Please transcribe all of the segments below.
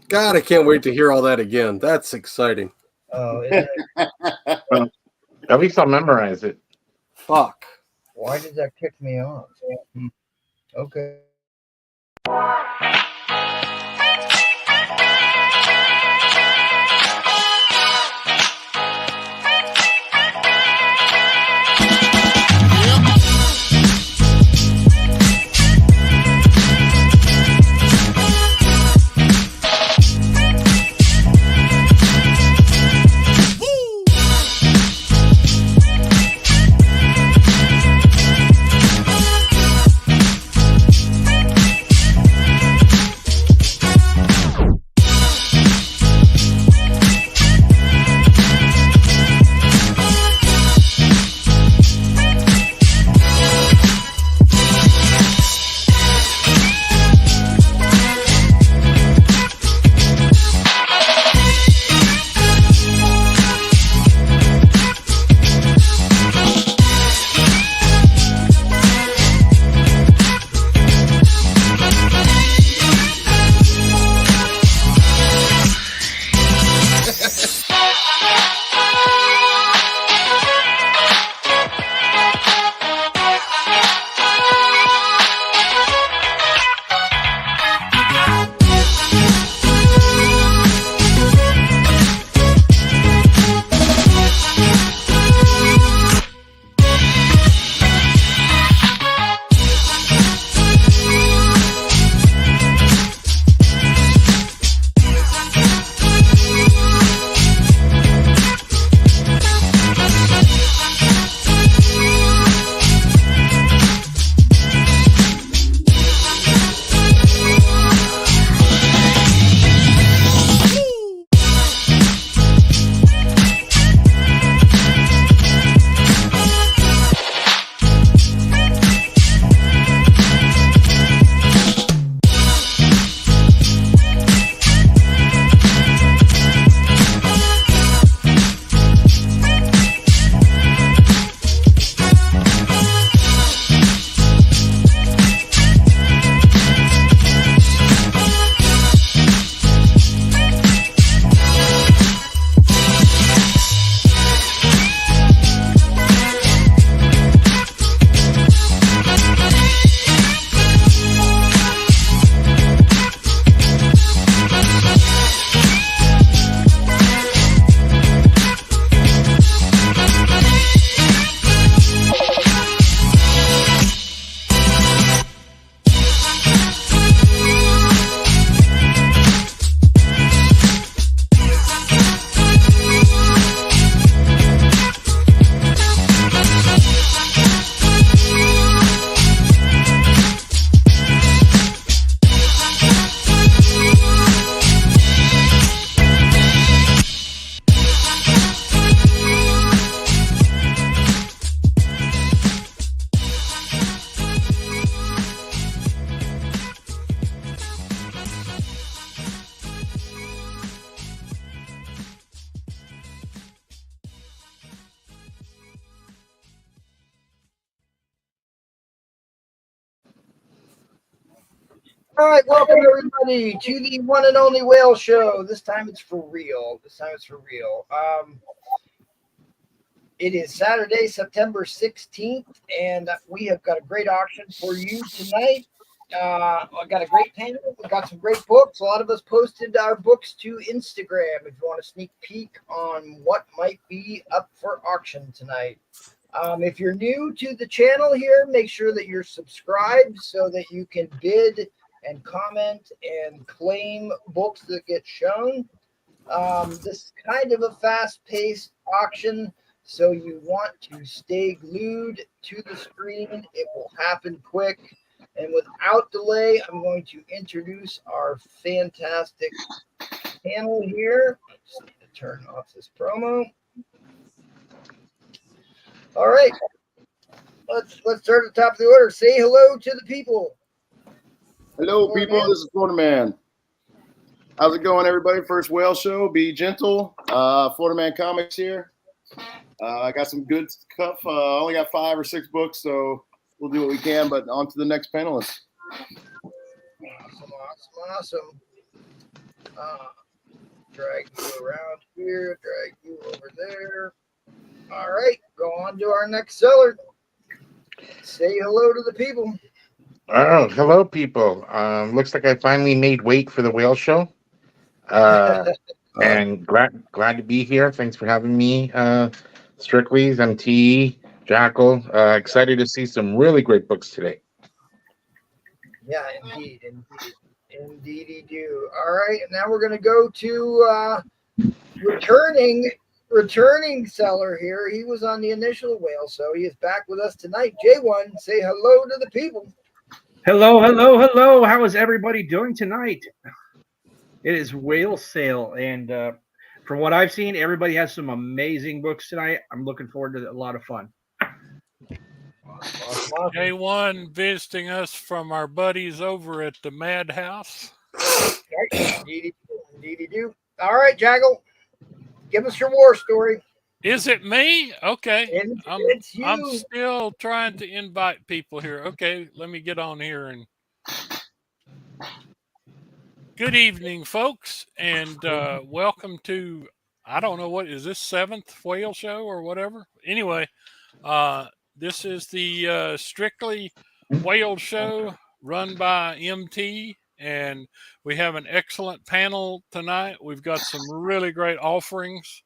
God, I can't wait to hear all that again. That's exciting. Oh, isn't it? Well, at least I'll memorize it. Fuck. Why did that kick me off? Okay. All right, welcome everybody to the one and only Whale Show. This time it's for real. It is Saturday, September 16th, and we have got a great auction for you tonight. I got a great panel. We got some great books. A lot of us posted our books to Instagram if you want a sneak peek on what might be up for auction tonight. If you're new to the channel here, make sure that you're subscribed so that you can bid and comment and claim books that get shown. This is kind of a fast-paced auction, so you want to stay glued to the screen. It will happen quick. And without delay, I'm going to introduce our fantastic panel here. I just need to turn off this promo. All right. Let's start at the top of the order. Say hello to the people. Hello, people. This is Florida Man. How's it going, everybody? First Whale Show. Be gentle. Florida Man Comics here. I got some good stuff. I only got 5 or 6 books, so we'll do what we can. But on to the next panelist. Awesome. Drag you around here, drag you over there. All right, go on to our next seller. Say hello to the people. Oh, hello, people. Looks like I finally made weight for the whale show. And glad to be here. Thanks for having me, Strictly's, MT, Jackal. Excited to see some really great books today. Yeah, indeed, you do. All right, now we're gonna go to returning seller here. He was on the initial whale, so he is back with us tonight. J1, say hello to the people. Hello, hello, hello. How is everybody doing tonight? It is whale sale, and from what I've seen, everybody has some amazing books tonight. I'm looking forward to a lot of fun. Awesome. J1 visiting us from our buddies over at the Madhouse. Right. Indeed, you do. All right, Jackal, give us your war story. Is it me? Okay. It's you. I'm still trying to invite people here. Okay, let me get on here and good evening, folks, and welcome to, I don't know, what is this, 7th whale show or whatever? Anyway, this is the Strictly Whale Show run by MT, and we have an excellent panel tonight. We've got some really great offerings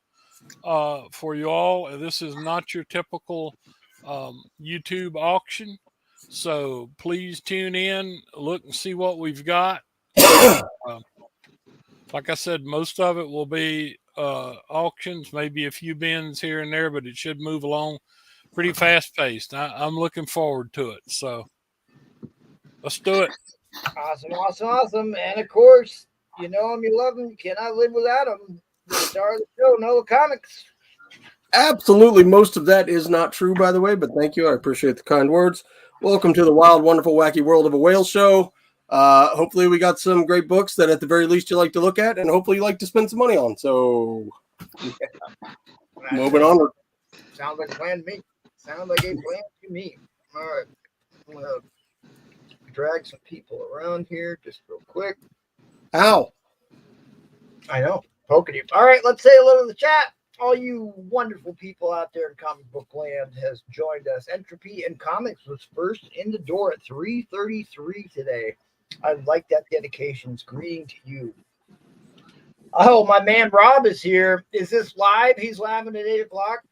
for you all. This is not your typical YouTube auction, so please tune in, look and see what we've got. Like I said, most of it will be auctions, maybe a few bins here and there, but it should move along pretty fast paced. I'm looking forward to it. So let's do it. Awesome. And of course, you know him, you love him, you cannot live without him. The star of the show, Nola Comics. Absolutely. Most of that is not true, by the way, but thank you. I appreciate the kind words. Welcome to the wild, wonderful, wacky world of a whale show. Hopefully we got some great books that at the very least you like to look at, and hopefully you like to spend some money on. So yeah. Moving on. Sounds like a plan to me. Sounds like a plan to me. All right. I'm going to drag some people around here just real quick. Ow. I know. Poking you. All right. Let's say hello to the chat. All you wonderful people out there in comic book land has joined us. Entropy and Comics was first in the door at 3:33 today. I like that dedication's greeting to you. Oh, my man Rob is here. Is this live? He's laughing at 8 o'clock.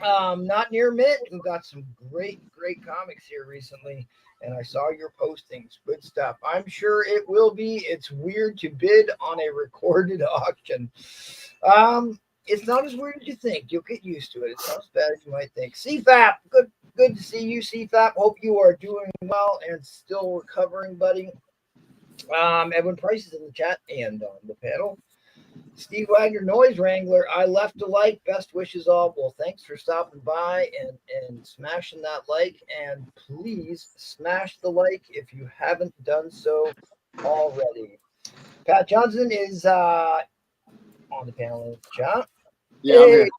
Not near Mint, who got some great comics here recently, and I saw your postings. Good stuff. I'm sure it will be. It's weird to bid on a recorded auction. It's not as weird as you think. You'll get used to it. It's not as bad as you might think. CFAP, good to see you, CFAP. Hope you are doing well and still recovering, buddy. Edwin Price is in the chat and on the panel. Steve Wagner, Noise Wrangler, I left a like. Best wishes all. Well, thanks for stopping by and smashing that like. And please smash the like if you haven't done so already. Pat Johnson is on the panel in the chat. Yeah, hey,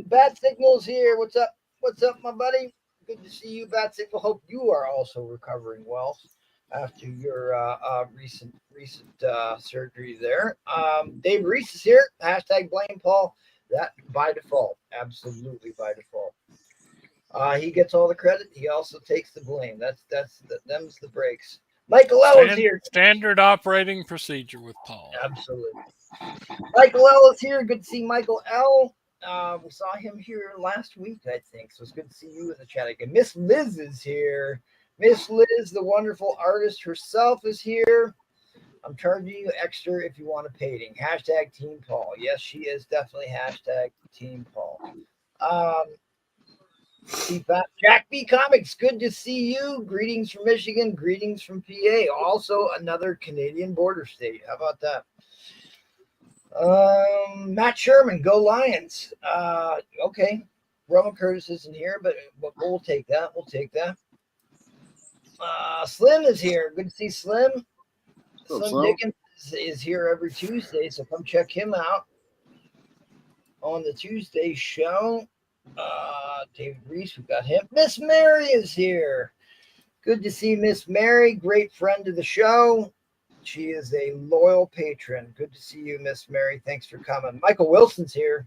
Bat Signal's here. What's up? What's up, my buddy? Good to see you, Bat Signal. Hope you are also recovering well after your recent surgery there. Dave Reese is here. Hashtag blame Paul. That by default. Absolutely by default. He gets all the credit. He also takes the blame. Them's the breaks. Michael L is here. Standard operating procedure with Paul. Absolutely. Michael L is here. Good to see Michael L. We saw him here last week, I think. So it's good to see you in the chat again. Miss Liz is here. Miss Liz, the wonderful artist herself, is here. I'm charging you extra if you want a painting. Hashtag Team Paul. Yes, she is definitely hashtag Team Paul. Jack B Comics, good to see you. Greetings from Michigan. Greetings from PA. Also another Canadian border state. How about that? Matt Sherman, go Lions. Okay. Roman Curtis isn't here, but we'll take that. We'll take that. Slim is here. Good to see Slim. Slim Dickens is here every Tuesday, so come check him out on the Tuesday show. David Reese, we got him. Miss Mary is here. Good to see Miss Mary, great friend of the show. She is a loyal patron. Good to see you, Miss Mary. Thanks for coming. Michael Wilson's here.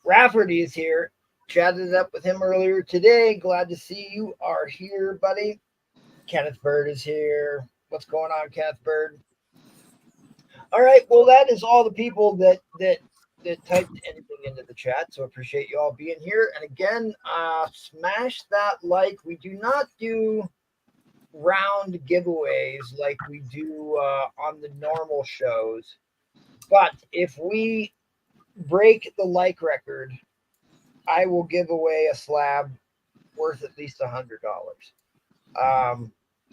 Rafferty is here. Chatted up with him earlier today. Glad to see you are here, buddy. Kenneth Bird is here. What's going on, Kenneth Bird? All right. Well, that is all the people that typed anything into the chat. So appreciate you all being here. And again, smash that like. We do not do round giveaways like we do on the normal shows. But if we break the like record, I will give away a slab worth at least $100.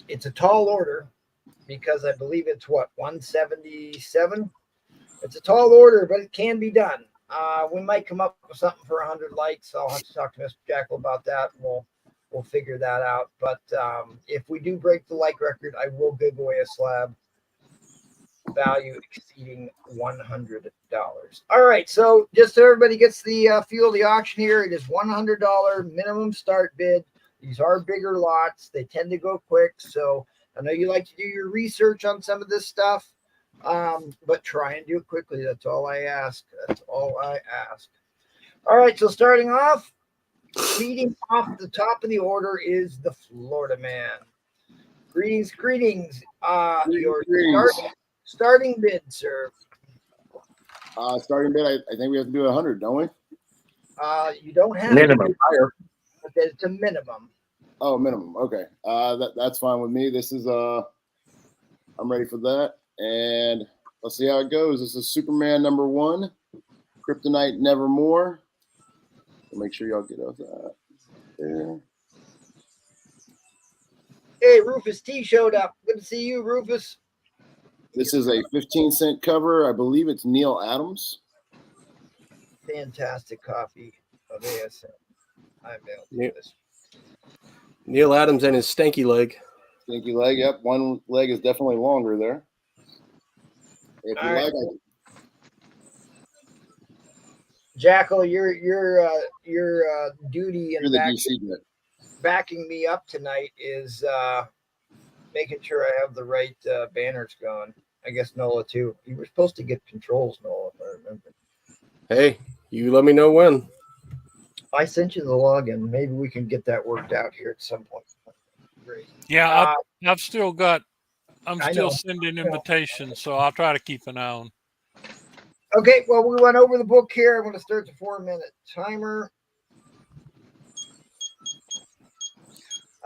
It's a tall order because I believe it's what, 177. It's a tall order, but it can be done. We might come up with something for 100 likes. I'll have to talk to Mr. Jackal about that. And we'll figure that out. But if we do break the like record, I will give away a slab value exceeding $100. All right, so just so everybody gets the feel of the auction here, it is $100 minimum start bid. These are bigger lots. They tend to go quick. So I know you like to do your research on some of this stuff, but try and do it quickly. That's all I ask. That's all I ask. All right, so starting off, leading off the top of the order is the Florida Man. Greetings. Your starting bid, sir. Starting bid, I think we have to do 100, don't we? You don't have Minimum. to, but it's a minimum. Oh, minimum. Okay. That's fine with me. This is I'm ready for that. And let's see how it goes. This is Superman #1, Kryptonite Nevermore. Make sure y'all get off that there. Hey, Rufus T showed up. Good to see you, Rufus. This is a 15-cent cover. I believe it's Neil Adams. Fantastic copy of ASM. I'm able to do this. Neil Adams and his stanky leg. Stinky leg. Yep, one leg is definitely longer there. If you like, Jackal, your duty you're in the DC guy. backing me up tonight is making sure I have the right banners going. I guess Nola too. You were supposed to get controls, Nola, if I remember. Hey, you let me know when. I sent you the login. Maybe we can get that worked out here at some point. Great. Yeah, I'm still I know. sending invitations, so I'll try to keep an eye on. Okay, well, we went over the book here. I'm going to start the 4-minute timer.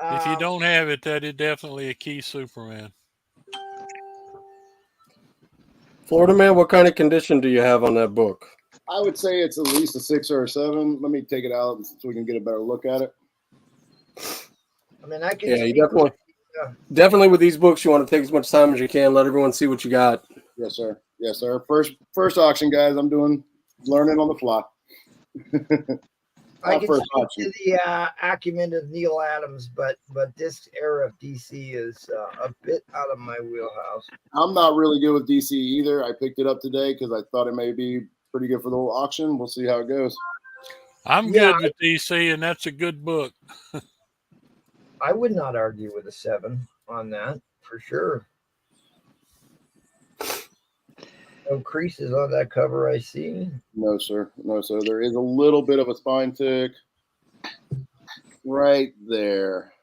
If you don't have it, that is definitely a key Superman. Florida Man, what kind of condition do you have on that book? I would say it's at least a 6 or a 7. Let me take it out so we can get a better look at it. I mean, I can. Yeah, you definitely with these books, you want to take as much time as you can. Let everyone see what you got. Yes, sir. Yes, sir. First auction, guys. I'm learning on the fly. I can speak to the acumen of Neil Adams, but this era of DC is a bit out of my wheelhouse. I'm not really good with DC either. I picked it up today because I thought it may be pretty good for the whole auction. We'll see how it goes. I'm good with DC, and that's a good book. I would not argue with a 7 on that for sure. No creases on that cover, I see. No, sir. No, sir. There is a little bit of a spine tick right there.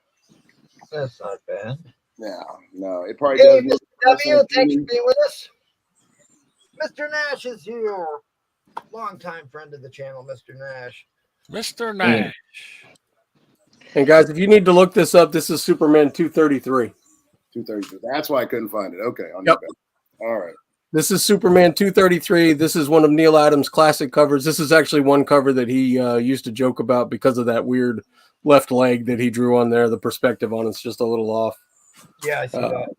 That's not bad. No. It probably Hey, does. Mr. W, thanks for being with us. Mr. Nash is here. Longtime friend of the channel, Mr. Nash. Mr. Nash. And guys, if you need to look this up, this is Superman 233. 233. That's why I couldn't find it. Okay. Yep. All right. This is Superman 233. This is one of Neil Adams' classic covers. This is actually one cover that he used to joke about because of that weird left leg that he drew on there. The perspective on it's just a little off. Yeah, I see that.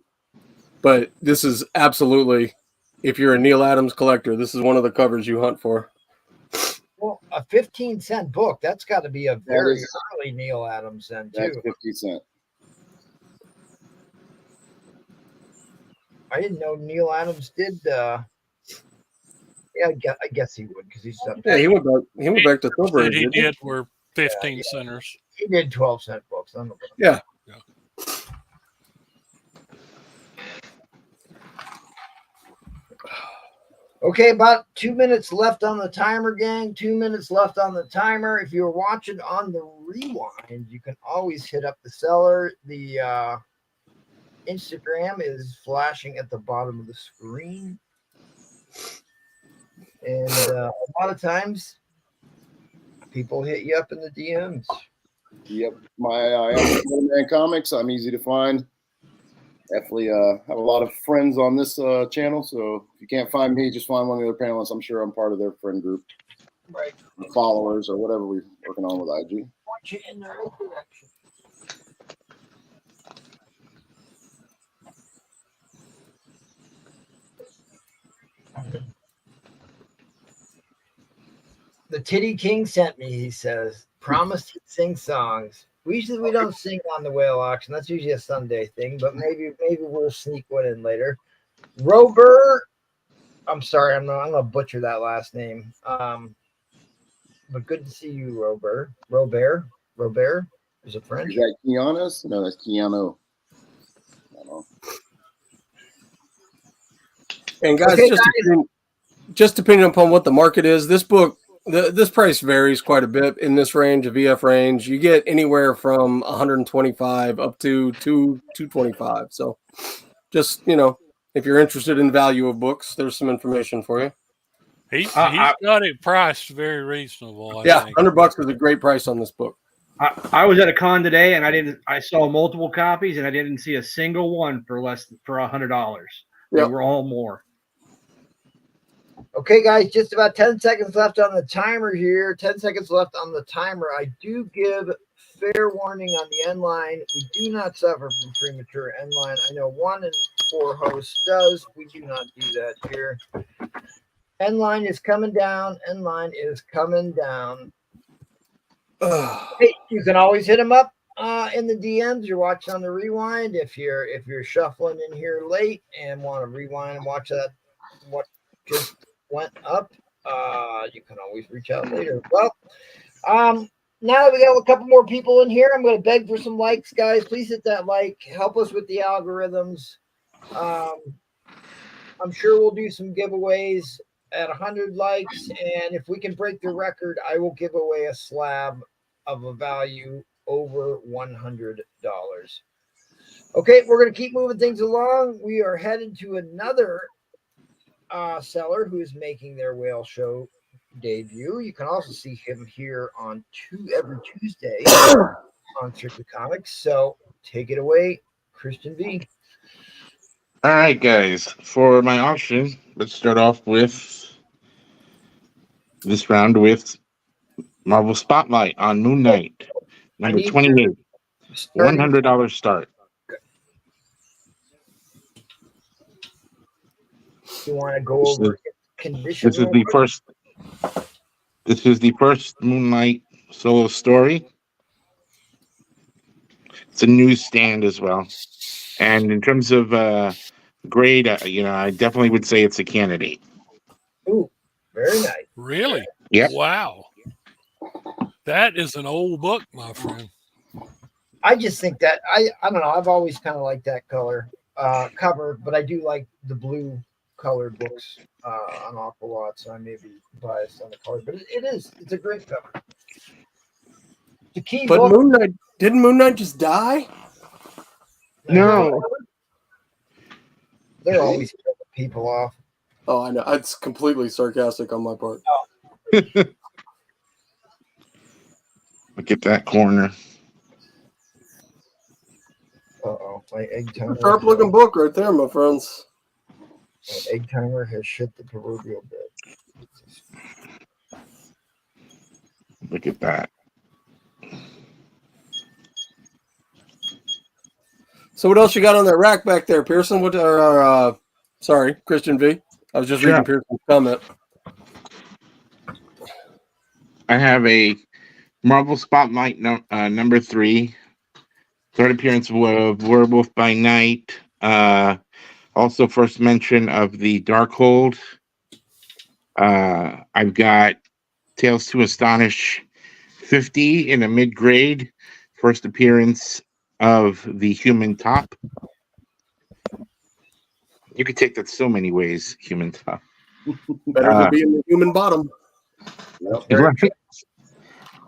But this is absolutely, if you're a Neil Adams collector, this is one of the covers you hunt for. Well, a 15-cent book, that's got to be a very early Neil Adams then, too. That's 50 cents. I didn't know Neil Adams did. Yeah, I guess he would because he's done. Yeah, he went back to silver. He did were 15 centers. He did 12-cent books. Yeah. Okay, about 2 minutes left on the timer, gang. 2 minutes left on the timer. If you're watching on the rewind, you can always hit up the seller. The Instagram is flashing at the bottom of the screen. And a lot of times, people hit you up in the DMs. Yep, I am Man Comics. I'm easy to find. Definitely have a lot of friends on this channel. So if you can't find me, just find one of the other panelists. I'm sure I'm part of their friend group, Right. followers, or whatever we're working on with IG. Point you in the right direction. The Titty King sent me, he says. Promised he'd sing songs. We don't sing on the whale auction. That's usually a Sunday thing, but maybe we'll sneak one in later. Robert, I'm sorry, I'm gonna butcher that last name. But good to see you, Robert. Is it French? Is that Keanu's? No, that's Keanu. I don't know. And guys, Okay, just depending upon what the market is, this book, this price varies quite a bit in this range of EF range. You get anywhere from 125 up to 225. So just, if you're interested in value of books, there's some information for you. He's got it priced very reasonable. I think. $100 is a great price on this book. I was at a con today, and I saw multiple copies, and I didn't see a single one for $100. They were all more. Okay, guys, just about 10 seconds left on the timer here. 10 seconds left on the timer. I do give fair warning on the end line. We do not suffer from premature end line. I know 1 in 4 hosts does. We do not do that here. End line is coming down. End line is coming down. Hey, you can always hit them up in the DMs. You're watching on the rewind. If you're shuffling in here late and want to rewind and watch that, what just went up, you can always reach out later. Well, now that we got a couple more people in here, I'm going to beg for some likes, guys. Please hit that like. Help us with the algorithms. I'm sure we'll do some giveaways at 100 likes, and if we can break the record, I will give away a slab of a value over $100. Okay, we're going to keep moving things along. We are headed to another seller who is making their whale show debut. You can also see him here on every Tuesday on Strictly Comics. So take it away, Christian V. All right, guys. For my auction, let's start off with this round with Marvel Spotlight on Moon Knight, number 28. $100 start. You want to go over condition? This is the first Moon Knight solo story. It's a newsstand as well. And in terms of grade, I definitely would say it's a candidate. Ooh, very nice. Really? Yeah. Wow. That is an old book, my friend. I just think that I don't know. I've always kind of liked that cover, but I do like the blue colored books an awful lot. So I may be biased on the color, but it's a great cover. The key. But book, didn't Moon Knight just die? No. They're always killing people off. Oh, I know. It's completely sarcastic on my part. Look at that corner. Uh-oh. My egg timer. Sharp looking book right there, my friends. My egg timer has shit the proverbial bed. Look at that. So what else you got on that rack back there, Pearson? Sorry, Christian V. I was just reading Pearson's comment. I have a Marvel Spotlight number 3. Third appearance of Werewolf by Night. Also first mention of the Darkhold. I've got Tales to Astonish 50 in a mid-grade. First appearance of the Human Top. You could take that so many ways, Human Top. Better than being the human bottom. Yep. Right.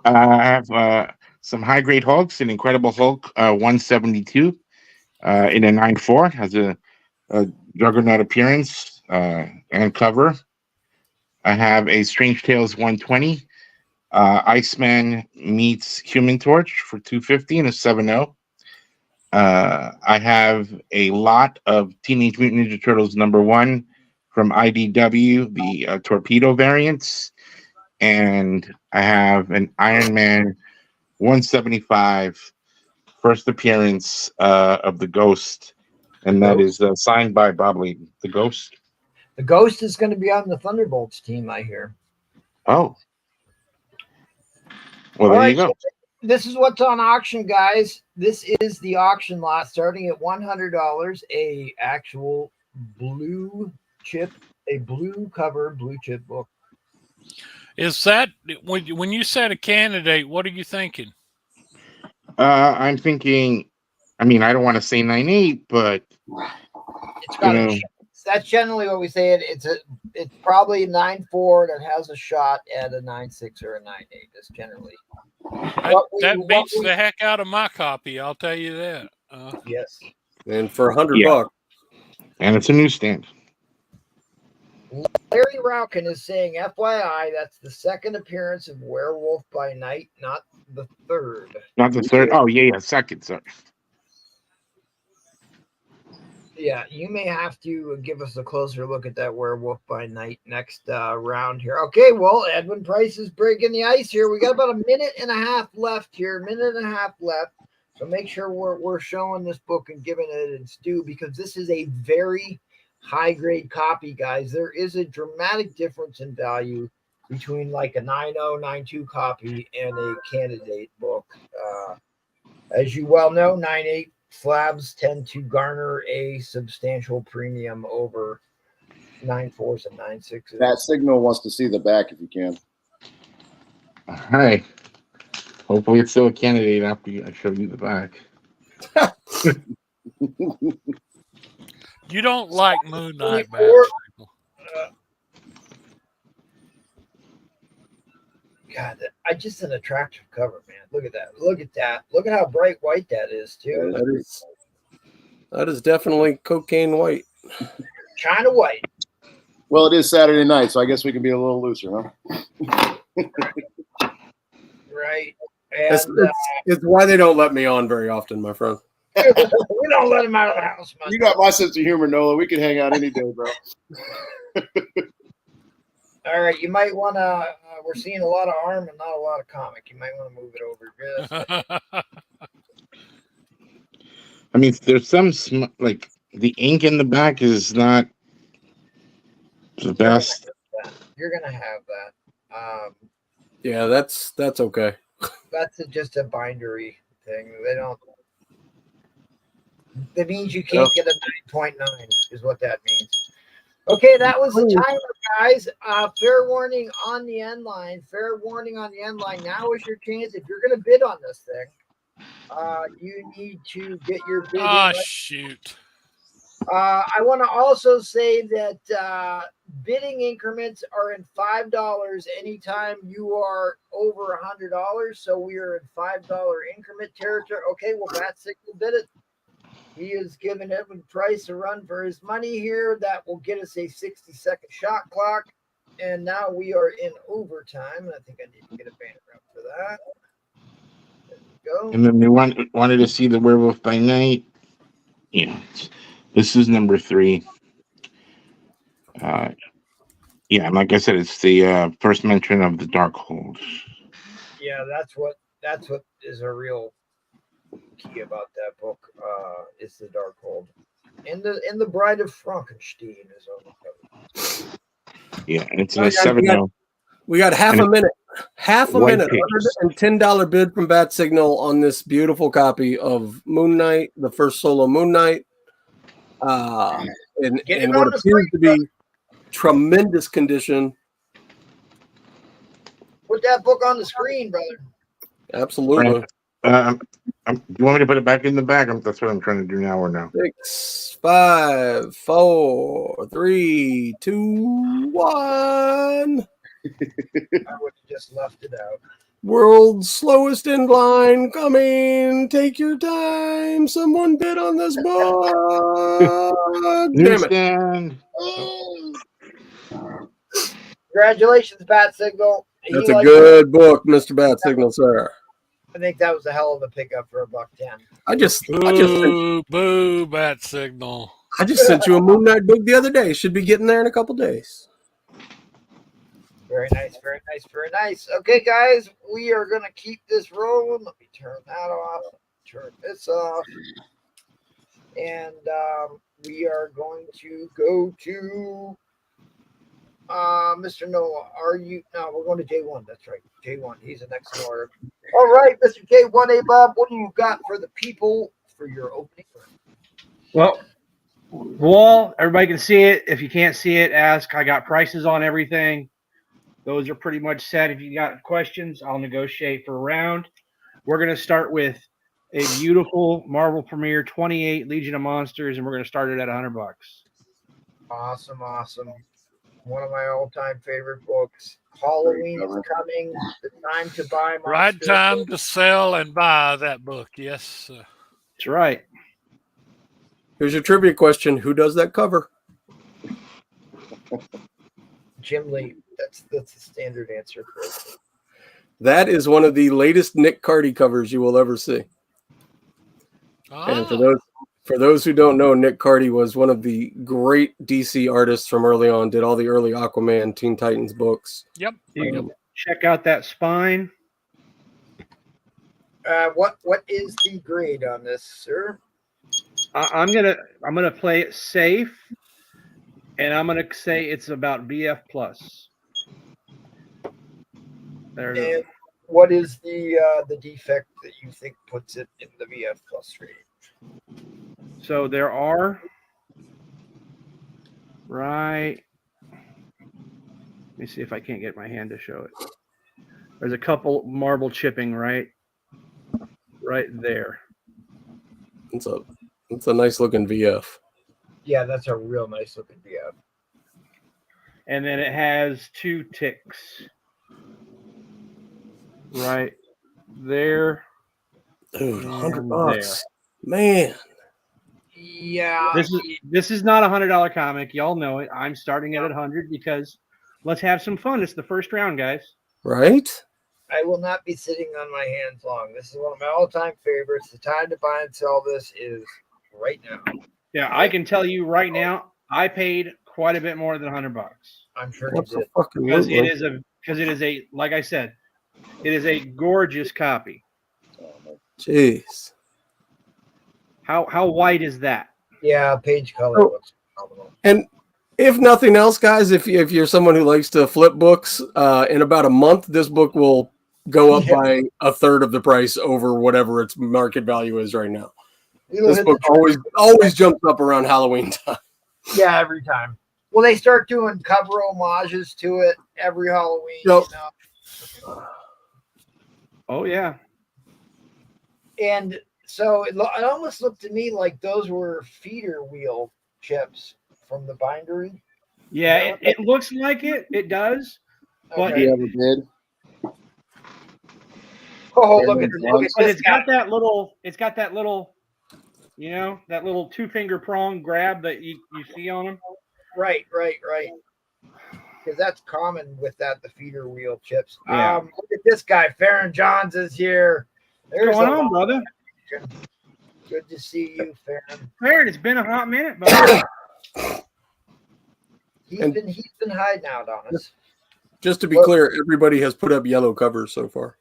I have some high grade Hulks, an Incredible Hulk 172 in a 9.4, has a Juggernaut appearance and cover. I have a Strange Tales 120. Iceman meets Human Torch for 250 and a 7.0. I have a lot of Teenage Mutant Ninja Turtles #1 from IDW, the torpedo variants. And I have an Iron Man 175 first appearance of the Ghost. And that is signed by Bob Layton, the Ghost. The Ghost is going to be on the Thunderbolts team, I hear. Oh. Well, there you go. This is what's on auction, guys. This is the auction lot starting at $100. A actual blue cover blue chip book. Is that when you said a candidate? What are you thinking? I'm thinking. I mean, I don't want to say 9.8, but it's got that's generally what we say. It's probably 9.4 that has a shot at a 9.6 or a 9.8. That's generally. That beats the heck out of my copy. I'll tell you that. Yes. And for $100, and it's a newsstand. Larry Raukin is saying, FYI, that's the second appearance of Werewolf by Night, not the third. Not the third. Oh yeah, second. Sorry. Yeah, you may have to give us a closer look at that Werewolf by Night next round here. Okay, well, Edwin Price is breaking the ice here. We got about a minute and a half left here. So make sure we're showing this book and giving it its due, because this is a very high grade copy, guys. There is a dramatic difference in value between like a 9.0, 9.2 copy and a candidate book. As you well know, 9.8 slabs tend to garner a substantial premium over 9.4s and 9.6s. That Signal wants to see the back if you can. All right. Hopefully it's still a candidate after I show you the back. You don't like Moon Knight back. God, just an attractive cover, man. Look at that. Look at that. Look at how bright white that is, too. That is definitely cocaine white. China white. Well, it is Saturday night, so I guess we can be a little looser, huh? Right. And, it's why they don't let me on very often, my friend. We don't let him out of the house, man. You got my sense of humor, Nola. We can hang out any day, bro. All right, you might want to. We're seeing a lot of arm and not a lot of comic. You might want to move it over. I mean, there's some like the ink in the back is not the best. You're gonna have that. Yeah, that's okay. That's just a bindery thing. They don't. That means you can't get a 9.9 is what that means. Okay, that was the timer, guys. Fair warning on the end line. Fair warning on the end line. Now is your chance. If you're going to bid on this thing, you need to get your bid. Shoot. I want to also say that bidding increments are in $5 anytime you are over $100. So we are in $5 increment territory. Okay, well, Matt Sickle did it. He is giving Edwin Price a run for his money here. That will get us a 60-second shot clock. And now we are in overtime. And I think I need to get a banner up for that. There we go. And then they wanted to see the Werewolf by Night. Yeah. This is number 3. Yeah, and like I said, it's the first mention of the Darkhold. Yeah, that's what is a real key about that book. Is the Darkhold. And the Bride of Frankenstein is on the cover. Yeah, and it's a 7.0. We got half a minute. Half a minute. $110 bid from Bat Signal on this beautiful copy of Moon Knight, the first solo Moon Knight. And what appears to be tremendous condition. Put that book on the screen, brother. Absolutely. Do you want me to put it back in the bag? That's what I'm trying to do now or no? 6, 5, 4, 3, 2, 1. I would have just left it out. World's slowest in line coming. Take your time. Someone bid on this book. Damn it. Newsstand. Congratulations, Bat Signal. That's a good book, Mr. Bat Signal, sir. I think that was a hell of a pickup for $1.10. I just Boo, Bat Signal. sent you a Moon Knight book the other day. Should be getting there in a couple days. Very nice, very nice, very nice. Okay, guys, we are going to keep this rolling. Let me turn that off. Turn this off. And we are going to go to Mr. Nola. Are you? No, we're going to J1. That's right. J1. He's the next in order. All right, Mr. J1A Bob, what do you got for the people for your opening? Well, wall, everybody can see it. If you can't see it, ask. I got prices on everything. Those are pretty much set. If you got questions, I'll negotiate for a round. We're going to start with a beautiful Marvel Premiere 28 Legion of Monsters, and we're going to start it at $100. Awesome, awesome. One of my all-time favorite books. Halloween is coming. The time to buy monsters. Right time to sell and buy that book. Yes. That's right. Here's your trivia question. Who does that cover? Jim Lee. That's the standard answer for it. That is one of the latest Nick Cardy covers you will ever see. And for those who don't know, Nick Cardy was one of the great DC artists from early on. Did all the early Aquaman, Teen Titans books. Yep. Check out that spine. What is the grade on this, sir? I'm gonna play it safe, and I'm gonna say it's about BF plus. And what is the defect that you think puts it in the VF plus range? So there are right. Let me see if I can't get my hand to show it. There's a couple marble chipping right there. It's a nice looking VF. Yeah, that's a real nice looking VF. And then it has 2 ticks. Right there. Dude, $100. Man. Yeah. This is not a $100 comic. Y'all know it. I'm starting it at 100 because let's have some fun. It's the first round, guys. Right? I will not be sitting on my hands long. This is one of my all-time favorites. The time to buy and sell this is right now. Yeah, I can tell you right now, I paid quite a bit more than $100. I'm sure you did. Because it is a like I said, it is a gorgeous copy. Jeez. How white is that? Yeah, page color looks phenomenal. And if nothing else, guys, if you're someone who likes to flip books, in about a month, this book will go up by a third of the price over whatever its market value is right now. This book always jumps up around Halloween time. Yeah, every time. Well, they start doing cover homages to it every Halloween. Yep. You know? Oh yeah. And so it almost looked to me like those were feeder wheel chips from the bindery. Yeah, it looks like it. It does. But Okay. You ever did? Oh, look at this. But it's got that little, you know, that little 2-finger prong grab that you see on them. Right. Because that's common with the feeder wheel chips. Yeah. Look at this guy. Farron Johns is here. What's going on, brother? Good to see you, Farron. Farron, it's been a hot minute, brother. He's been hiding out on us. Just to be clear, everybody has put up yellow covers so far.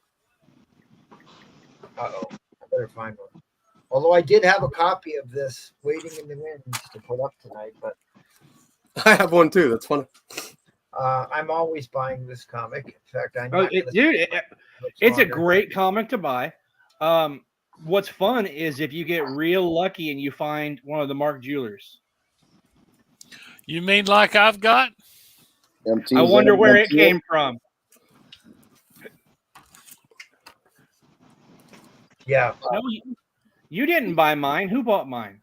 Uh-oh. I better find one. Although I did have a copy of this waiting in the wings to put up tonight, but I have one too. That's funny. I'm always buying this comic. In fact, It's a great comic to buy. What's fun is if you get real lucky and you find one of the Mark Jewelers. You mean like I've got? I wonder where it came from. Yeah. No, you didn't buy mine. Who bought mine?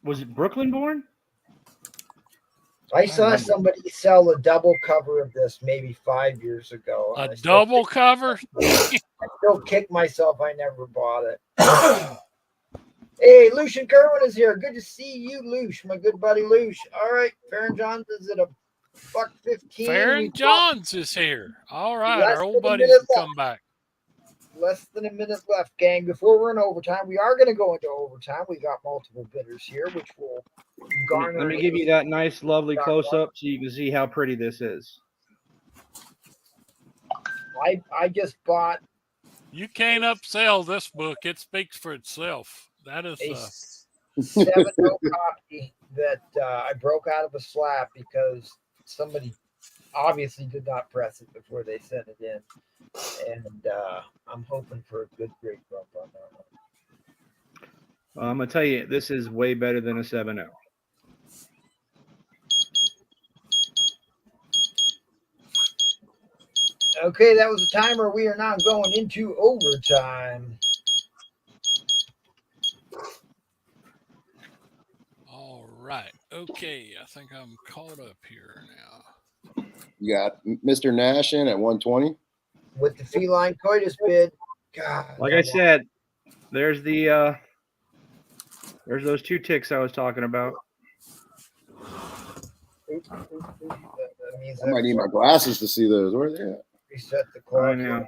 Was it Brooklyn Born? I saw somebody sell a double cover of this maybe 5 years ago. A double cover? I still kick myself I never bought it. Hey, Lucian Kerwin is here. Good to see you, Lush, my good buddy Lush. All right, Farron Johns is at $1.15. Farron Johns is here. All right, Less our old than a buddies minute come back. Less than a minute left, gang. Before we're in overtime, we are going to go into overtime. We got multiple bidders here, which will garner. Let me give you that nice, lovely close-up so you can see how pretty this is. I just bought. You can't upsell this book. It speaks for itself. That is a 7.0 copy that I broke out of a slab because somebody obviously did not press it before they sent it in. And I'm hoping for a good great bump on that one. I'm going to tell you, this is way better than a 7.0. Okay, that was the timer. We are now going into overtime. all right. Okay, I think I'm caught up here now. You got Mr. Nash in at 120. With the feline coitus bid. God. Like I said, there's the there's those 2 ticks I was talking about. I might need my glasses to see those. Where are they at? Reset the clock. I know.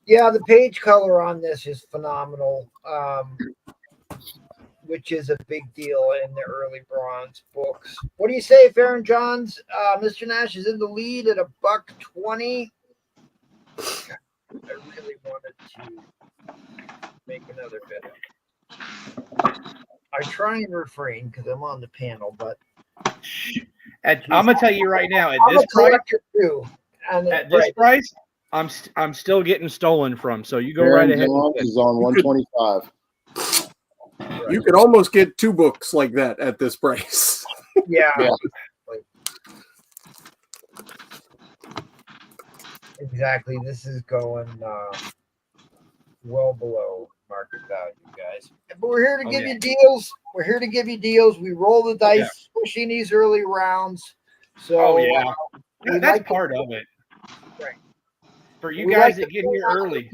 Yeah, the page color on this is phenomenal, which is a big deal in the early bronze books. What do you say, Farron Johns? Mr. Nash is in the lead at $1.20. I really wanted to make another bid. I try and refrain because I'm on the panel, but I'm gonna tell you right now, at I'm this a price, collector too. And at this price, I'm still getting stolen from. So you go Aaron right ahead. Johns is on 125. You could almost get 2 books like that at this price. Yeah. Yeah. Exactly. This is going well below market value, guys. But we're here to give you deals. We're here to give you deals. We roll the dice, pushing these early rounds. So that's part of it. Right. For you guys that get here early.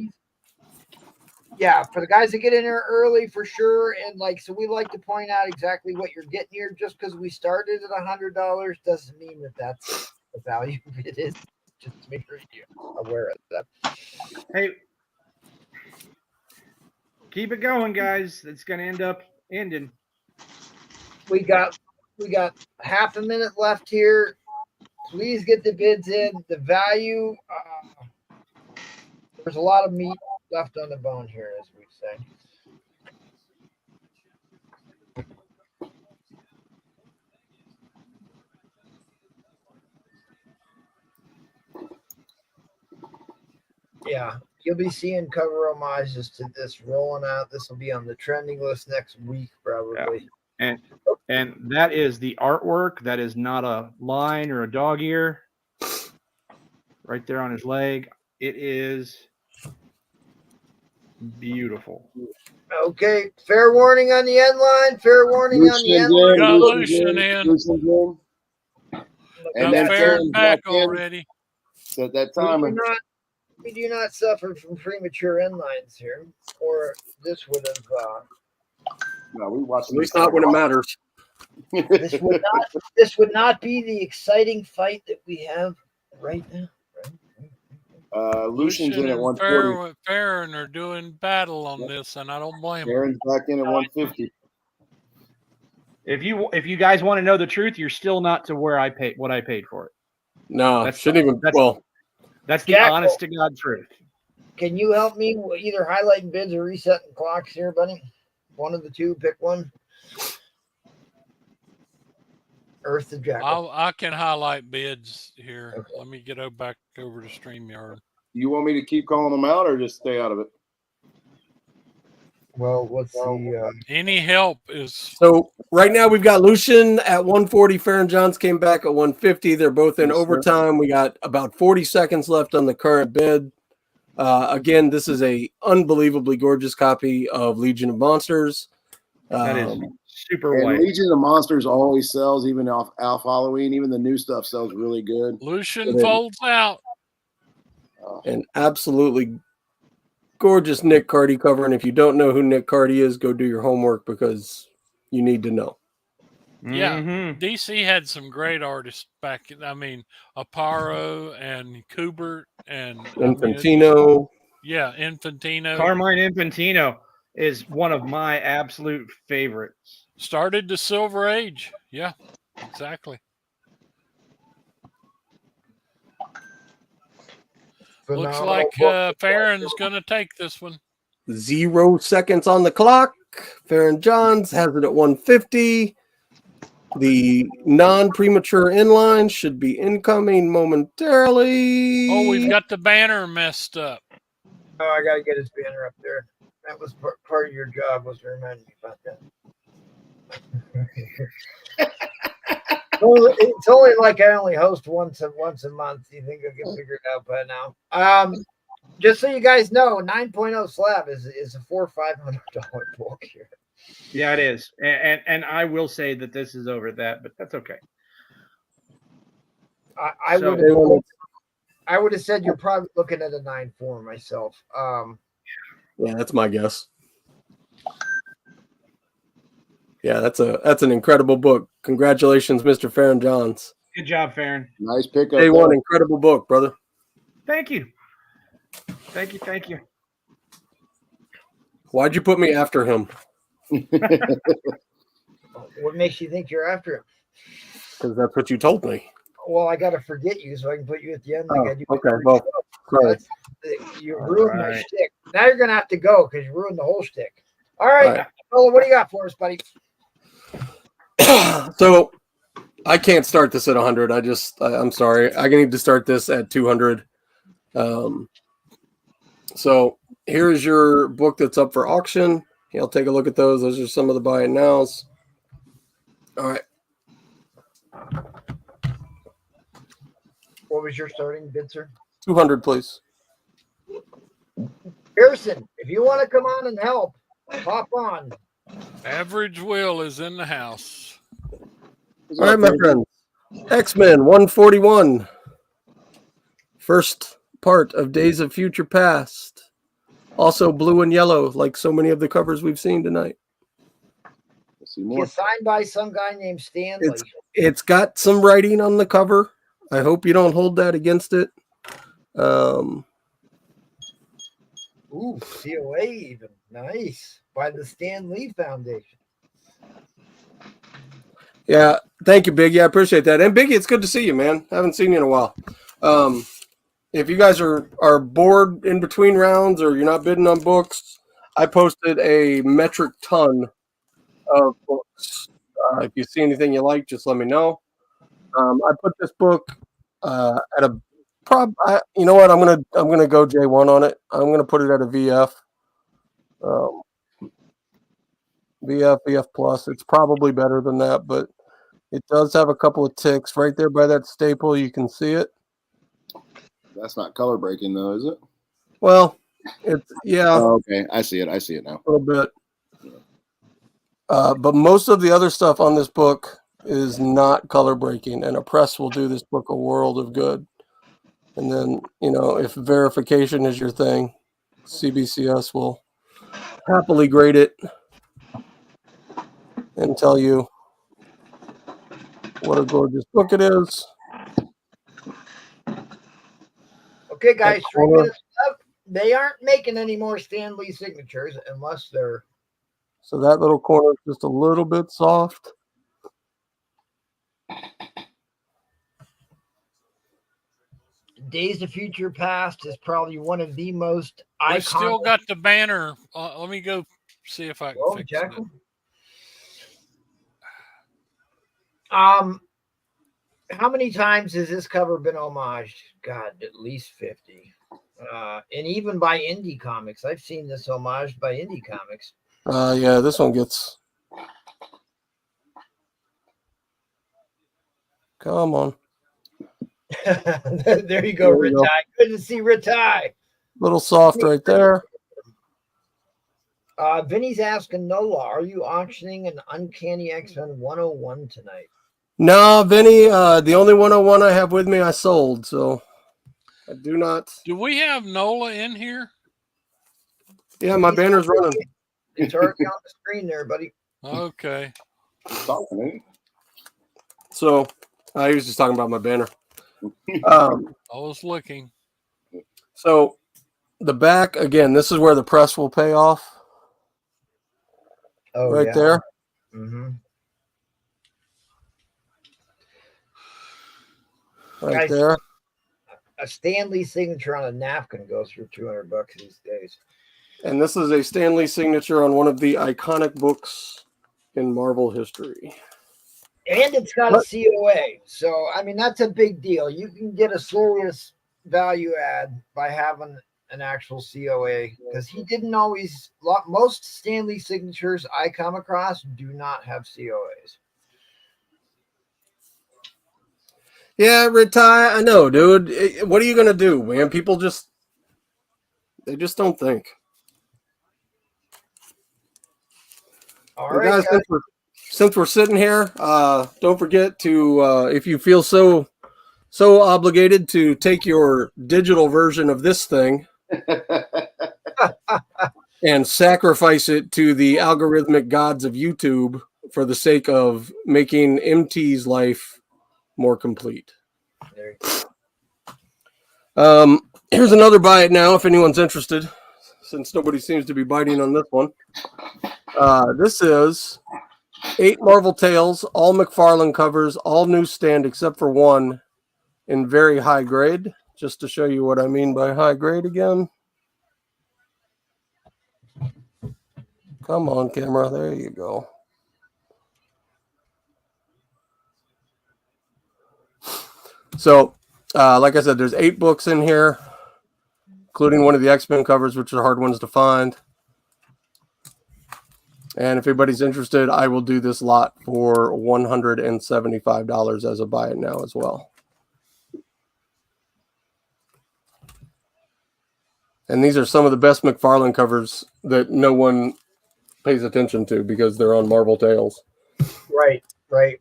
Yeah, for the guys that get in here early, for sure. And so we like to point out exactly what you're getting here. Just because we started at $100 doesn't mean that that's the value it is. Just to make sure you're aware of that. Hey, keep it going, guys. It's going to end up ending. We got half a minute left here. Please get the bids in. The value, there's a lot of meat left on the bone here, as we say. Yeah, you'll be seeing cover homages to this rolling out. This will be on the trending list next week, probably. Yeah. And that is the artwork. That is not a line or a dog ear. Right there on his leg. It is beautiful. Okay, fair warning on the end line. Fair warning on the end line. Got Lucian in. And then Farron back already. So at that time, we do not suffer from premature end lines here, or this would have. No, we watched. At least not when it matters. This would not be the exciting fight that we have right now. Lucian's in at 140. Farron are doing battle on this, and I don't blame Farron's back in at 150. If you guys want to know the truth, you're still not to where I paid what I paid for it. No, that's shouldn't even. That's the Jackal, honest to God truth. Can you help me with either highlighting bids or resetting clocks here, buddy? One of the two, pick one. Earth the Jackal. I can highlight bids here. Okay. Let me get back over to StreamYard. You want me to keep calling them out or just stay out of it? Well, let's see. Any help is so Right now we've got Lucian at 140. Farron Johns came back at 150. They're both in overtime. We got about 40 seconds left on the current bid. Again, this is a unbelievably gorgeous copy of Legion of Monsters. That is super And white. Legion of Monsters always sells, even off Halloween. Even the new stuff sells really good. Lucian folds out. An absolutely gorgeous Nick Cardy cover. And if you don't know who Nick Cardy is, go do your homework because you need to know. Yeah, Mhm. DC had some great artists back. I mean, Aparo and Kubert and Infantino. Infantino. Carmine Infantino is one of my absolute favorites. Started the Silver Age. Yeah, exactly. Looks like Farron's going to take this one. 0 seconds on the clock. Farron Johns has it at 150. The non-premature inline should be incoming momentarily. Oh, we've got the banner messed up. Oh, I got to get his banner up there. That was part of your job, was to remind me about that. It's only like I only host once a month. You think I'll get figured out by now? Just so you guys know, 9.0 Slab is a $400 or $500 book here. Yeah, it is. And I will say that this is over that, but that's okay. I would have said you're probably looking at a 9.4 myself. Yeah, that's my guess. Yeah, that's an incredible book. Congratulations, Mr. Farron Johns. Good job, Farron. Nice pickup. Day one, incredible book, brother. Thank you. Thank you. Why'd you put me after him? What makes you think you're after him? Because that's what you told me. Well, I got to forget you so I can put you at the end. Okay, well, sorry. You ruined my shtick. Now you're going to have to go because you ruined the whole shtick. All right. Nola, what do you got for us, buddy? So I can't start this at 100. I'm sorry. I need to start this at 200. So here's your book that's up for auction. I'll take a look at those. Those are some of the buy it nows. All right. What was your starting bid, sir? 200, please. Pearson, if you want to come on and help, pop on. Average Will is in the house. All right, my friends. X-Men 141. First part of Days of Future Past. Also blue and yellow, like so many of the covers we've seen tonight. Let's see more. It's signed by some guy named Stanley. It's got some writing on the cover. I hope you don't hold that against it. Ooh, COA even. Nice. By the Stan Lee Foundation. Yeah, thank you, Biggie. I appreciate that. And Biggie, it's good to see you, man. Haven't seen you in a while. If you guys are bored in between rounds or you're not bidding on books, I posted a metric ton of books. If you see anything you like, just let me know. I put this book at a you know what? I'm gonna go J1 on it. I'm gonna put it at a VF. VF plus. It's probably better than that, but it does have a couple of ticks right there by that staple. You can see it. That's not color breaking though, is it? Well, it's Oh, okay, I see it. I see it now. A little bit. But most of the other stuff on this book is not color breaking, and a press will do this book a world of good. And then, if verification is your thing, CBCS will happily grade it and tell you what a gorgeous book it is. Okay, guys, 3 minutes left. They aren't making any more Stan Lee signatures unless they're. So that little corner is just a little bit soft. Days of Future Past is probably one of the most iconic. We still got the banner. Let me go see if I can fix Jackal? it. How many times has this cover been homaged? God, at least 50. And even by indie comics. I've seen this homaged by indie comics. Yeah, this one gets Come on. There you go, There you go. Ritai. Good to see Ritai. Little soft right there. Vinny's asking Nola, are you auctioning an Uncanny X-Men 101 tonight? No, Vinny, the only 101 I have with me I sold, so I do not. Do we have Nola in here? Yeah, my banner's running. It's already on the screen there, buddy. Okay. So he was just talking about my banner. I was looking. So the back, again, this is where the press will pay off. Oh, right yeah. there. Mm-hmm. Right Guys, there. a Stanley signature on a napkin goes for $200 these days. And this is a Stan Lee signature on one of the iconic books in Marvel history. And it's got a COA. So, I mean, that's a big deal. You can get a serious value add by having an actual COA, because he didn't always, most Stan Lee signatures I come across do not have COAs. Yeah, Ritai, I know, dude. What are you going to do, man? People they just don't think. All Well, right, guys, since we're sitting here, don't forget to, if you feel so obligated, to take your digital version of this thing and sacrifice it to the algorithmic gods of YouTube for the sake of making MT's life more complete. There you go. Here's another buy it now if anyone's interested, since nobody seems to be biting on this one. This is 8 Marvel Tales, all McFarlane covers, all newsstand except for one in very high grade. Just to show you what I mean by high grade again. Come on, camera. There you go. So, like I said, there's 8 books in here, including one of the X-Men covers, which are hard ones to find. And if anybody's interested, I will do this lot for $175 as a buy it now as well. And these are some of the best McFarlane covers that no one pays attention to because they're on Marvel Tales. Right.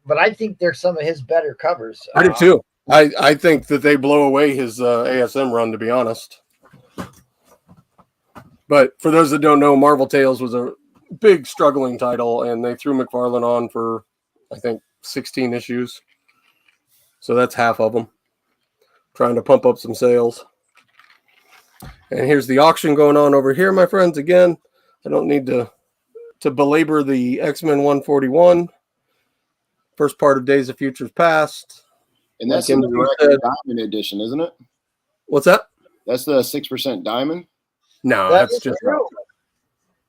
But I think they're some of his better covers. I do too. I think that they blow away his ASM run, to be honest. But for those that don't know, Marvel Tales was a big struggling title, and they threw McFarlane on for, I think, 16 issues. So that's half of them. Trying to pump up some sales. And here's the auction going on over here, my friends. Again, I don't need to belabor the X-Men 141. First part of Days of Futures Past. And that's in the Diamond edition, isn't it? What's that? That's the 6% Diamond? No, that's just true.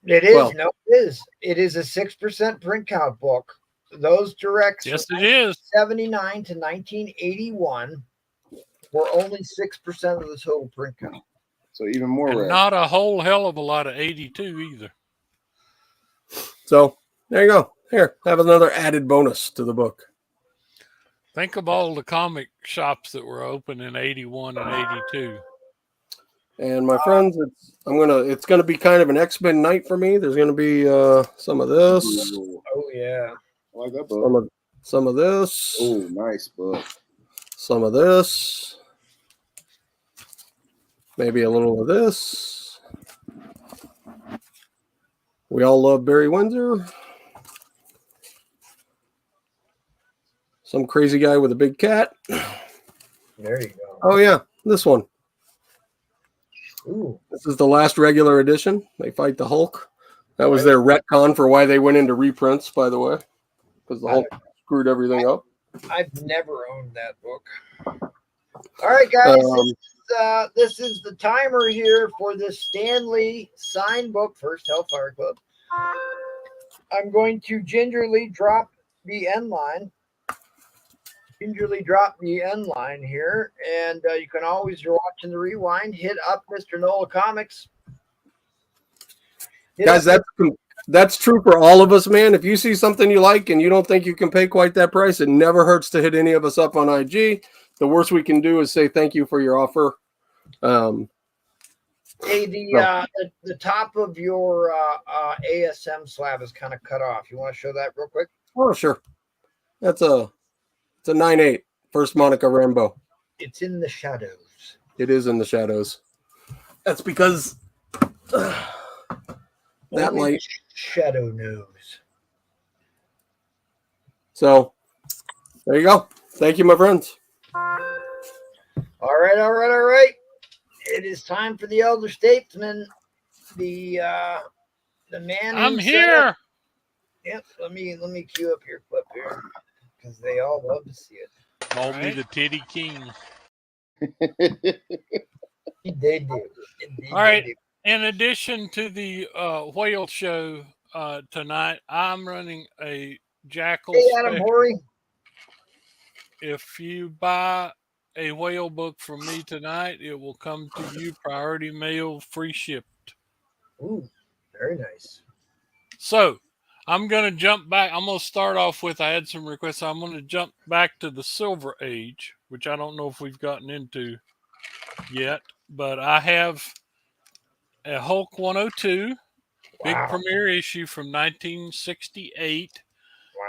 It is. Well, no, it is. It is a 6% print count book. Those directs, yes, it is. 79 to 1981 were only 6% of the total print count. So even more rare. Not a whole hell of a lot of 82 either. So there you go. Here, have another added bonus to the book. Think of all the comic shops that were open in 81 and 82. And my friends, it's gonna be kind of an X-Men night for me. There's gonna be some of this. Oh yeah, I like that book. Some of this. Oh, nice book. Some of this. Maybe a little of this. We all love Barry Windsor. Some crazy guy with a big cat. There you go. Oh yeah, this one. Ooh. This is the last regular edition. They fight the Hulk. That was their retcon for why they went into reprints, by the way, because the Hulk screwed everything up. I've never owned that book. All right, guys. This is the timer here for the Stan Lee signed book, First Hellfire Club. I'm going to gingerly drop the end line. Here, and you can always, you're watching the rewind, hit up Mr. Nola Comics. Guys, that's true for all of us, man. If you see something you like and you don't think you can pay quite that price, it never hurts to hit any of us up on IG. The worst we can do is say thank you for your offer. Hey, the top of your ASM slab is kind of cut off. You want to show that real quick? Oh, sure. It's a 9.8 first Monica Rambo. It's in the shadows. It is in the shadows. That's because that Only light. the shadow knows. So there you go. Thank you, my friends. All right. It is time for the elder statesman, the man. I'm here. Yep. Let me cue up your clip here because they all love to see it. Call me the Titty King. They do. All right. In addition to the whale show tonight, I'm running a Jackal Hey, Adam special. Horry. If you buy a whale book from me tonight, it will come to you priority mail, free shipped. Ooh, very nice. So I'm going to jump back. I'm going to start off with, I had some requests. I'm going to jump back to the Silver Age, which I don't know if we've gotten into yet, but I have a Hulk 102, big premiere issue from 1968.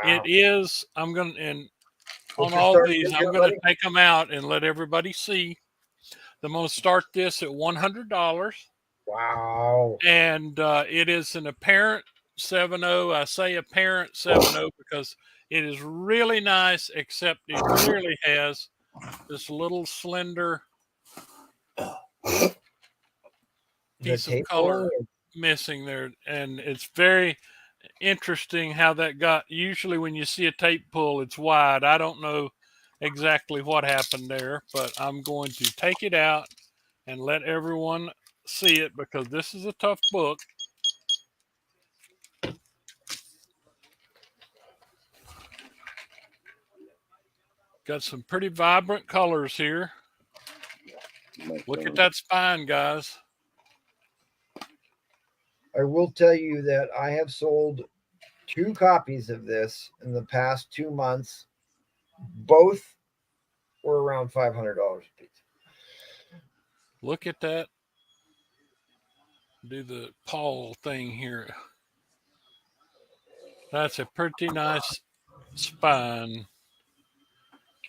Wow. It is, I'm going to, and What's on your all start these, video, I'm going to buddy? take them out and let everybody see. I'm going to start this at $100. Wow. And it is an apparent 7.0. I say apparent 7.0 because it is really nice, except it clearly has this little slender piece of color missing there. And it's very interesting how that got. Usually when you see a tape pull, it's wide. I don't know exactly what happened there, but I'm going to take it out and let everyone see it because this is a tough book. Got some pretty vibrant colors here. Look at that spine, guys. I will tell you that I have sold 2 copies of this in the past 2 months. Both were around $500 a piece. Look at that. Do the Paul thing here. That's a pretty nice spine.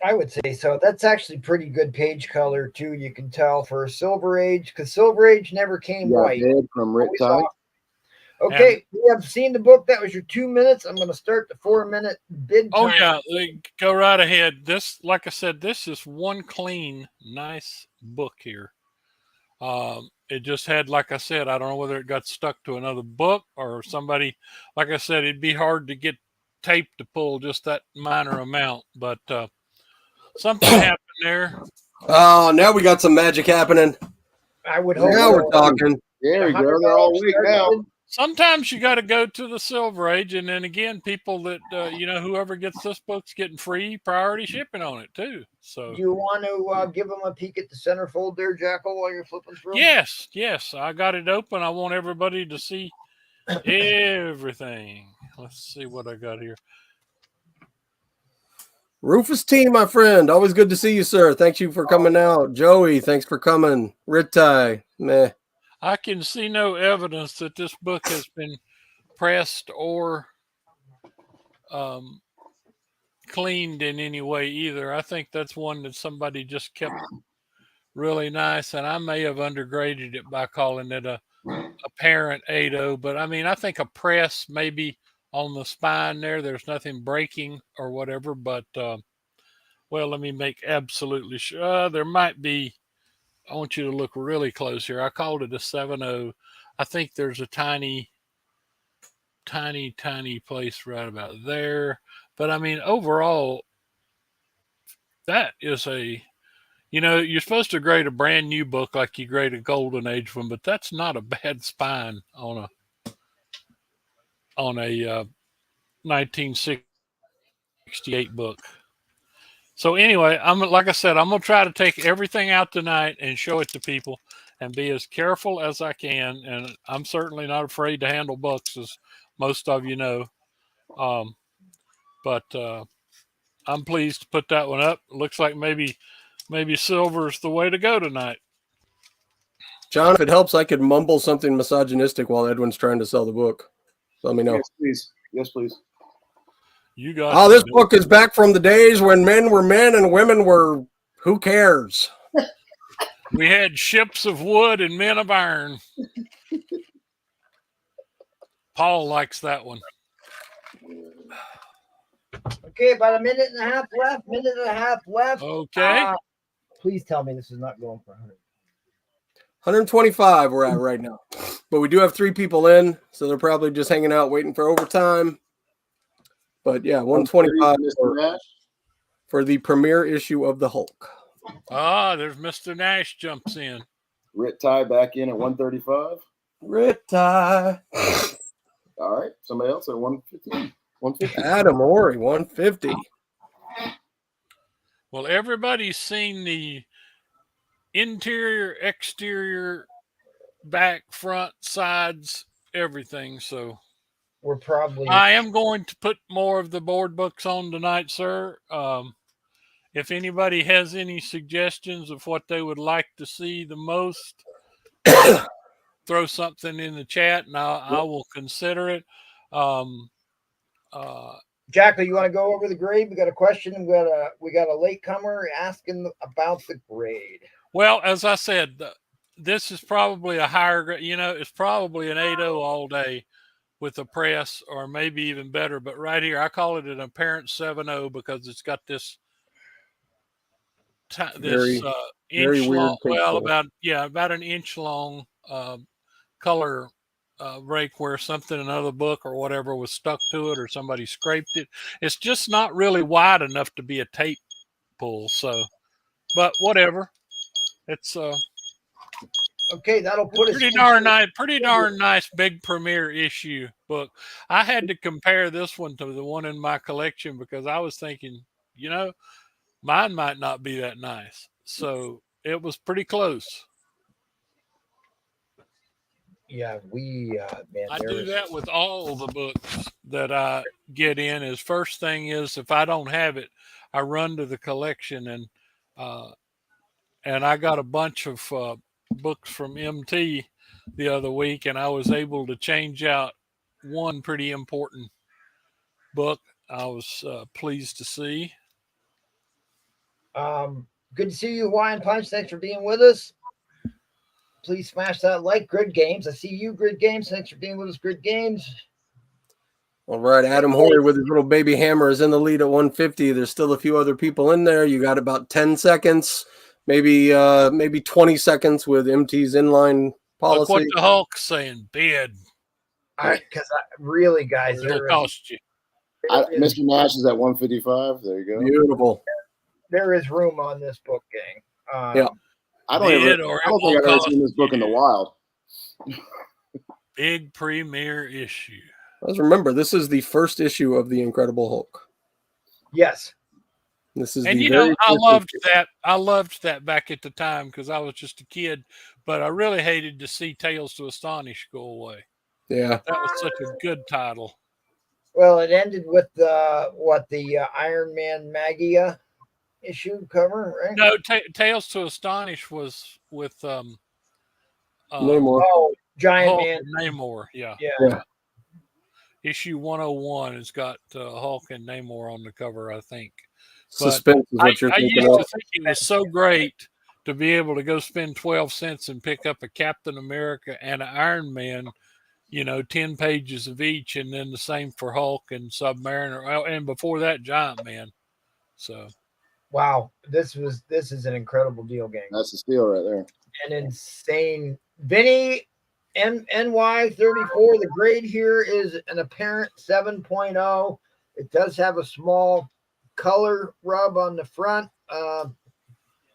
I would say so. That's actually pretty good page color too. You can tell for a Silver Age because Silver Age never came white. From Rick Always Tide. off. Okay, we have seen the book. That was your 2 minutes. I'm going to start the 4-minute bid time. Oh yeah, go right ahead. This, like I said, this is one clean, nice book here. It just had, like I said, I don't know whether it got stuck to another book or somebody. Like I said, it'd be hard to get tape to pull just that minor amount, but something happened there. Oh, now we got some magic happening. I would hope. Now we're talking. There we go. They're all weak now. Sometimes you got to go to the Silver Age, and then again, people that whoever gets this book's getting free priority shipping on it too. So, do you want to give them a peek at the centerfold there, Jackal, while you're flipping through? Yes, I got it open. I want everybody to see everything. Let's see what I got here. Rufus T, my friend, always good to see you, sir. Thank you for coming out. Joey, thanks for coming. Ritai, meh. I can see no evidence that this book has been pressed or cleaned in any way either. I think that's one that somebody just kept really nice, and I may have undergraded it by calling it a apparent 8.0, but I mean, I think a press maybe on the spine there's nothing breaking or whatever, but well, let me make absolutely sure. There might be. I want you to look really close here. I called it a 7.0. I think there's a tiny place right about there. But I mean, overall, that is you're supposed to grade a brand new book like you grade a Golden Age one, but that's not a bad spine on a 1968 book. So anyway, like I said, I'm going to try to take everything out tonight and show it to people and be as careful as I can. And I'm certainly not afraid to handle books as most of you know. But I'm pleased to put that one up. Looks like maybe silver's the way to go tonight. John, if it helps, I could mumble something misogynistic while Edwin's trying to sell the book. Let me know. Yes, please. Yes, please. You got. Oh, this book is back from the days when men were men and women were who cares? We had ships of wood and men of iron. Paul likes that one. Okay, about a minute and a half left. Okay. Please tell me this is not going for 100. 125 we're at right now. But we do have 3 people in, so they're probably just hanging out waiting for overtime. But yeah, 125 for the premiere issue of the Hulk. Ah, there's Mr. Nash jumps in. Rit Tie back in at 135. Rit Tie. All right. Somebody else at 150. 150. Adam Ori, 150. Well, everybody's seen the interior, exterior, back, front, sides, everything. So we're probably. I am going to put more of the board books on tonight, sir. If anybody has any suggestions of what they would like to see the most, throw something in the chat, and I will consider it. Jackal, you want to go over the grade? We got a question. We got a latecomer asking about the grade. Well, as I said, this is probably a higher grade. You know, it's probably an 8.0 all day with the press, or maybe even better. But right here, I call it an apparent 7.0 because it's got this inch long. Well, about an inch long color break where something, another book or whatever was stuck to it, or somebody scraped it. It's just not really wide enough to be a tape pull. So, but whatever. It's okay. That'll put us pretty darn nice big premiere issue book. I had to compare this one to the one in my collection because I was thinking, you know, mine might not be that nice. So it was pretty close. Yeah, man, I do that with all the books that I get in. Is first thing is if I don't have it, I run to the collection and I got a bunch of books from MT the other week, and I was able to change out one pretty important book. I was pleased to see. Good to see you, Hawaiian Punch. Thanks for being with us. Please smash that like. Grid Games. I see you, Grid Games. Thanks for being with us, Grid Games. All right, Adam Horry with his little baby hammer is in the lead at 150. There's still a few other people in there. You got about 10 seconds, maybe 20 seconds with MT's inline policy. Look what the Hulk's saying, bid. Because really, guys, it'll cost you. Mr. Nash is at 155. There you go. Beautiful. There is room on this book, gang. Yeah. I don't think I've ever seen this book in the wild. Big premiere issue. Let's remember, this is the first issue of the Incredible Hulk. Yes. This is, and you know, I loved that. I loved that back at the time because I was just a kid. But I really hated to see Tales to Astonish go away. Yeah, that was such a good title. Well, it ended with the Iron Man Magia issue cover, right? No, Tales to Astonish was with Namor. Oh, Giant Hulk Man Namor. Yeah. Issue 101 has got Hulk and Namor on the cover, I think. But Suspense is what you're I thinking used of. to think it was so great to be able to go spend 12 cents and pick up a Captain America and an Iron Man, 10 pages of each, and then the same for Hulk and Submariner, and before that, Giant Man. So, wow, this is an incredible deal, gang. That's a steal right there. An insane. Vinny NY34. The grade here is an apparent 7.0. It does have a small color rub on the front.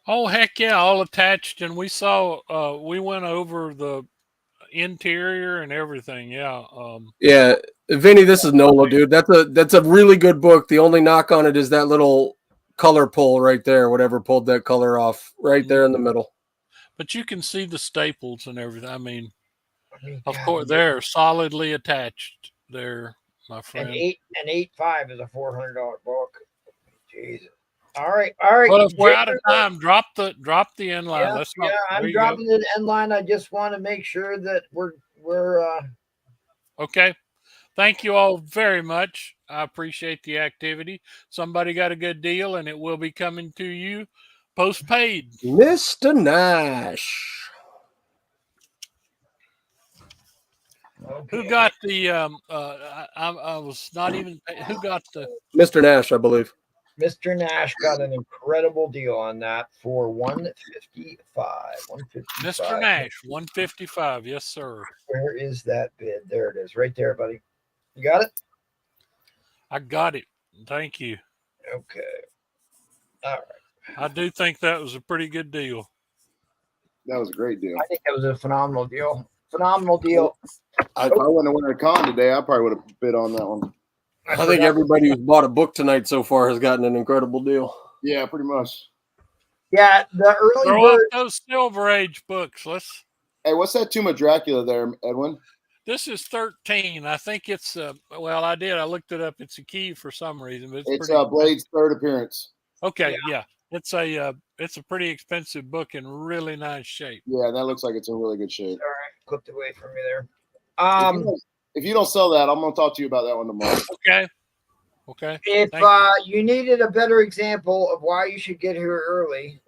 Oh heck yeah, all attached, and we saw we went over the interior and everything. Yeah. Vinny, this is Nola, dude. That's a really good book. The only knock on it is that little color pull right there, whatever pulled that color off right there in the middle. But you can see the staples and everything. I mean, of course, they're solidly attached. there, my friend. And 8.5 is a $400 book. Jesus. All right. All right. Well, if we're out of Jacob, time, drop the end line. Yeah, Let's not. I'm there you go. dropping the end line. I just want to make sure that we're Okay. Thank you all very much. I appreciate the activity. Somebody got a good deal, and it will be coming to you post-paid. Mr. Nash. okay. Who got the? I was not even. Who got the? Mr. Nash, I believe. Mr. Nash got an incredible deal on that for $155. Mr. Nash, 155. Yes, sir. Where is that bid? There it is, right there, buddy. You got it? I got it. Thank you. Okay. All right. I do think that was a pretty good deal. That was a great deal. I think that was a phenomenal deal. Phenomenal deal. If I wouldn't have won a con today, I probably would have bid on that one. I think everybody who's bought a book tonight so far has gotten an incredible deal. Yeah, pretty much. Yeah, the early Throw up bird. those Silver Age books. Let's. Hey, what's that Tomb of Dracula there, Edwin? This is 13. I think it's. Well, I did. I looked it up. It's a key for some reason, but It's pretty. Blade's third appearance. Okay, yeah. It's a pretty expensive book in really nice shape. Yeah, that looks like it's in really good shape. All right, clipped away from me there. If you don't sell that, I'm going to talk to you about that one tomorrow. Okay. If Thank you needed a better example of why you should get here early,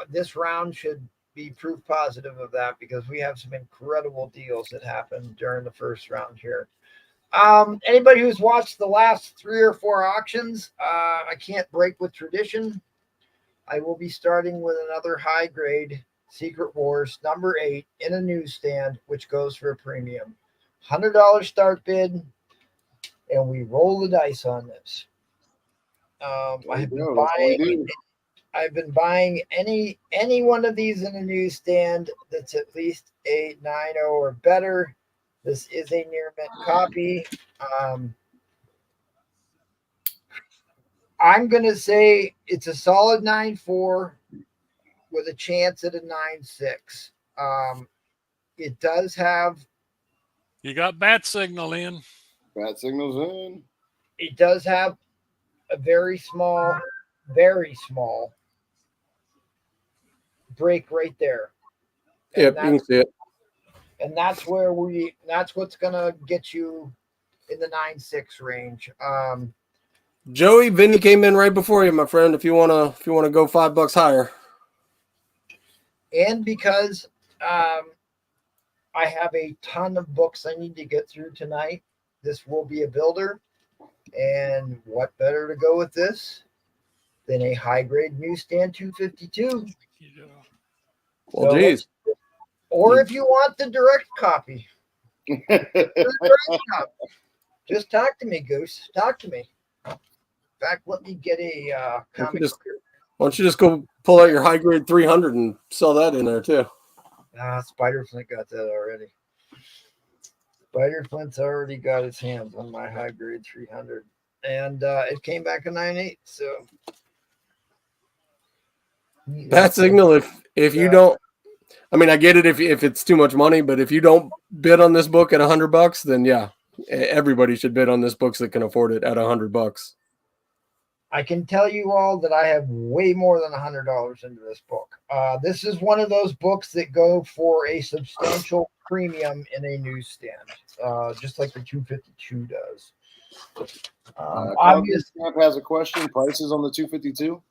this round should be proof positive of that because we have some incredible deals that happened during the first round here. Anybody who's watched the last 3 or 4 auctions, I can't break with tradition. I will be starting with another high grade Secret Wars number 8 in a newsstand, which goes for a premium. $100 start bid, and we roll the dice on this. I've been buying any one of these in a newsstand that's at least a 9.0 or better. This is a near mint copy. I'm going to say it's a solid 9.4 with a chance at a 9.6. It does have. You got bat signal in. Bat signal's in. It does have a very small break right there. Yep, you can see it. And that's what's gonna get you in the 9.6 range. Joey, Vinny came in right before you, my friend. If you wanna go $5 higher. And because I have a ton of books I need to get through tonight, this will be a builder. And what better to go with this than a high grade newsstand 252? Well, geez. Or if you want the direct copy, just talk to me, Goose. Talk to me. In fact, let me get a comic. Why don't you just go pull out your high grade 300 and sell that in there too? Spider Flint got that already. Spider Flint's already got his hands on my high grade 300, and it came back a 9.8. So Bat signal. If you don't, I mean, I get it if it's too much money, but if you don't bid on this book at $100, then yeah, everybody should bid on this book that can afford it at $100. I can tell you all that I have way more than $100 into this book. This is one of those books that go for a substantial premium in a newsstand, just like the 252 does. Obviously, has a question. Prices on the 252?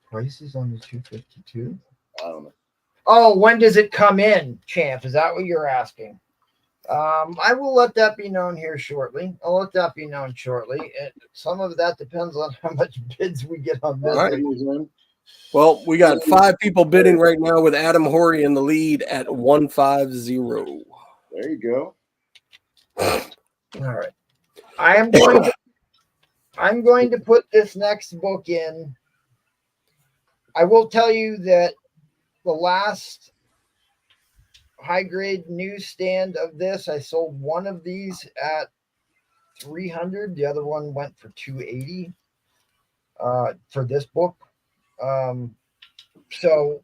Prices on the 252? I don't know. Oh, when does it come in, Champ? Is that what you're asking? I will let that be known here shortly. And some of that depends on how much bids we get on this. Right. Well, we got 5 people bidding right now with Adam Horry in the lead at 150. There you go. All right. I'm going to put this next book in. I will tell you that the last high grade newsstand of this, I sold one of these at 300. The other one went for 280 for this book. So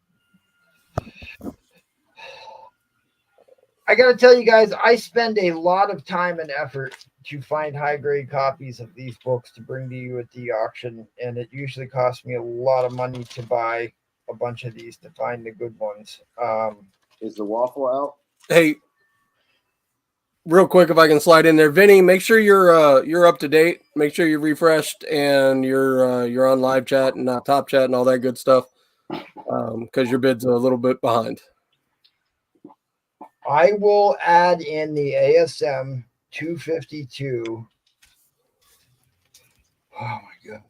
I got to tell you guys, I spend a lot of time and effort to find high grade copies of these books to bring to you at the auction, and it usually costs me a lot of money to buy a bunch of these to find the good ones. Is the waffle out? Hey, real quick, if I can slide in there, Vinny, make sure you're up to date. Make sure you're refreshed and you're on live chat and not top chat and all that good stuff, because your bid's a little bit behind. I will add in the ASM 252. Oh my god.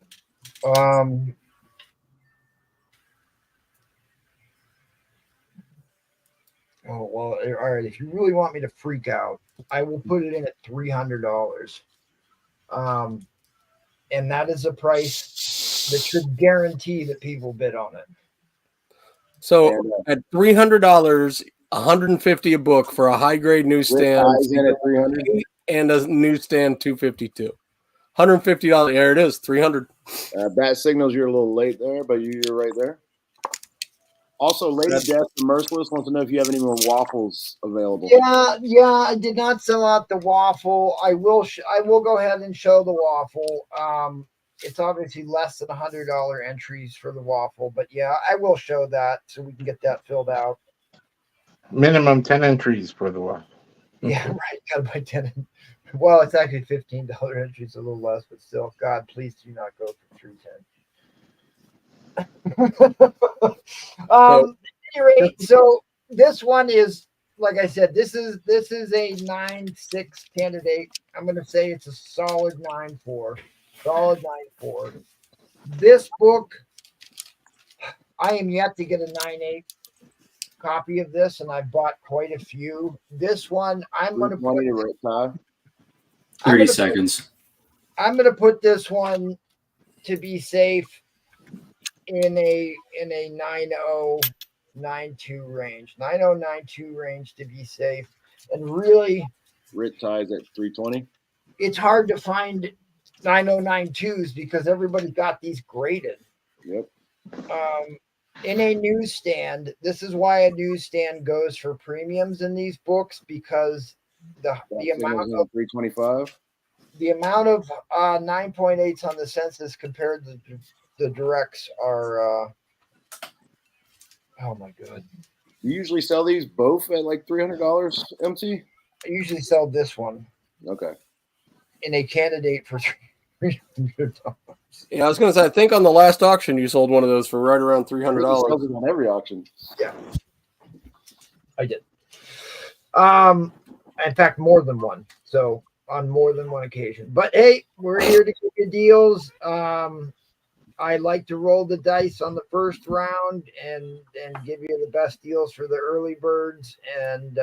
Oh well, all right. If you really want me to freak out, I will put it in at $300. And that is a price that should guarantee that people bid on it. So at $300, $150 a book for a high grade newsstand in at 300 and a newsstand 252. $150. There it is, 300. Bat signals you're a little late there, but you're right there. Also, Lady Death the Merciless wants to know if you have any more waffles available. Yeah, I did not sell out the waffle. I will go ahead and show the waffle. It's obviously less than $100 entries for the waffle, but yeah, I will show that so we can get that filled out. Minimum 10 entries for the waffle. Yeah, right. Gotta buy 10. Well, it's actually $15 entries, a little less, but still, God, please do not go for 310. At any rate, so this one is, like I said, this is a 9.6 candidate. I'm going to say it's a solid 9.4. Solid 9.4. This book, I am yet to get a 9.8 copy of this, and I bought quite a few. This one, I'm going to put 30 seconds. I'm going to put this one to be safe in a 9092 range. 9092 range to be safe. And really, Rit ties at 320. It's hard to find 9092s because everybody got these graded. Yep. In a newsstand, this is why a newsstand goes for premiums in these books, because the amount of 325. The amount of 9.8s on the census compared to the directs are oh my god. You usually sell these both at like $300 MT? I usually sell this one. Okay. In a candidate for $300. Yeah, I was going to say, I think on the last auction you sold one of those for right around $300. On every auction. Yeah, I did. In fact, more than one. So on more than one occasion. But hey, we're here to give you deals. I like to roll the dice on the first round and give you the best deals for the early birds. And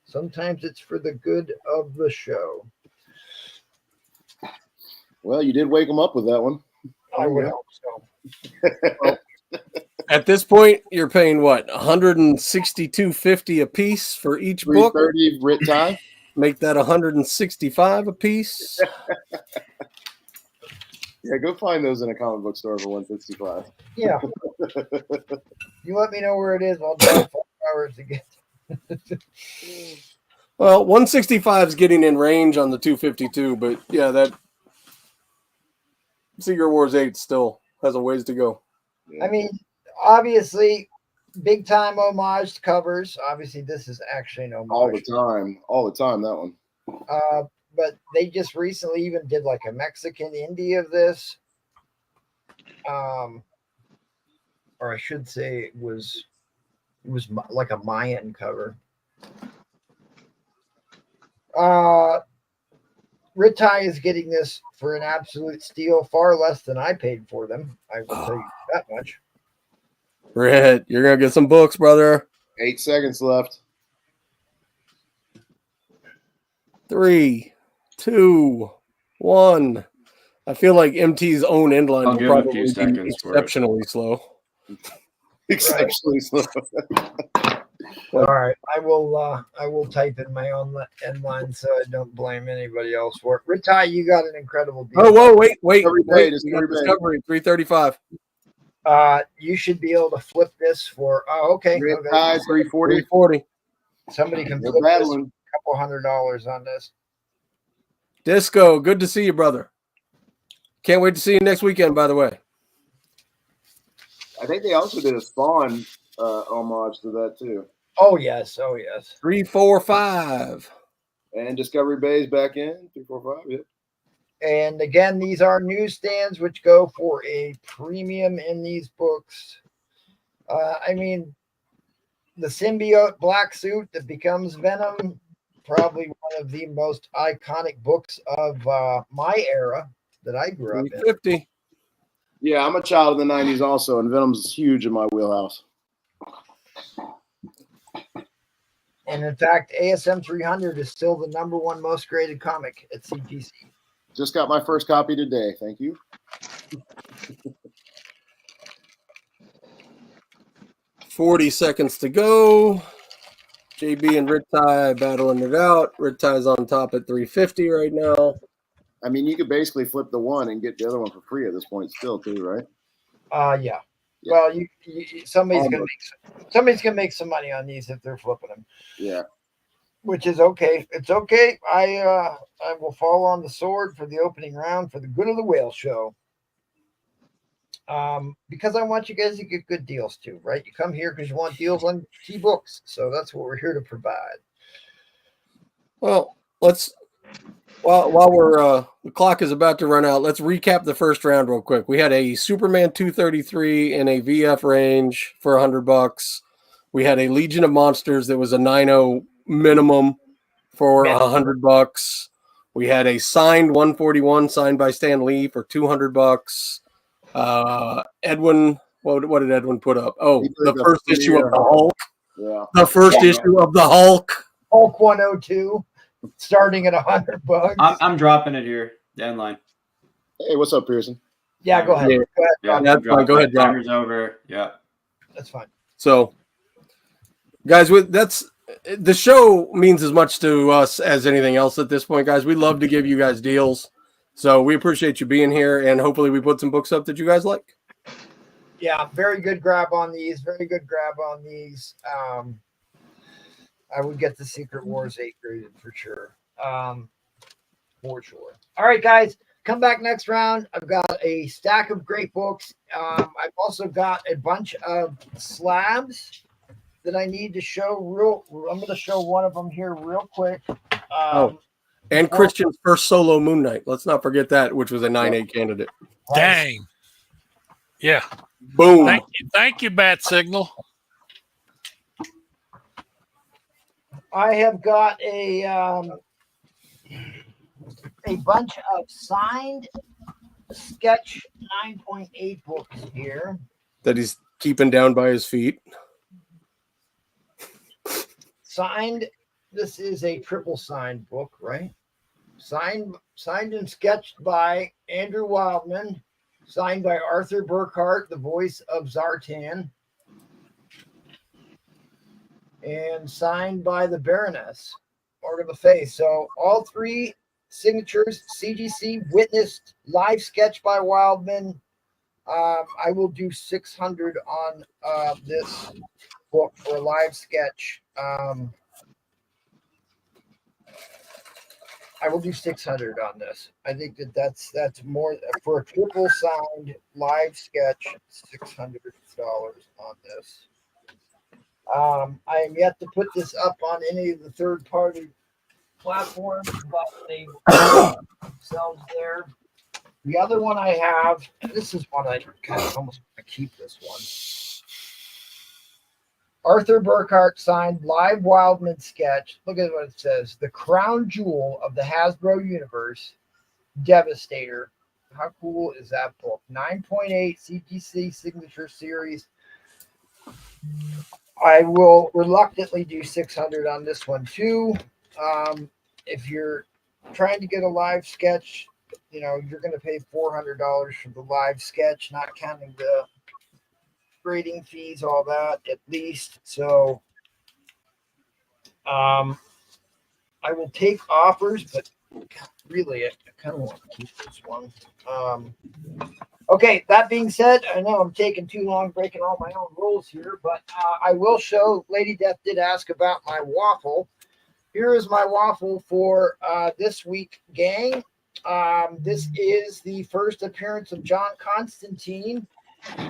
sometimes it's for the good of the show. Well, you did wake them up with that one. I would hope so. Well, at this point, you're paying what, $162.50 a piece for each book? $330 Rit tie. Make that $165 a piece. Yeah, go find those in a comic book store for $165. Yeah. You let me know where it is. I'll drive 4 hours to get. Well, 165 is getting in range on the 252, but yeah, that Secret Wars 8 still has a ways to go. Yeah. I mean, obviously, big time homage covers. Obviously, this is actually an homage. All the time, that one. But they just recently even did like a Mexican indie of this. Or I should say it was like a Mayan cover. Ritai is getting this for an absolute steal, far less than I paid for them. I will tell you that much. Red, you're going to get some books, brother. 8 seconds left. 3, 2, 1. I feel like MT's own endline I'll will give him a probably few be seconds for it. exceptionally slow. Exceptionally slow. All right, I will type in my own end line so I don't blame anybody else for it. Ritai, you got an incredible deal. Oh, whoa, wait. Discovery Discovery, 335. You should be able to flip this for. Oh, okay. Rit tie 340. 340. Somebody can They're flip this battling. for $200 on this. Disco, good to see you, brother. Can't wait to see you next weekend, by the way. I think they also did a Spawn homage to that too. Oh yes, oh yes. 3, 4, 5. And Discovery Bay's back in 3, 4, 5. Yep. And again, these are newsstands which go for a premium in these books. I mean, the symbiote black suit that becomes Venom, probably one of the most iconic books of my era that I grew up in. 350. Yeah, I'm a child of the '90s also, and Venom's huge in my wheelhouse. And in fact, ASM 300 is still the #1 most graded comic at CGC. Just got my first copy today. Thank you. 40 seconds to go. JB and Rit Tie battling it out. Rit Tie's on top at 350 right now. I mean, you could basically flip the one and get the other one for free at this point, still, too, right? Yeah. Yeah. Well, somebody's gonna make some money on these if they're flipping them. Yeah. Which is okay. It's okay. I will fall on the sword for the opening round for the good of the whale show. Because I want you guys to get good deals too, right? You come here because you want deals on T-books, so that's what we're here to provide. Well, while we're the clock is about to run out, let's recap the first round real quick. We had a Superman 233 in a VF range for $100. We had a Legion of Monsters that was a 9.0 minimum for $100. We had a signed 141 signed by Stan Lee for $200. Edwin, what did Edwin put up? Oh, the first issue of the Hulk. Yeah. The first issue of the Hulk. Hulk 102, starting at $100. I'm dropping it here. Deadline. Hey, what's up, Pearson? Yeah, go ahead. Yeah. Go ahead. Yeah, That's fine. Go ahead, John. Timer's over. Yeah. That's fine. So, guys, that's the show means as much to us as anything else at this point, guys. We love to give you guys deals. So we appreciate you being here, and hopefully we put some books up that you guys like. Yeah, very good grab on these. Very good grab on these. I would get the Secret Wars 8 graded for sure. For sure. All right, guys, come back next round. I've got a stack of great books. I've also got a bunch of slabs that I need to show. I'm going to show one of them here real quick. And Christian's first solo Moon Knight. Let's not forget that, which was a 9.8 candidate. Dang. Yeah. Boom. Thank you, Bat Signal. I have got a bunch of signed sketch 9.8 books here that he's keeping down by his feet. Signed. This is a triple signed book, right? Signed and sketched by Andrew Wildman. Signed by Arthur Burkhart, the voice of Zartan. And signed by the Baroness, Order of the Face. So all three signatures, CGC, witnessed, live sketch by Wildman. I will do 600 on this book for a live sketch. I will do 600 on this. I think that's more for a triple signed live sketch. $600 on this. I am yet to put this up on any of the third-party platforms, but they themselves there. The other one I have, and this is one I kind of almost want to keep this one. Arthur Burkhart signed live Wildman sketch. Look at what it says. The crown jewel of the Hasbro universe, Devastator. How cool is that book? 9.8 CGC signature series. I will reluctantly do 600 on this one too. If you're trying to get a live sketch, you're going to pay $400 for the live sketch, not counting the grading fees, all that at least. So I will take offers, but really, I kind of want to keep this one. Okay, that being said, I know I'm taking too long breaking all my own rules here, but I will show. Lady Death did ask about my waffle. Here is my waffle for this week, gang. This is the first appearance of John Constantine.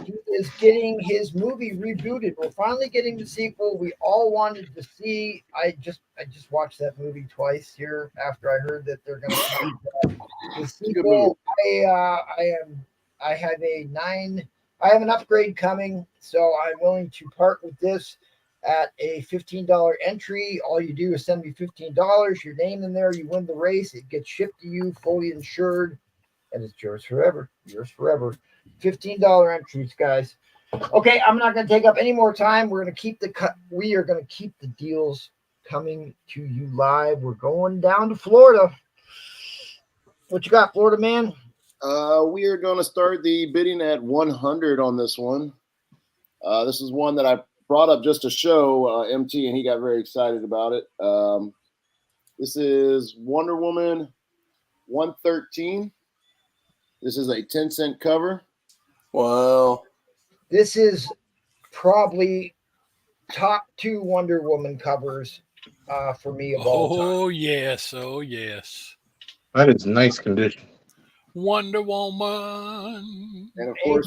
He is getting his movie rebooted. We're finally getting the sequel we all wanted to see. I just watched that movie twice here after I heard that they're going to come the sequel. I have an upgrade coming, so I'm willing to part with this at a $15 entry. All you do is send me $15, your name in there, you win the race, it gets shipped to you fully insured, and it's yours forever. $15 entries, guys. Okay, I'm not going to take up any more time. We are going to keep the deals coming to you live. We're going down to Florida. What you got, Florida man? We are going to start the bidding at 100 on this one. This is one that I brought up just to show MT, and he got very excited about it. This is Wonder Woman 113. This is a 10-cent cover. Wow. This is probably top 2 Wonder Woman covers for me of all time. Oh, yes. Oh, yes. That is nice condition. Wonder Woman. And of course,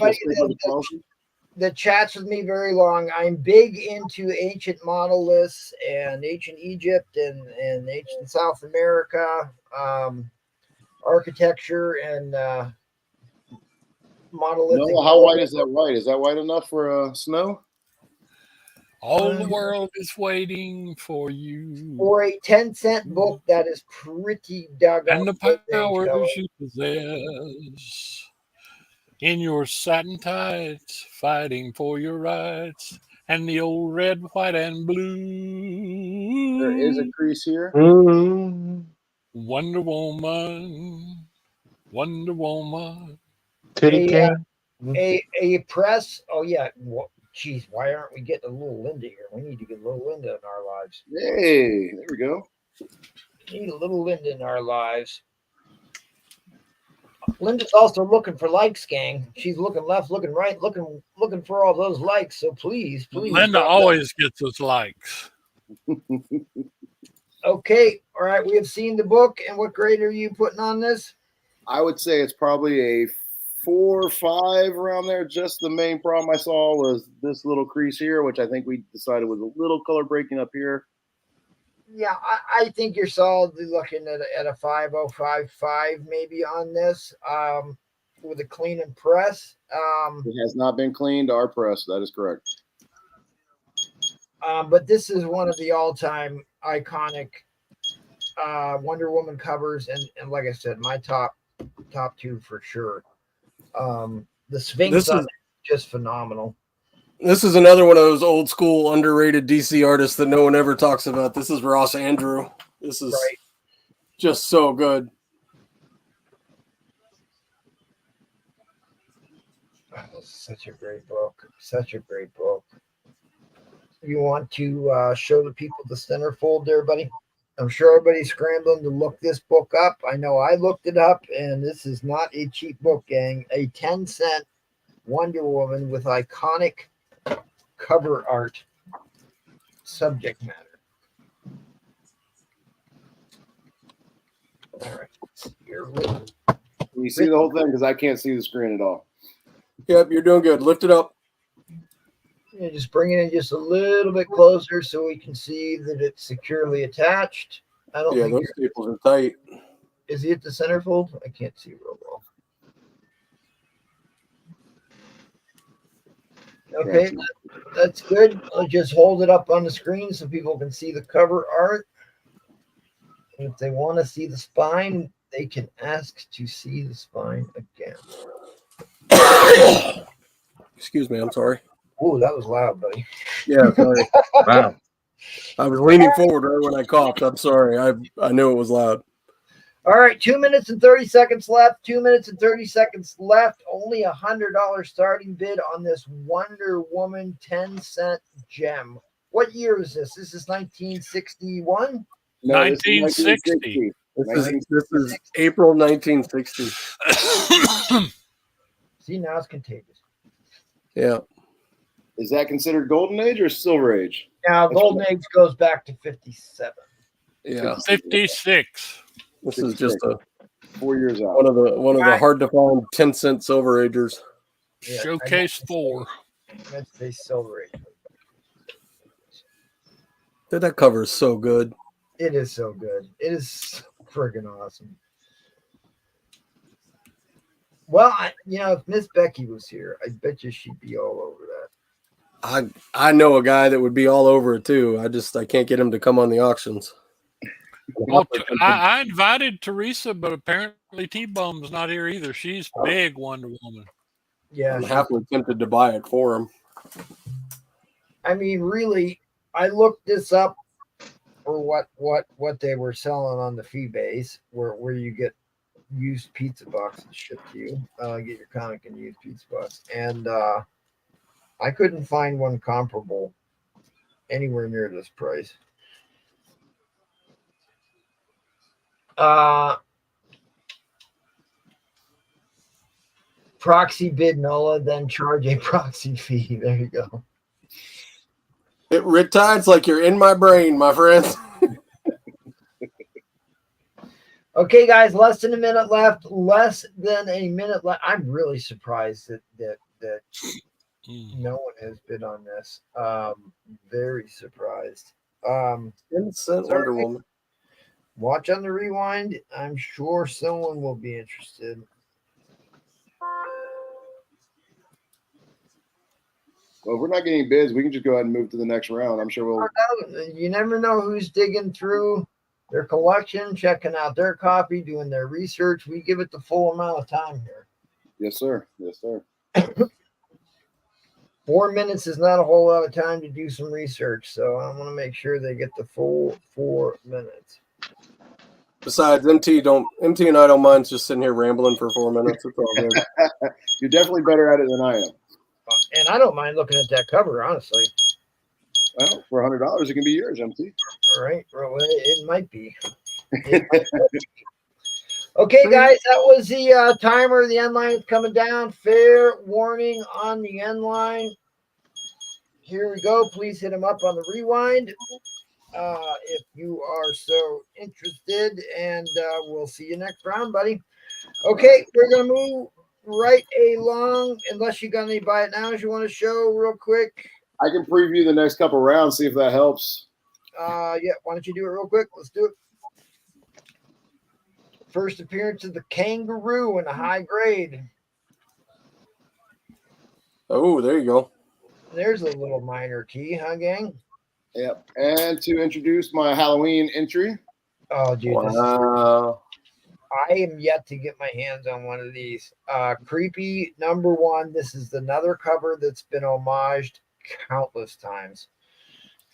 that chats with me very long. I'm big into ancient monoliths and ancient Egypt and ancient South America, architecture and monolithic. No, how white is that white? Is that white enough for snow? All the world is waiting for you. For a 10-cent book, that is pretty doggone. And the powers you possess. In your satin tights, fighting for your rights, and the old red, white, and blue. There is a crease here. Wonder Woman, Wonder Woman. A press. Oh yeah. Geez, why aren't we getting a little Linda here? We need to get a little Linda in our lives. Hey, there we go. We need a little Linda in our lives. Linda's also looking for likes, gang. She's looking left, looking right, looking for all those likes. So please. Linda always gets us likes. Okay, all right. We have seen the book, and what grade are you putting on this? I would say it's probably a 4 or 5 around there. Just the main problem I saw was this little crease here, which I think we decided was a little color breaking up here. Yeah, I think you're solidly looking at a 5055 maybe on this, with a clean and press. It has not been cleaned or pressed. That is correct. But this is one of the all-time iconic Wonder Woman covers, and like I said, my top 2 for sure. The Sphinx is just phenomenal. This is another one of those old school underrated DC artists that no one ever talks about. This is Ross Andrew. This is just so good. Oh, such a great book. Such a great book. You want to show the people the centerfold there, buddy? I'm sure everybody's scrambling to look this book up. I know I looked it up, and this is not a cheap book, gang. A 10-cent Wonder Woman with iconic cover art subject matter. All right. Can you see the whole thing? Because I can't see the screen at all. Yep, you're doing good. Lift it up. Yeah, just bring it in just a little bit closer so we can see that it's securely attached. I don't think those staples are tight. Is he at the centerfold? I can't see real well. Okay, that's good. I'll just hold it up on the screen so people can see the cover art. And if they want to see the spine, they can ask to see the spine again. Excuse me, I'm sorry. Oh, that was loud, buddy. Yeah, sorry. Wow. I was leaning forward right when I coughed. I'm sorry. I knew it was loud. All right, 2 minutes and 30 seconds left. 2 minutes and 30 seconds left. Only $100 starting bid on this Wonder Woman 10-cent gem. What year is this? This is 1961? No, 1960. This is April 1960. See, now it's contagious. Yeah. Is that considered golden age or silver age? Now, golden age goes back to 57. Yeah. 56. This is just 4 years out. one of the hard to find 10-cent silver agers. Yeah, Showcase 4. Let's say silver age. Dude, that cover is so good. It is so good. It is friggin' awesome. Well, if Miss Becky was here, I bet you she'd be all over that. I know a guy that would be all over it too. I can't get him to come on the auctions. Well, I invited Teresa, but apparently T-Bum's not here either. She's big Wonder Woman. Yeah, I'm happily tempted to buy it for him. I mean, really, I looked this up for what they were selling on the fee base, where you get used pizza boxes shipped to you. Get your comic and used pizza box, and I couldn't find one comparable anywhere near this price. Proxy bid Nola, then charge a proxy fee. There you go. It riptides like you're in my brain, my friends. Okay, guys, less than a minute left. I'm really surprised that no one has bid on this. Very surprised. 10-cent Wonder Woman. Watch on the rewind. I'm sure someone will be interested. Well, if we're not getting bids, we can just go ahead and move to the next round. I'm sure we'll. You never know who's digging through their collection, checking out their copy, doing their research. We give it the full amount of time here. Yes, sir. Yes, sir. 4 minutes is not a whole lot of time to do some research, so I want to make sure they get the full 4 minutes. Besides, MT and I don't mind just sitting here rambling for 4 minutes. It's all good. You're definitely better at it than I am. And I don't mind looking at that cover, honestly. Well, for $100, it can be yours, MT. All right. Well, it might be. Okay, guys, that was the timer. The end line is coming down. Fair warning on the end line. Here we go. Please hit them up on the rewind if you are so interested. And we'll see you next round, buddy. Okay, we're going to move right along, unless you got any buy it nows you want to show real quick. I can preview the next couple rounds, see if that helps. Yeah, why don't you do it real quick? Let's do it. First appearance of the Kangaroo in a high grade. Oh, there you go. There's a little minor key, huh, gang? Yep. And to introduce my Halloween entry. Oh, dude. Wow. I am yet to get my hands on one of these. Creepy #1. This is another cover that's been homaged countless times.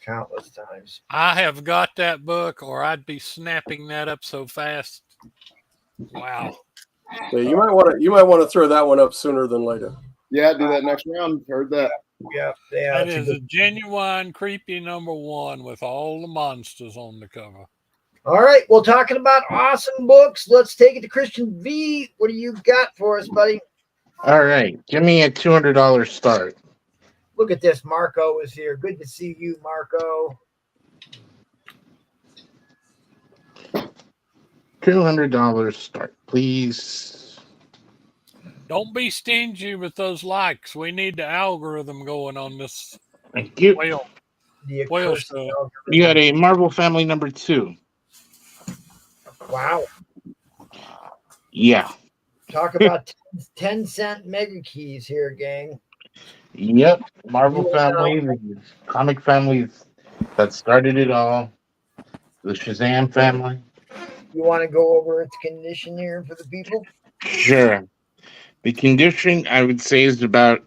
Countless times. I have got that book, or I'd be snapping that up so fast. Wow. Yeah, you might want to throw that one up sooner than later. Yeah, do that next round. Heard that. Yeah. That is a genuine creepy #1 with all the monsters on the cover. All right. Well, talking about awesome books, let's take it to Christian V. What do you got for us, buddy? All right. Give me a $200 start. Look at this. Marco is here. Good to see you, Marco. $200 start, please. Don't be stingy with those likes. We need the algorithm going on this Thank you. whale stuff. You got a Marvel Family #2. Wow. Yeah. Talk about 10-cent mega keys here, gang. Yep. Marvel Family, the comic families that started it all. The Shazam family. You want to go over its condition here for the people? Sure. The condition, I would say, is about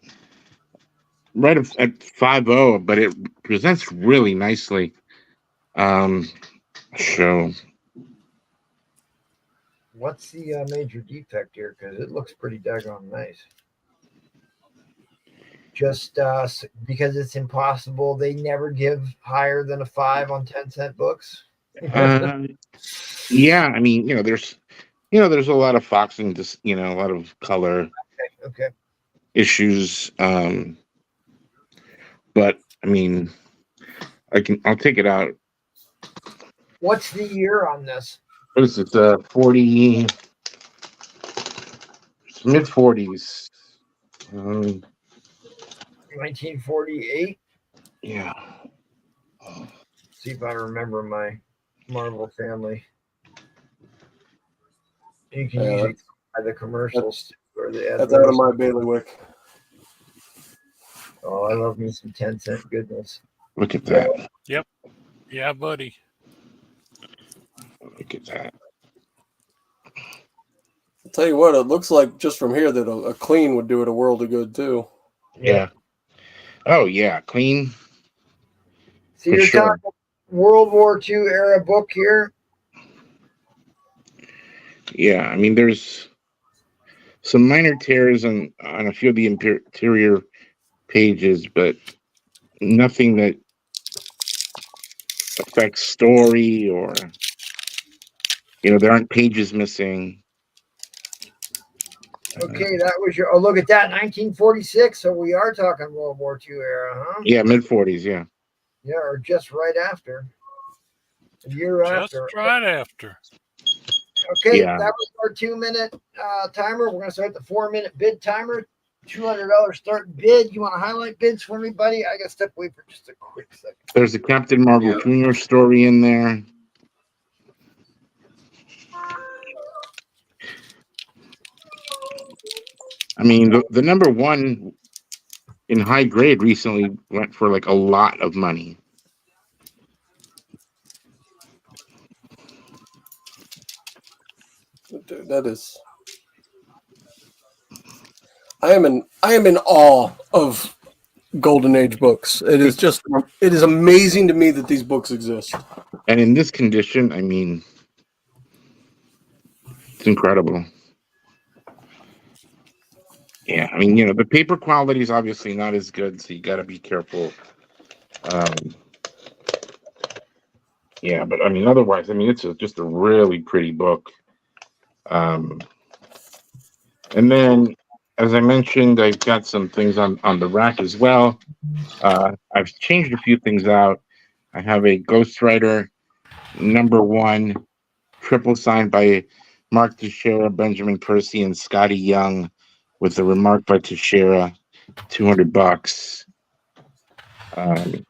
right at 5.0, but it presents really nicely. So. What's the major defect here? Because it looks pretty daggone nice. Just because it's impossible, they never give higher than a 5 on 10-cent books. Yeah, I mean, there's a lot of foxing, just a lot of color Okay. issues. But I mean, I'll take it out. What's the year on this? What is it? 40, mid 40s. 1948. Yeah. See if I remember my Marvel family. You can usually buy the commercials or the That's out of my bailiwick. Oh, I love me some 10-cent goodness. Look at that. Yep. Yeah, buddy. Look at that. I'll tell you what, it looks like just from here that a clean would do it a world of good too. Yeah. Oh yeah, clean. So For you're sure. talking World War II era book here. Yeah, I mean, there's some minor tears on a few of the interior pages, but nothing that affects story or there aren't pages missing. Okay, that was your. Oh, look at that, 1946. So we are talking World War II era, huh? Yeah, mid 40s. Yeah. Yeah, or just right after. A year Just after. right after. Okay, Yeah. that was our 2-minute timer. We're going to start the 4-minute bid timer. $200 start bid. You want to highlight bids for me, buddy? I got to step away for just a quick second. There's a Captain Marvel Jr. story in there. I mean, the number one in high grade recently went for like a lot of money. Dude, that is. I am in awe of Golden Age books. It is amazing to me that these books exist. And in this condition, I mean, it's incredible. Yeah, I mean, the paper quality is obviously not as good, so you got to be careful. Yeah, but I mean, otherwise, I mean, it's just a really pretty book. And then, as I mentioned, I've got some things on the rack as well. I've changed a few things out. I have a Ghostwriter #1, triple signed by Mark Teixeira, Benjamin Percy, and Scotty Young, with a remark by Teixeira, $200. I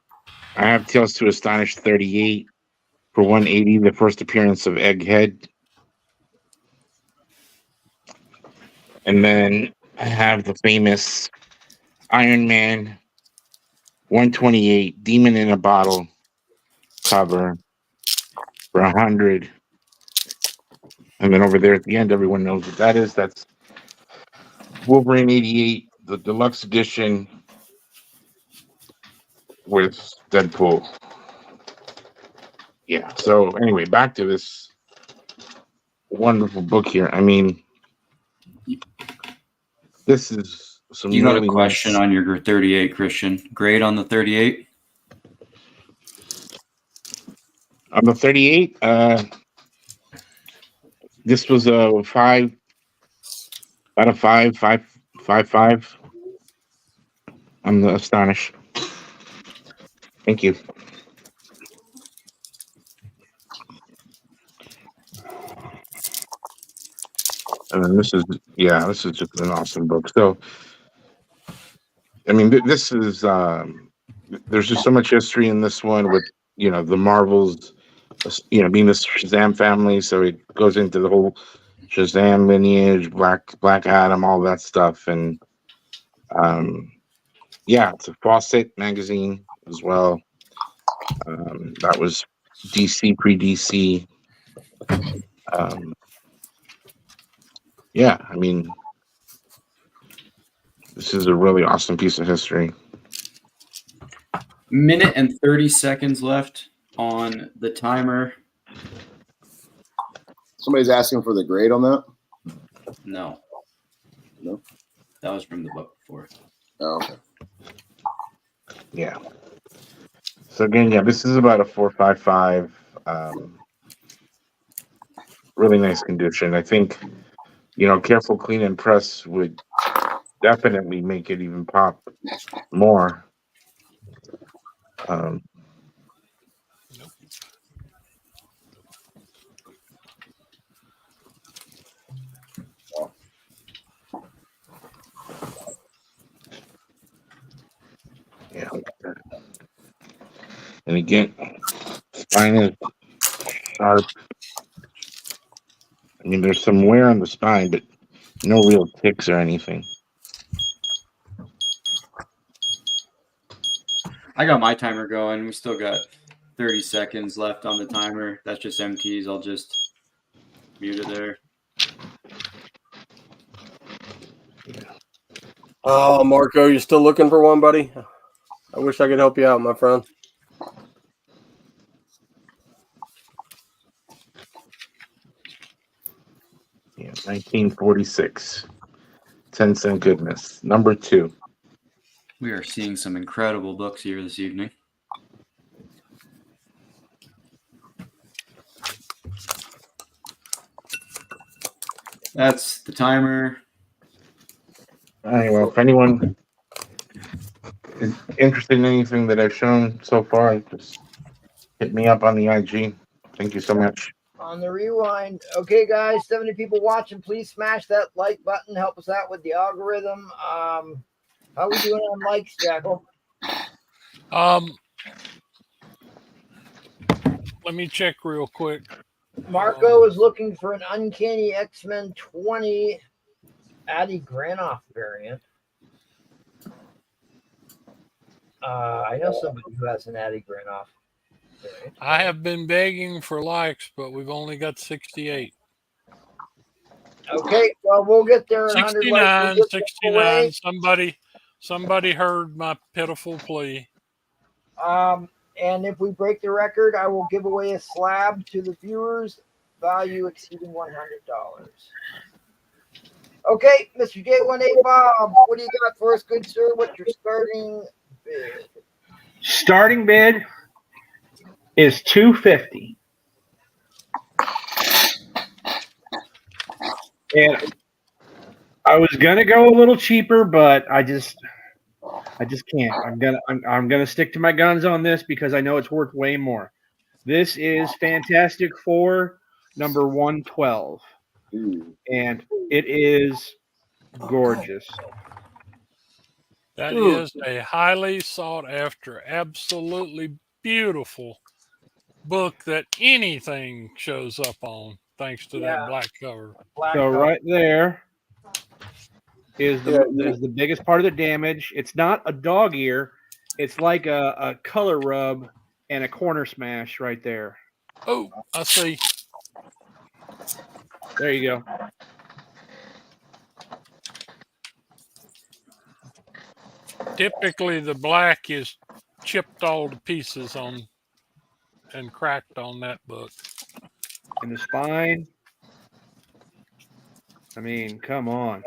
have Tales to Astonish 38 for 180, the first appearance of Egghead. And then I have the famous Iron Man 128, Demon in a Bottle cover for 100. And then over there at the end, everyone knows what that is. That's Wolverine 88, the deluxe edition with Deadpool. Yeah. So anyway, back to this wonderful book here. I mean, this is some You got really a question nice... on your 38, Christian? Grade on the 38? On the 38, this was a 5 out of 5. I'm astonished. Thank you. And then this is just an awesome book. So, I mean, this is there's just so much history in this one with the Marvels, being the Shazam family. So it goes into the whole Shazam lineage, Black Adam, all that stuff, and it's a Fawcett magazine as well. That was DC pre-DC. I mean, this is a really awesome piece of history. Minute and 30 seconds left on the timer. Somebody's asking for the grade on that? No. No? That was from the book before. Oh, okay. Yeah. So again, this is about a 4.55. really nice condition. I think, careful clean and press would definitely make it even pop more. Um, yeah. And again, spine is sharp. I mean, there's some wear on the spine, but no real ticks or anything. I got my timer going. We still got 30 seconds left on the timer. That's just MTs. I'll just mute it there. Oh, Marco, you still looking for one, buddy? I wish I could help you out, my friend. Yeah, 1946. 10-cent goodness. Number 2. We are seeing some incredible books here this evening. That's the timer. All right, well, if anyone is interested in anything that I've shown so far, just hit me up on the IG. Thank you so much. On the rewind. Okay, guys, 70 people watching. Please smash that like button. Help us out with the algorithm. How we doing on likes, Jackal? Let me check real quick. Marco is looking for an Uncanny X-Men 20 Addy Granoff variant. I know somebody who has an Addy Granoff variant. I have been begging for likes, but we've only got 68. Okay, well, we'll get there in 100 likes. 69. Somebody heard my pitiful plea. And if we break the record, I will give away a slab to the viewers, value exceeding $100. Okay, Mr. J18 Bob, what do you got for us, good sir? What's your starting bid? Starting bid is $250. And I was gonna go a little cheaper, but I just can't. I'm gonna stick to my guns on this because I know it's worth way more. This is Fantastic Four number 112. And it is gorgeous. That is a highly sought after, absolutely beautiful book that anything shows up on, thanks to that black cover. Right there is the biggest part of the damage. It's not a dog ear. It's like a color rub and a corner smash right there. Oh, I see. There you go. Typically, the black is chipped all to pieces on and cracked on that book. And the spine. I mean, come on.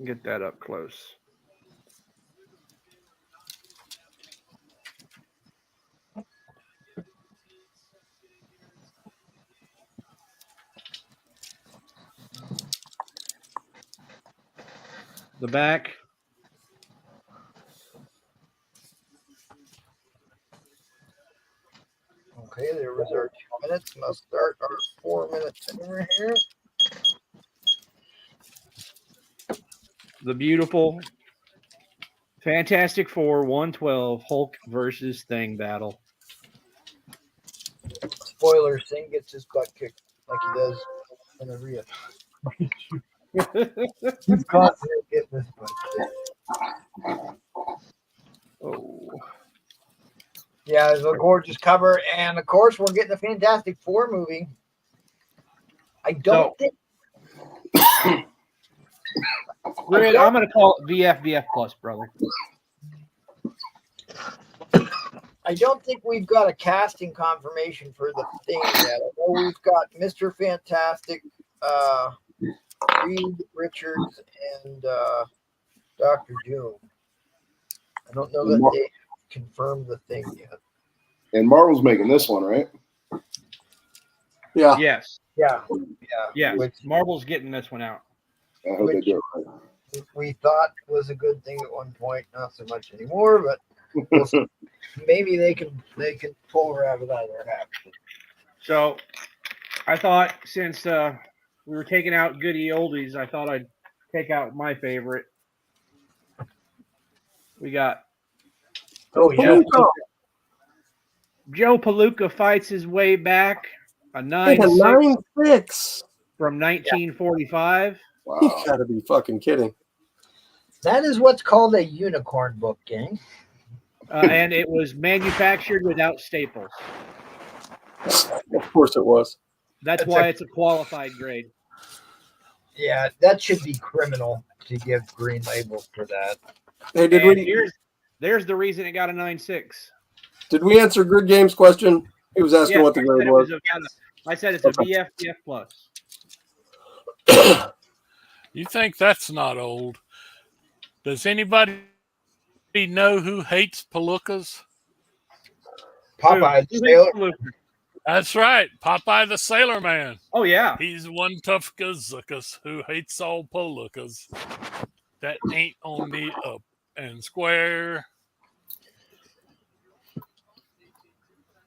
Get that up close. The back. Okay, there was our 2 minutes. Let's start our 4-minute timer here. The beautiful Fantastic Four 112 Hulk versus Thing battle. Spoilers, Thing gets his butt kicked like he does in the Rhea. He's constantly getting his butt kicked. Oh. Yeah, it's a gorgeous cover. And of course, we're getting a Fantastic Four movie. I don't think. I'm going to call it VF Plus, brother. I don't think we've got a casting confirmation for the Thing yet. I know we've got Mr. Fantastic, Reed Richards, and Dr. Doom. I don't know that they confirmed the Thing yet. And Marvel's making this one, right? Yeah. Yes. Yeah. Yes. Which Marvel's getting this one out. I hope they do it right. we thought was a good thing at one point, not so much anymore, but we'll see. Maybe they can pull a rabbit out of their hat. So I thought since we were taking out goodie oldies, I thought I'd take out my favorite. We got Oh yeah. Joe Palooka fights his way back. A It's a 9-6 9-6. from 1945. You Wow. gotta be fucking kidding. That is what's called a unicorn book, gang. And it was manufactured without staples. Of course it was. That's why it's a qualified grade. Yeah, that should be criminal to give green labels for that. Hey, did And we there's the reason it got a 9.6. did we answer Good Game's question? He was asking Yes, what the I grade said it was. I said it's a Okay. BFF plus. You think that's not old? Does anybody know who hates palookas? Popeye Who- the who Sailor. hates Palooka? That's right, Popeye the Sailor Man. Oh yeah. He's one tough gazookas who hates all palookas that ain't on the up and square.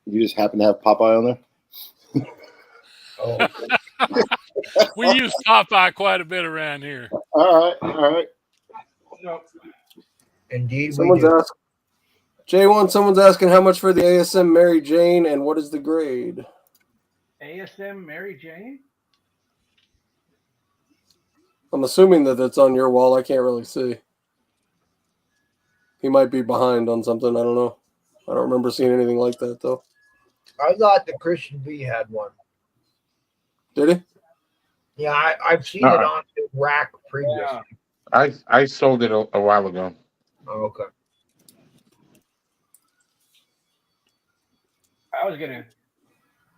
You just happen to have Popeye on there? Oh, We use Popeye quite a bit around here. All right. No. indeed Someone's we do. asking J1, someone's asking how much for the ASM Mary Jane and what is the grade? ASM Mary Jane? I'm assuming that it's on your wall. I can't really see. He might be behind on something. I don't know. I don't remember seeing anything like that though. I thought the Christian V had one. Did he? Yeah, I've seen it on the rack previously. Yeah. I sold it a while ago. Oh, okay. I was gonna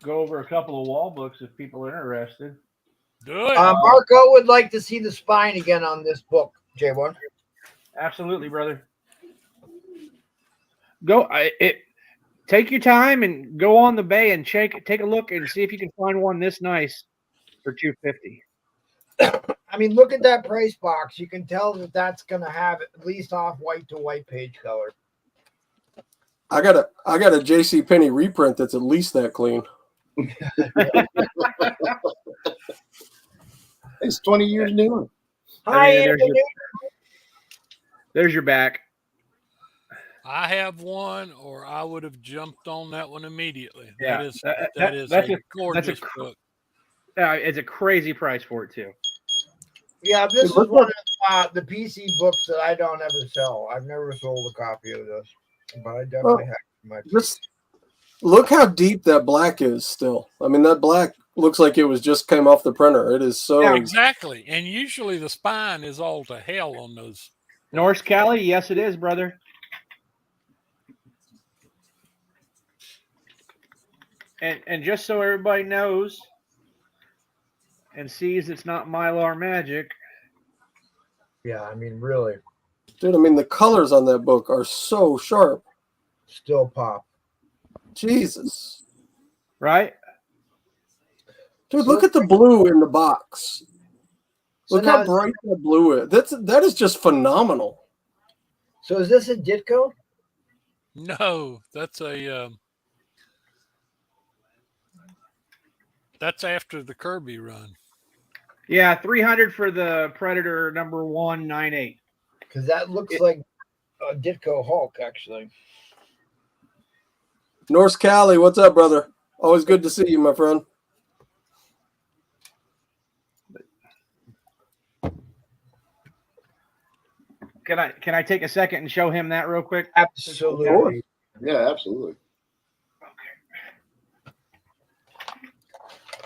go over a couple of wall books if people are interested. Do it. Marco would like to see the spine again on this book, J1. Absolutely, brother. Take your time and go on the bay and take a look and see if you can find one this nice for $250. I mean, look at that price box. You can tell that that's going to have at least off white to white page color. I got a JC Penney reprint that's at least that clean. It's 20 years new. Hi, there's Anthony. There's your back. I have one, or I would have jumped on that one immediately. Yeah, that is that's a gorgeous a- book. It's a crazy price for it too. Yeah, this is one of the PC books that I don't ever sell. I've never sold a copy of this, but I definitely have my. Just look how deep that black is still. I mean, that black looks like it was just came off the printer. It is so. Yeah, exactly. And usually the spine is all to hell on those. Norse Cali, yes, it is, brother. And just so everybody knows and sees it's not Mylar magic. Yeah, I mean, really, Dude, I mean, the colors on that book are so sharp. still pop. Jesus. Right? Dude, look at the blue in the box. So Look how now- bright that blue is. That is just phenomenal. So is this a Ditko? No, that's that's after the Kirby run. Yeah, 300 for the Predator number 198. Because that looks like a Ditko Hulk, actually. Norse Cali, what's up, brother? Always good to see you, my friend. Can I take a second and show him that real quick? Absolutely. Yeah, absolutely.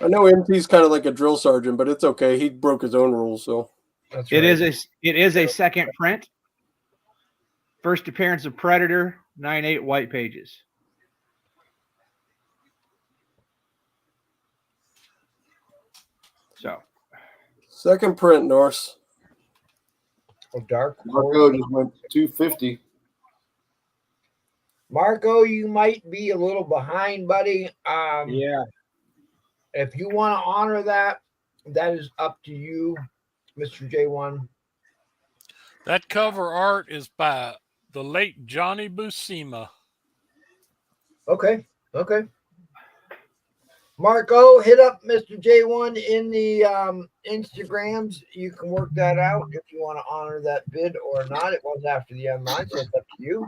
I know MT's kind of like a drill sergeant, but it's okay. He broke his own rules, so. That's It right. is a second print. First appearance of Predator, 9/8 white pages. So Second print, Norse. Oh, dark. Marco just went 250. Marco, you might be a little behind, buddy. Yeah. If you want to honor that, that is up to you, Mr. J1. That cover art is by the late Johnny Buscema. Okay. Marco, hit up Mr. J1 in the Instagrams. You can work that out if you want to honor that bid or not. It was after the M9, so it's up to you.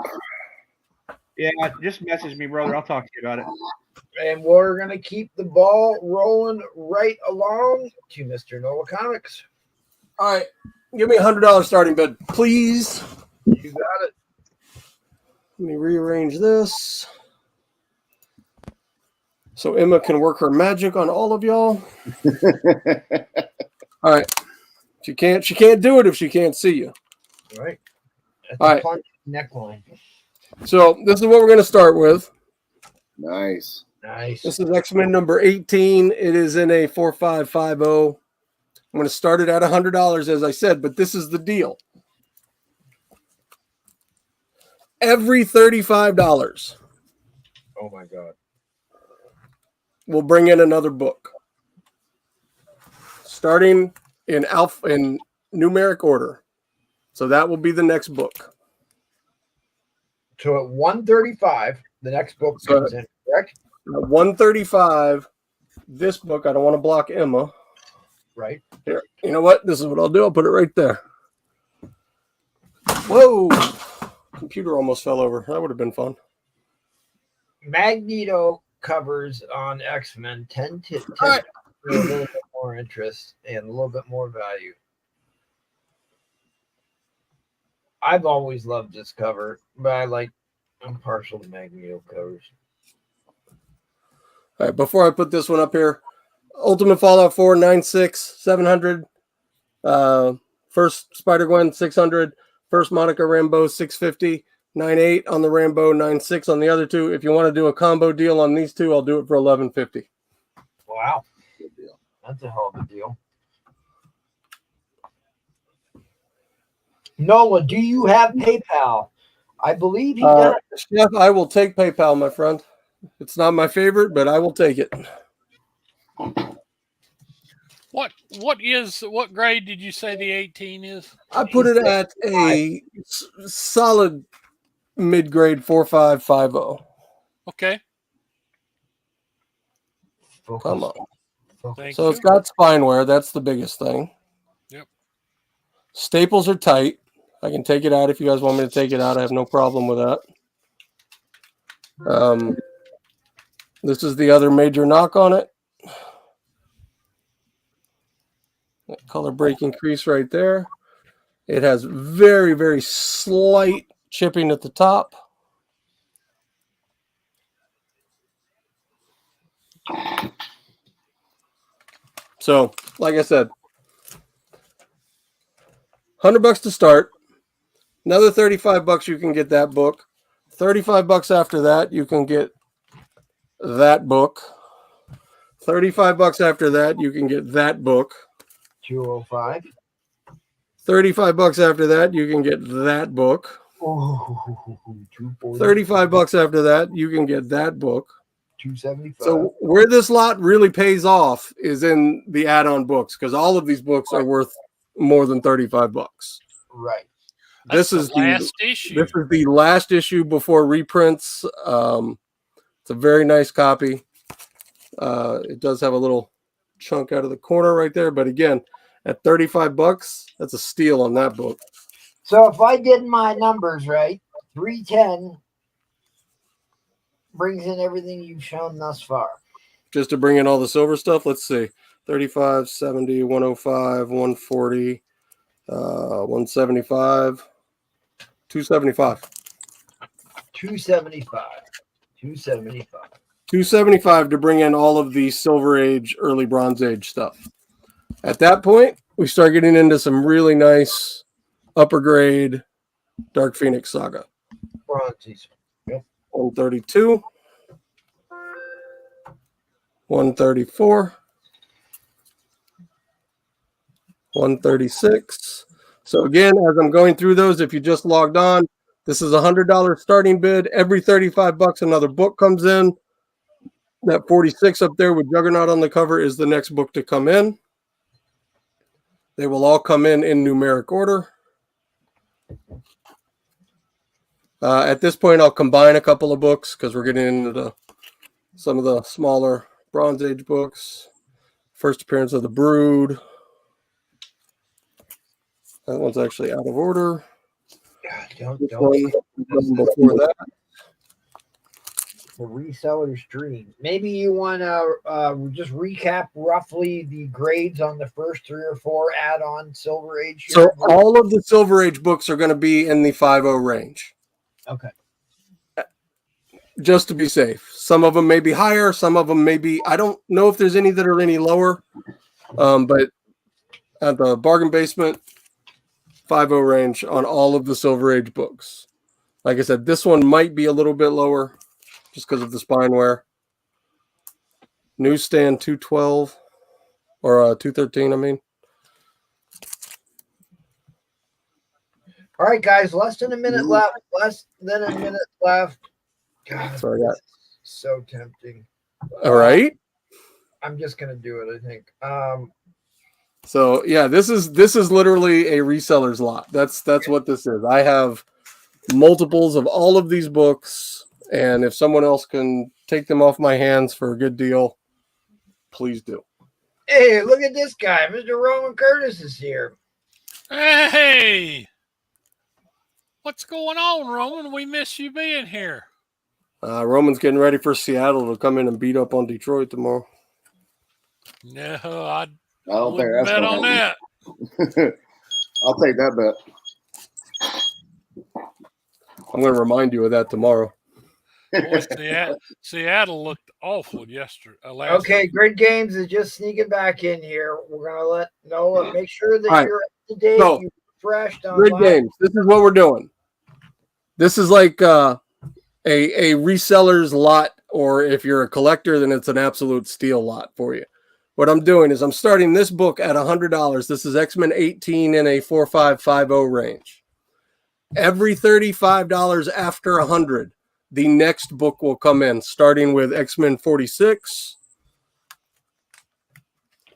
Yeah, just message me, brother. I'll talk to you about it. And we're going to keep the ball rolling right along to Mr. Nola Comics. All right. Give me $100 starting bid, please. You got it. Let me rearrange this so Emma can work her magic on all of y'all. All right. She can't do it if she can't see you. Right. That's All a right. fun neckline. So this is what we're going to start with. Nice. Nice. This is X-Men number 18. It is in a 4550. I'm going to start it at $100, as I said, but this is the deal. Every $35, Oh my God. we'll bring in another book, starting in numeric order. So that will be the next book. So at 135, the next book comes in, correct? At 135, this book, I don't want to block Emma. Right. Here, you know what? This is what I'll do. I'll put it right there. Whoa! Computer almost fell over. That would have been fun. Magneto covers on X-Men tend to right. a little bit more interest and a little bit more value. I've always loved this cover, but I'm partial to Magneto covers. All right, before I put this one up here, Ultimate Fallout 4, 96, 700. First Spider-Gwen, 600. First Monica Rambeau, 650. 98 on the Rambeau, 96 on the other two. If you want to do a combo deal on these two, I'll do it for $11.50. Wow. Good deal. That's a hell of a deal. Nola, do you have PayPal? I believe he does. Chef, I will take PayPal, my friend. It's not my favorite, but I will take it. What grade did you say the 18 is? I put it at a solid mid-grade 4550. Okay. Come on. Thank So you. it's got spine wear. That's the biggest thing. Yep. Staples are tight. I can take it out if you guys want me to take it out. I have no problem with that. This is the other major knock on it. That color breaking crease right there. It has very, very slight chipping at the top. So, like I said, $100 to start. Another $35 you can get that book. $35 after that you can get that book. $35 after that you can get that book. 205. $35 after that you can get that book. $35 after that you can get that book. 275. So where this lot really pays off is in the add-on books, because all of these books are worth more than $35. Right. This is the last issue. This is the last issue before reprints. It's a very nice copy. It does have a little chunk out of the corner right there, but again, at $35, that's a steal on that book. So if I did my numbers right, 310 brings in everything you've shown thus far. Just to bring in all the silver stuff, let's see. 35, 70, 105, 140, 175, 275. 275. 275. 275 to bring in all of the Silver Age, early Bronze Age stuff. At that point, we start getting into some really nice upper grade Dark Phoenix Saga. Bronzes. Yep. 132. 134. 136. So again, as I'm going through those, if you just logged on, This is $100 starting bid. Every 35 bucks, another book comes in. That 46 up there with Juggernaut on the cover is the next book to come in. They will all come in numeric order. At this point, I'll combine a couple of books because we're getting into some of the smaller Bronze Age books. First appearance of the Brood. That one's actually out of order. Don't Before that. The reseller's dream. Maybe you want to just recap roughly the grades on the first 3 or 4 add-on Silver Age. So all of the Silver Age books are going to be in the 5.0 range. Okay. Just to be safe. Some of them may be higher. Some of them may be. I don't know if there's any that are any lower. But at the bargain basement, 5.0 range on all of the Silver Age books. Like I said, this one might be a little bit lower just because of the spine wear. Newsstand 212 or 213, I mean. All right, guys, less than a minute left. God, Sorry, this is so tempting. all right. I'm just gonna do it, I think. So yeah, this is literally a reseller's lot. That's what this is. I have multiples of all of these books, and if someone else can take them off my hands for a good deal, please do. Hey, look at this guy. Mr. Roman Curtis is here. Hey, what's going on, Roman? We miss you being here. Roman's getting ready for Seattle to come in and beat up on Detroit tomorrow. No, I don't think wouldn't that's bet gonna on that. I'll take that bet. I'm going to remind you of that tomorrow. Boy, Seattle looked awful yesterday. Okay, Grid Games is just sneaking back in here. We're gonna let Nola make sure that All right. you're up to date. So, You refreshed on Grid Games. This is what we're doing. This is like a reseller's lot, or if you're a collector, then it's an absolute steal lot for you. What I'm doing is I'm starting this book at $100. This is X-Men 18 in a 4550 range. Every $35 after 100, the next book will come in, starting with X-Men 46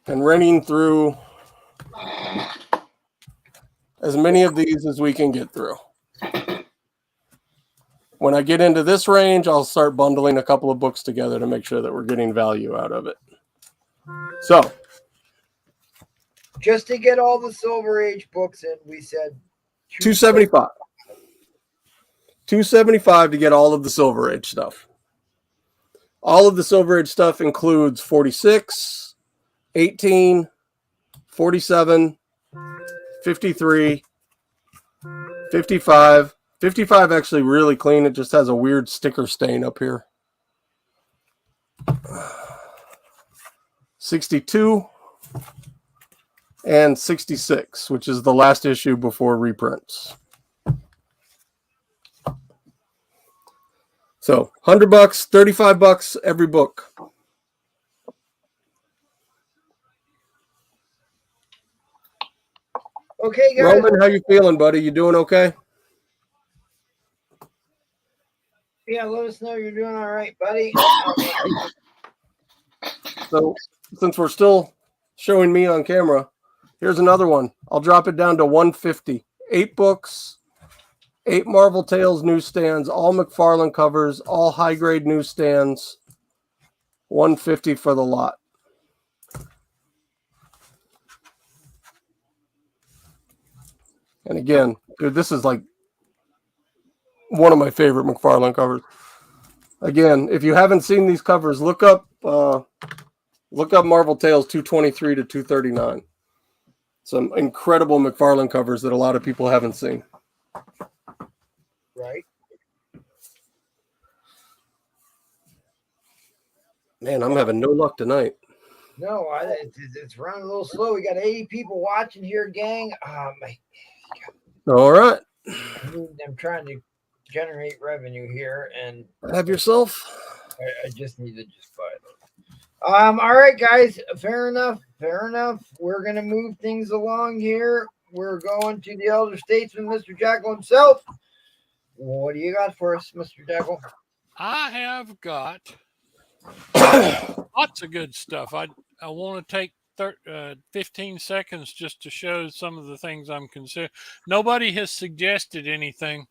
and running through as many of these as we can get through. When I get into this range, I'll start bundling a couple of books together to make sure that we're getting value out of it. So, just to get all the Silver Age books in, we said $275. $275 to get all of the Silver Age stuff. All of the Silver Age stuff includes 46, 18, 47, 53, 55. 55 actually really clean. It just has a weird sticker stain up here. 62 and 66, which is the last issue before reprints. So $100, $35 every book. Okay, guys. Roman, how you feeling, buddy? You doing okay? Yeah, let us know you're doing all right, buddy. So since we're still showing me on camera, here's another one. I'll drop it down to $150. 8 books, 8 Marvel Tales newsstands, all McFarlane covers, all high-grade newsstands. $150 for the lot. And again, dude, this is like one of my favorite McFarlane covers. Again, if you haven't seen these covers, look up Marvel Tales 223 to 239. Some incredible McFarlane covers that a lot of people haven't seen. Right. Man, I'm having no luck tonight. No, it's running a little slow. We got 80 people watching here, gang. All right. I'm trying to generate revenue here, and Have yourself. I just need to just buy those. All right, guys. Fair enough. We're gonna move things along here. We're going to the elder statesman, Mr. Jackal himself. What do you got for us, Mr. Jackal? I have got lots of good stuff. I want to take 15 seconds just to show some of the things I'm considering. Nobody has suggested anything.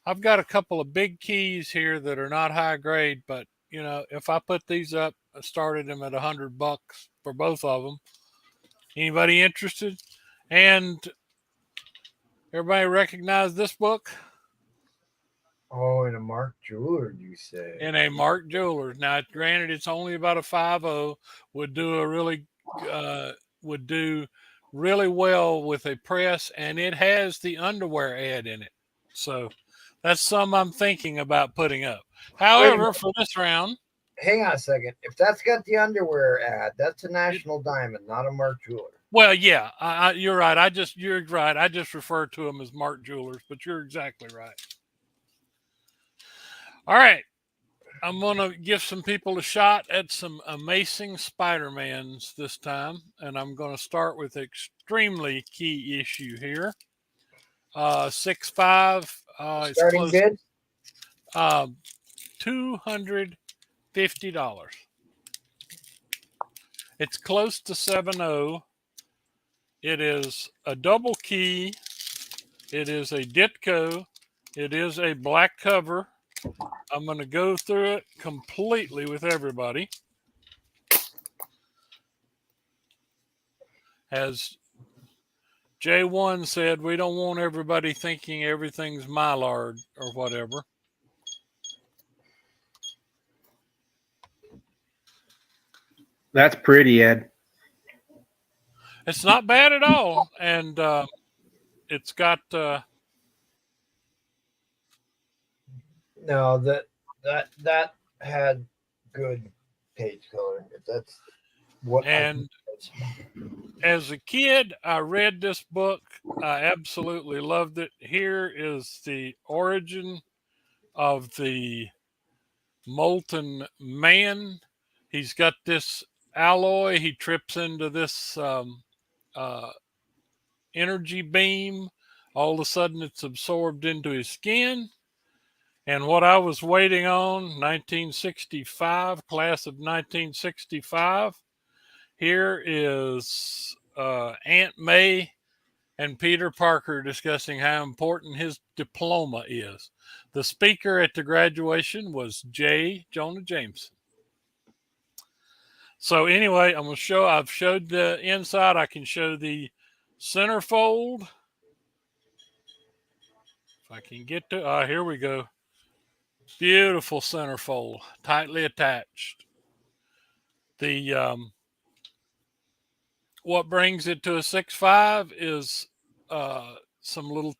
I've got a couple of big keys here that are not high grade, but you know, if I put these up, I started them at $100 for both of them. Anybody interested? And everybody recognize this book? Oh, in a Mark Jeweler, you say? In a Mark Jewelers. Now, granted, it's only about a 5.0. Would do really well with a press, and it has the underwear ad in it. So that's some I'm thinking about putting up. However, for this round, hang on a second. If that's got the underwear ad, that's a National Diamond, not a Mark Jeweler. well, yeah, you're right. You're right. I just refer to them as Mark Jewelers, but you're exactly right. All right. I'm going to give some people a shot at some amazing Spider-Mans this time. And I'm going to start with extremely key issue here. 6.5. Starting bid? $250. It's close to 7.0. It is a double key. It is a Ditko. It is a black cover. I'm going to go through it completely with everybody. As J1 said, we don't want everybody thinking everything's Mylar or whatever. That's pretty, Ed. It's not bad at all. And it's got... No, that had good page color. That's what. And as a kid, I read this book. I absolutely loved it. Here is the origin of the Molten Man. He's got this alloy. He trips into this energy beam. All of a sudden, it's absorbed into his skin. And what I was waiting on, 1965, class of 1965. Here is Aunt May and Peter Parker discussing how important his diploma is. The speaker at the graduation was J. Jonah Jameson. So anyway, I'm going to show, I've showed the inside. I can show the centerfold. If I can get to, here we go. Beautiful centerfold, tightly attached. The what brings it to a 6.5 is some little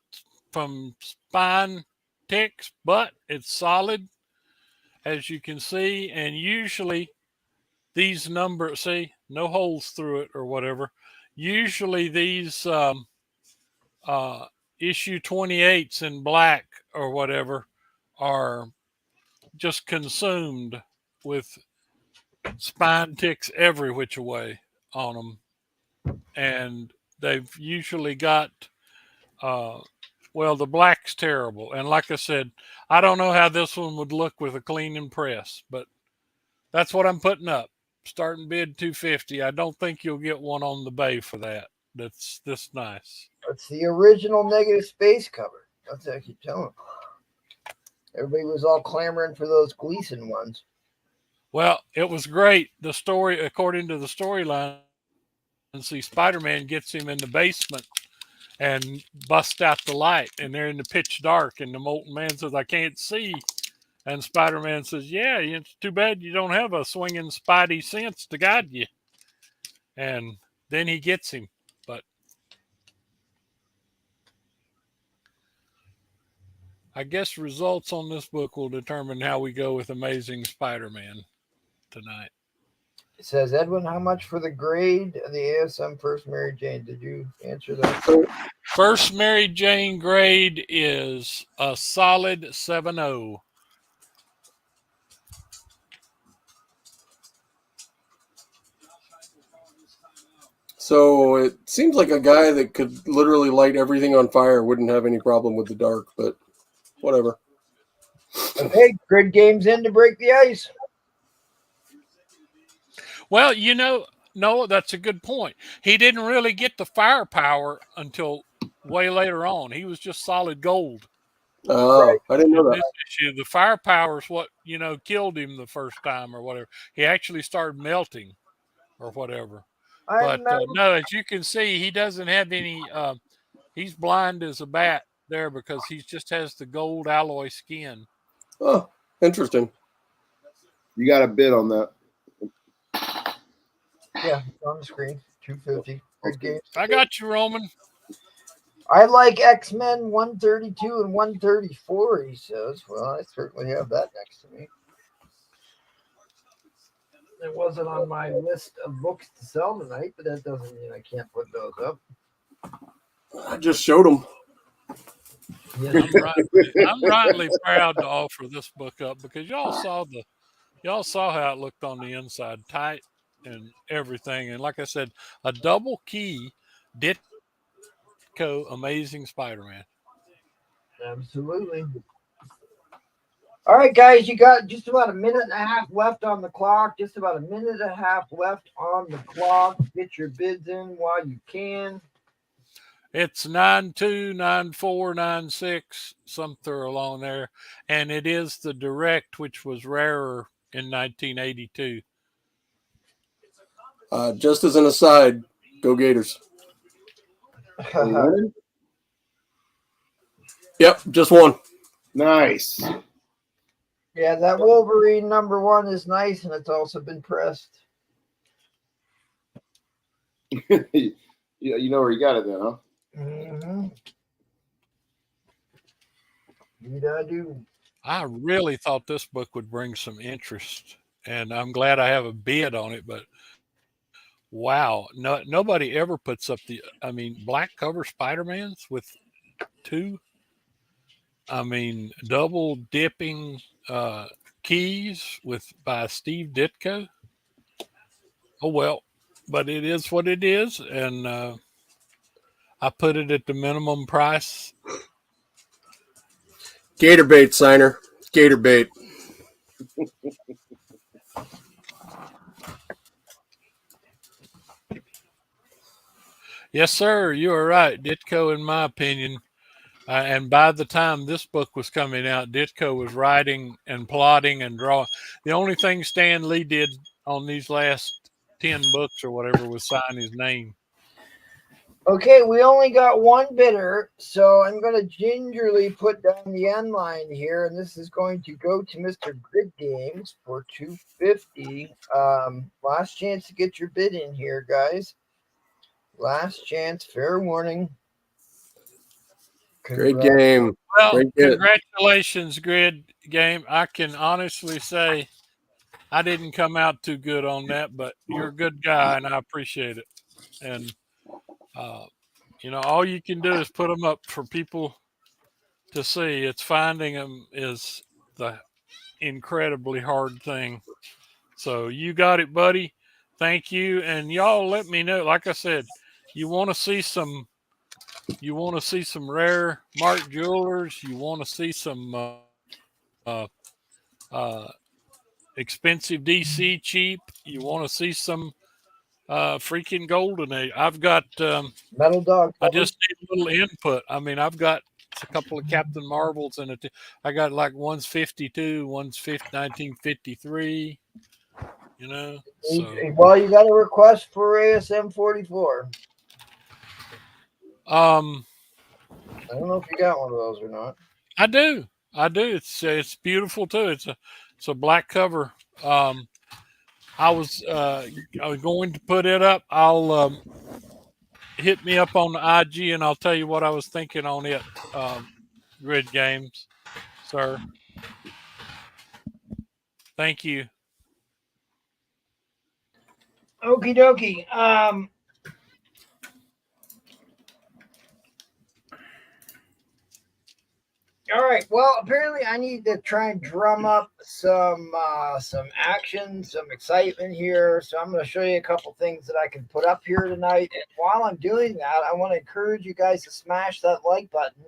from spine ticks, but it's solid, as you can see. And usually these numbers, see, no holes through it or whatever. Usually these issue 28s in black or whatever are just consumed with spine ticks every which way on them. And they've usually got, well, the black's terrible. And like I said, I don't know how this one would look with a clean press, but that's what I'm putting up. Starting bid $250. I don't think you'll get one on the bay for that. That's this nice. It's the original Negative Space cover. That's what I keep telling them. Everybody was all clamoring for those Gleason ones. Well, it was great. The story, according to the storyline, see Spider-Man gets him in the basement and busts out the light, and they're in the pitch dark, and the Molten Man says, I can't see. And Spider-Man says, yeah, it's too bad you don't have a swinging spidey sense to guide you. And then he gets him. But I guess results on this book will determine how we go with Amazing Spider-Man tonight. It says, Edwin, how much for the grade of the ASM First Mary Jane? Did you answer that? First Mary Jane grade is a solid 7.0. So it seems like a guy that could literally light everything on fire wouldn't have any problem with the dark, but whatever. Okay, Grid Games in to break the ice. Well, no, that's a good point. He didn't really get the firepower until way later on. He was just solid gold. Oh, I didn't know In that. this issue, the firepower is what, killed him the first time or whatever. He actually started melting or whatever. But no, as you can see, he doesn't have any, he's blind as a bat there because he just has the gold alloy skin. Oh, interesting. You got a bid on that. Yeah, it's on the screen. 250. Grid Games. I got you, Roman. I like X-Men 132 and 134, he says. Well, I certainly have that next to me. It wasn't on my list of books to sell tonight, but that doesn't mean I can't put those up. I just showed him. Yeah. I'm rightly proud to offer this book up because y'all saw how it looked on the inside, tight and everything. And like I said, a double key Ditko Amazing Spider-Man. Absolutely. All right, guys, you got just about a minute and a half left on the clock. Just about a minute and a half left on the clock. Get your bids in while you can. It's 9.2, 9.4, 9.6, something along there. And it is the direct, which was rarer in 1982. Just as an aside, go Gators. Yep, just one. Nice. Yeah, that Wolverine #1 is nice, and it's also been pressed. You know where you got it then, huh? Mm-hmm. Indeed, I do. I really thought this book would bring some interest, and I'm glad I have a bid on it, but wow, nobody ever puts up black cover Spider-Mans with two, double dipping keys by Steve Ditko. Oh, well, but it is what it is, and I put it at the minimum price. Gator bait, signer. Gator bait. Yes, sir. You are right. Ditko, in my opinion, and by the time this book was coming out, Ditko was writing and plotting and drawing. The only thing Stan Lee did on these last 10 books or whatever was sign his name. Okay, we only got one bidder, so I'm going to gingerly put down the end line here, and this is going to go to Mr. Grid Games for $250. Last chance to get your bid in here, guys. Last chance, fair warning. Great game. Well, Great hit. congratulations, Grid Game. I can honestly say I didn't come out too good on that, but you're a good guy, and I appreciate it. And all you can do is put them up for people to see. It's finding them is the incredibly hard thing. So you got it, buddy. Thank you. And y'all let me know. Like I said, you want to see some rare Mark Jewelers. You want to see some expensive DC cheap. You want to see some freaking golden age. I've got Metal Dog. I just need a little input. I've got a couple of Captain Marvels in it. I got like one's 52, one's 1953. So. Well, you got a request for ASM 44. I don't know if you got one of those or not. I do. It's beautiful too. It's a black cover. I was going to put it up. I'll hit me up on the IG and I'll tell you what I was thinking on it. Grid Games, sir. Thank you. Okie dokie. All right. Well, apparently I need to try and drum up some action, some excitement here. So I'm going to show you a couple things that I can put up here tonight. And while I'm doing that, I want to encourage you guys to smash that like button.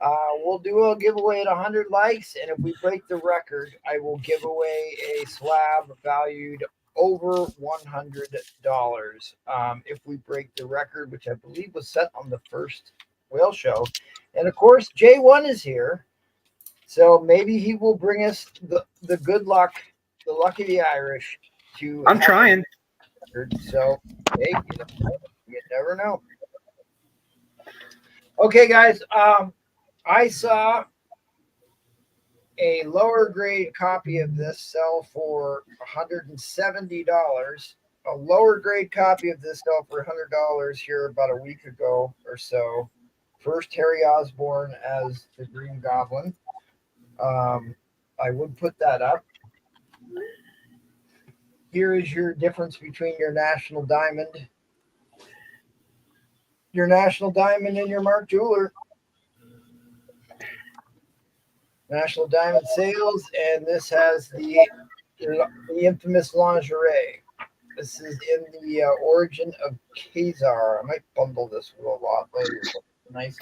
We'll do a giveaway at 100 likes, and if we break the record, I will give away a slab valued over $100. If we break the record, which I believe was set on the first whale show, and of course J1 is here, so maybe he will bring us the good luck, the luck of the Irish. I'm trying. So hey, you never know. Okay, guys. I saw a lower grade copy of this sell for $170. A lower grade copy of this sell for $100 here about a week ago or so. First Harry Osborn as the Green Goblin. I would put that up. Here is your difference between your National Diamond, and your Mark Jeweler. National Diamond sales, and this has the infamous lingerie. This is in the origin of Khazar. I might bundle this with a lot later. Nice.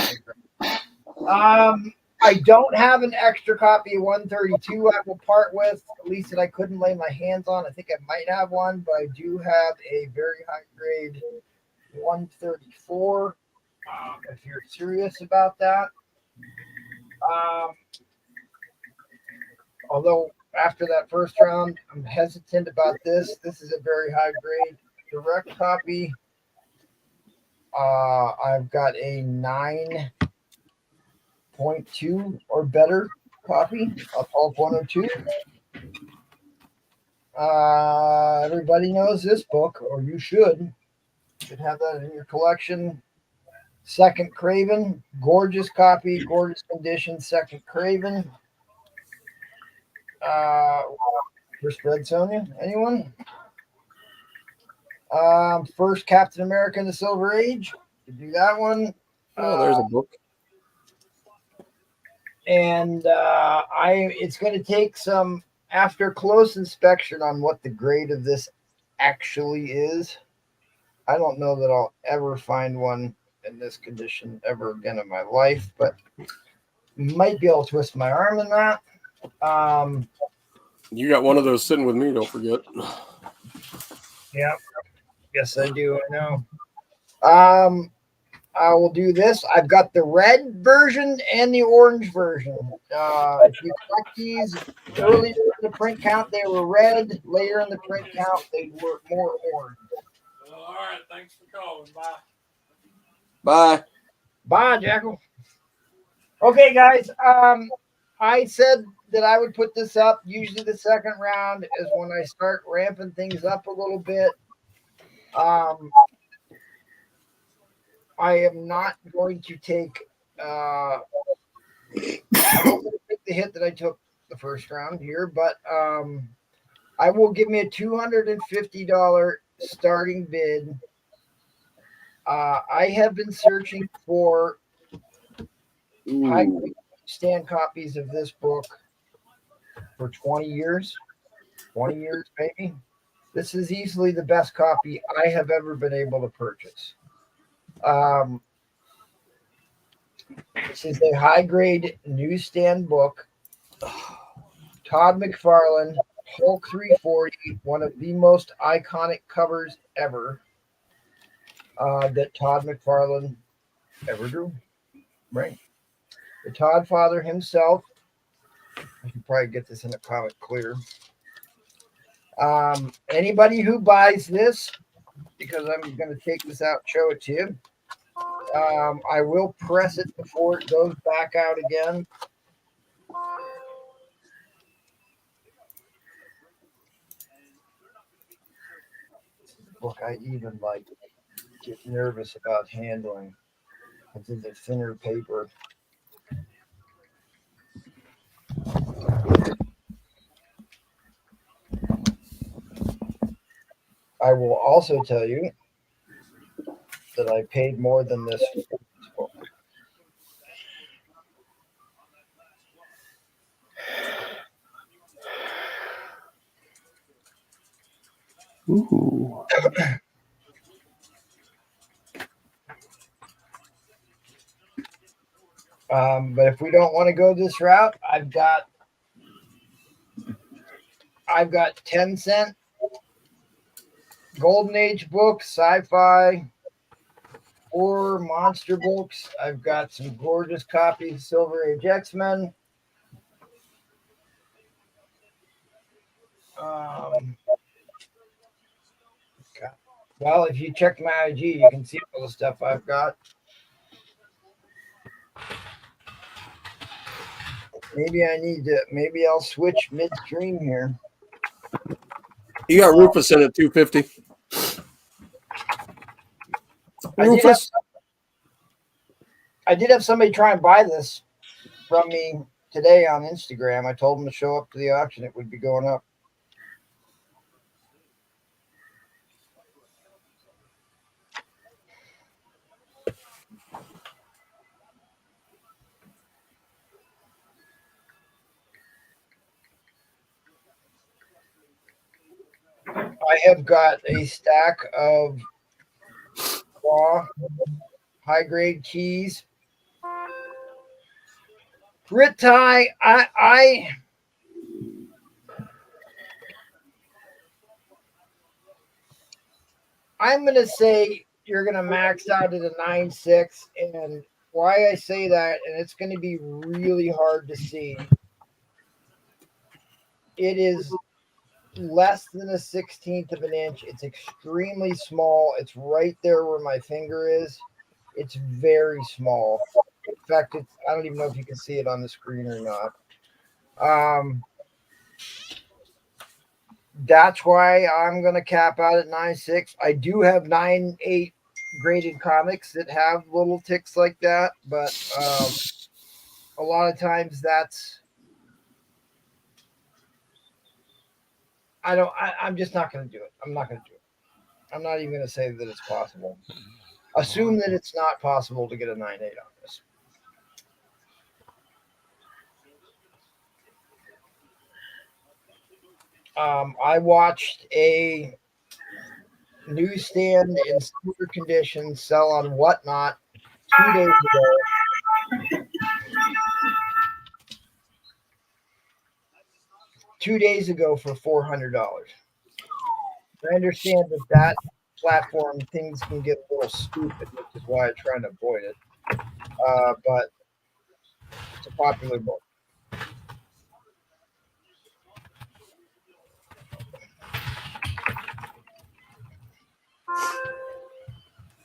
I don't have an extra copy of 132 I will part with, at least that I couldn't lay my hands on. I think I might have one, but I do have a very high grade 134 if you're serious about that. Although after that first round, I'm hesitant about this. This is a very high grade direct copy. I've got a 9.2 or better copy of Hulk 102. Everybody knows this book, or you should have that in your collection. Second Craven, gorgeous copy, gorgeous condition. Second Craven. First Red Sonja, anyone? First Captain America in the Silver Age. To do that one. Oh, there's a book. And it's going to take some after close inspection on what the grade of this actually is. I don't know that I'll ever find one in this condition ever again in my life, but might be able to twist my arm in that. You got one of those sitting with me, don't forget. Yeah. Yes, I do. I know. I will do this. I've got the red version and the orange version. If you collect these earlier in the print count, they were red. Later in the print count, they were more orange. Well, all right. Thanks for calling. Bye. Bye. Bye, Jackal. Okay, guys. I said that I would put this up. Usually the second round is when I start ramping things up a little bit. I am not going to take the hit that I took the first round here, but I will give me a $250 starting bid. I have been searching for high stand copies of this book for 20 years. 20 years, maybe. This is easily the best copy I have ever been able to purchase. This is a high-grade newsstand book. Todd McFarlane, Hulk 340, one of the most iconic covers ever that Todd McFarlane ever drew. Right. The Todd father himself. I can probably get this in a comic clear. Anybody who buys this, because I'm going to take this out, show it to you. I will press it before it goes back out again. Look, I even get nervous about handling. It's in the thinner paper. I will also tell you that I paid more than this book. Ooh. But if we don't want to go this route, I've got 10-cent Golden Age books, sci-fi, horror, monster books. I've got some gorgeous copies of Silver Age X-Men. Well, if you check my IG, you can see all the stuff I've got. Maybe I'll switch midstream here. You got Rufus in at 250. I did have somebody try and buy this from me today on Instagram. I told them to show up to the auction. It would be going up. I have got a stack of raw high-grade keys. Grit tie, I'm going to say you're going to max out at a 9.6, and why I say that, and it's going to be really hard to see. It is less than a 16th of an inch. It's extremely small. It's right there where my finger is. It's very small. In fact, I don't even know if you can see it on the screen or not. That's why I'm going to cap out at 9.6. I do have 9.8 graded comics that have little ticks like that, but a lot of times I'm just not going to do it. I'm not going to do it. I'm not even going to say that it's possible. Assume that it's not possible to get a 9.8 on this. I watched a newsstand in similar conditions sell on Whatnot 2 days ago. 2 days ago for $400. I understand that platform things can get a little stupid, which is why I'm trying to avoid it. But it's a popular book.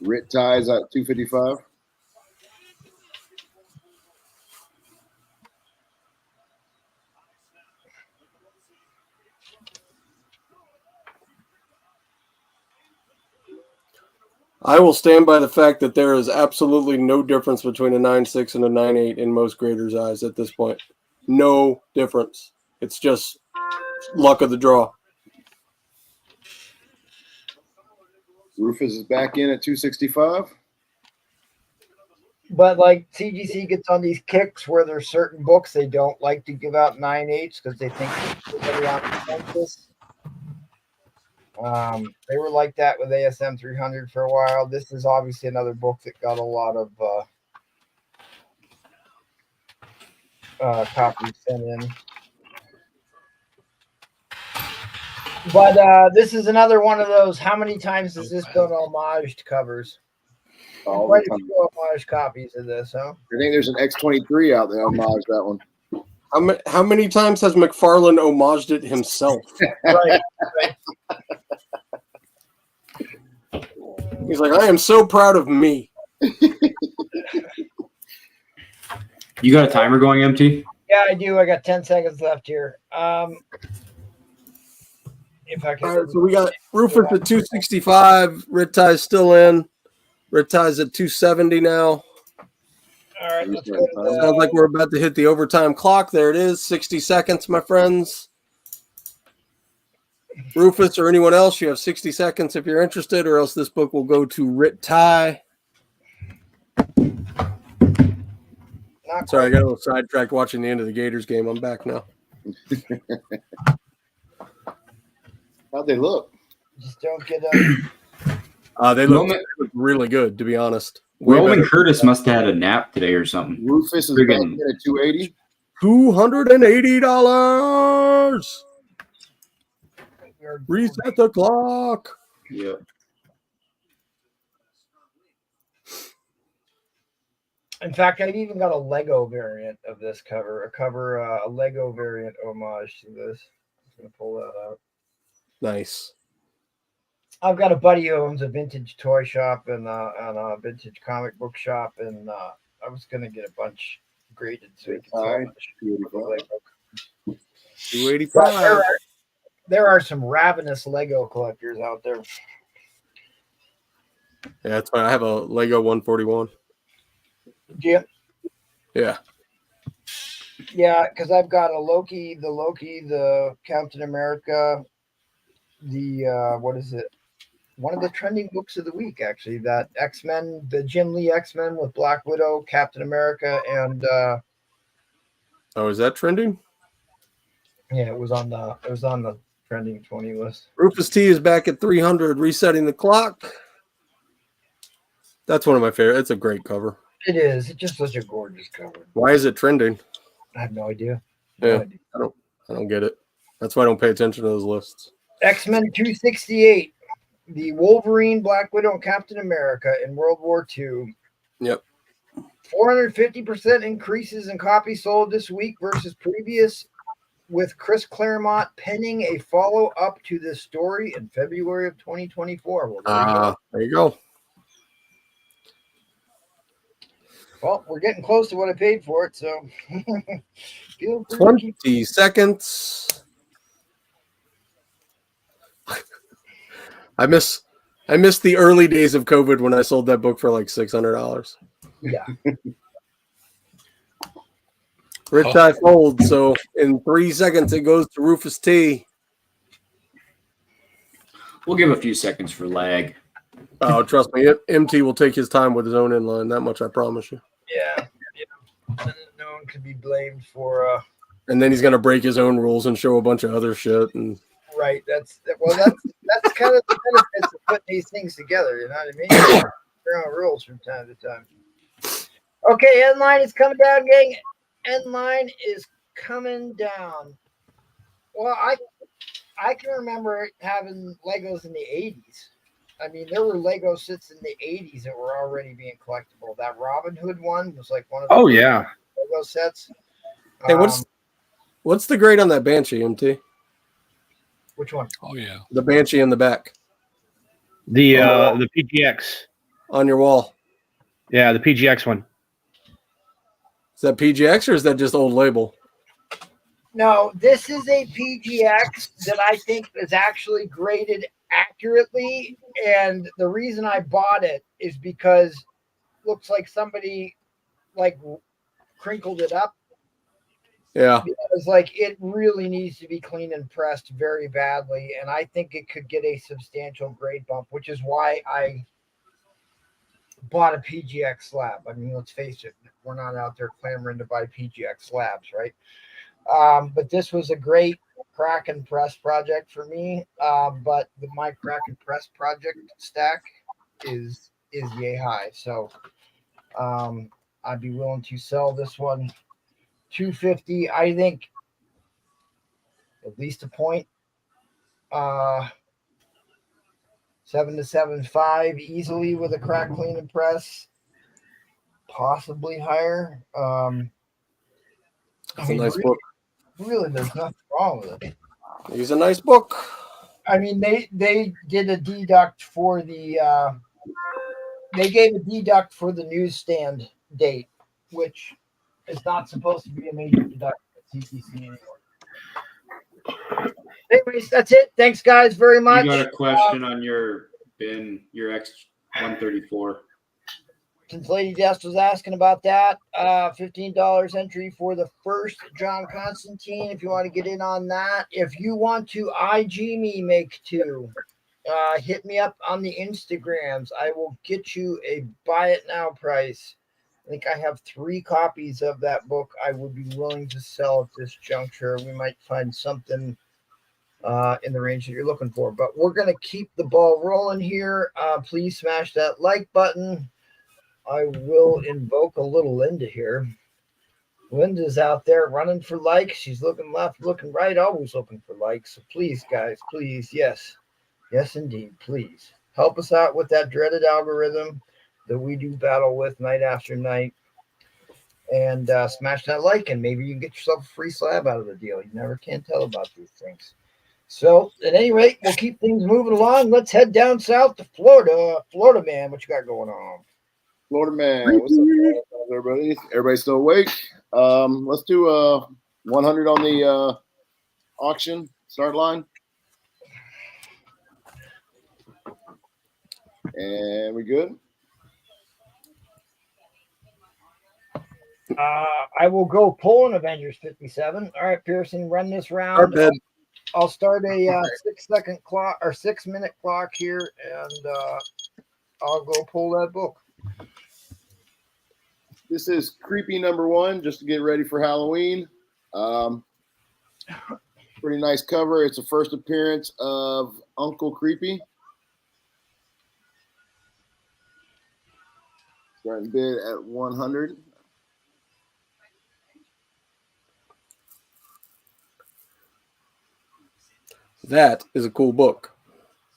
Rit ties at 255. I will stand by the fact that there is absolutely no difference between a 9.6 and a 9.8 in most graders' eyes at this point. No difference. It's just luck of the draw. Rufus is back in at 265. But like CGC gets on these kicks where there's certain books they don't like to give out 9.8s because they think everybody on consensus. They were like that with ASM 300 for a while. This is obviously another book that got a lot of copies sent in. But this is another one of those. How many times has this been homaged covers? Quite a few homage copies of this, huh? I think there's an X23 out there homage that one. How many times has McFarlane homaged it himself? Right. He's like, I am so proud of me. You got a timer going, MT? Yeah, I do. I got 10 seconds left here. If I can. All right, so we got Rufus at 265. Rit Tie's still in. Rit Tie's at 270 now. All right, let's go to Sounds like we're about to hit the overtime clock. There it is. 60 seconds, my friends. Rufus or anyone else, you have 60 seconds if you're interested, or else this book will go to Rit Tie. Sorry, I got a little sidetracked watching the end of the Gators game. I'm back now. How'd they look? Just don't get they look really good, to be honest. Way Roman better. Curtis must have had a nap today or something. Rufus is back in at 280. $280. We're- Reset the clock. Yeah. In fact, I've even got a Lego variant of this cover, a Lego variant homage to this. I'm gonna pull that out. Nice. I've got a buddy who owns a vintage toy shop and a vintage comic book shop, and I was gonna get a bunch graded so he could sell them. Lego. 285. There are some ravenous Lego collectors out there. Yeah, that's fine. I have a Lego 141. Yeah, Yeah. yeah, because I've got a Loki, the Captain America, the what is it? One of the trending books of the week, actually. That X-Men, the Jim Lee X-Men with Black Widow, Captain America, and Oh, is that trending? yeah, it was on the trending 20 list. Rufus T is back at 300, resetting the clock. That's one of my favorite. It's a great cover. It is. It's just such a gorgeous cover. Why is it trending? I have no idea. Yeah, I don't get it. That's why I don't pay attention to those lists. X-Men 268, the Wolverine, Black Widow, and Captain America in World War II. Yep. 450% increases in copies sold this week versus previous, with Chris Claremont penning a follow-up to this story in February of 2024. Well, There you go. Well, we're getting close to what I paid for it, so feel free to 20 seconds. I miss the early days of COVID when I sold that book for like $600. Yeah. Rich Eye Fold. So in 3 seconds, it goes to Rufus T. We'll give a few seconds for lag. Oh, trust me, MT will take his time with his own inline. That much I promise you. Yeah. No one can be blamed for And then he's gonna break his own rules and show a bunch of other shit. And right. That's kind of the benefits of putting these things together. You know what I mean? Their own rules from time to time. Okay, end line is coming down, gang. End line is coming down. Well, I can remember having Legos in the 80s. I mean, there were Lego sets in the 80s that were already being collectible. That Robin Hood one was like one of the Lego sets. hey, what's the grade on that Banshee, MT? Which one? Oh yeah. The Banshee in the back The PGX. on your wall. Yeah, the PGX one. Is that PGX or is that just old label? No, this is a PGX that I think is actually graded accurately, and the reason I bought it is because it looks like somebody like crinkled it up. Yeah. Because like it really needs to be clean and pressed very badly, and I think it could get a substantial grade bump, which is why I bought a PGX slab. I mean, let's face it, we're not out there clamoring to buy PGX slabs, right? But this was a great crack and press project for me. But my crack and press project stack is yay high. So I'd be willing to sell this one $250. I think at least a point. 7 to 7.5 easily with a crack, clean, and press. Possibly higher. It's a nice book. Really, there's nothing wrong with it. He's a nice book. I mean, they did a deduct for the they gave a deduct for the newsstand date, which is not supposed to be a major deduct at CCC anymore. Anyways, that's it. Thanks, guys, very much. You got a question on your bin, your X134. Since Lady Dest was asking about that, $15 entry for the first John Constantine. If you want to get in on that, if you want to IG me, make two. Hit me up on the Instagrams. I will get you a buy it now price. I think I have 3 copies of that book I would be willing to sell at this juncture. We might find something in the range that you're looking for, but we're going to keep the ball rolling here. Please smash that like button. I will invoke a little Linda here. Linda's out there running for likes. She's looking left, looking right, always looking for likes. So please, guys, please, yes, indeed, please help us out with that dreaded algorithm that we do battle with night after night. And smash that like, and maybe you can get yourself a free slab out of the deal. You never can tell about these things. So, at any rate, we'll keep things moving along. Let's head down south to Florida. Florida man, what you got going on? Florida man, what's up, everybody? Everybody still awake? Let's do 100 on the auction start line. And we good? I will go pulling Avengers 57. All right, Pearson, run this round. I'll start a 6-second clock or 6-minute clock here, and I'll go pull that book. This is Creepy #1, just to get ready for Halloween. Pretty nice cover. It's the first appearance of Uncle Creepy. Starting bid at 100. That is a cool book.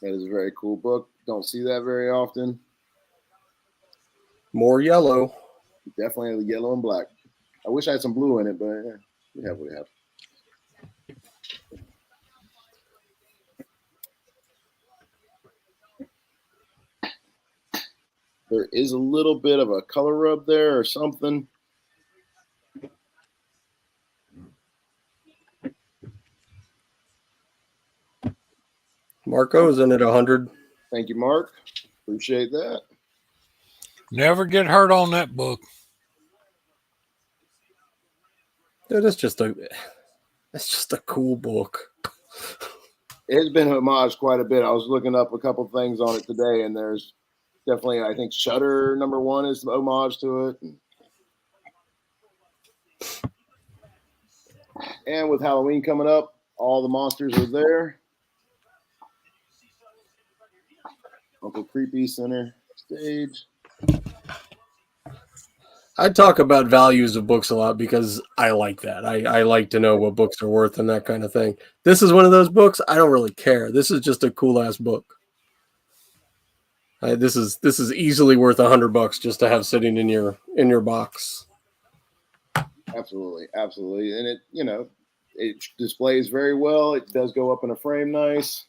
That is a very cool book. Don't see that very often. More yellow. Definitely the yellow and black. I wish I had some blue in it, but yeah, we have what we have. There is a little bit of a color rub there or something. Marco is in at 100. Thank you, Mark. Appreciate that. Never get hurt on that book. Dude, it's just a cool book. It has been homaged quite a bit. I was looking up a couple things on it today, and there's definitely, I think, Shutter #1 is the homage to it. And with Halloween coming up, all the monsters are there. Uncle Creepy center stage. I talk about values of books a lot because I like that. I like to know what books are worth and that kind of thing. This is one of those books I don't really care. This is just a cool ass book. This is easily worth $100 just to have sitting in your box. Absolutely, and it displays very well. It does go up in a frame nice.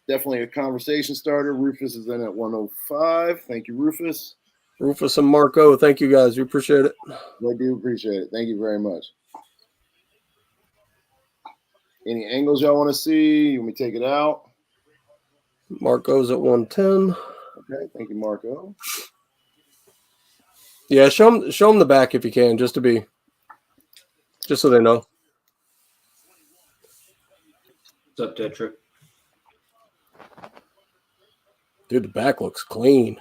Definitely a conversation starter. Rufus is in at 105. Thank you, Rufus. Rufus and Marco, thank you guys. We appreciate it. I do appreciate it. Thank you very much. Any angles y'all want to see? You want me to take it out? Marco's at 110. Okay, thank you, Marco. Yeah, show them the back if you can, just so they know. What's up, Tetra? Dude, the back looks clean.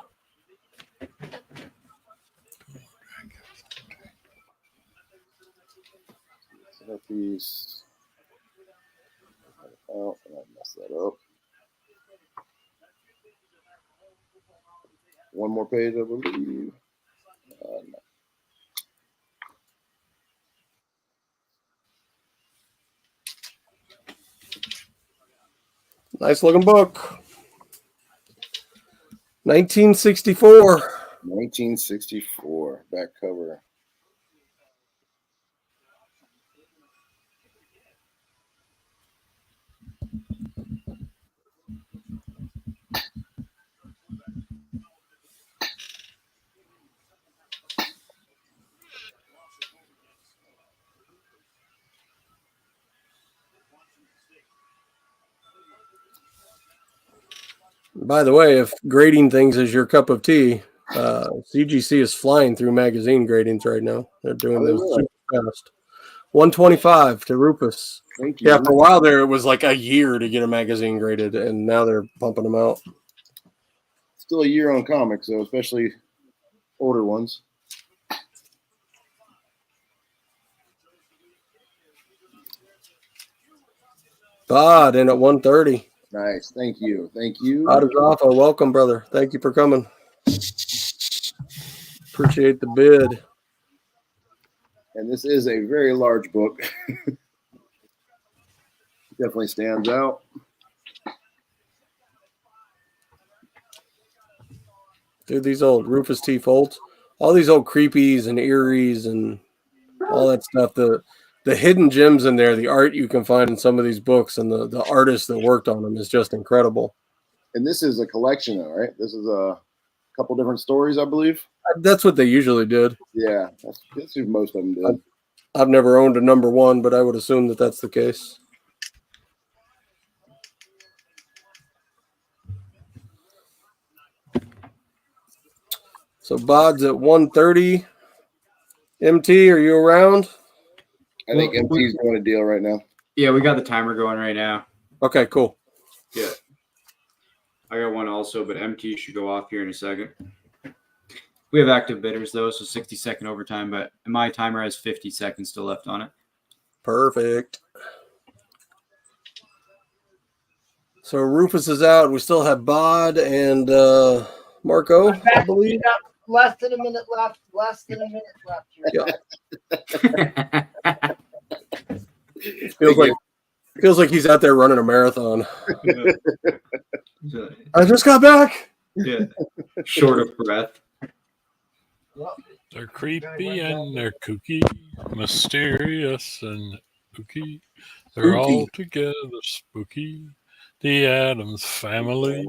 Piece. Oh, I messed that up. One more page, I believe. No. Nice looking book. 1964. 1964, back cover. By the way, if grading things is your cup of tea, CGC is flying through magazine gradings right now. They're doing them super fast. 125 to Rufus. Thank you. Yeah, for a while there, it was like a year to get a magazine graded, and now they're pumping them out. Still a year on comics, though, especially older ones. Bod in at 130. Nice. Thank you. Bod is off. Welcome, brother. Thank you for coming. Appreciate the bid. And this is a very large book. Definitely stands out. Dude, these old Rufus T. Foltz, all these old creepies and eerie's and all that stuff. The hidden gems in there, the art you can find in some of these books, and the artists that worked on them is just incredible. And this is a collection, all right? This is a couple different stories, I believe. That's what they usually did. Yeah, that's what most of them did. I've never owned a number one, but I would assume that that's the case. So Bod's at 130. MT, are you around? I think MT's doing a deal right now. Yeah, we got the timer going right now. Okay, cool. Yeah. I got one also, but MT should go off here in a second. We have active bidders, though, so 60-second overtime, but my timer has 50 seconds still left on it. Perfect. So Rufus is out. We still have Bod and Marco, I believe. We got less than a minute left. Less than a minute left here. Yeah. Feels like he's out there running a marathon. I just got back. Yeah. Short of breath. They're creepy and they're kooky, mysterious and spooky. They're all together spooky. The Addams Family.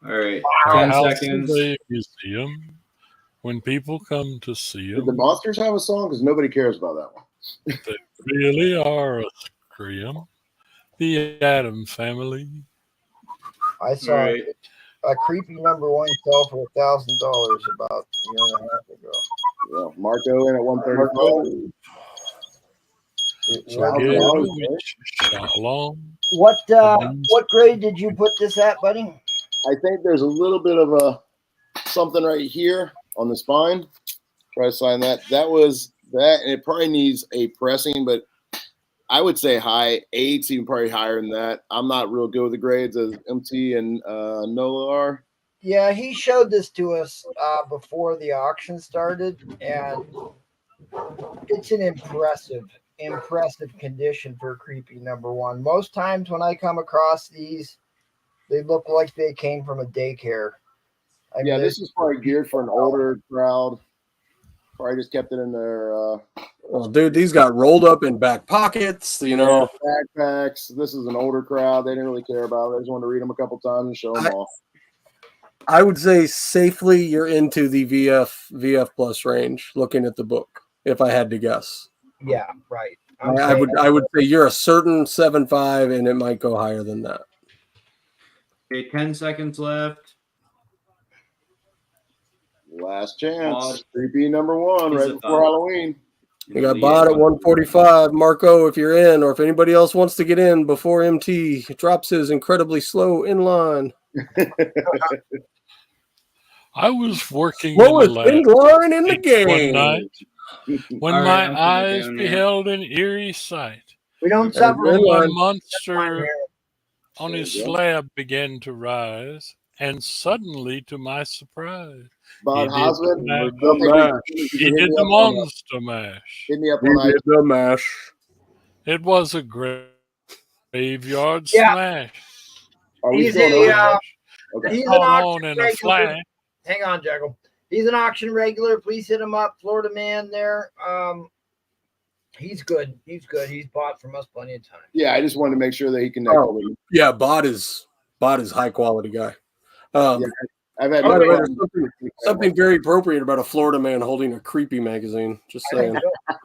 All right. Our 10 house seconds. is a museum. When people come to see Did the them, Monsters have a song? Because nobody cares about that one. they really are a scream. The Addams Family. I All saw right. a creepy number one sell for $1,000 about a year and a half ago. Yeah, Marco in at 135. Shalom. What grade did you put this at, buddy? I think there's a little bit of a something right here on the spine. Try to sign that. That was that, and it probably needs a pressing, but I would say high 8s, even probably higher than that. I'm not real good with the grades as MT and Nola are. Yeah, he showed this to us before the auction started, and it's an impressive condition for a creepy number one. Most times when I come across these, they look like they came from a daycare. I mean, This is probably geared for an older crowd. Probably just kept it in their Well, dude, these got rolled up in back pockets, you know. backpacks. This is an older crowd. They didn't really care about it. They just wanted to read them a couple times and show them off. I would say safely you're into the VF plus range looking at the book, if I had to guess. Yeah, right. I would say you're a certain 7.5 and it might go higher than that. Okay, 10 seconds left. Last chance. Bod. Creepy number one Is right it before Halloween. You got Bod at 145. Marco, if you're in, or if anybody else wants to get in before MT drops his incredibly slow inline. I was working Slowest in the lab inline in the one game. night when All right, I'm my putting it eyes down here. beheld an eerie sight. We don't And suffer then A I'm- monster on There his you go. slab began to rise, and suddenly, to my surprise, Bod He did Hosman. the mash. he did the monster mash. Hit me up He on did the mash. It was a graveyard Yeah. smash. Are we He's still a, on? he's an Caught on auction in a regular. flash. Hang on, Jackal. He's an auction regular. Please hit him up, Florida man. There, he's good. He's good. He's bought from us plenty of times. Yeah, I just wanted to make sure that he connected Oh. with me. Yeah, Bod is high quality guy. Yeah, I've had By the way, no there's something very appropriate about a Florida man holding a creepy magazine. Just I think saying. so.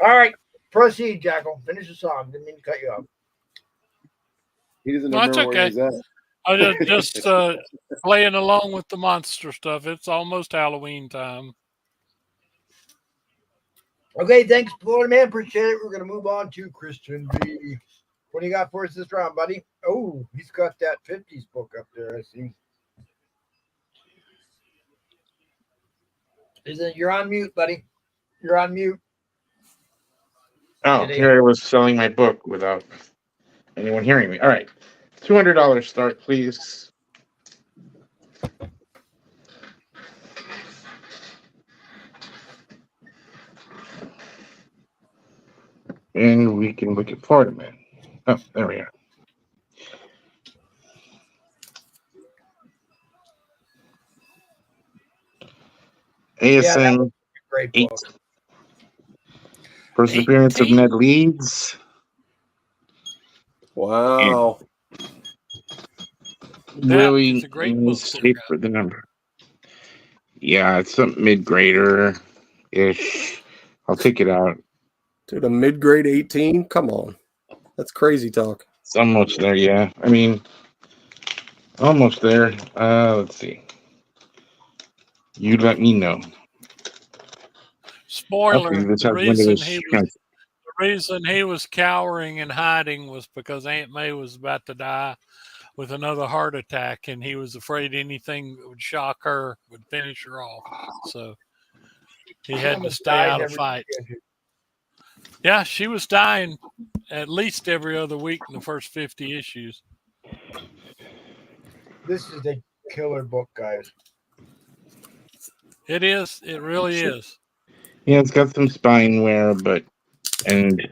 All right, proceed, Jackal. Finish the song. Didn't mean to cut you off. He doesn't No, it's remember where okay. he's at. I just playing along with the monster stuff. It's almost Halloween time. Okay, thanks, Florida man. Appreciate it. We're gonna move on to Christian B. What do you got for us this round, buddy? Oh, he's got that 50s book up there. I see. You're on mute, buddy. You're on mute. Oh, Did he- here I was selling my book without anyone hearing me. All right. $200 start, please. And we can look at Florida Man. Oh, there we are. ASM Great 8. book. First appearance of 18? Ned Leeds. Wow. Really is a great book there, shape for the number. Yeah, it's a mid-grader ish. I'll take it out. Dude, a mid-grade 18? Come on. That's crazy talk. It's almost there, yeah. I mean, almost there. Let's see. You let me know. Spoiler: Okay, this the has one of reason those the reason he was cowering and hiding was because Aunt May was about to die with another heart attack, and he was afraid anything that would shock her would finish her off. So he had to stay out of fight. Yeah, she was dying at least every other week in the first 50 issues. This is a killer book, guys. It is. It really is. Yeah, it's got some spine wear, and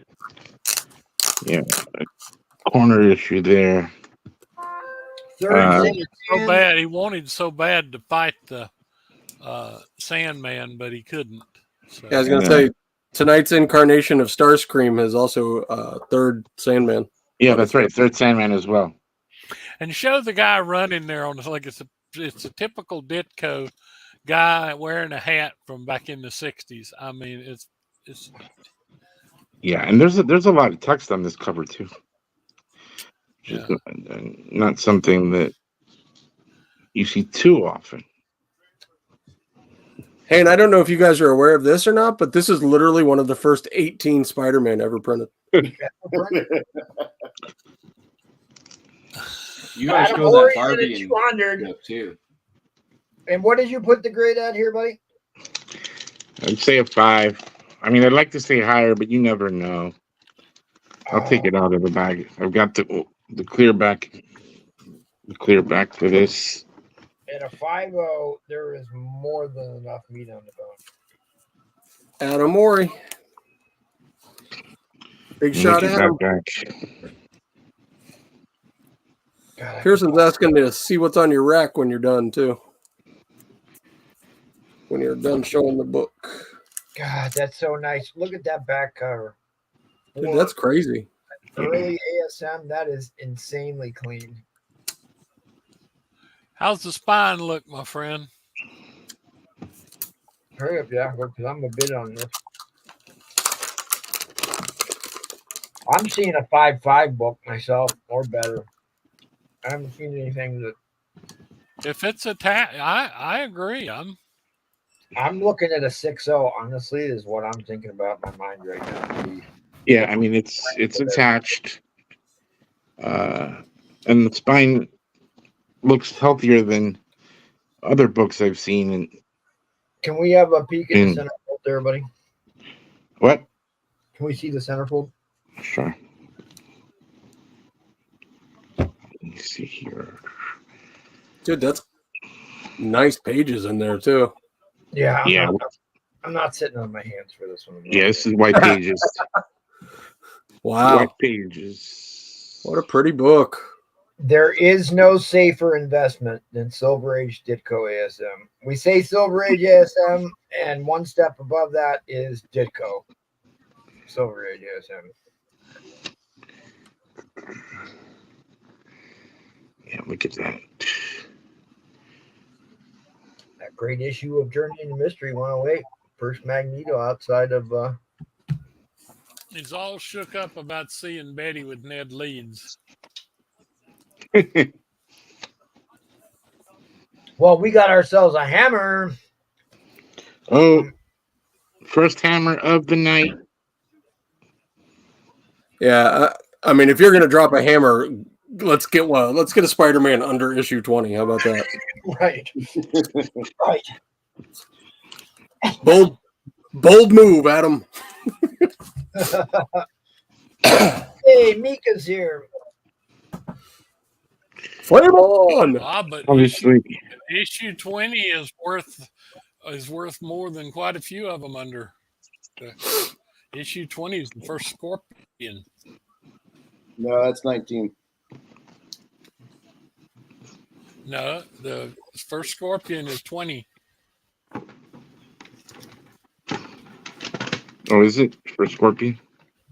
a corner issue there. So bad. He wanted so bad to fight the Sandman, but he couldn't. So. Yeah, I was going to say, tonight's incarnation of Starscream is also third Sandman. Yeah, that's right. Third Sandman as well. And show the guy running there on like it's a typical Ditko guy wearing a hat from back in the 60s. I mean, it's yeah, and there's a lot of text on this cover too. Just not something that you see too often. Hey, and I don't know if you guys are aware of this or not, but this is literally one of the first 18 Spider-Man ever printed. You guys show that Barbie in 200 too. And what did you put the grade at here, buddy? I'd say a 5. I mean, I'd like to say higher, but you never know. I'll take it out of the bag. I've got the clear back for this. At a 5.0, there is more than enough meat on the bone. Adam Morey. Big shot at him. Pearson's asking to see what's on your rack when you're done, too. When you're done showing the book. God, that's so nice. Look at that back cover. Dude, that's crazy. Early ASM, that is insanely clean. How's the spine look, my friend? Hurry up, yeah, because I'm a bit on this. I'm seeing a 5.5 book myself, or better. I haven't seen anything that. If it's a I agree. I'm looking at a 6.0. Honestly, is what I'm thinking about in my mind right now. Yeah, I mean it's attached, and the spine looks healthier than other books I've seen. And can we have a peek at the centerfold there, buddy? What? Can we see the centerfold? Sure. Let me see here. Dude, that's nice pages in there, too. Yeah. Yeah. I'm not sitting on my hands for this one. Yeah, this is white pages. Wow. White pages. What a pretty book. There is no safer investment than Silver Age Ditko ASM. We say Silver Age ASM, and one step above that is Ditko. Silver Age ASM. Yeah, look at that. That great issue of Journey into Mystery 108. First Magneto outside of. He's all shook up about seeing Betty with Ned Leeds. Well, we got ourselves a hammer. Oh, first hammer of the night. Yeah, I mean, if you're going to drop a hammer, let's get a Spider-Man under issue 20. How about that? Right. Right. Bold move, Adam. Hey, Mika's here. Flame on! But Obviously, issue 20 is worth more than quite a few of them under. Issue 20 is the first Scorpion. No, that's 19. No, the first Scorpion is 20. Oh, is it for Scorpion?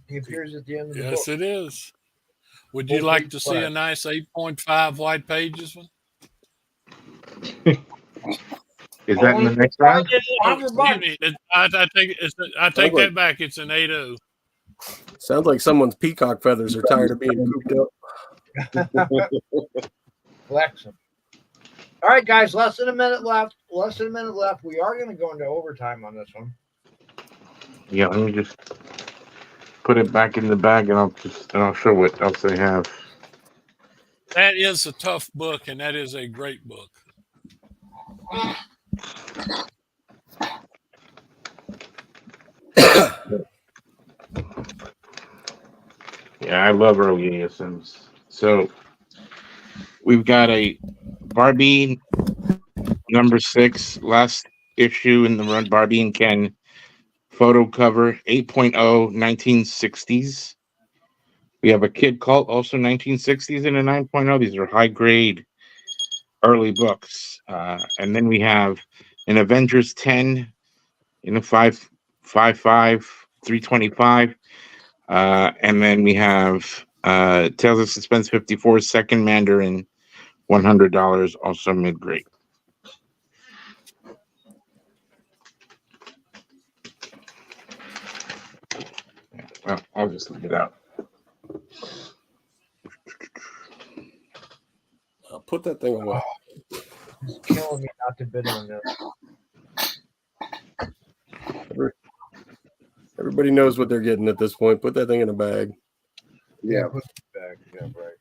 He appears at the end of the Yes, book. it is. Would you like to see a nice 8.5 wide pages one? Is that in the next round? Oh, excuse me. I take that back. It's an 8.0. Sounds like someone's peacock feathers are tired of being cooped up. Collection. All right, guys, less than a minute left. We are going to go into overtime on this one. Yeah, let me just put it back in the bag, and I'll show what else they have. That is a tough book, and that is a great book. Yeah, I love early ASMs. So we've got a Barbie number 6, last issue in the run, Barbie and Ken photo cover, 8.0, 1960s. We have a Kid Cult, also 1960s, and a 9.0. These are high grade early books. And then we have an Avengers 10 in a 5.55, 325. And then we have Tales of Suspense 54, second Mandarin, $100, also mid grade. Well, I'll just leave it out. I'll put that thing away. It's killing me not to bid on this. Everybody knows what they're getting at this point. Put that thing in a bag. Yeah. Yeah, right.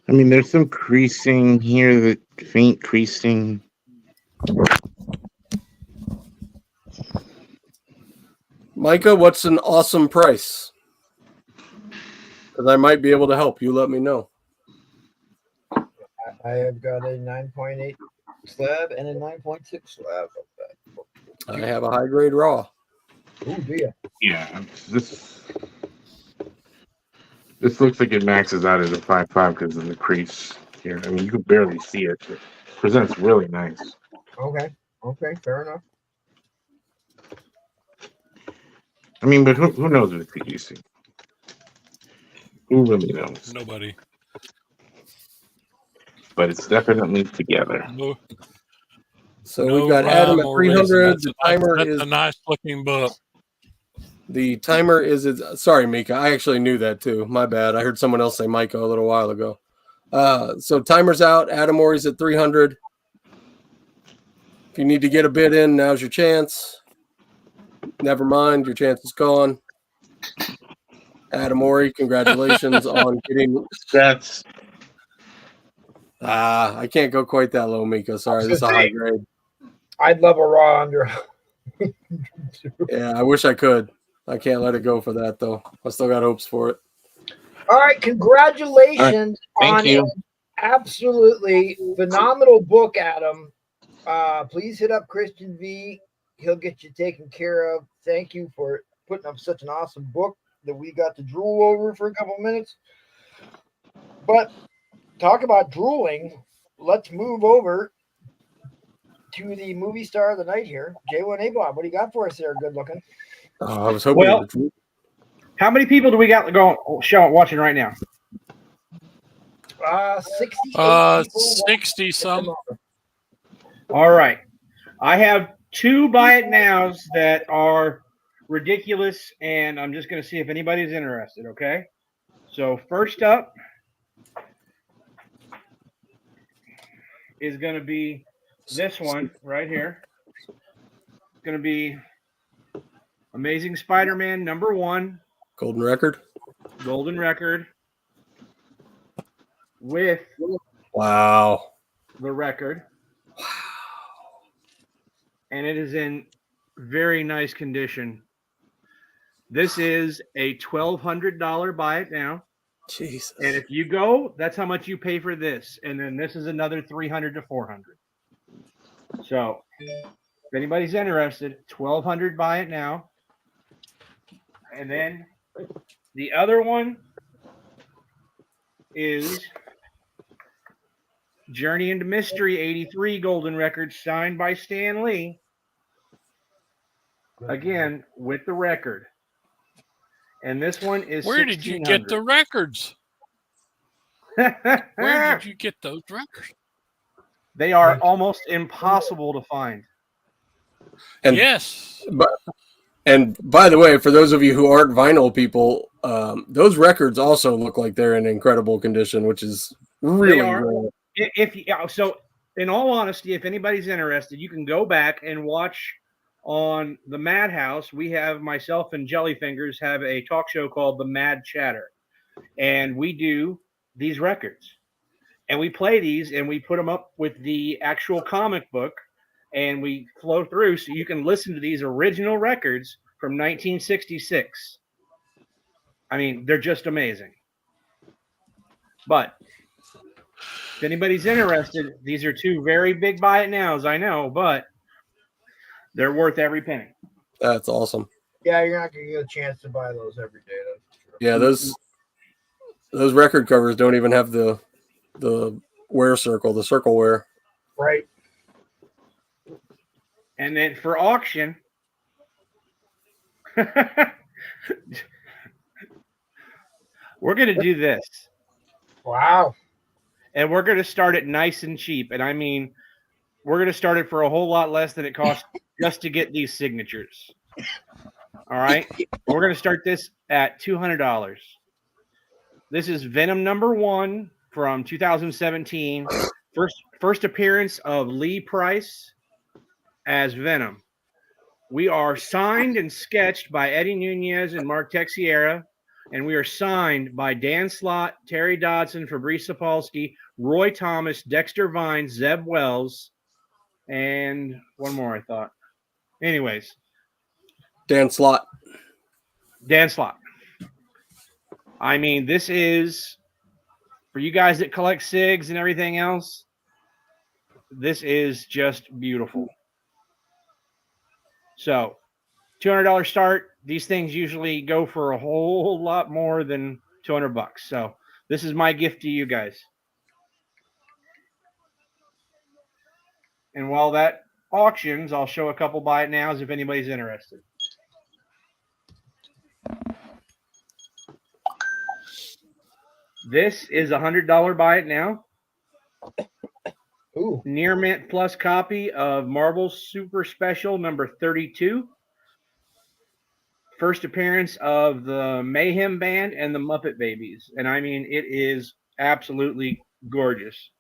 I mean, there's some creasing here, the faint creasing. Micah, what's an awesome price? Because I might be able to help. You let me know. I have got a 9.8 slab and a 9.6 slab of that. I have a high grade raw. Oh, dear. Yeah, this looks like it maxes out at a 5.5 because of the crease here. I mean, you can barely see it. It presents really nice. Okay, fair enough. I mean, but who knows with PGC? Who really knows? Nobody. But it's definitely together. No, So we've got Adam at rhyme or reason. 300. The timer That's is a nice looking book. the timer is sorry, Mika. I actually knew that too. My bad. I heard someone else say Micah a little while ago. So timer's out. Adam Morey's at 300. If you need to get a bid in, now's your chance. Never mind, your chance is gone. Adam Morey, congratulations on getting. That's I can't go quite that low, Mika. Sorry, this is a high grade. I'd love a raw under. Yeah, I wish I could. I can't let it go for that though. I still got hopes for it. All right, congratulations Thank on you. an absolutely phenomenal book, Adam. Please hit up Christian V. He'll get you taken care of. Thank you for putting up such an awesome book that we got to drool over for a couple minutes. But talk about drooling. Let's move over to the movie star of the night here, J1A Bob. What do you got for us there? Good looking. I was hoping. Well, how many people do we got watching right now? 68 people. 60 some. All right. I have 2 buy it nows that are ridiculous, and I'm just going to see if anybody's interested, okay? So first up is going to be this one right here. It's going to be Amazing Spider-Man number 1. Golden record. Golden record. With Wow. the record. Wow. And it is in very nice condition. This is a $1,200 buy it now. Jesus. And if you go, that's how much you pay for this. And then this is another $300 to $400. So if anybody's interested, $1,200 buy it now. And then the other one is Journey into Mystery 83 Golden Record signed by Stan Lee. Again, with the record. And this one is Where did you get the records? Where did you get those records? They are almost impossible to find. And, yes. And by the way, for those of you who aren't vinyl people, those records also look like they're in incredible condition, which is really rare. So, in all honesty, if anybody's interested, you can go back and watch on the Madhouse. We have myself and Jellyfingers have a talk show called The Mad Chatter, and we do these records, and we play these, and we put them up with the actual comic book, and we flow through so you can listen to these original records from 1966. I mean, they're just amazing. But if anybody's interested, these are two very big buy it nows, I know, but they're worth every penny. That's awesome. Yeah, you're not going to get a chance to buy those every day. That's for sure. Yeah, those record covers don't even have the wear circle, the circle wear. Right. And then for auction, we're going to do this. Wow. And we're going to start it nice and cheap. And I mean, we're going to start it for a whole lot less than it costs just to get these signatures. All right. We're going to start this at $200. This is Venom #1 from 2017. First appearance of Lee Price as Venom. We are signed and sketched by Eddie Nunez and Mark Texiera, and we are signed by Dan Slott, Terry Dodson, Fabrice Sapolsky, Roy Thomas, Dexter Vines, Zeb Wells, and one more, I thought. Anyways. Dan Slott. I mean, this is, for you guys that collect SIGs and everything else, this is just beautiful. So, $200 start. These things usually go for a whole lot more than $200. So, this is my gift to you guys. And while that auctions, I'll show a couple buy it nows if anybody's interested. This is a $100 buy it now. Ooh. Near mint plus copy of Marvel Super Special number 32. First appearance of the Mayhem Band and the Muppet Babies. And I mean, it is absolutely gorgeous.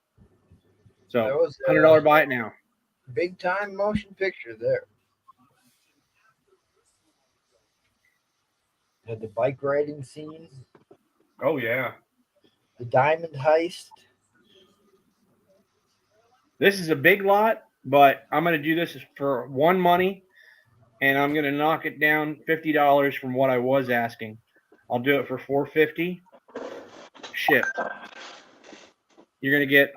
So, That was, $100 buy it now. Big time motion picture there. Had the bike riding scenes, Oh, yeah. the diamond heist. This is a big lot, but I'm going to do this for one money, and I'm going to knock it down $50 from what I was asking. I'll do it for $450. Shipped. You're going to get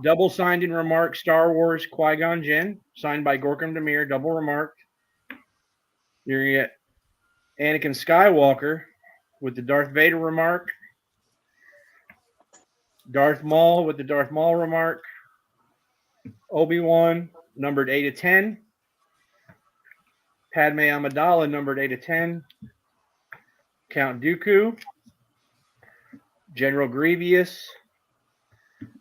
double signed and remarked Star Wars Qui-Gon Jinn, signed by Gorkum Demir, double remarked. You're going to get Anakin Skywalker with the Darth Vader remark. Darth Maul with the Darth Maul remark. Obi-Wan, numbered 8 of 10. Padme Amidala, numbered 8 of 10. Count Dooku. General Grievous.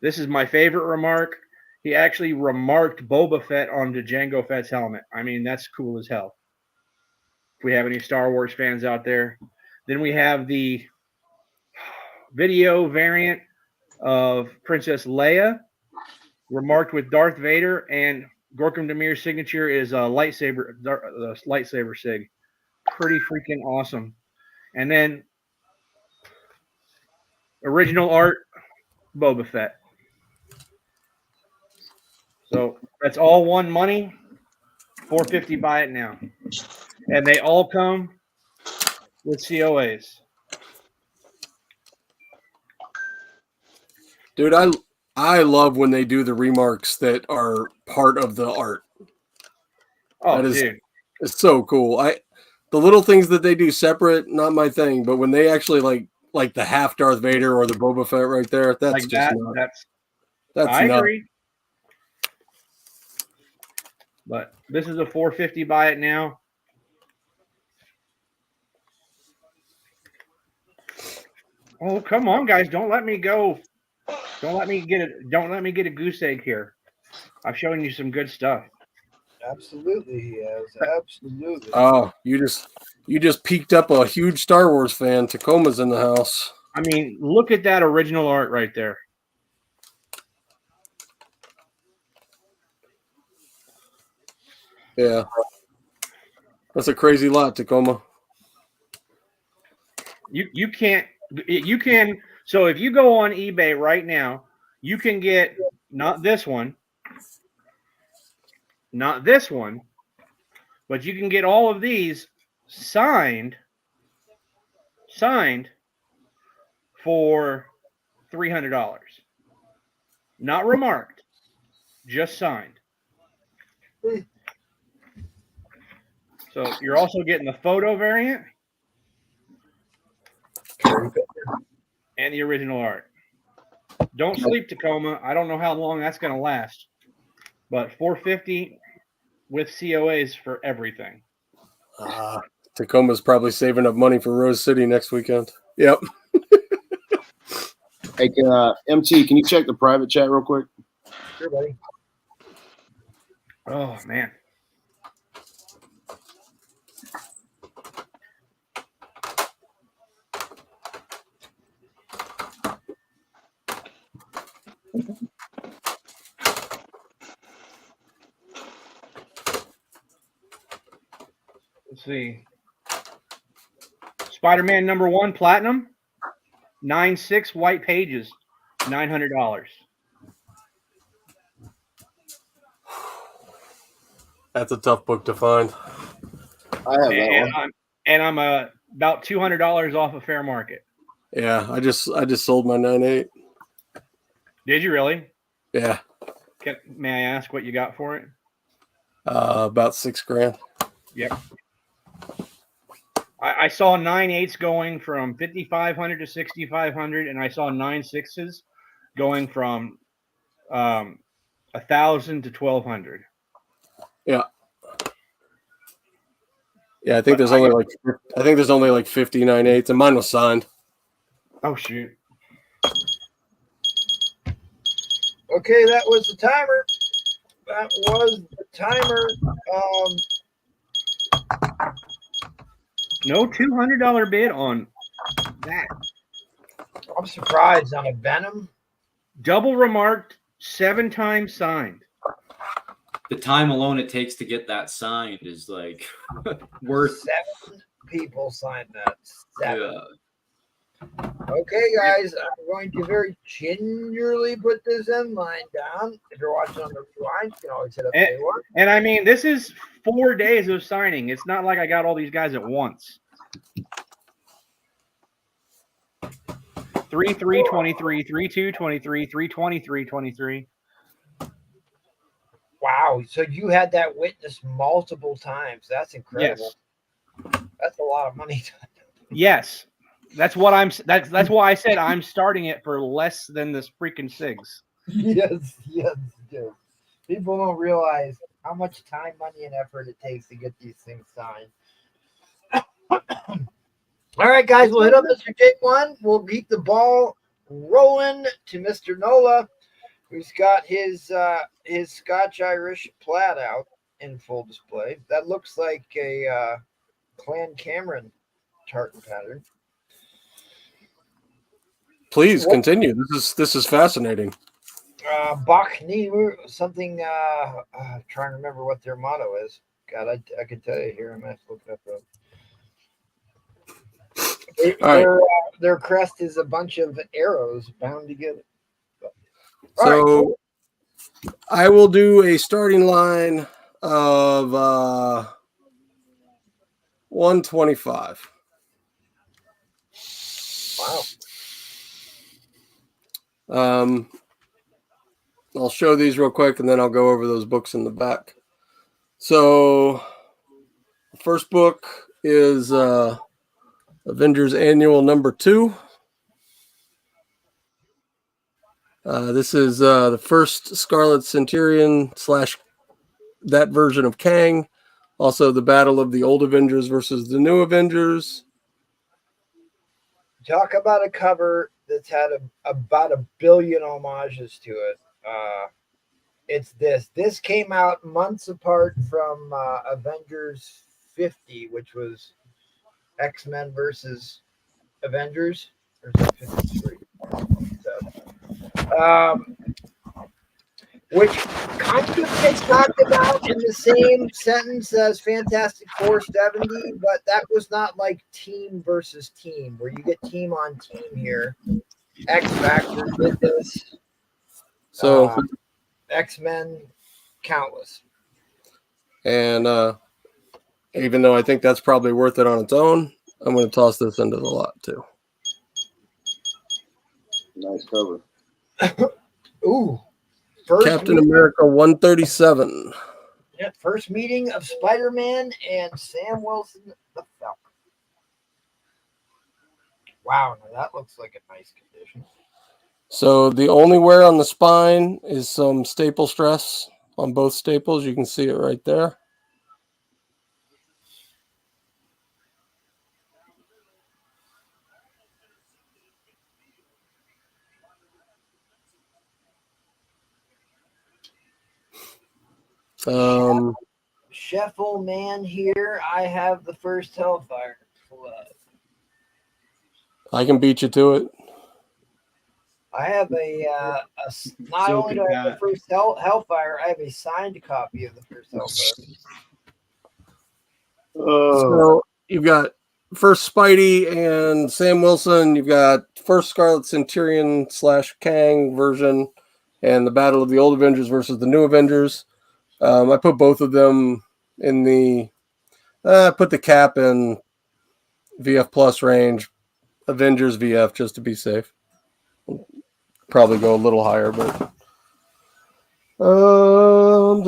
This is my favorite remark. He actually remarked Boba Fett onto Jango Fett's helmet. I mean, that's cool as hell. If we have any Star Wars fans out there. Then we have the video variant of Princess Leia, remarked with Darth Vader, and Gorkum Demir's signature is a lightsaber sig. Pretty freaking awesome. And then original art, Boba Fett. So that's all one money. $450 buy it now. And they all come with COAs. Dude, I love when they do the remarks that are part of the art. Oh, that is, dude. it's so cool. the little things that they do separate, not my thing. But when they actually like the half Darth Vader or the Boba Fett right there, that's Like just that. nuts. That's I nuts. agree. But this is a 450 buy it now. Oh, come on, guys. Don't let me go. Don't let me get a goose egg here. I've shown you some good stuff. Absolutely, he has. Absolutely. Oh, you just peaked up a huge Star Wars fan. Tacoma's in the house. I mean, look at that original art right there. Yeah. That's a crazy lot, Tacoma. You can so if you go on eBay right now, you can get not this one, but you can get all of these signed for $300. Not remarked, just signed. So you're also getting the photo variant and the original art. Don't sleep, Tacoma. I don't know how long that's going to last, but $450 with COAs for everything. Tacoma's probably saving up money for Rose City next weekend. Yep. Hey, MT, can you check the private chat real quick? Sure, buddy. Oh, man. Let's see. Spider-Man #1 Platinum, 9.6 white pages, $900. That's a tough book to find. I have that one. I'm about $200 off of fair market. Yeah, I just sold my 9.8. Did you really? Yeah. May I ask what you got for it? About $6,000. Yep. I saw 9.8s going from 5,500 to 6,500, and I saw 9.6s going from 1,000 to 1,200. Yeah. Yeah, I think there's only like 59.8s, and mine was signed. Oh shoot. Okay, that was the timer. That was the timer. No $200 bid on that. I'm surprised on a Venom. Double remarked, 7 times signed. The time alone it takes to get that signed is like worth. 7 people signed that. 7. Yeah. Okay, guys, I'm going to very gingerly put this end line down. If you're watching on the rewind, you can always hit up day one. And I mean, this is 4 days of signing. It's not like I got all these guys at once. 3/3/23, 3/2/23, 3/23/23. Wow! So you had that witnessed multiple times. That's incredible. Yes. That's a lot of money. Yes. That's what I'm. That's why I said I'm starting it for less than this freaking SIGs. Yes. People don't realize how much time, money, and effort it takes to get these things signed. All right, guys, we'll hit up Mr. Jake 1. We'll keep the ball rolling to Mr. Nola, who's got his Scotch Irish plaid out in full display. That looks like a Clan Cameron tartan pattern. Please continue. This is fascinating. Bach something. Trying to remember what their motto is. God, I could tell you here. I'm gonna have to look it up. Their crest is a bunch of arrows bound together. So I will do a starting line of 125. Wow. I'll show these real quick and then I'll go over those books in the back. So the first book is Avengers Annual number 2. This is the first Scarlet Centurion / that version of Kang. Also, the battle of the old Avengers versus the new Avengers. Talk about a cover that's had about 1 billion homages to it. It's this. This came out months apart from Avengers 50, which was X-Men versus Avengers. Or is it 53? Which kind of gets talked about in the same sentence as Fantastic Four 70, but that was not like team versus team, where you get team on team here. X Factor did this. So, X-Men, countless. and even though I think that's probably worth it on its own, I'm going to toss this into the lot too. Nice cover. Ooh. Captain America 137. Yeah, first meeting of Spider-Man and Sam Wilson, the Falcon. Wow, now that looks like a nice condition. So the only wear on the spine is some staple stress on both staples. You can see it right there. Sheffel man here. I have the first Hellfire Club. I can beat you to it. I have not only do I have the first Hellfire, I have a signed copy of the first Hellfire. So you've got first Spidey and Sam Wilson. You've got first Scarlet Centurion / Kang version, and the Battle of the Old Avengers versus the New Avengers. I put both of them in the put the Cap in VF Plus range, Avengers VF just to be safe. Probably go a little higher, but So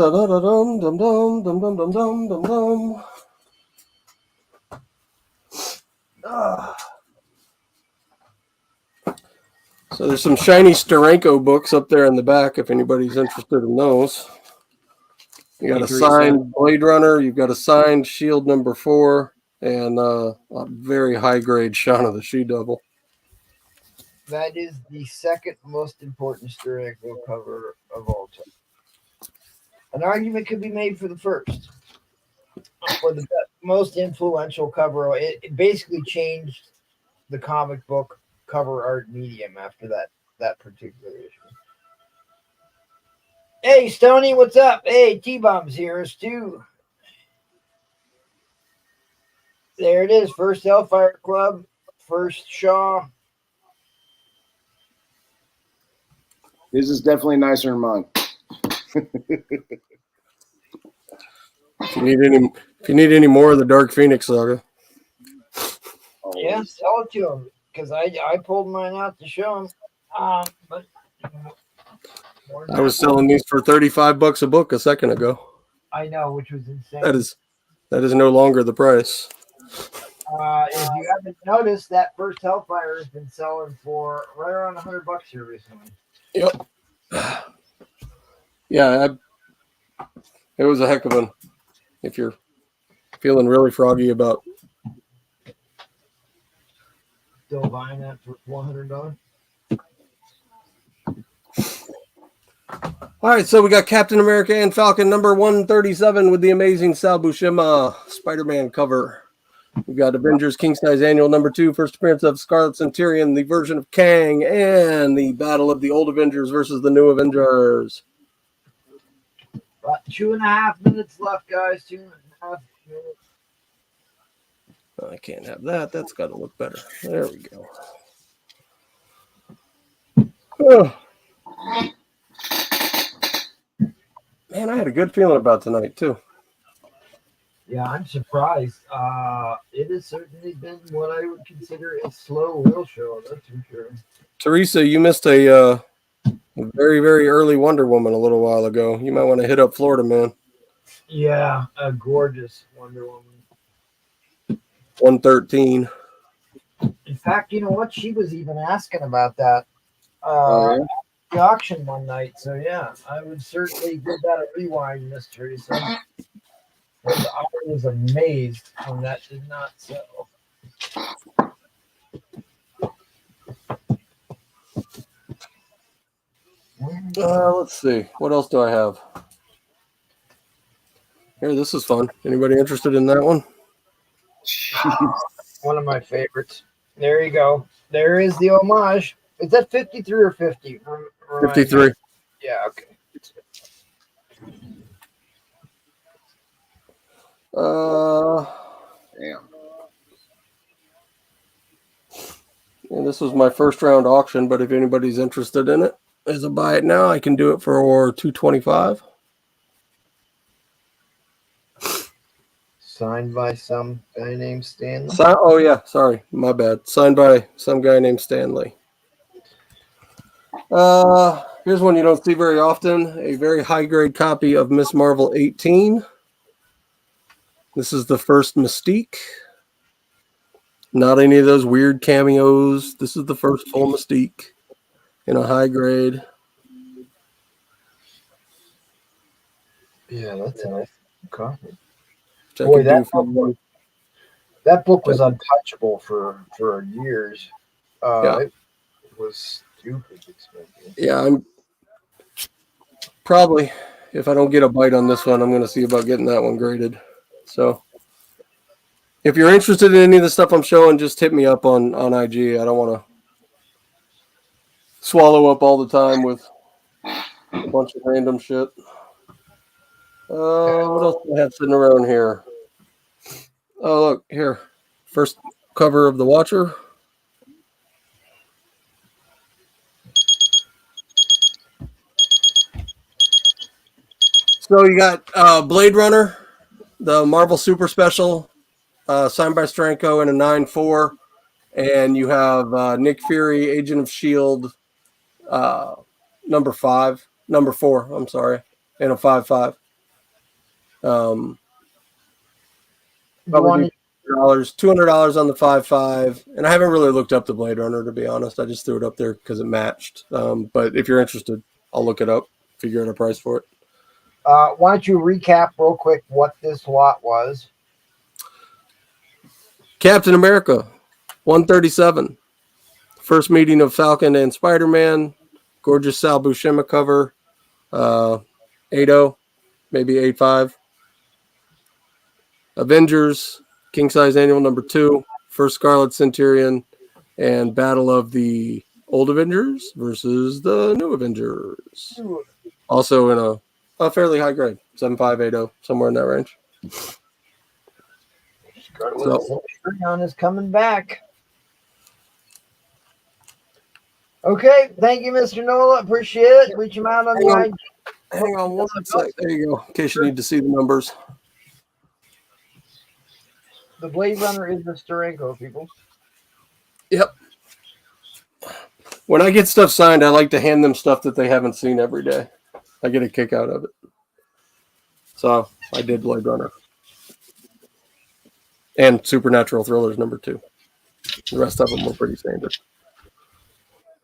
there's some shiny Steranko books up there in the back if anybody's interested in those. You got a signed Blade Runner, you've got a signed Shield number 4, and a very high grade Shaun of the She-Devil. That is the second most important Steranko cover of all time. An argument could be made for the first. For the most influential cover. It basically changed the comic book cover art medium after that particular issue. Hey, Stoney, what's up? Hey, T-Bomb's here, Stu. There it is. First Hellfire Club. First Shaw. His is definitely nicer than mine. If you need any more of the Dark Phoenix saga. Yeah, sell it to him because I pulled mine out to show him. But I was selling these for $35 a book a second ago. I know, which was insane. That is no longer the price. If you haven't noticed, that first Hellfire has been selling for right around $100 here recently. Yep. Yeah, it was a heck of an. If you're feeling really froggy about. Still buying that for $100. All right, so we got Captain America and Falcon number 137 with the amazing Sal Buscema Spider-Man cover. We've got Avengers King Size Annual number 2, first appearance of Scarlet Centurion, the version of Kang, and the Battle of the Old Avengers versus the New Avengers. About 2.5 minutes left, guys. 2.5 minutes. I can't have that. That's got to look better. There we go. Oh. Man, I had a good feeling about tonight, too. Yeah, I'm surprised. It has certainly been what I would consider a slow wheel show, that's for sure. Teresa, you missed a very, very early Wonder Woman a little while ago. You might want to hit up Florida Man. Yeah, a gorgeous Wonder Woman. 113. In fact, you know what? She was even asking about that Oh, yeah? the auction one night. So yeah, I would certainly give that a rewind, Miss Teresa. I was amazed when that did not sell. Let's see. What else do I have? Here, this is fun. Anybody interested in that one? One of my favorites. There you go. There is the homage. Is that 53 or 50? 53. Yeah, okay. Damn. And this was my first round auction, but if anybody's interested in it, as a buy it now, I can do it for $225. Signed by some guy named Stanley. Oh yeah, sorry, my bad. Signed by some guy named Stanley. Here's one you don't see very often. A very high grade copy of Miss Marvel 18. This is the first Mystique. Not any of those weird cameos. This is the first full Mystique in a high grade. Yeah, that's a nice copy. Which I Boy, can do for that book was untouchable for years. Yeah. It was stupid expensive. Yeah, I'm probably, if I don't get a bite on this one, I'm going to see about getting that one graded. So if you're interested in any of the stuff I'm showing, just hit me up on IG. I don't want to swallow up all the time with a bunch of random shit. What else do I have sitting around here? Oh, look, here. First cover of The Watcher. So you got Blade Runner, the Marvel Super Special, signed by Stranko in a 9.4. And you have Nick Fury, Agent of S.H.I.E.L.D., number 4, I'm sorry, in a 5.5. Probably $200 on the 5.5. And I haven't really looked up the Blade Runner, to be honest. I just threw it up there because it matched. But if you're interested, I'll look it up, figure out a price for it. Why don't you recap real quick what this lot was? Captain America, 137. First meeting of Falcon and Spider-Man. Gorgeous Sal Buscema cover. 8.0, maybe 8.5. Avengers, King Size Annual number 2. First Scarlet Centurion. And Battle of the Old Avengers versus the New Avengers. Also in a fairly high grade. 7.5, 8.0, somewhere in that range. Scarlet Centurion is coming back. Okay, thank you, Mr. Nola. Appreciate it. Reach him out on the IG. Hang on one sec. There you go. In case you need to see the numbers. The Blade Runner is the Steranko, people. Yep. When I get stuff signed, I like to hand them stuff that they haven't seen every day. I get a kick out of it. So I did Blade Runner. And Supernatural Thrillers number 2. The rest of them were pretty standard.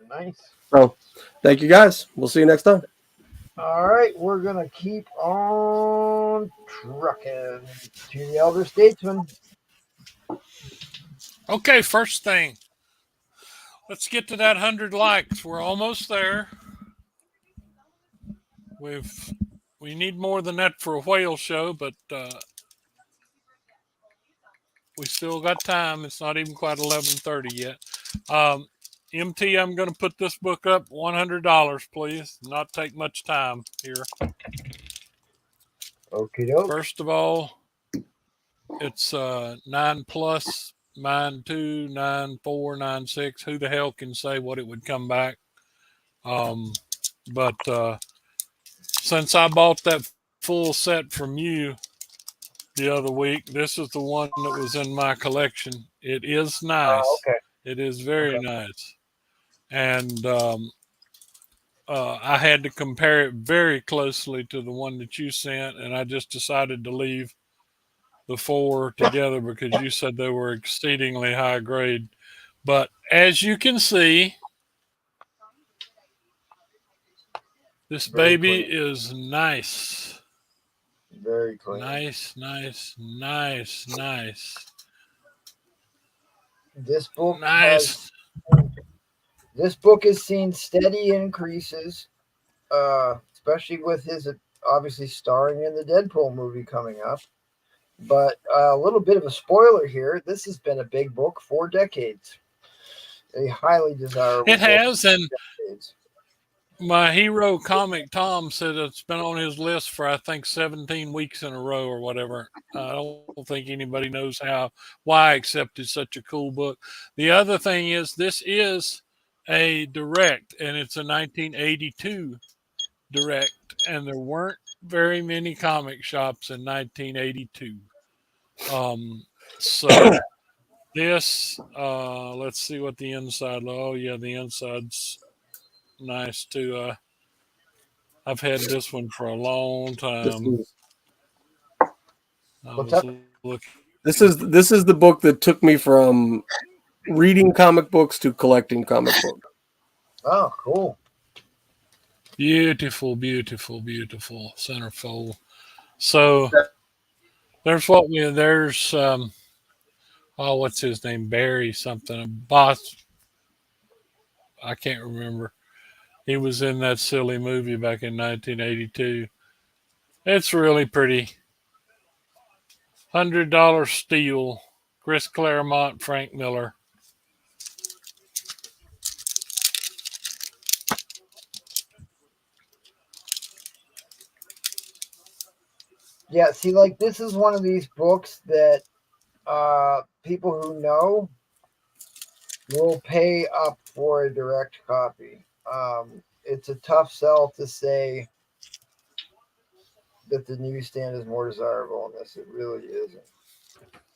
Nice. So thank you guys. We'll see you next time. All right, we're going to keep on trucking to the Elder Statesman. Okay, first thing. Let's get to that 100 likes. We're almost there. We need more than that for a whale show, but we still got time. It's not even quite 11:30 yet. MT, I'm going to put this book up $100, please. Not take much time here. Okie doke. First of all, it's 9 plus, 9.2, 9.4, 9.6. Who the hell can say what it would come back? But since I bought that full set from you the other week, this is the one that was in my collection. It is nice. Okay. It is very nice. And I had to compare it very closely to the one that you sent, and I just decided to leave the 4 together because you said they were exceedingly high grade. But as you can see, this Very baby clean. is nice. Very clean. Nice, nice, nice, nice. This book Nice. has seen steady increases, especially with his obviously starring in the Deadpool movie coming up. But a little bit of a spoiler here. This has been a big book for decades. A highly desirable It has, and decades. my hero comic Tom said it's been on his list for I think 17 weeks in a row or whatever. I don't think anybody knows why, except it's such a cool book. The other thing is this is a direct, and it's a 1982 direct, and there weren't very many comic shops in 1982. So this, let's see what the inside. Oh yeah, the inside's nice too. I've had this one for a long time. This is the book that took me from reading comic books to collecting comic books. Oh, cool. Beautiful, beautiful, beautiful centerfold. So there's what's his name? Barry something. Boss. I can't remember. He was in that silly movie back in 1982. It's really pretty. $100 Steel. Chris Claremont, Frank Miller. Yeah, see, like this is one of these books that people who know will pay up for a direct copy. It's a tough sell to say that the newsstand is more desirable in this. It really isn't.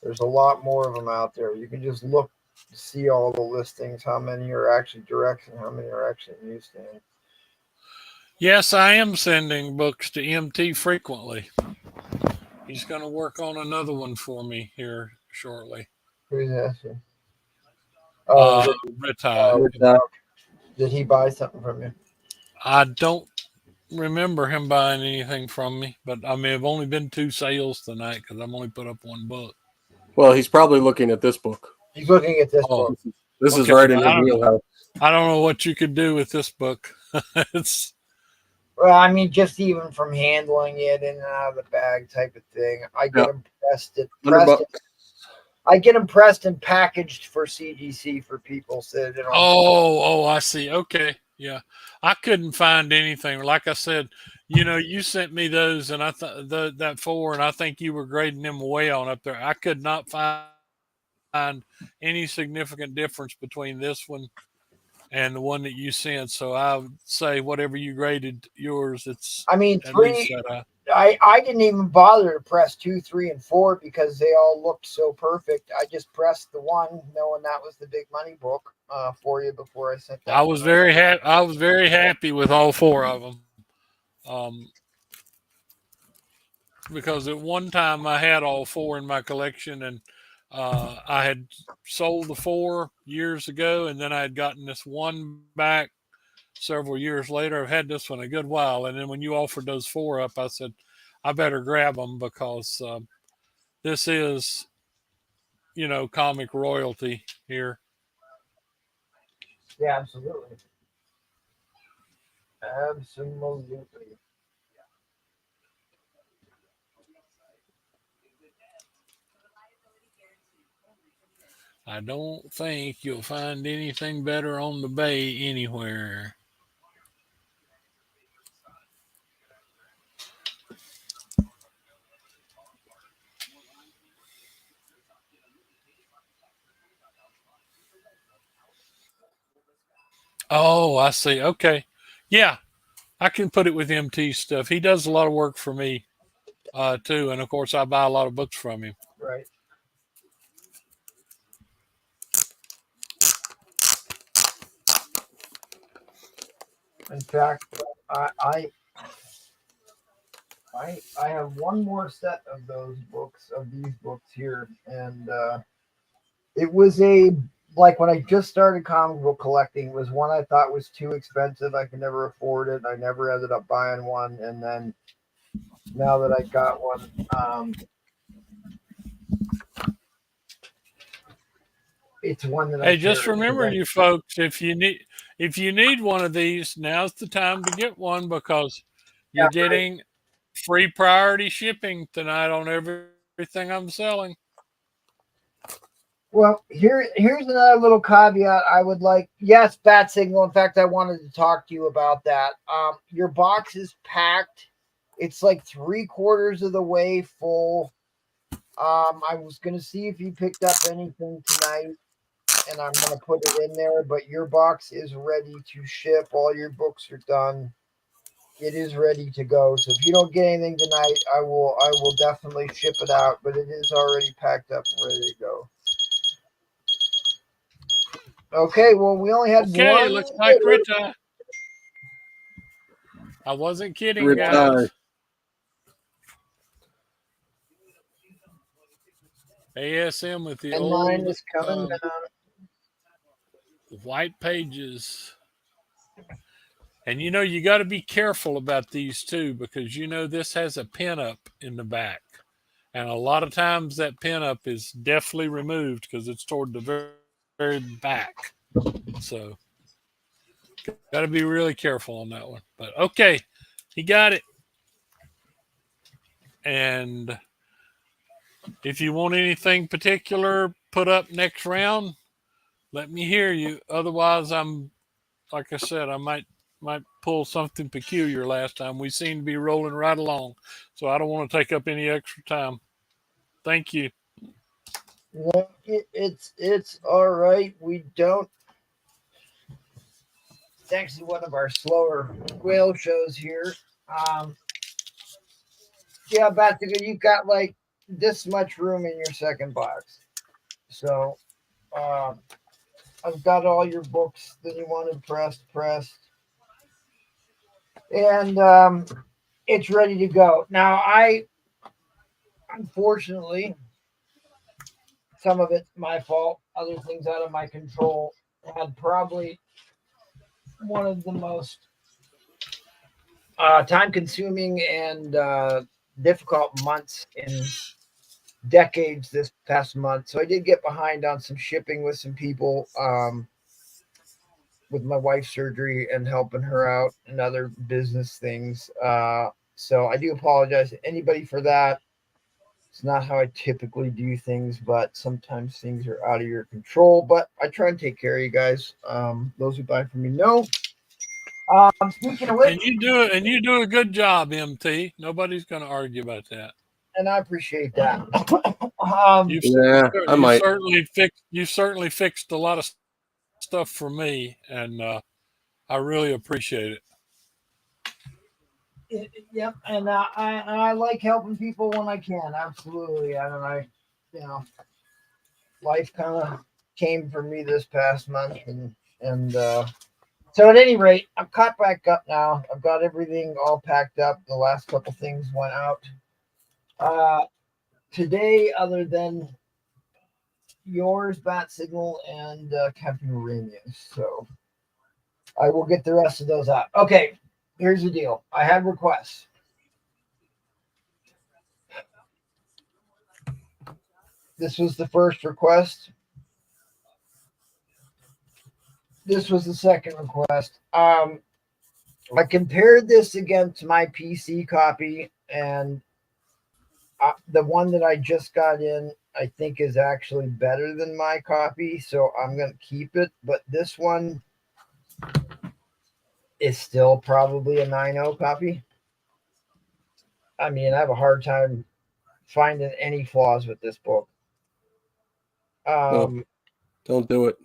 There's a lot more of them out there. You can just look to see all the listings, how many are actually direct and how many are actually newsstand. Yes, I am sending books to MT frequently. He's going to work on another one for me here shortly. Who's that? Retired. Did he buy something from you? I don't remember him buying anything from me, but I mean, I've only been 2 sales tonight because I've only put up 1 book. Well, he's probably looking at this book. He's looking at this book. This is right in his wheelhouse. I don't know what you could do with this book. It's Well, I mean, just even from handling it in and out of the bag type of thing. I get them I get them pressed and packaged for CGC for people. So they don't I see. Okay. Yeah. I couldn't find anything. Like I said, you sent me those and I thought that 4, and I think you were grading them way on up there. I could not find any significant difference between this one and the one that you sent. So I would say whatever you graded yours, it's I mean, at least that I didn't even bother to press 2, 3, and 4 because they all looked so perfect. I just pressed the 1, knowing that was the big money book for you before I sent that. I was very happy. I was very happy with all 4 of them. Because at one time I had all 4 in my collection, and I had sold the 4 years ago, and then I had gotten this one back several years later. I've had this one a good while, and then when you offered those 4 up, I said I better grab them because this is, comic royalty here. Yeah, absolutely. Absolutely. I don't think you'll find anything better on the bay anywhere. Oh, I see. Okay. Yeah, I can put it with MT stuff. He does a lot of work for me too. And of course, I buy a lot of books from him. Right. In fact, I I have one more set of these books here, and it was like when I just started comic book collecting, it was one I thought was too expensive. I could never afford it. I never ended up buying one, and then now that I got one, it's one that I Hey, just cherish. remember, you folks, if you need one of these, now's the time to get one because you're getting free priority shipping tonight on everything I'm selling. Well, here's another little caveat I would like. Yes, Bat Signal. In fact, I wanted to talk to you about that. Your box is packed. It's like 3/4 of the way full. I was gonna see if you picked up anything tonight, and I'm gonna put it in there. But your box is ready to ship. All your books are done. It is ready to go. So if you don't get anything tonight, I will definitely ship it out. But it is already packed up and ready to go. Okay, well, we only had Okay, one. looks like Rita. I wasn't kidding, Rita. guys. ASM with the And old mine is coming down. white pages. And you got to be careful about these too, because this has a pin up in the back. And a lot of times that pin up is definitely removed because it's toward the very, very back. So got to be really careful on that one. But okay, he got it. And if you want anything particular put up next round, let me hear you. Otherwise, like I said, I might pull something peculiar last time. We seem to be rolling right along. So I don't want to take up any extra time. Thank you. No, it's all right. We don't. It's actually one of our slower whale shows here. Yeah, Batigo, you've got like this much room in your second box. So I've got all your books that you wanted pressed, and it's ready to go. Now, unfortunately, some of it's my fault, other things out of my control. Had probably one of the most time-consuming and difficult months in decades this past month. So I did get behind on some shipping with some people, with my wife's surgery and helping her out and other business things. So I do apologize to anybody for that. It's not how I typically do things, but sometimes things are out of your control. But I try and take care of you guys. Those who buy from me know. Speaking of which, And you do a good job, MT. Nobody's going to argue about that. And I appreciate that. You certainly fixed a lot of stuff for me, and I really appreciate it. Yep, and I like helping people when I can. Absolutely, and life kind of came for me this past month, and so at any rate, I'm caught back up now. I've got everything all packed up. The last couple things went out today, other than yours, Bat Signal, and Captain Uranius. So I will get the rest of those out. Okay, here's the deal. I had requests. This was the first request. This was the second request. I compared this against my PC copy, and the one that I just got in, I think, is actually better than my copy, so I'm going to keep it. But this one is still probably a 9.0 copy. I mean, I have a hard time finding any flaws with this book. No, don't do it.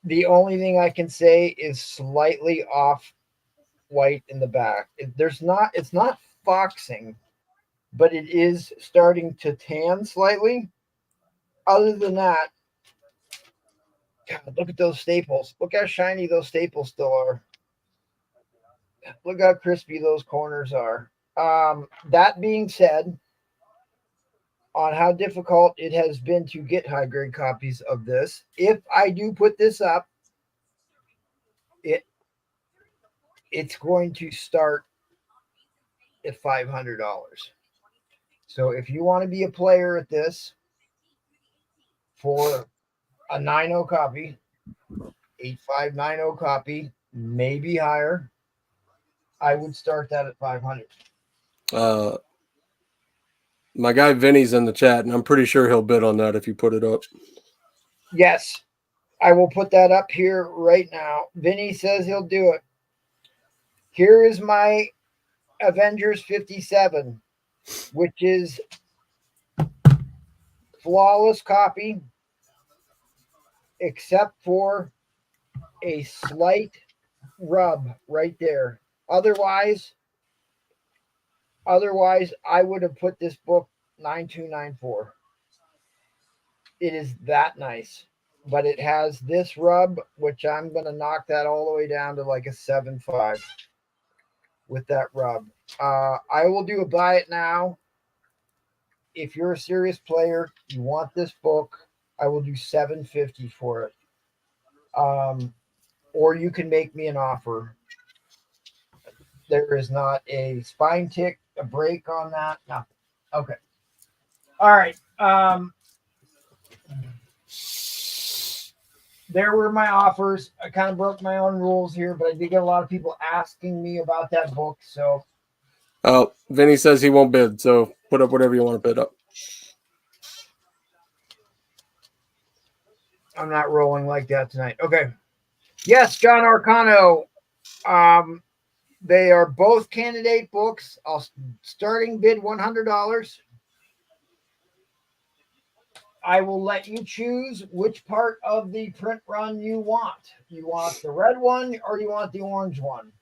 The only thing I can say is slightly off white in the back. It's not foxing, but it is starting to tan slightly. Other than that, God, look at those staples. Look how shiny those staples still are. Look how crispy those corners are. That being said, on how difficult it has been to get high grade copies of this, if I do put this up, it's going to start at $500. So if you want to be a player at this for a 9.0 copy, 8590 copy, maybe higher, I would start that at 500. My guy Vinny's in the chat, and I'm pretty sure he'll bid on that if you put it up. Yes, I will put that up here right now. Vinny says he'll do it. Here is my Avengers 57, which is flawless copy, except for a slight rub right there. Otherwise, I would have put this book 9294. It is that nice, but it has this rub, which I'm going to knock that all the way down to like a 7.5 with that rub. I will do a buy it now. If you're a serious player, you want this book, I will do $750 for it. Or you can make me an offer. There is not a spine tick, a break on that. No. Okay. All right. There were my offers. I kind of broke my own rules here, but I did get a lot of people asking me about that book. So, Oh, Vinny says he won't bid, so put up whatever you want to bid up. I'm not rolling like that tonight. Okay. Yes, John Arcano. They are both candidate books. I'll starting bid $100. I will let you choose which part of the print run you want. You want the red one or you want the orange one?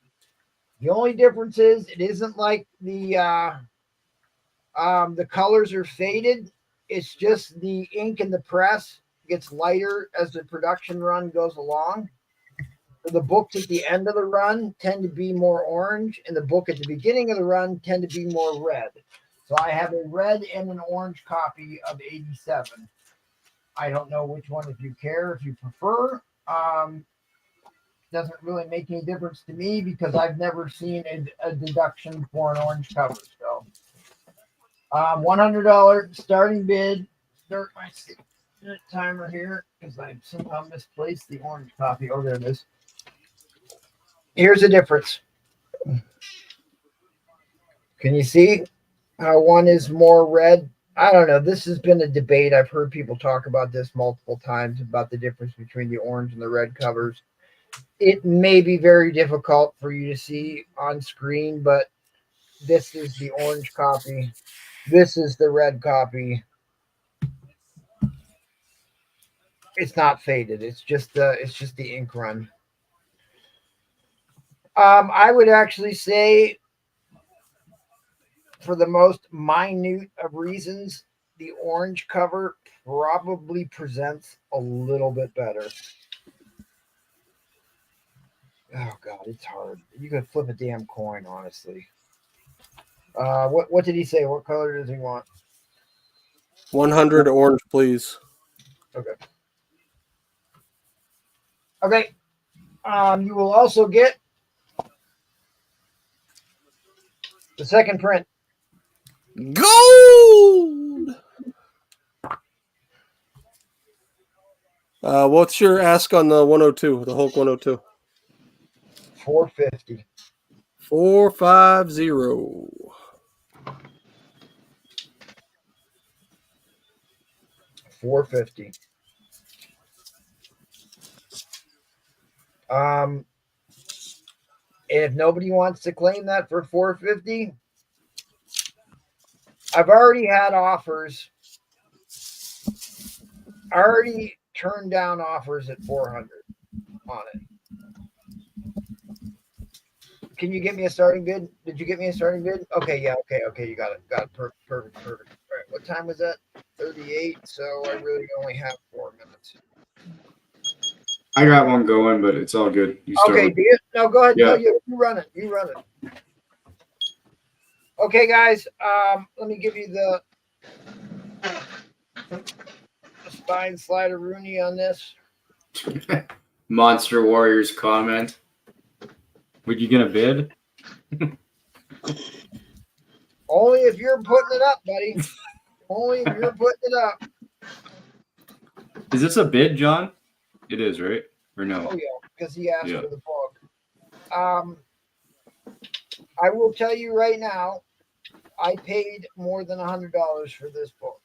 The only difference is it isn't like the colors are faded. It's just the ink in the press gets lighter as the production run goes along. The books at the end of the run tend to be more orange, and the book at the beginning of the run tend to be more red. So I have a red and an orange copy of 87. I don't know which one, if you care, if you prefer. Doesn't really make any difference to me because I've never seen a deduction for an orange cover. So $100 starting bid. Start my timer here because I somehow misplaced the orange copy. Oh, there it is. Here's the difference. Can you see how one is more red? I don't know. This has been a debate. I've heard people talk about this multiple times about the difference between the orange and the red covers. It may be very difficult for you to see on screen, but this is the orange copy. This is the red copy. It's not faded. It's just the ink run. I would actually say, for the most minute of reasons, the orange cover probably presents a little bit better. Oh God, it's hard. You could flip a damn coin, honestly. What did he say? What color does he want? 100 orange, please. Okay. Okay. You will also get the second print. Gold! What's your ask on the 102, the Hulk 102? $450. 450. $450. And if nobody wants to claim that for $450, I've already had offers. I already turned down offers at $400 on it. Can you get me a starting bid? Did you get me a starting bid? Okay, yeah, okay, you got it. Perfect. All right, what time was that? 38, so I really only have 4 minutes. I got one going, but it's all good. You start Okay, with- do you? No, go ahead. Yeah. No, you run it. Okay, guys. Let me give you the spine slider Rooney on this. Monster Warriors comment. Would you gonna bid? Only if you're putting it up, buddy. Only if you're putting it up. Is this a bid, John? It is, right? Or no? Oh yeah, because he asked Yeah. for the book. I will tell you right now, I paid more than $100 for this book.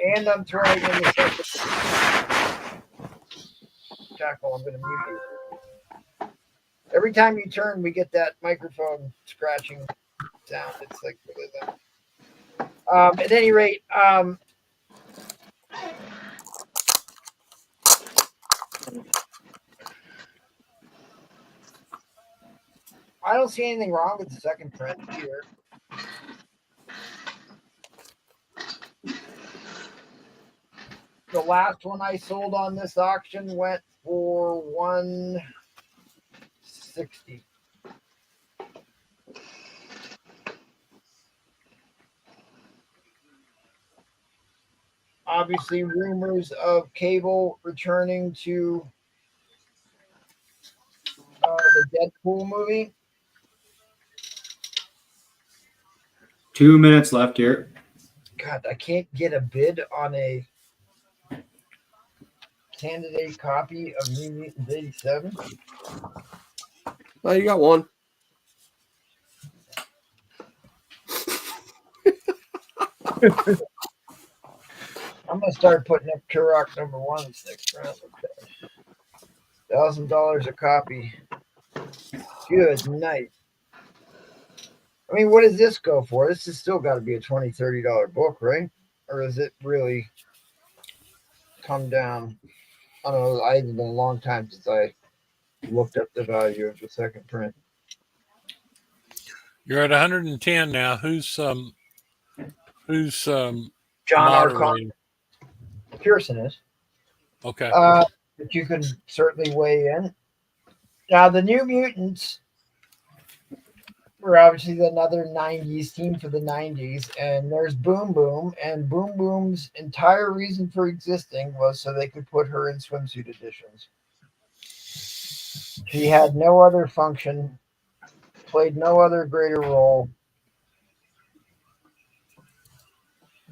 And I'm throwing in the second. Jackal, I'm going to mute you. Every time you turn, we get that microphone scratching sound. It's like really loud. At any rate, I don't see anything wrong with the second print here. The last one I sold on this auction went for $160. Obviously, rumors of Cable returning to the Deadpool movie. 2 minutes left here. God, I can't get a bid on a candidate copy of New Mutants 87. Well, you got one. I'm gonna start putting up Turok #1 next round. $1,000 a copy. Good night. I mean, what does this go for? This has still got to be a $20, $30 book, right? Or is it really come down? I don't know. It's been a long time since I looked up the value of the second print. You're at 110 now. Who's John moderating? Arcon Pearson is. Okay. But you can certainly weigh in. Now, the New Mutants were obviously another 90s team for the 90s, and there's Boom Boom, and Boom Boom's entire reason for existing was so they could put her in swimsuit editions. She had no other function, played no other greater role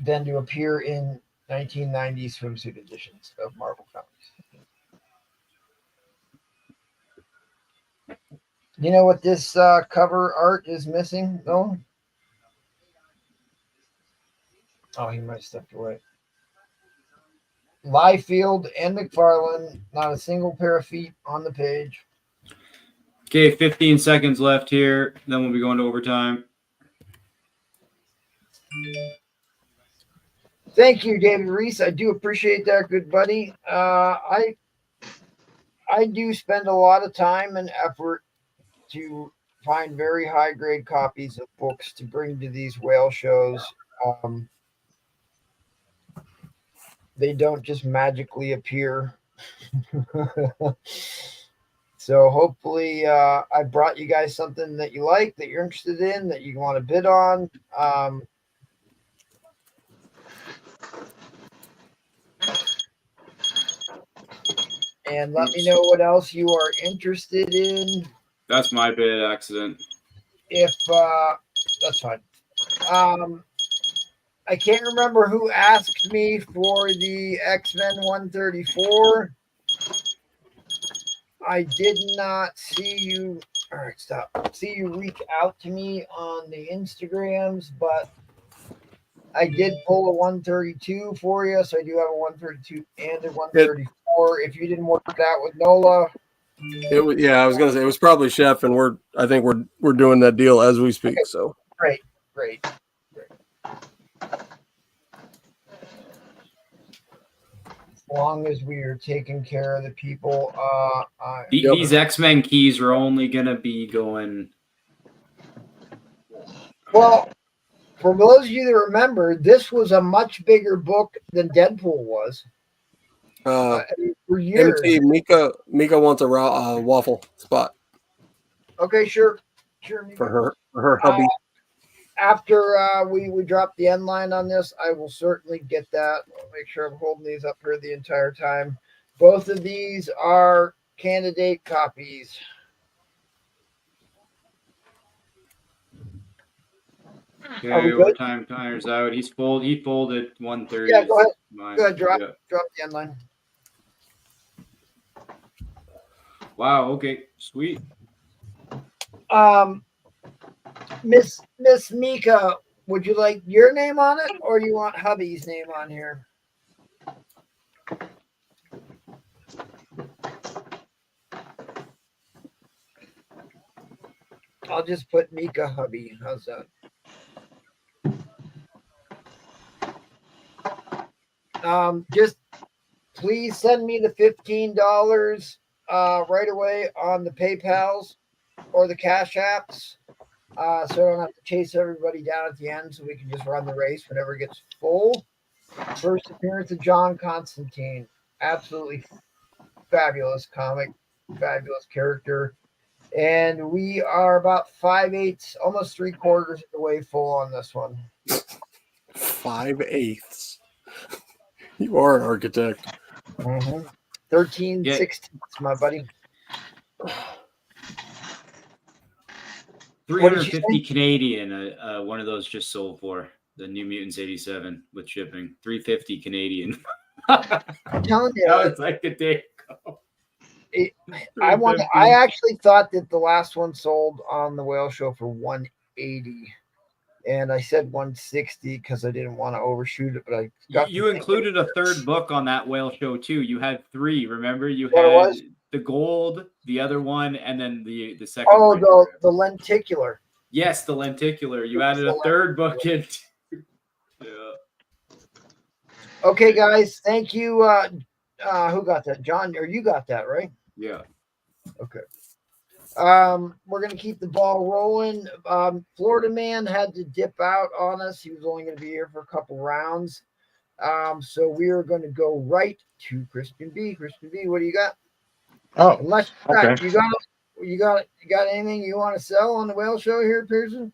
than to appear in 1990 swimsuit editions of Marvel Comics. You know what this cover art is missing, though? Oh, he might have stepped away. Liefeld and McFarlane, not a single pair of feet on the page. Okay, 15 seconds left here. Then we'll be going to overtime. Thank you, David Reese. I do appreciate that, good buddy. I do spend a lot of time and effort to find very high grade copies of books to bring to these whale shows. They don't just magically appear. So hopefully I brought you guys something that you like, that you're interested in, that you want to bid on. And let me know what else you are interested in. That's my bid accident. If that's fine. I can't remember who asked me for the X-Men 134. I did not see you. All right, stop. See you reach out to me on the Instagrams, but I did pull a 132 for you, so I do have a 132 and a 134. If you didn't work that with Nola, It was, yeah, I was gonna say it was probably Chef, and I think we're doing that deal as we speak. Okay. So great. As long as we are taking care of the people, These X-Men keys are only gonna be going. well, for those of you that remember, this was a much bigger book than Deadpool was. For years. MT Mika wants a waffle spot. Okay, sure. Mika. for her hubby. After we drop the end line on this, I will certainly get that. I'll make sure I'm holding these up here the entire time. Both of these are candidate copies. Are Okay, we good? overtime timer's out. He folded 1:30. Yeah, go ahead. Mine. Go ahead, drop Yeah. the end line. Wow. Okay. Sweet. Miss Mika, would you like your name on it, or you want hubby's name on here? I'll just put Mika hubby. How's that? Just please send me the $15 right away on the PayPals or the Cash Apps, so I don't have to chase everybody down at the end, so we can just run the race whenever it gets full. First appearance of John Constantine. Absolutely fabulous comic, fabulous character. And we are about 5/8, almost 3/4 of the way full on this one. 5/8. You are an architect. 13/16, my buddy. 350 Canadian. One of those just sold for the New Mutants 87 with shipping. 350 Canadian. I'm telling you, that was like a day ago. I actually thought that the last one sold on the Whale Show for 180, and I said 160 because I didn't want to overshoot it. But I got you included a third book on that Whale Show too. You had 3. Remember, you what had the gold, the other one, and then the second. Oh, the lenticular. Yes, the lenticular. You added a third book in. Yeah. Okay, guys. Thank you. Who got that? John, or you got that, right? Yeah. Okay. We're gonna keep the ball rolling. Florida Man had to dip out on us. He was only gonna be here for a couple rounds. So we are gonna go right to Crispin B. Crispin B, what do you got? Oh, Unless okay. you got anything you want to sell on the Whale Show here, Pearson?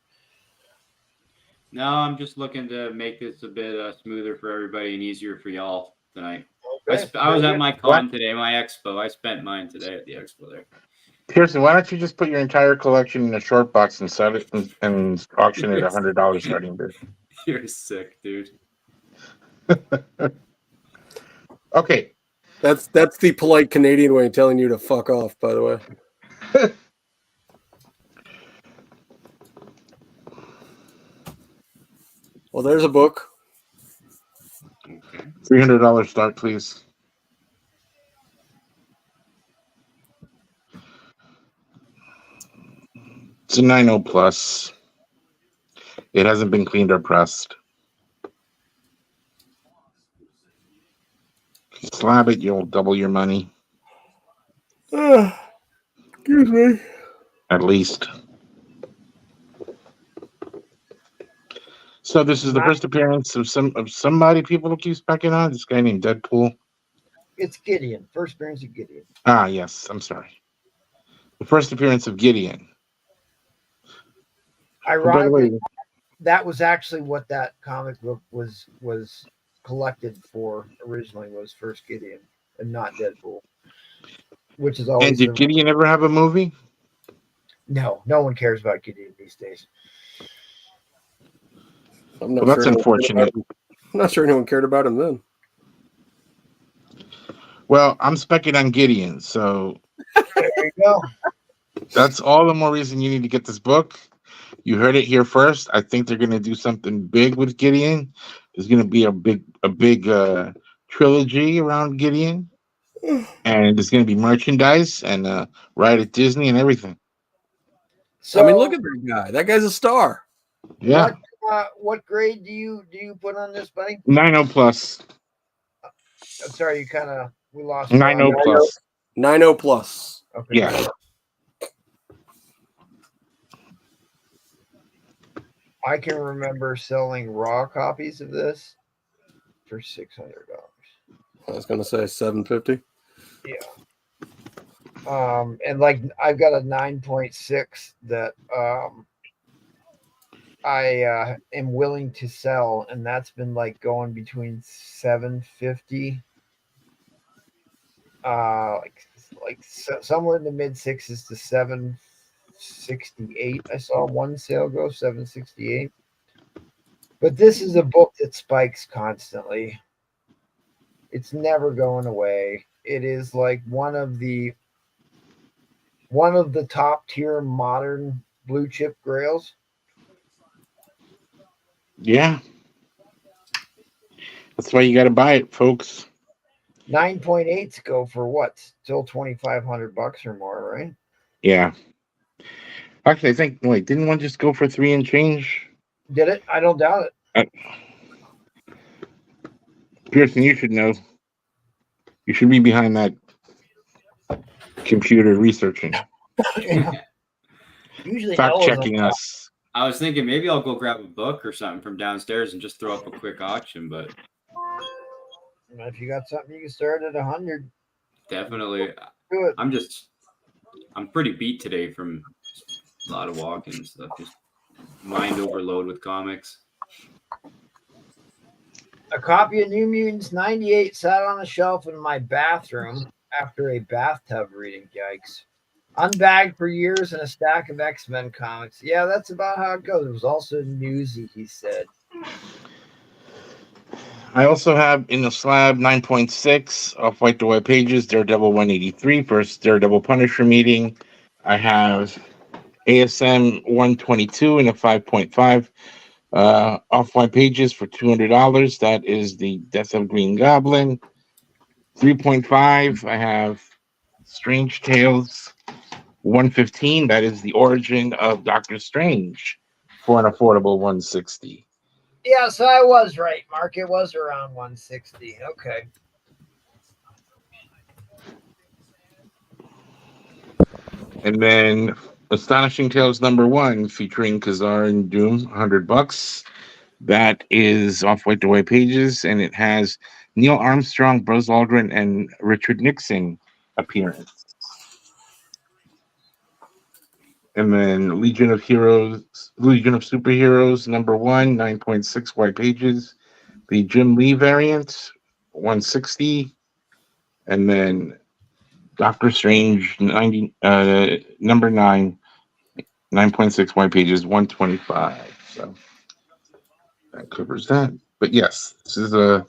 No, I'm just looking to make this a bit smoother for everybody and easier for y'all tonight. Okay. I was at my con today, my expo. I spent mine today at the expo there. Pearson, why don't you just put your entire collection in a short box and sell it and auction it $100 starting bid? You're sick, dude. Okay. That's the polite Canadian way of telling you to fuck off, by the way. Well, there's a book. Okay. $300 start, please. It's a 9.0 plus. It hasn't been cleaned or pressed. If you slab it, you'll double your money. Excuse me. At least. So this is the first appearance of somebody people keep specking on. This guy named Deadpool. It's Gideon. First appearance of Gideon. Ah, yes. I'm sorry. The first appearance of Gideon. Ironically, that was actually what that comic book was collected for originally, was first Gideon and not Deadpool. Which is always. And did Gideon ever have a movie? No one cares about Gideon these days. Well, that's unfortunate. I'm not sure anyone cared about him then. Well, I'm specking on Gideon, so there you go. That's all the more reason you need to get this book. You heard it here first. I think they're going to do something big with Gideon. There's going to be a big trilogy around Gideon, and there's going to be merchandise and ride at Disney and everything. So, I mean, look at that guy. That guy's a star. Yeah. What grade do you put on this, buddy? 9.0 plus. I'm sorry, we lost 9.0 plus. 9.0 plus. Okay. Yeah. I can remember selling raw copies of this for $600. I was going to say $750. Yeah. And like I've got a 9.6 that I am willing to sell, and that's been like going between 750, somewhere in the mid sixes to 768. I saw one sale go 768. But this is a book that spikes constantly. It's never going away. It is like one of the top tier modern blue chip grails. Yeah. That's why you got to buy it, folks. 9.8s go for what? Still $2,500 or more, right? Yeah. Actually, I think, wait, didn't one just go for 3 and change? Did it? I don't doubt it. Pearson, you should know. You should be behind that computer researching, Usually fact Nola's checking us. I was thinking maybe I'll go grab a book or something from downstairs and just throw up a quick auction, but if you got something you can start at 100. definitely. Do it. I'm pretty beat today from a lot of walking and stuff. Just mind overload with comics. A copy of New Mutants 98 sat on a shelf in my bathroom after a bathtub reading. Yikes. Unbagged for years and a stack of X-Men comics. Yeah, that's about how it goes. It was also newsy, he said. I also have in the slab 9.6 off White to White Pages, Daredevil 183 first Daredevil Punisher meeting. I have ASM 122 in a 5.5 off White Pages for $200. That is the Death of Green Goblin. 3.5, I have Strange Tales 115. That is the origin of Doctor Strange for an affordable 160. Yeah, so I was right, Mark. It was around 160. Okay. And then Astonishing Tales #1 featuring Kazar and Doom, $100. That is off White to White Pages, and it has Neil Armstrong, Buzz Aldrin, and Richard Nixon appearance. And then Legion of Superheroes #1, 9.6 White Pages. The Jim Lee variant, 160. And then Doctor Strange 90 number 9, 9.6 White Pages, 125. So that covers that. But yes, this is a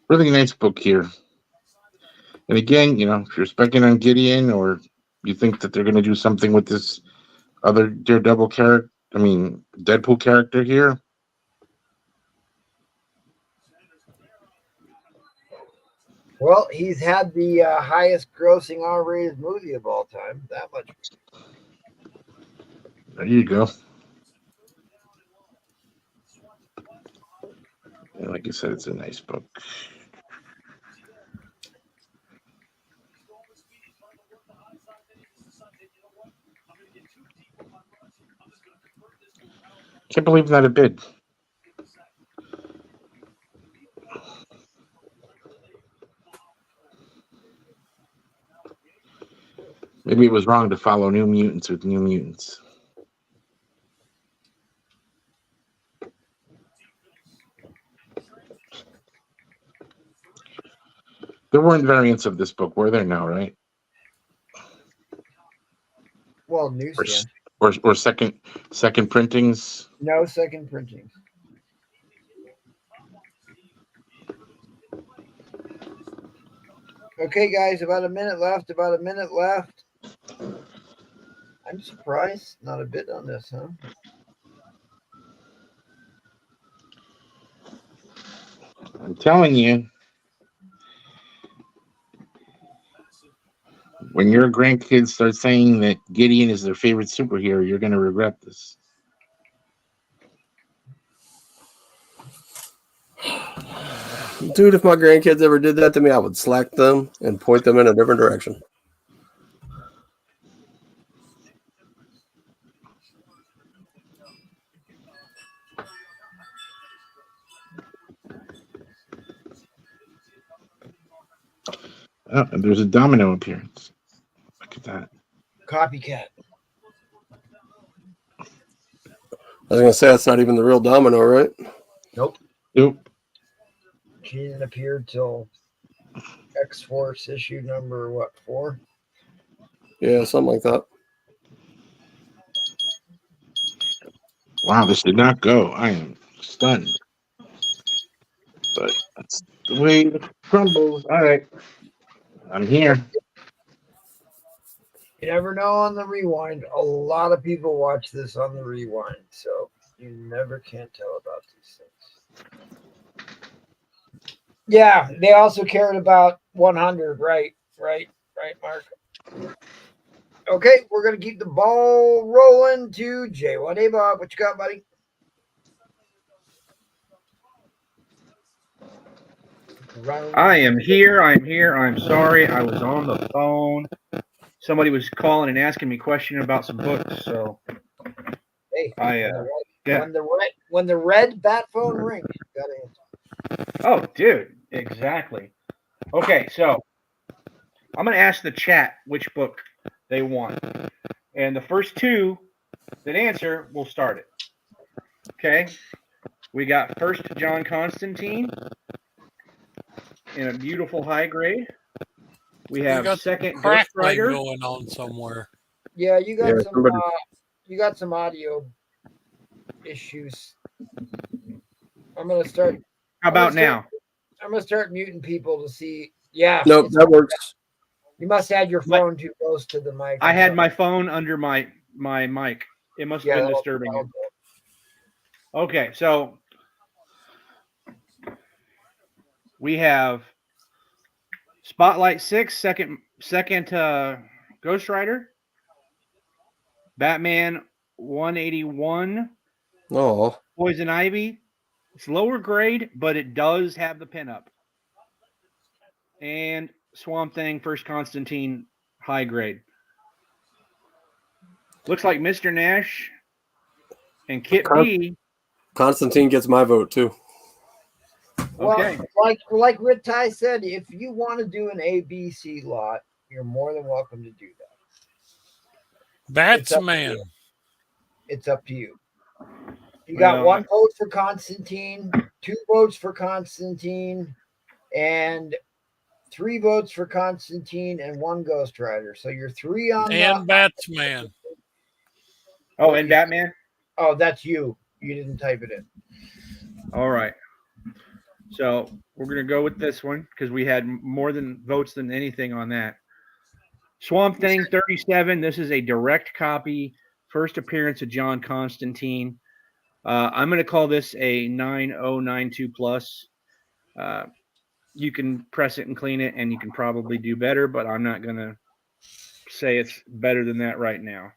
really nice book here. And again, if you're specking on Gideon, or you think that they're going to do something with this other Daredevil character, Deadpool character here. Well, he's had the highest grossing R-rated movie of all time. That much. There you go. And like I said, it's a nice book. Can't believe that a bid. Maybe it was wrong to follow New Mutants with New Mutants. There weren't variants of this book, were there? Now, right? Well, newsstand. Or second printings. No second printings. Okay, guys, about a minute left. I'm surprised. Not a bit on this, huh? I'm telling you. When your grandkids start saying that Gideon is their favorite superhero, you're going to regret this. Dude, if my grandkids ever did that to me, I would slack them and point them in a different direction. Oh, and there's a Domino appearance. copycat. I was gonna say that's not even the real Domino, right? Nope. Nope. She didn't appear till X-Force issue number, what, 4? Yeah, something like that. Wow, this did not go. I am stunned. But that's the way it crumbles. All right. I'm here. You never know on the rewind. A lot of people watch this on the rewind, so you never can tell about these things. Yeah, they also cared about 100, right, Mark. Okay, we're gonna keep the ball rolling to Jay. What, hey Bob? What you got, buddy? I am here. I'm sorry. I was on the phone. Somebody was calling and asking me a question about some books. So Hey, when the red bat phone rings, you gotta answer. Oh, dude, exactly. Okay, so I'm gonna ask the chat which book they want, and the first two that answer will start it. Okay, we got first John Constantine in a beautiful high grade. We have second Ghost Rider going on somewhere. Yeah, you got some. somebody- You got some audio issues. I'm gonna start. How about now? I'm gonna start muting people to see. Yeah. Nope, that works. You must have your phone too close to the mic. I had my phone under my mic. It must have been disturbing you. Okay, so we have Spotlight 6, second Ghost Rider, Batman 181, Oh, Poison Ivy. It's lower grade, but it does have the pinup. And Swamp Thing, first Constantine, high grade. Looks like Mr. Nash and Kit B. Constantine gets my vote too. Okay. Well, like Rit Ty said, if you want to do an ABC lot, you're more than welcome to do that. Batsman. It's up to you. You got one vote for Constantine, 2 votes for Constantine, and 3 votes for Constantine and 1 Ghost Rider. So you're 3 on and Batsman. Oh, and Batman? Oh, that's you. You didn't type it in. All right. So we're going to go with this one because we had more than votes than anything on that. Swamp Thing 37. This is a direct copy. First appearance of John Constantine. I'm going to call this a 9092 plus. You can press it and clean it, and you can probably do better, but I'm not going to say it's better than that right now.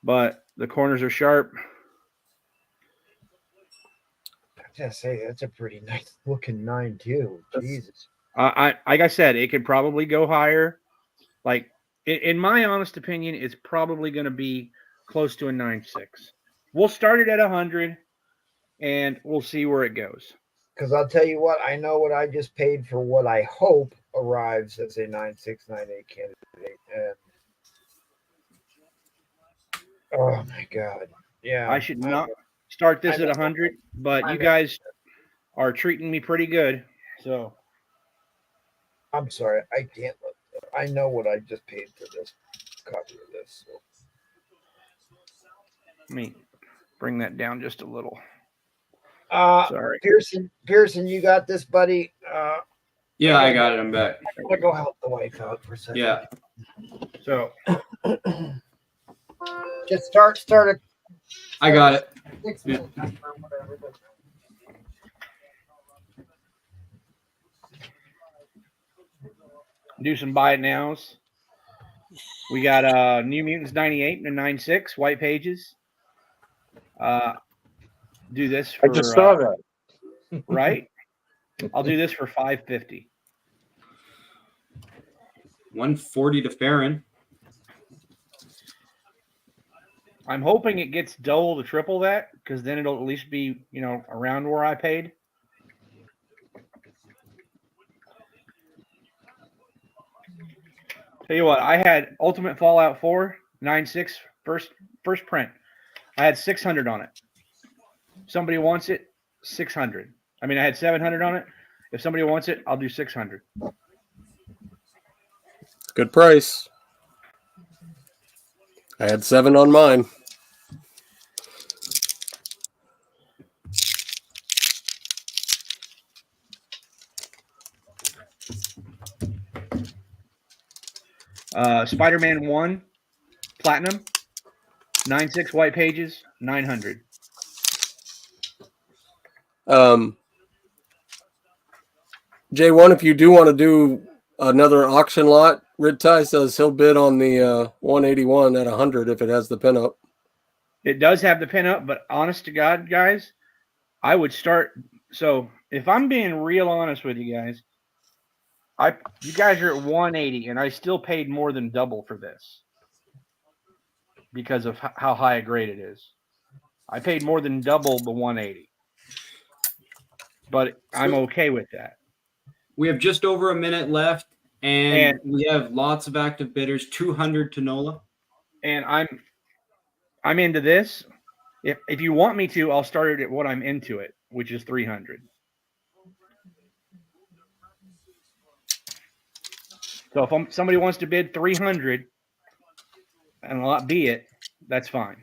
But the corners are sharp. I gotta say, that's a pretty nice looking 9 too. Jesus. Like I said, it could probably go higher. Like, in my honest opinion, it's probably going to be close to a 9.6. We'll start it at 100, and we'll see where it goes. Because I'll tell you what, I know what I just paid for what I hope arrives as a 9.6, 9.8 candidate. And oh my God. Yeah. I should not start this at 100, but you guys are treating me pretty good. So I'm sorry. I can't look. I know what I just paid for this copy of this. So. Let me bring that down just a little. Sorry. Pearson, you got this, buddy. Yeah, I got it. I'm back. I'm going to go help the wife out for a second. Yeah. So just start a. I got it. 6 minutes or whatever. do some buy it nows. We got New Mutants 98 and 96 white pages. Do this for I just saw that. Right? I'll do this for $5.50. 140 to Farron. I'm hoping it gets double to triple that, because then it'll at least be, around where I paid. Tell you what, I had Ultimate Fallout 4 9.6 first print. I had 600 on it. Somebody wants it, 600. I mean, I had 700 on it. If somebody wants it, I'll do 600. Good price. I had 7 on mine. Spider-Man 1 Platinum 9.6 white pages 900. J1, if you do want to do another auction lot, Rid Ty says he'll bid on the 181 at 100 if it has the pinup. It does have the pinup, but honest to God, guys, I would start. So if I'm being real honest with you guys, you guys are at 180, and I still paid more than double for this because of how high a grade it is. I paid more than double the 180, but I'm okay with that. We have just over a minute left, and we have lots of active bidders. 200 to Nola. And I'm into this. If you want me to, I'll start it at what I'm into it, which is 300. So if somebody wants to bid 300 and not be it, that's fine.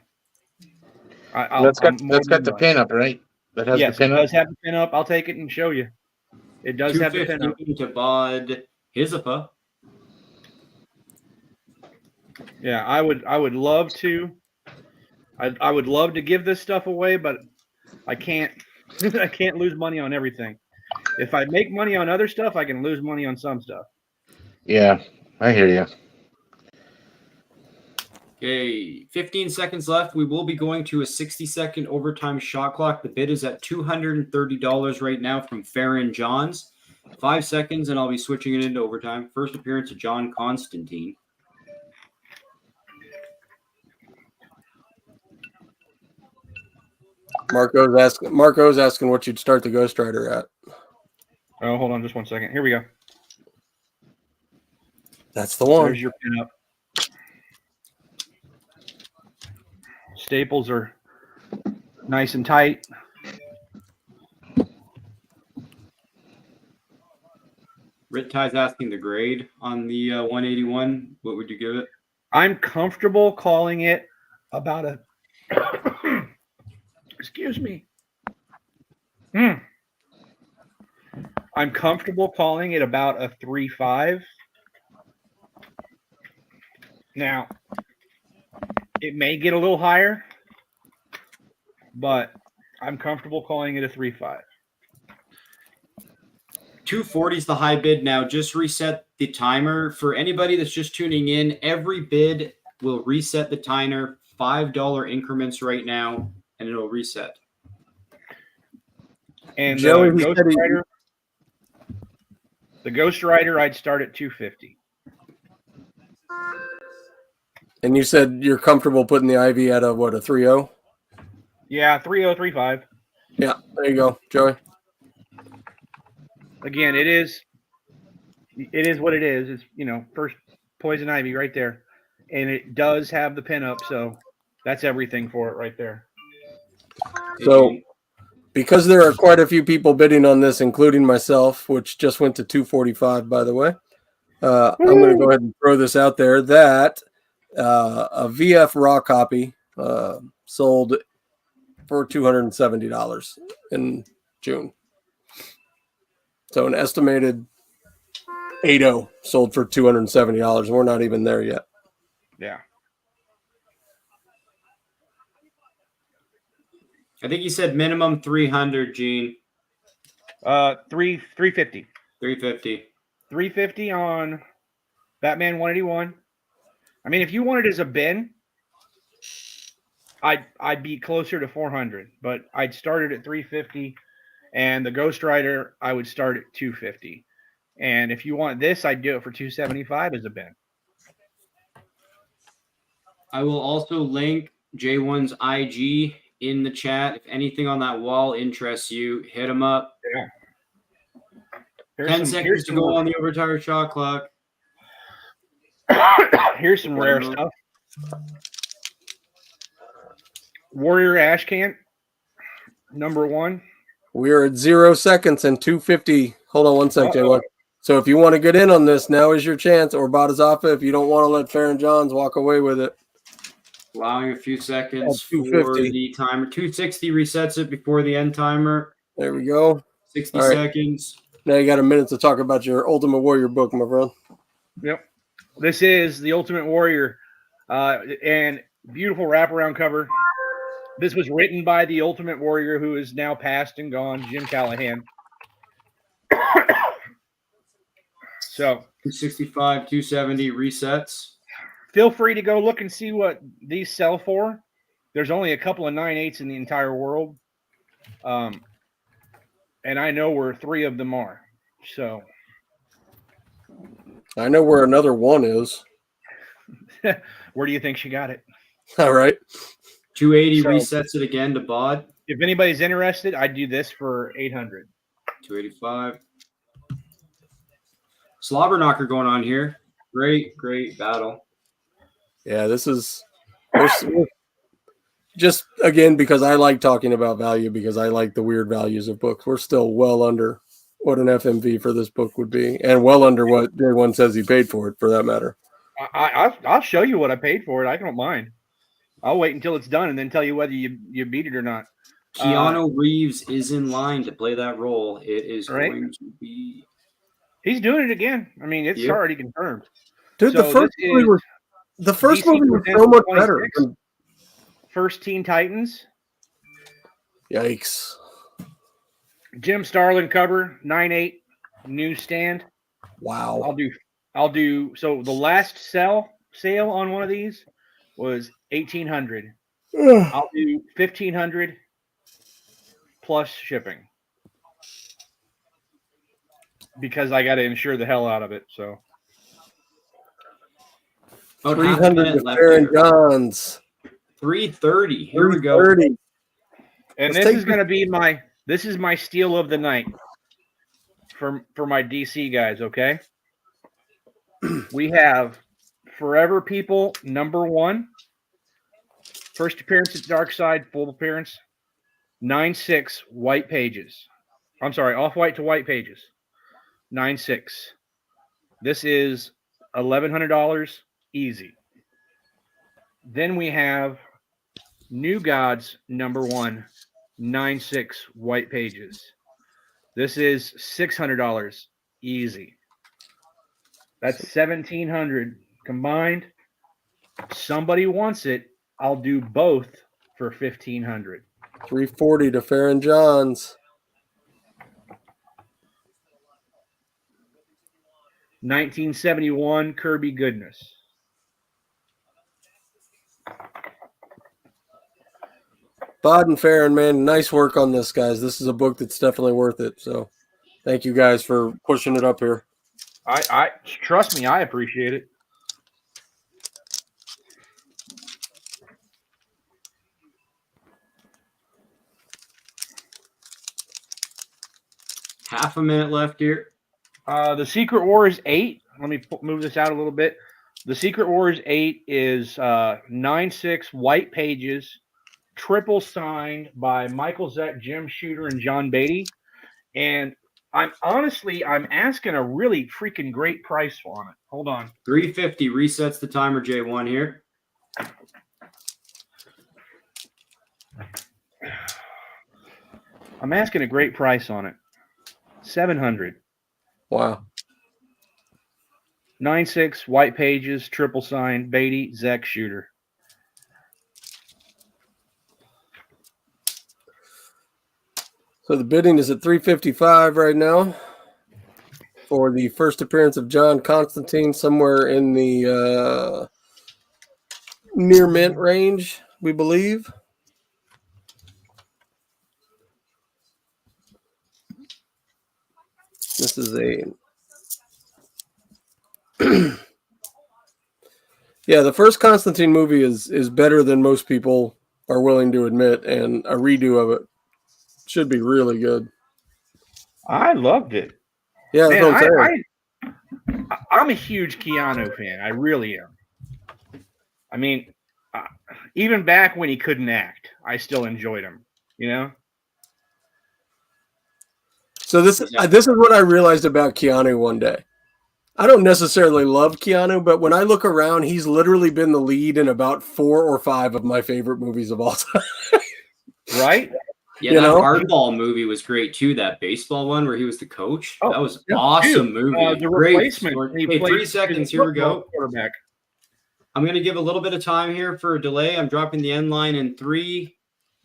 That's got the pin up, right? That has yes, the pin it up. does have the pin up. I'll take it and show you. It does have the pin up. To Bod Hizipa. Yeah, I would love to. I would love to give this stuff away, but I can't. I can't lose money on everything. If I make money on other stuff, I can lose money on some stuff. Yeah, I hear you. Okay, 15 seconds left. We will be going to a 60-second overtime shot clock. The bid is at $230 right now from Farron Johns. 5 seconds, and I'll be switching it into overtime. First appearance of John Constantine. Marco's asking what you'd start the Ghost Rider at. Oh, hold on just 1 second. Here we go. That's the one. There's your pinup. Staples are nice and tight. Rit Ty's asking the grade on the 181. What would you give it? I'm comfortable calling it about a excuse me. I'm comfortable calling it about a 3.5. Now, it may get a little higher, but I'm comfortable calling it a 3.5. 240 is the high bid now. Just reset the timer. For anybody that's just tuning in, every bid will reset the timer. $5 increments right now, and it'll reset. And Joey, the Ghost Rider, I'd start at 250. And you said you're comfortable putting the IV at a 3.0? Yeah, 3.0, 3.5. Yeah, there you go, Joey. Again, it is what it is. It's, first Poison Ivy right there. And it does have the pin up, so that's everything for it right there. So, because there are quite a few people bidding on this, including myself, which just went to 245, by the way, I'm going to go ahead and throw this out there that a VF raw copy sold for $270 in June. So an estimated 8.0 sold for $270. We're not even there yet. Yeah. I think you said minimum 300, Gene. 350. 350. 350 on Batman 181. I mean, if you want it as a bin, I'd be closer to 400, but I'd start it at 350, and the Ghost Rider I would start at 250. And if you want this, I'd do it for 275 as a bin. I will also link J1's IG in the chat. If anything on that wall interests you, hit him up. Yeah. 10 seconds to go on the overtime shot clock. Here's some rare stuff. Warrior Ash Can, #1. We are at 0 seconds and 250. Hold on one second, J1. So if you want to get in on this, now is your chance. Or Badazafa, if you don't want to let Farron Johns walk away with it. Allowing a few seconds Oh, for 250. the timer. 260 resets it before the end timer. There we go. 60 All right. seconds. Now you got a minute to talk about your Ultimate Warrior book, my friend. Yep. This is the Ultimate Warrior, and beautiful wraparound cover. This was written by the Ultimate Warrior, who is now passed and gone, Jim Callahan. So 265, 270 resets. Feel free to go look and see what these sell for. There's only a couple of 9/8s in the entire world. And I know where 3 of them are. So I know where another one is. where do you think she got it? All right. 280 So- resets it again to Bod. If anybody's interested, I'd do this for 800. 285. Slobber knocker going on here. Great battle. Yeah, this is just, again, because I like talking about value, because I like the weird values of books. We're still well under what an FMV for this book would be, and well under what J1 says he paid for it, for that matter. I'll show you what I paid for it. I don't mind. I'll wait until it's done and then tell you whether you beat it or not. Keanu Reeves is in line to play that role. It is Right. going to be. He's doing it again. I mean, it's Yep. already confirmed. Dude, So the first this movie is was DC so much Presents better. 26. First Teen Titans. Yikes. Jim Starlin cover, 9/8 newsstand. Wow. I'll do so the last sale on one of these was 1,800. I'll do 1,500 plus shipping. Because I got to insure the hell out of it. So About half a 300 minute to left Farron here. Johns. 330. Here we go. 330. and Let's this take is going to be my steal of the night for my DC guys, okay? We have Forever People #1. First appearance at Dark Side, full appearance. 9/6 white pages. I'm sorry, off-white to white pages. 9/6. This is $1,100 easy. Then we have New Gods #1, 9/6 white pages. This is $600 easy. That's $1,700 combined. Somebody wants it. I'll do both for $1,500. 340 to Farron Johns. 1971 Kirby Goodness. Bod and Farron, man, nice work on this, guys. This is a book that's definitely worth it. So thank you guys for pushing it up here. I trust me, I appreciate it. Half a minute left here. The Secret Wars 8. Let me move this out a little bit. The Secret Wars 8 is 9/6 white pages, triple signed by Michael Zeck, Jim Shooter, and John Beatty. And I'm asking a really freaking great price on it. Hold on. 350 resets the timer, J1 here. I'm asking a great price on it. $700. Wow. 9/6 white pages, triple signed, Beatty, Zeck, Shooter. So the bidding is at 355 right now for the first appearance of John Constantine, somewhere in the near mint range, we believe. This is a yeah, the first Constantine movie is better than most people are willing to admit, and a redo of it should be really good. I loved it. Yeah, that's Man, what I'm saying. I'm a huge Keanu fan. I really am. I mean, even back when he couldn't act, I still enjoyed him. You know. So this is what I realized about Keanu one day. I don't necessarily love Keanu, but when I look around, he's literally been the lead in about 4 or 5 of my favorite movies of all time. Right? Yeah, that Hardball movie was great too. That baseball one where he was the coach. That was awesome movie. The Great Replacement. Hey, 3 seconds. Here we go. Quarterback. I'm going to give a little bit of time here for a delay. I'm dropping the end line in 3,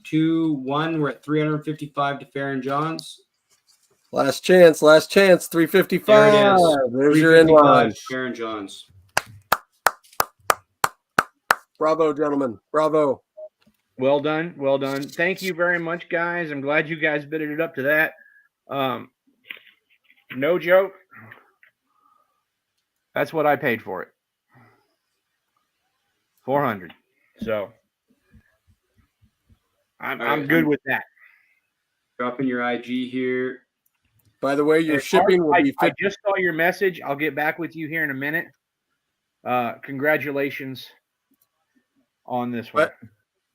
2, 1. We're at 355 to Farron Johns. Last chance, 355. There it is. There's your end line. Farron Johns. Bravo, gentlemen. Bravo. Well done. Well done. Thank you very much, guys. I'm glad you guys bidded it up to that. No joke. That's what I paid for it. $400. So I'm good with that. Dropping your IG here. By the way, your shipping will be. I just saw your message. I'll get back with you here in a minute. Congratulations on this one.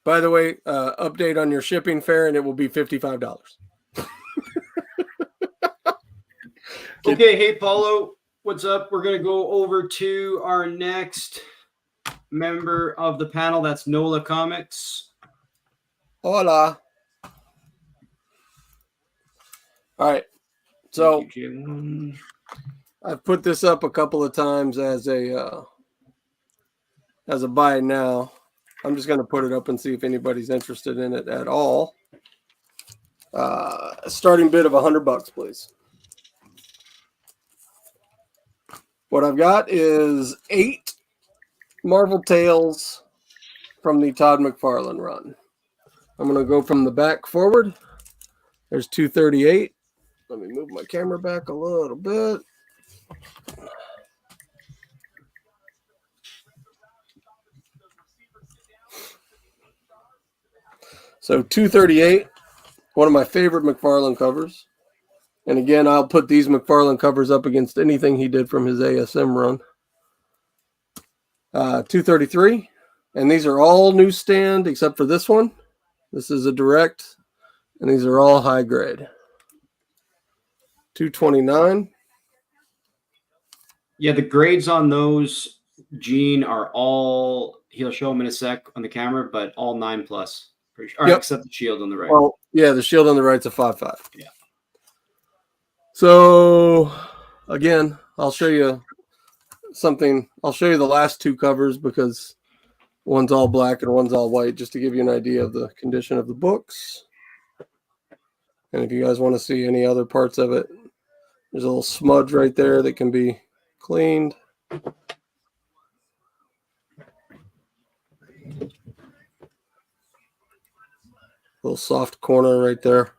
By the way, update on your shipping fare, and it will be $55. Okay, hey Paulo, what's up? We're gonna go over to our next member of the panel. That's Nola Comics. Hola. All right. So I've put this up a couple of times as a buy now. I'm just going to put it up and see if anybody's interested in it at all. A starting bid of $100, please. What I've got is 8 Marvel Tales from the Todd McFarlane run. I'm going to go from the back forward. There's 238. Let me move my camera back a little bit. So 238, one of my favorite McFarlane covers. And again, I'll put these McFarlane covers up against anything he did from his ASM run. 233, and these are all newsstand except for this one. This is a direct, and these are all high grade. 229. Yeah, the grades on those, Gene, are all, he'll show them in a sec on the camera, but all 9+. Pretty sure. Yep. Except the shield on the right. Well, yeah, the shield on the right's a 5.5. Yeah. So, again, I'll show you something. I'll show you the last 2 covers because one's all black and one's all white, just to give you an idea of the condition of the books. And if you guys want to see any other parts of it, there's a little smudge right there that can be cleaned. Little soft corner right there.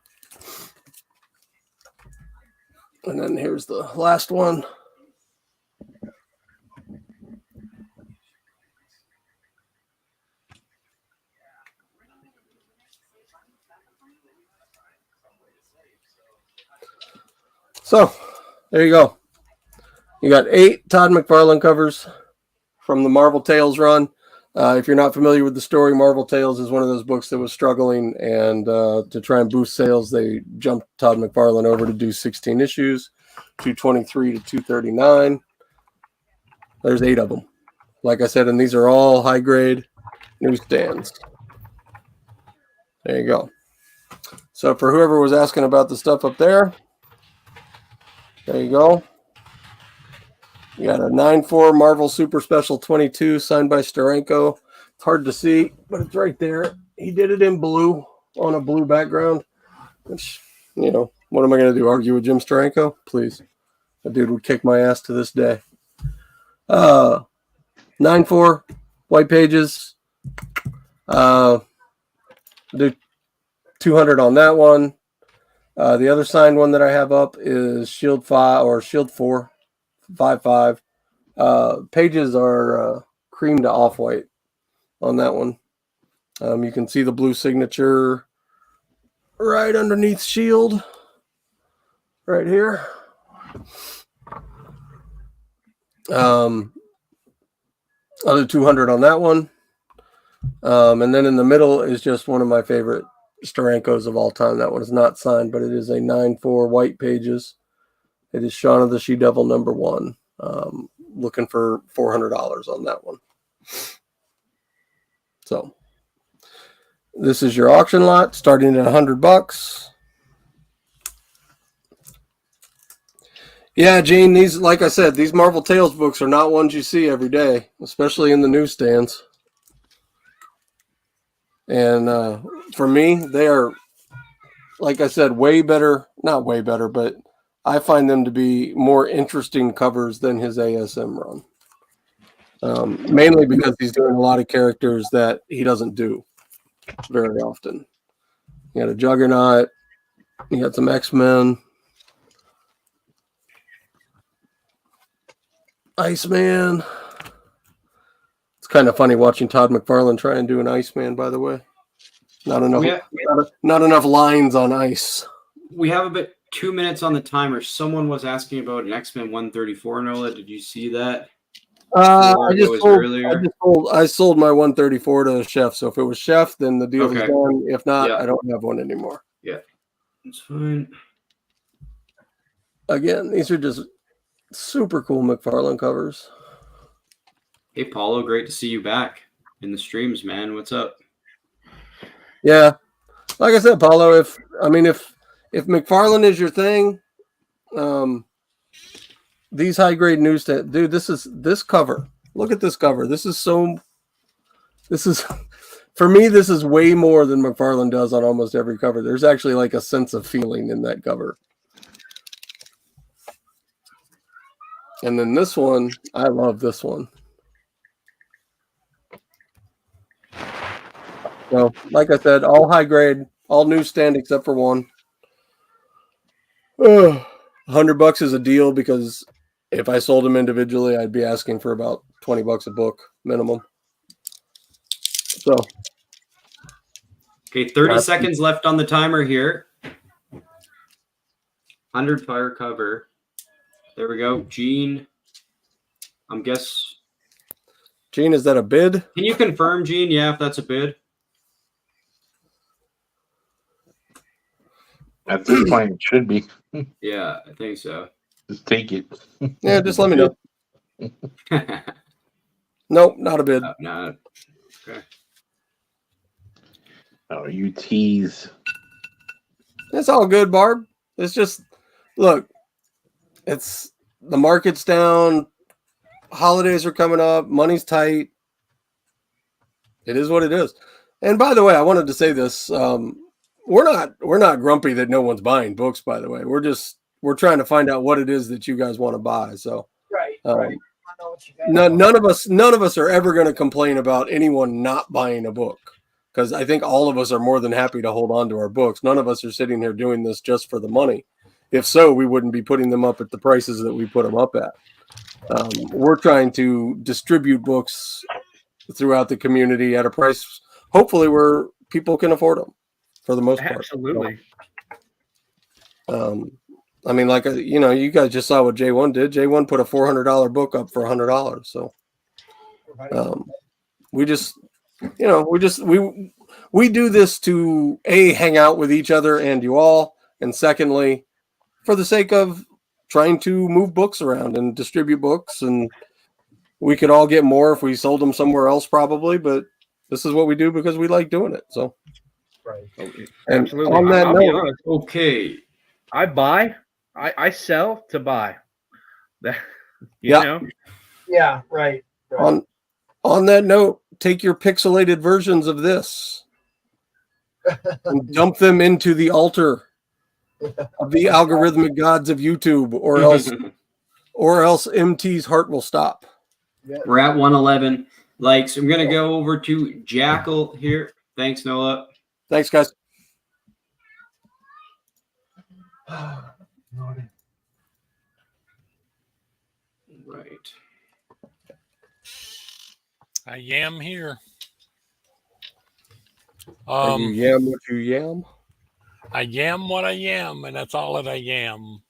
And then here's the last one. So, there you go. You got 8 Todd McFarlane covers from the Marvel Tales run. If you're not familiar with the story, Marvel Tales is one of those books that was struggling, and to try and boost sales, they jumped Todd McFarlane over to do 16 issues, 223 to 239. There's 8 of them. Like I said, and these are all high-grade newsstands. There you go. So for whoever was asking about the stuff up there, there you go. You got a 9.4 Marvel Super Special 22 signed by Steranko. It's hard to see, but it's right there. He did it in blue on a blue background. Which, you know, what am I going to do? Argue with Jim Steranko? Please. That dude would kick my ass to this day. 9.4 white pages. Do 200 on that one. The other signed one that I have up is Shield 5 or Shield 4, 5.5. Pages are cream to off-white on that one. You can see the blue signature right underneath Shield, right here. Other 200 on that one. And then in the middle is just one of my favorite Steranko's of all time. That one is not signed, but it is a 9/4 white pages. It is Shaun of the She-Devil #1. Looking for $400 on that one. So this is your auction lot starting at $100. Yeah, Gene, these, like I said, these Marvel Tales books are not ones you see every day, especially in the newsstands. And for me, they are, like I said, way better, not way better, but I find them to be more interesting covers than his ASM run. Mainly because he's doing a lot of characters that he doesn't do very often. You got a Juggernaut, you got some X-Men, Iceman. It's kind of funny watching Todd McFarlane try and do an Iceman, by the way. Not enough lines on ice. We have about 2 minutes on the timer. Someone was asking about an X-Men 134, Nola. Did you see that? I sold my 134 to Chef. So if it was Chef, then the deal is done. If not, I don't have one anymore. Yeah, that's fine. Again, these are just super cool McFarlane covers. Hey, Paulo, great to see you back in the streams, man. What's up? Yeah, like I said, Paulo. If McFarlane is your thing, these high grade newsstand, dude. This cover. Look at this cover. This is for me. This is way more than McFarlane does on almost every cover. There's actually like a sense of feeling in that cover. And then this one, I love this one. So, like I said, all high grade, all newsstand except for one. $100 is a deal because if I sold them individually, I'd be asking for about $20 a book minimum. So, okay, 30 seconds left on the timer here. 100 fire cover. There we go. Gene, Gene, is that a bid? Can you confirm, Gene? Yeah, if that's a bid. At this point, it should be. Yeah, I think so. Just take it. Yeah, just let me know. Nope, not a bid. No. Okay. Oh, you tease. It's all good, Barb. It's just, look, it's the market's down. Holidays are coming up. Money's tight. It is what it is. And by the way, I wanted to say this. We're not grumpy that no one's buying books, by the way. We're trying to find out what it is that you guys want to buy. So Right. none of us are ever going to complain about anyone not buying a book, because I think all of us are more than happy to hold on to our books. None of us are sitting here doing this just for the money. If so, we wouldn't be putting them up at the prices that we put them up at. We're trying to distribute books throughout the community at a price, hopefully, where people can afford them for the most part. Absolutely. I mean, like, you guys just saw what J1 did. J1 put a $400 book up for $100. So we do this to hang out with each other and you all, and secondly, for the sake of trying to move books around and distribute books. And we could all get more if we sold them somewhere else, probably, but this is what we do because we like doing it. So, right. And Absolutely. on that I'll be note, honest. Okay. I buy. I sell to buy. You Yeah. know? Yeah, right. on that note, take your pixelated versions of this and dump them into the altar of the algorithmic gods of YouTube, or else MT's heart will stop. We're at 111 likes. I'm going to go over to Jackal here. Thanks, Nola. Thanks, guys. Right. I am here. You yam what you yam. I am what I am, and that's all that I am.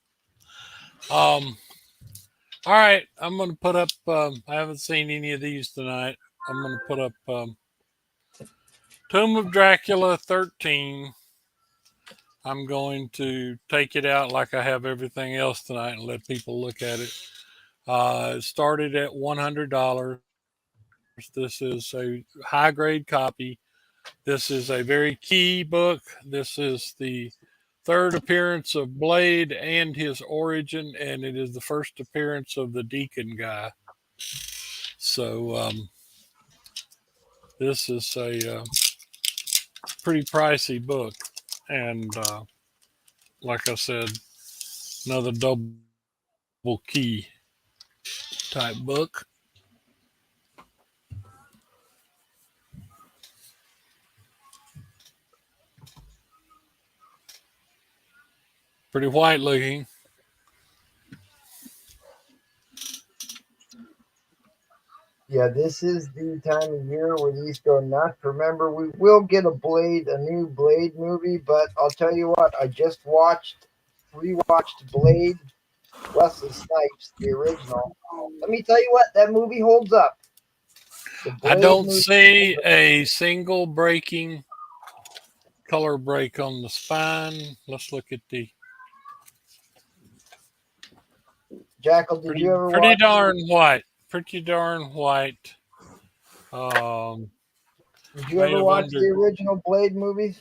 All right, I'm going to put up. I haven't seen any of these tonight. I'm going to put up Tomb of Dracula 13. I'm going to take it out like I have everything else tonight and let people look at it. It started at $100. This is a high grade copy. This is a very key book. This is the third appearance of Blade and his origin, and it is the first appearance of the Deacon guy. So this is a pretty pricey book, and like I said, another double key type book. Pretty white looking. Yeah, this is the time of year where these go nuts. Remember, we will get a new Blade movie, but I'll tell you what, I just rewatched Blade, Wesley Snipes, the original. Let me tell you what, that movie holds up. I don't see a single breaking color break on the spine. Let's look at the Jackal. Did you ever pretty watch darn white. Pretty darn white. Did you ever watch the original Blade movies?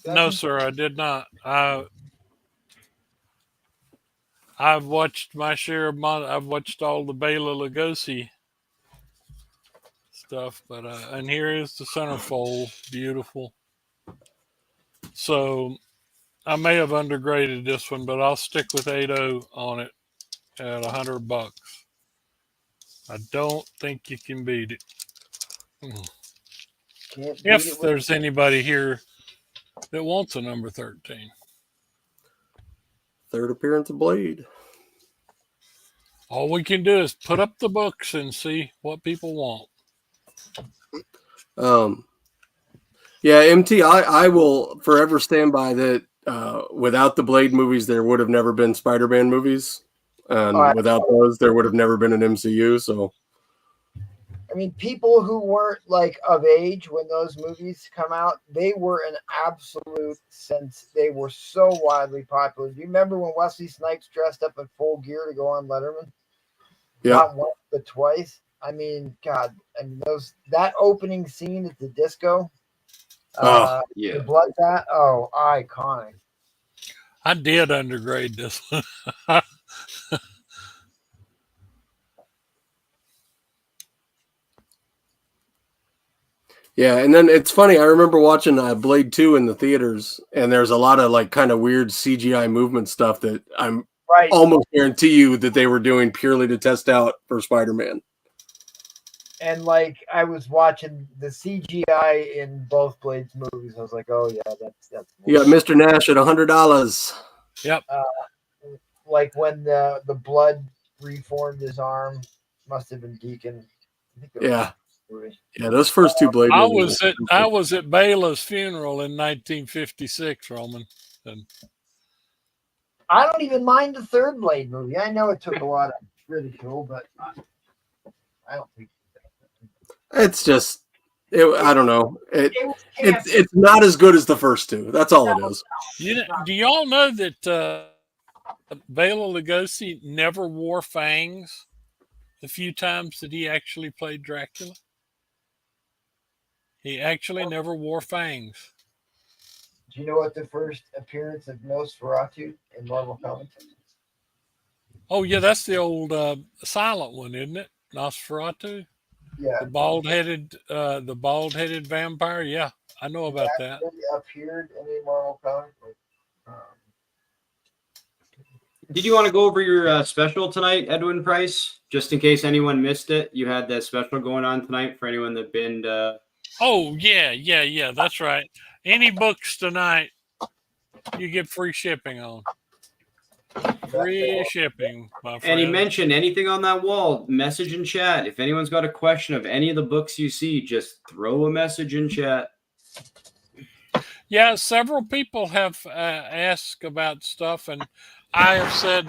No, sir, I did not. I've watched my share of I've watched all the Bela Lugosi stuff, but and here is the centerfold, beautiful. So I may have undergraded this one, but I'll stick with 8.0 on it at $100. I don't think you can beat it. If there's anybody here that wants a number 13. Third appearance of Blade. All we can do is put up the books and see what people want. Yeah, MT, I will forever stand by that. Without the Blade movies, there would have never been Spider-Man movies. And without those, there would have never been an MCU. So, I mean, people who weren't like of age when those movies come out, they were an absolute sense. They were so widely popular. Do you remember when Wesley Snipes dressed up in full gear to go on Letterman? Yeah. Not once, but twice. I mean, God, that opening scene at the disco. The blood bath. Oh, iconic. I did undergrade this one. Yeah, and then it's funny. I remember watching Blade 2 in the theaters, and there's a lot of like kind of weird CGI movement stuff that I'm almost guarantee you that they were doing purely to test out for Spider-Man. And like I was watching the CGI in both Blades movies, I was like, "Oh yeah, that's." You got Mr. Nash at $100. Yep. Like when the blood reformed his arm, must have been Deacon. Yeah. Yeah, those first two Blade movies. I was at Bela's funeral in 1956, Roman. And I don't even mind the third Blade movie. I know it took a lot of ridicule, but I don't think it's just. I don't know. It's not as good as the first two. That's all it is. Do y'all know that Bela Lugosi never wore fangs the few times that he actually played Dracula? He actually never wore fangs. Do you know what the first appearance of Nosferatu in Marvel Comics is? Oh, yeah, that's the old silent one, isn't it? Nosferatu? Yeah. The bald-headed vampire? Yeah, I know about that. Appeared in a Marvel comic. Did you want to go over your special tonight, Edwin Price? Just in case anyone missed it, you had that special going on tonight for anyone that binned. Oh, yeah, that's right. Any books tonight, you get free shipping on. Free shipping, my friend. And he mentioned anything on that wall, message in chat. If anyone's got a question of any of the books you see, just throw a message in chat. Yeah, several people have asked about stuff, and I have said,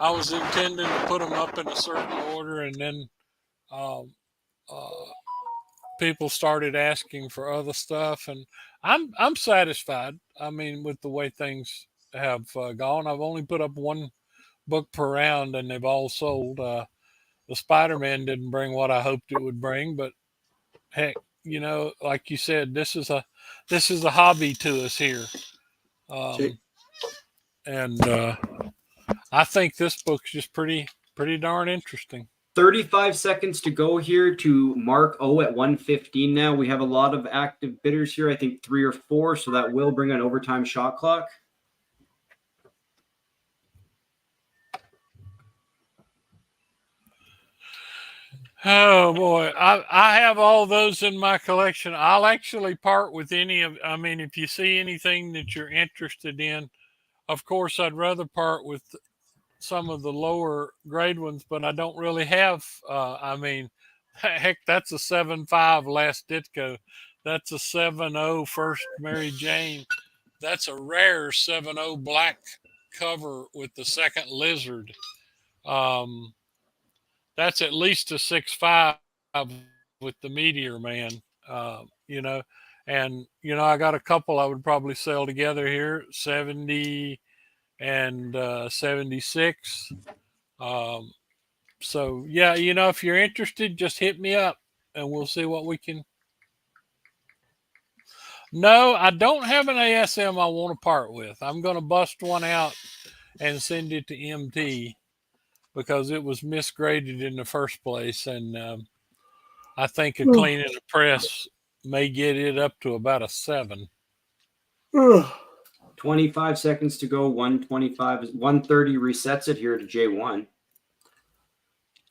I was intending to put them up in a certain order, and then um, people started asking for other stuff, and I'm satisfied. I mean, with the way things have gone, I've only put up one book per round, and they've all sold. The Spider-Man didn't bring what I hoped it would bring, but heck, like you said, this is a hobby to us here, and I think this book's just pretty darn interesting. 35 seconds to go here to Mark O at 115 now. We have a lot of active bidders here, I think 3 or 4, so that will bring an overtime shot clock. Oh boy, I have all those in my collection. I'll actually part with any of. I mean, if you see anything that you're interested in, of course, I'd rather part with some of the lower grade ones, but I don't really have. I mean, heck, that's a 7.5 last Ditko. That's a 7.0 first Mary Jane. That's a rare 7.0 black cover with the second lizard. That's at least a 6.5 with the Meteor Man, and I got a couple I would probably sell together here, 70 and 76. So yeah, if you're interested, just hit me up and we'll see what we can. No, I don't have an ASM I want to part with. I'm going to bust one out and send it to MT because it was misgraded in the first place, and I think a clean and a press may get it up to about a 7. 25 seconds to go. 125, 130 resets it here to J1.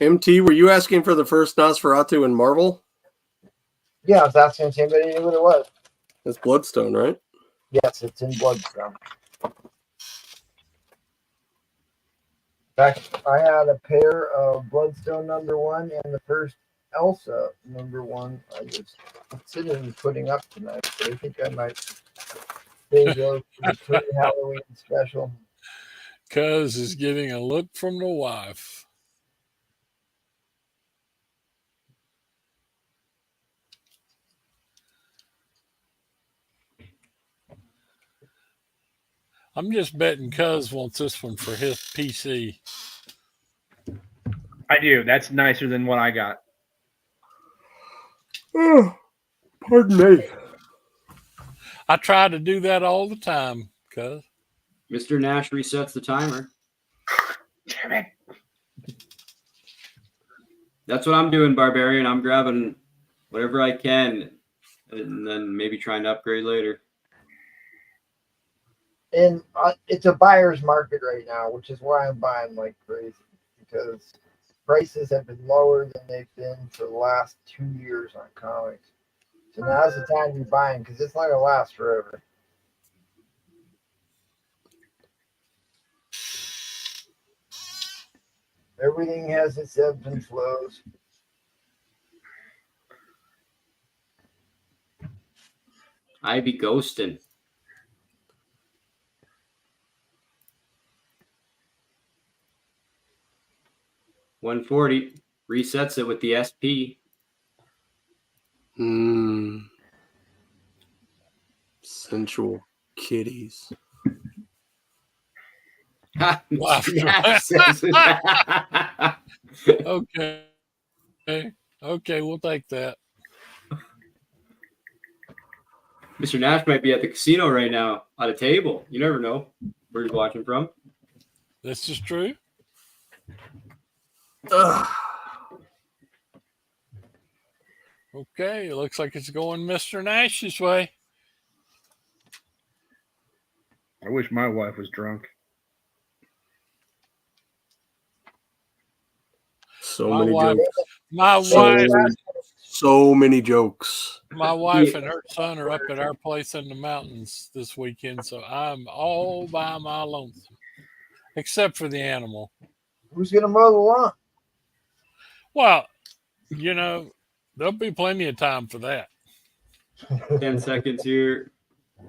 MT, were you asking for the first Nosferatu in Marvel? Yeah, I was asking if anybody knew what it was. It's Bloodstone, right? Yes, it's in Bloodstone. In fact, I had a pair of Bloodstone #1 and the first Elsa #1. I was considering putting up tonight, but I think I might save those for the pre-Halloween special. Cuz is getting a look from the wife. I'm just betting Cuz wants this one for his PC. I do. That's nicer than what I got. Oh, pardon me. I try to do that all the time, Cuz. Mr. Nash resets the timer. Damn it. That's what I'm doing, Barbarian. I'm grabbing whatever I can and then maybe trying to upgrade later. And it's a buyer's market right now, which is why I'm buying like crazy, because prices have been lower than they've been for the last 2 years on comics. So now's the time to be buying, because it's not going to last forever. Everything has its ebbs and flows. I be ghosting. $140 resets it with the SP. Sensual kitties. Okay. Okay, we'll take that. Mr. Nash might be at the casino right now on a table. You never know where he's watching from. This is true. Okay, it looks like it's going Mr. Nash's way. I wish my wife was drunk. So many jokes. So many jokes. My wife and her son are up at our place in the mountains this weekend, so I'm all by my lonesome, except for the animal. Who's going to mow the lawn? Well, there'll be plenty of time for that. 10 seconds here.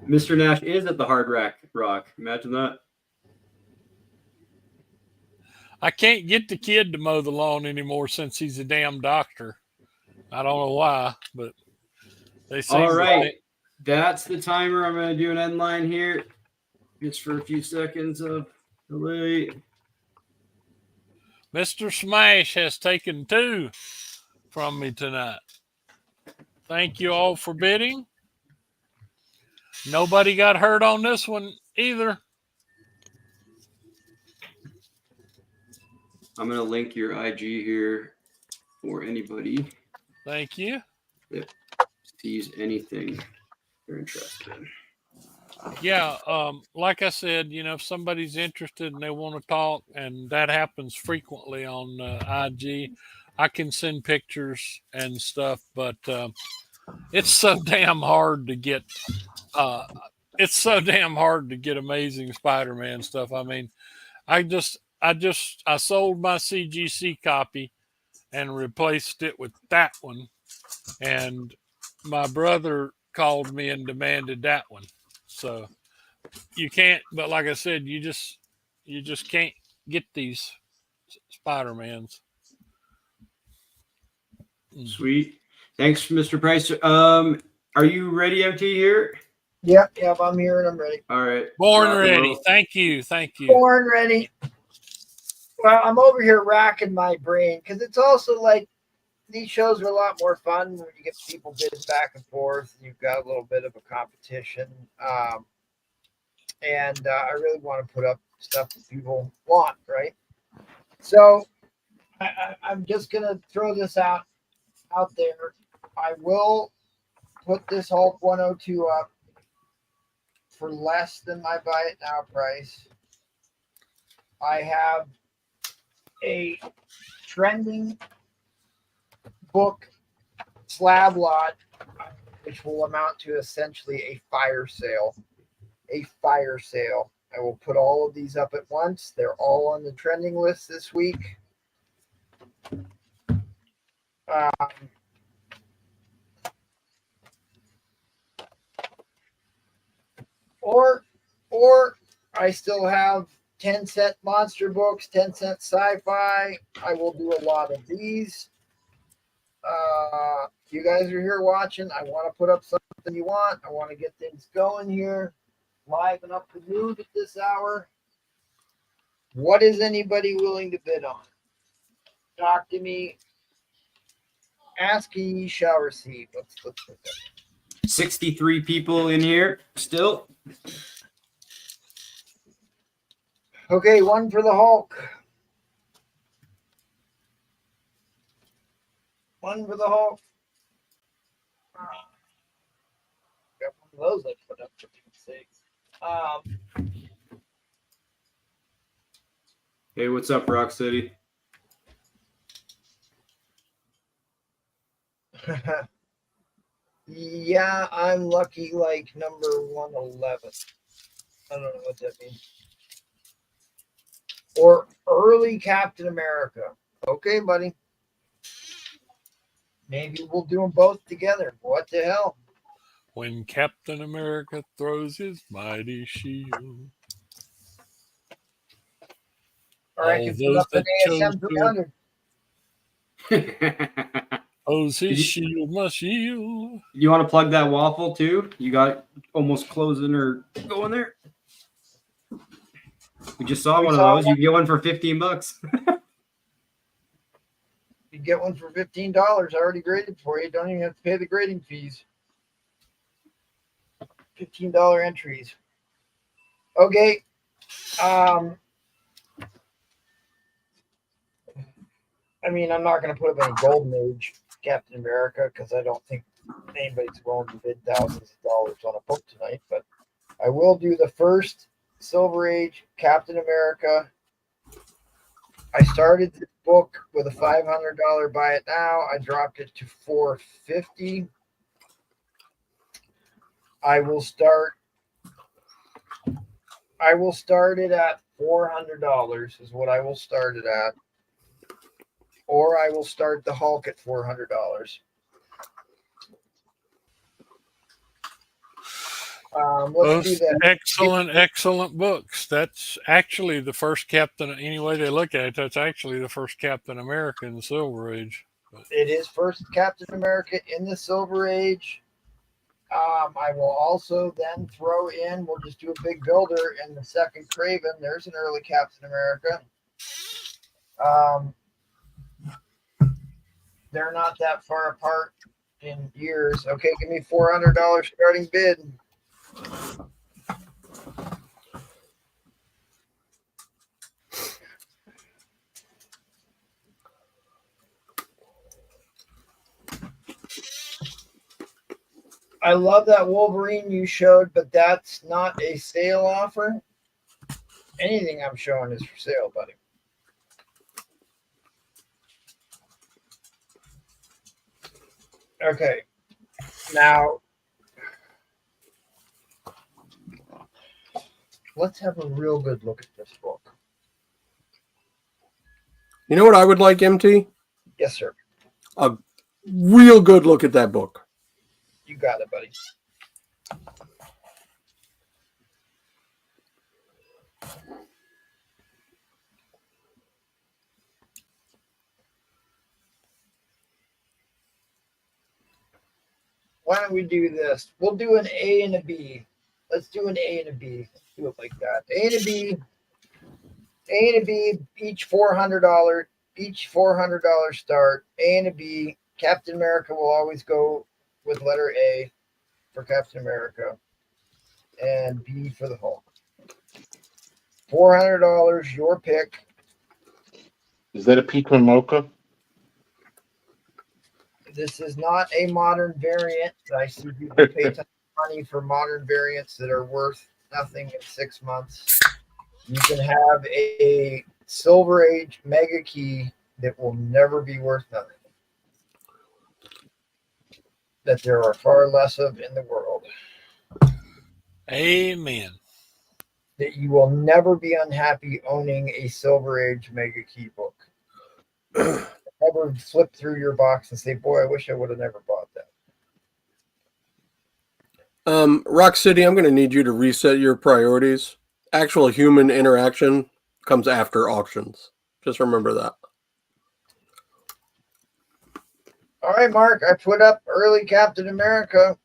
Mr. Nash is at the Hard Rock. Imagine that. I can't get the kid to mow the lawn anymore since he's a damn doctor. I don't know why, but they seem All right. That's the timer. I'm going to do an end line here just for a few seconds of delay. Mr. Smash has taken 2 from me tonight. Thank you all for bidding. Nobody got hurt on this one either. I'm going to link your IG here for anybody Thank you. that sees anything they're interested in. Yeah, like I said, if somebody's interested and they want to talk, and that happens frequently on IG, I can send pictures and stuff, but it's so damn hard to get. It's so damn hard to get Amazing Spider-Man stuff. I mean, I sold my CGC copy and replaced it with that one, and my brother called me and demanded that one. So you can't, but like I said, you just can't get these Spider-Mans. Sweet. Thanks, Mr. Price. Are you ready, MT, here? Yep, I'm here and I'm ready. All right. Born ready. Thank you. Born ready. Well, I'm over here racking my brain because it's also like these shows are a lot more fun when you get people bidding back and forth. You've got a little bit of a competition. And I really want to put up stuff that people want, right? So I'm just going to throw this out there. I will put this Hulk 102 up for less than my buy it now price. I have a trending book slab lot, which will amount to essentially a fire sale. I will put all of these up at once. They're all on the trending list this week. Or I still have 10-cent monster books, 10-cent sci-fi. I will do a lot of these. You guys are here watching. I want to put up something you want. I want to get things going here. Liven up the mood at this hour. What is anybody willing to bid on? Talk to me. Ask and ye shall receive. Let's put that. 63 people in here still. Okay, one for the Hulk. One for the Hulk. Got one of those I put up for 2 sakes. Hey, what's up, Rock City? Yeah, I'm lucky like number 111. I don't know what that means. Or early Captain America. Okay, buddy. Maybe we'll do them both together. What the hell? When Captain America throws his mighty shield. Or I can put up an ASM 300. His shield, my shield. You want to plug that waffle too? You got almost closing or going there. We just saw one of those. You can get one for $15. You get one for $15. I already graded for you. Don't even have to pay the grading fees. $15 entries. Okay. I mean, I'm not going to put up any Golden Age Captain America because I don't think anybody's willing to bid thousands of dollars on a book tonight. But I will do the first Silver Age Captain America. I started this book with a $500 buy it now. I dropped it to $450. I will start it at $400 is what I will start it at. Or I will start the Hulk at $400. Let's do Both that. excellent books. That's actually the first Captain. Any way they look at it, that's actually the first Captain America in the Silver Age. But It is first Captain America in the Silver Age. I will also then throw in, we'll just do a big builder in the second Craven. There's an early Captain America. They're not that far apart in years. Okay, give me $400 starting bid. I love that Wolverine you showed, but that's not a sale offer. Anything I'm showing is for sale, buddy. Okay. Now, let's have a real good look at this book. You know what I would like, MT? Yes, sir. A real good look at that book. You got it, buddy. Why don't we do this? We'll do an A and a B. Let's do an A and a B. Let's do it like that. A and a B. A and a B, each $400. Each $400 start. A and a B. Captain America will always go with letter A for Captain America, and B for the Hulk. $400, your pick. Is that a Pizza Mocha? This is not a modern variant. I see people pay ton of money for modern variants that are worth nothing in 6 months. You can have a Silver Age Mega Key that will never be worth nothing. That there are far less of in the world. amen. That you will never be unhappy owning a Silver Age Mega Key book. Never flip through your box and say, boy, I wish I would have never bought that. Rock City, I'm going to need you to reset your priorities. Actual human interaction comes after auctions. Just remember that. All right, Mark, I put up early Captain America.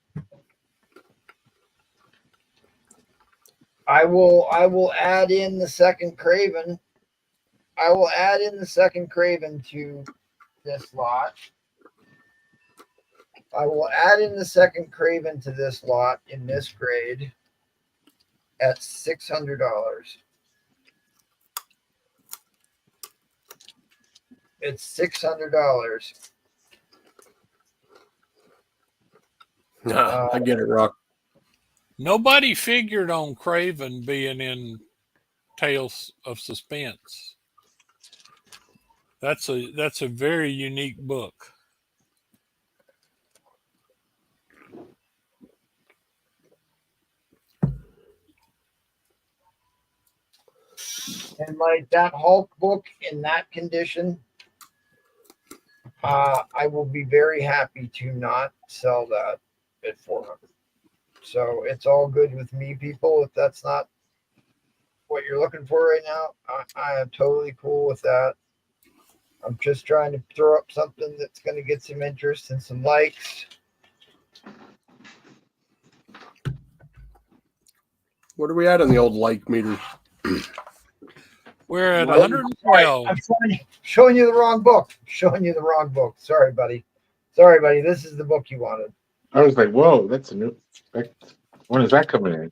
I will add in the second Craven. I will add in the second Craven to this lot. I will add in the second Craven to this lot in this grade at $600. It's $600. I get it, Rock. Nobody figured on Craven being in Tales of Suspense. That's a very unique book. And like that Hulk book in that condition, I will be very happy to not sell that at $400. So it's all good with me, people. If that's not what you're looking for right now, I am totally cool with that. I'm just trying to throw up something that's going to get some interest and some likes. What are we at on the old like meter? We're at Well, 112. I'm showing you the wrong book. Showing you the wrong book. Sorry, buddy. Sorry, buddy. This is the book you wanted. I was like, whoa, that's a new. When is that coming in?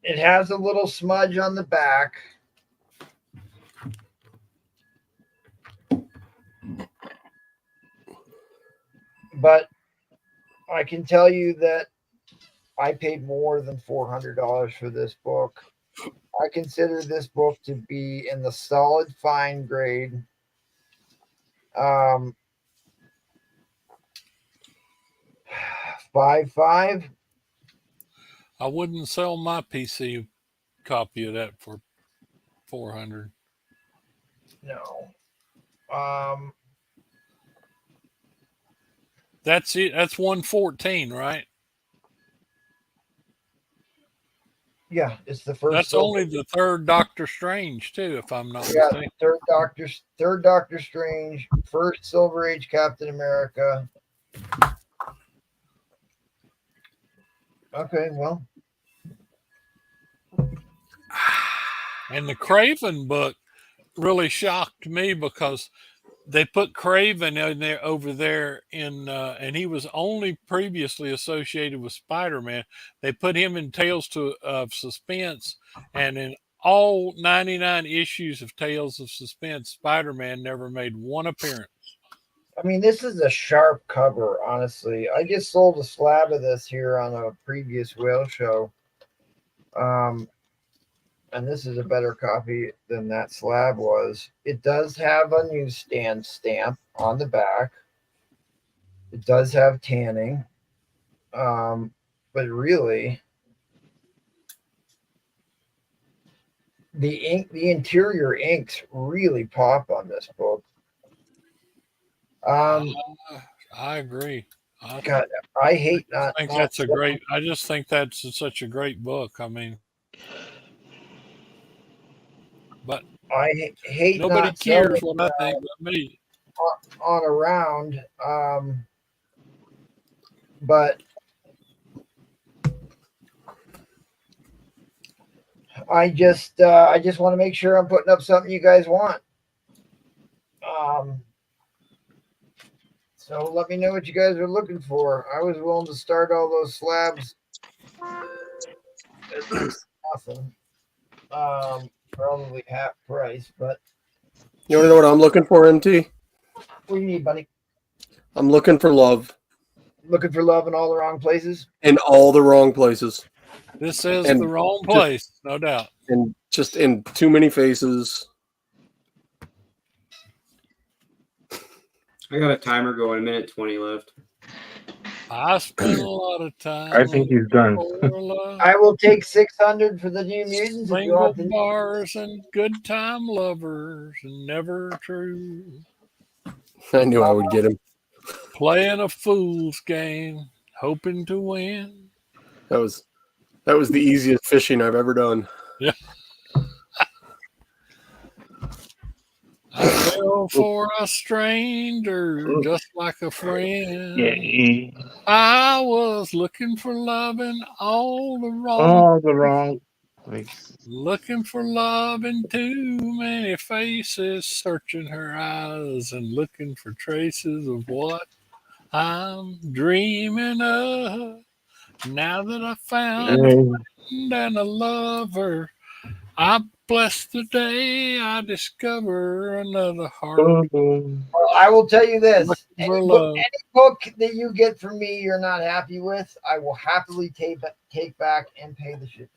It has a little smudge on the back. But I can tell you that I paid more than $400 for this book. I consider this book to be in the solid fine grade. 5.5. I wouldn't sell my PC copy of that for $400. No. That's it. That's 114, right? Yeah, it's the first. That's only the third Doctor Strange, too, if I'm not Yeah, mistaken. third Doctor Strange, first Silver Age Captain America. Okay, well. And the Craven book really shocked me because they put Craven in there over there and he was only previously associated with Spider-Man. They put him in Tales of Suspense, and in all 99 issues of Tales of Suspense, Spider-Man never made one appearance. I mean, this is a sharp cover, honestly. I just sold a slab of this here on a previous whale show. And this is a better copy than that slab was. It does have a newsstand stamp on the back. It does have tanning. But really, the interior inks really pop on this book. I agree. God, I hate not. I just think that's such a great book. I mean, but I hate nobody not cares selling, what I think but me. on around. But I just want to make sure I'm putting up something you guys want. So let me know what you guys are looking for. I was willing to start all those slabs at nothing. Probably half price, but You want to know what I'm looking for, MT? what do you need, buddy? I'm looking for love Looking for love in all the wrong places? in all the wrong places. This is And the wrong place, no doubt. And just in too many faces. I got a timer going, a minute 20 left. I spent a lot of time. I think he's done. I will take 600 for the New Mutants. If you Single want the bars and good time lovers and never true. I knew I would get him. Playing a fool's game, hoping to win. That was the easiest fishing I've ever done. Yeah. I fell for a stranger just like a friend. Yeah. I was looking for love in all the wrong places. looking for love in too many faces, searching her eyes and looking for traces of what I'm dreaming of. Now that I found a friend and a lover, I bless the day I discover another heart. Well, I will tell you this. Looking for Any love. book that you get from me you're not happy with, I will happily take back and pay the shipping.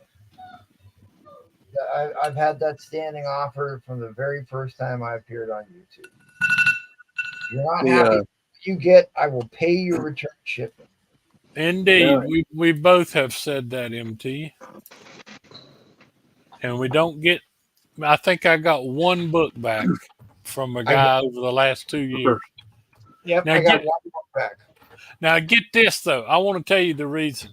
I've had that standing offer from the very first time I appeared on YouTube. If you're not happy with what you get, I will pay your return shipping. Indeed, we both have said that, MT. And we don't get. I think I got one book back from a guy over the last 2 years. Yep, Now I got one book back. Now get this though. I want to tell you the reason.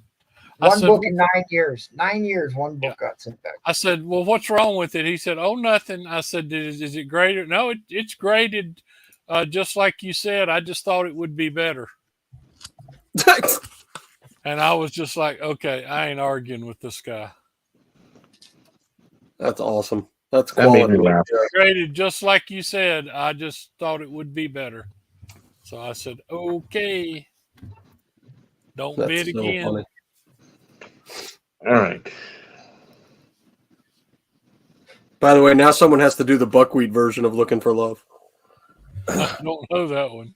One book in 9 years. 9 years, one book got sent back. I said, "Well, what's wrong with it?" He said, "Oh, nothing." I said, "Is it graded?" No, it's graded just like you said. I just thought it would be better. And I was just like, "Okay, I ain't arguing with this guy." That's awesome. That's quality. Graded just like you said. I just thought it would be better. So I said, "Okay, don't bid again." Funny. All right. By the way, now someone has to do the buckwheat version of Looking for Love. I don't know that one.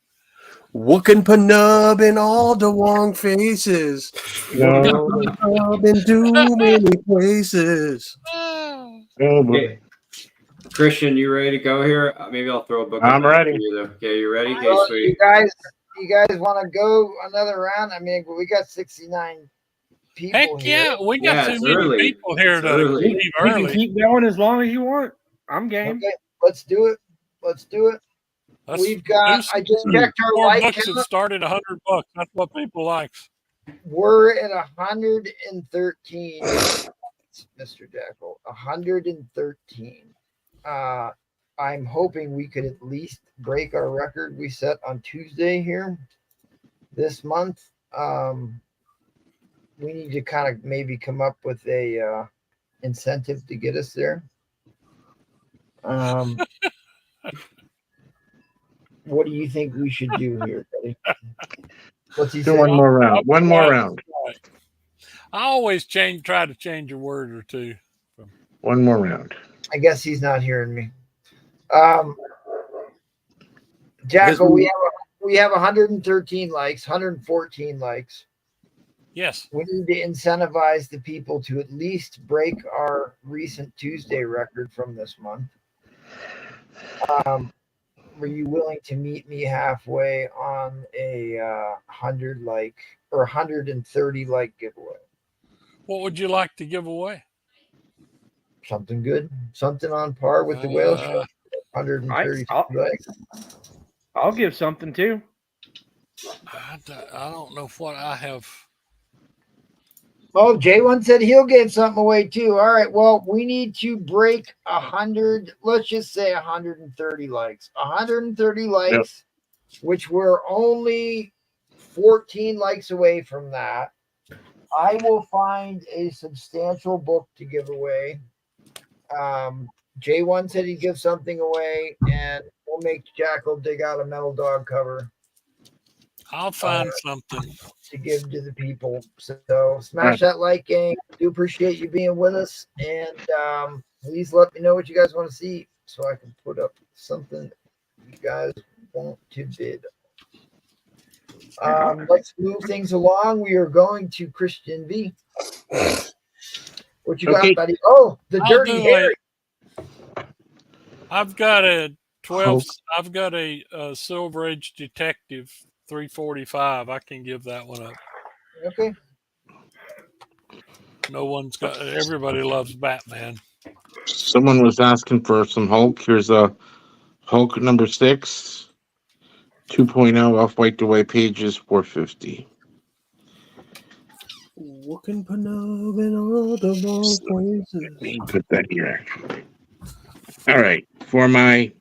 Looking for nub in all the wrong faces. Nub in too many places. Okay. Christian, you ready to go here? Maybe I'll throw a book. I'm ready. For you, though. Okay, you ready? Okay, Well, sweet. you guys want to go another round? I mean, we got 69 people. Heck here. yeah, we got too many people here to leave You early. can keep going as long as you want. I'm game. Okay, let's do it. Let's do it. We've got. I just checked our More like books that count. started $100. That's what people likes. We're at 113, Mr. Jackal. 113. I'm hoping we could at least break our record we set on Tuesday here this month. We need to kind of maybe come up with a incentive to get us there. What do you think we should do here, buddy? What's he Do say? one more round. One more round. I always try to change a word or two. One more round. I guess he's not hearing me. Jackal, we have 113 likes, 114 likes. Yes. We need to incentivize the people to at least break our recent Tuesday record from this month. Were you willing to meet me halfway on a 100 like or 130 like giveaway? What would you like to give away? Something good, something on par with the whale show. 130 likes. I'll give something too. I don't know what I have. Oh, J1 said he'll give something away too. All right. Well, we need to break 100. Let's just say 130 likes. 130 likes, which we're only 14 likes away from that. I will find a substantial book to give away. J1 said he'd give something away, and we'll make Jackal dig out a metal dog cover. I'll find something to give to the people. So smash that like, gang. Do appreciate you being with us, and please let me know what you guys want to see so I can put up something you guys want to bid. Let's move things along. We are going to Christian V. What you got, buddy? Oh, the Dirty Harry. I've got a 12. I've got a Silver Age Detective 345. I can give that one up. Okay. No one's got. Everybody loves Batman. Someone was asking for some Hulk. Here's a Hulk number 6, 2.0 off White to White pages, 450. Looking for love in all the wrong places. Let me put that here. All right, for my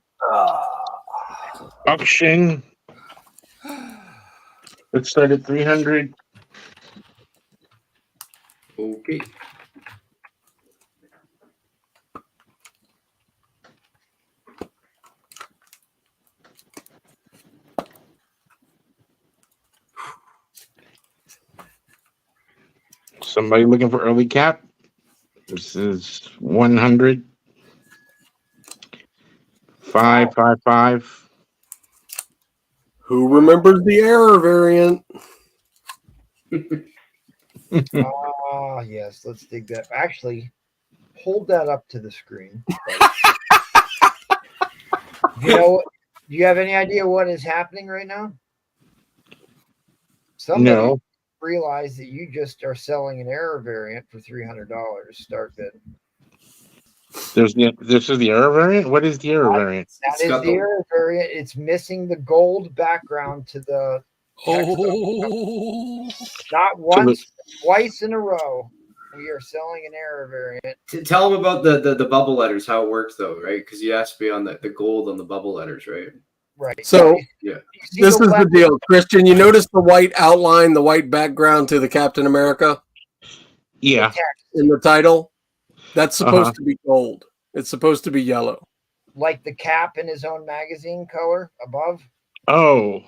auction, let's start at 300. Okay. Somebody looking for early cap? This is 100. 555. Who remembers the error variant? Yes. Let's dig that. Actually, hold that up to the screen. You know, do you have any idea what is happening right now? Somebody realize that you just are selling an error variant for $300 start bid. This is the error variant? What is the error variant? That is the error variant. It's missing the gold background to the text. Not once, twice in a row. We are selling an error variant. Tell them about the bubble letters, how it works though, right? Because you asked me on the gold on the bubble letters, right? Right. So yeah, this is the deal, Christian. You notice the white outline, the white background to the Captain America? Yeah. In the title? That's supposed to be gold. It's supposed to be yellow. Like the cap in his own magazine color above? Oh.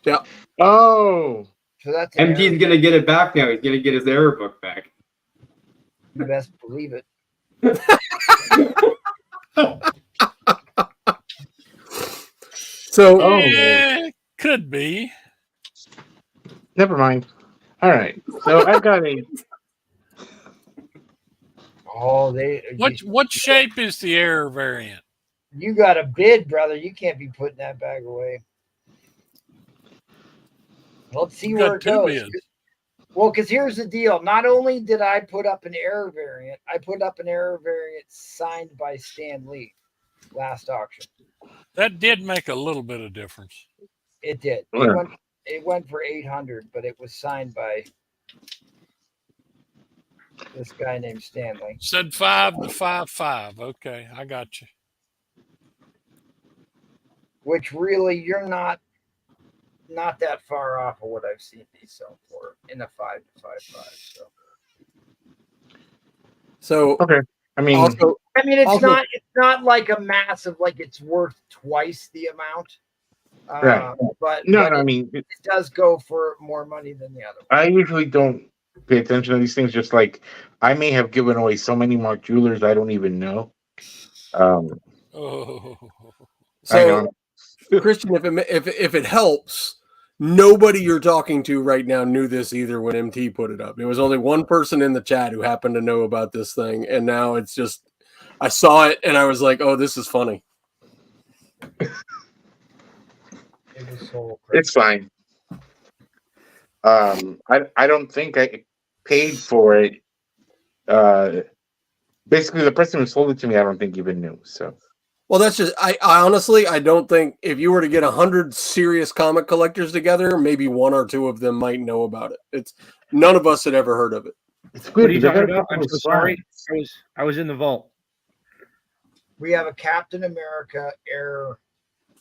Yeah. Oh. So that's MD's going to get it back now. He's going to get his error book back. You best believe it. So, could be. Never mind. All right. So I've got a. What shape is the error variant? You got a bid, brother. You can't be putting that bag away. Let's see where it goes. Well, because here's the deal. Not only did I put up an error variant, I put up an error variant signed by Stan Lee. last auction. That did make a little bit of difference. It did. Yeah. It went for 800, but it was signed by this guy named Stanley. Said 5 to 5.5. Okay, I got you. Which really, you're not that far off of what I've seen these sell for in a 5 to 5.5. So Okay. I mean, also, It's not like a massive, like it's worth twice the amount. Right. But I mean, it does go for more money than the other one. I usually don't pay attention to these things. Just like I may have given away so many Mark Jewelers I don't even know. Oh, I so know. Christian, if it helps, nobody you're talking to right now knew this either when MT put it up. It was only one person in the chat who happened to know about this thing, and now it's just I saw it and I was like, "Oh, this is funny." It was so It's fine. I don't think I paid for it. Basically, the person who sold it to me, I don't think even knew. So, Well, that's just I honestly I don't think if you were to get 100 serious comic collectors together, maybe one or two of them might know about it. It's none of us had ever heard of it. it's What good. are you because I talking got a about? I'm couple so of sorry. slides. I was in the vault. We have a Captain America Air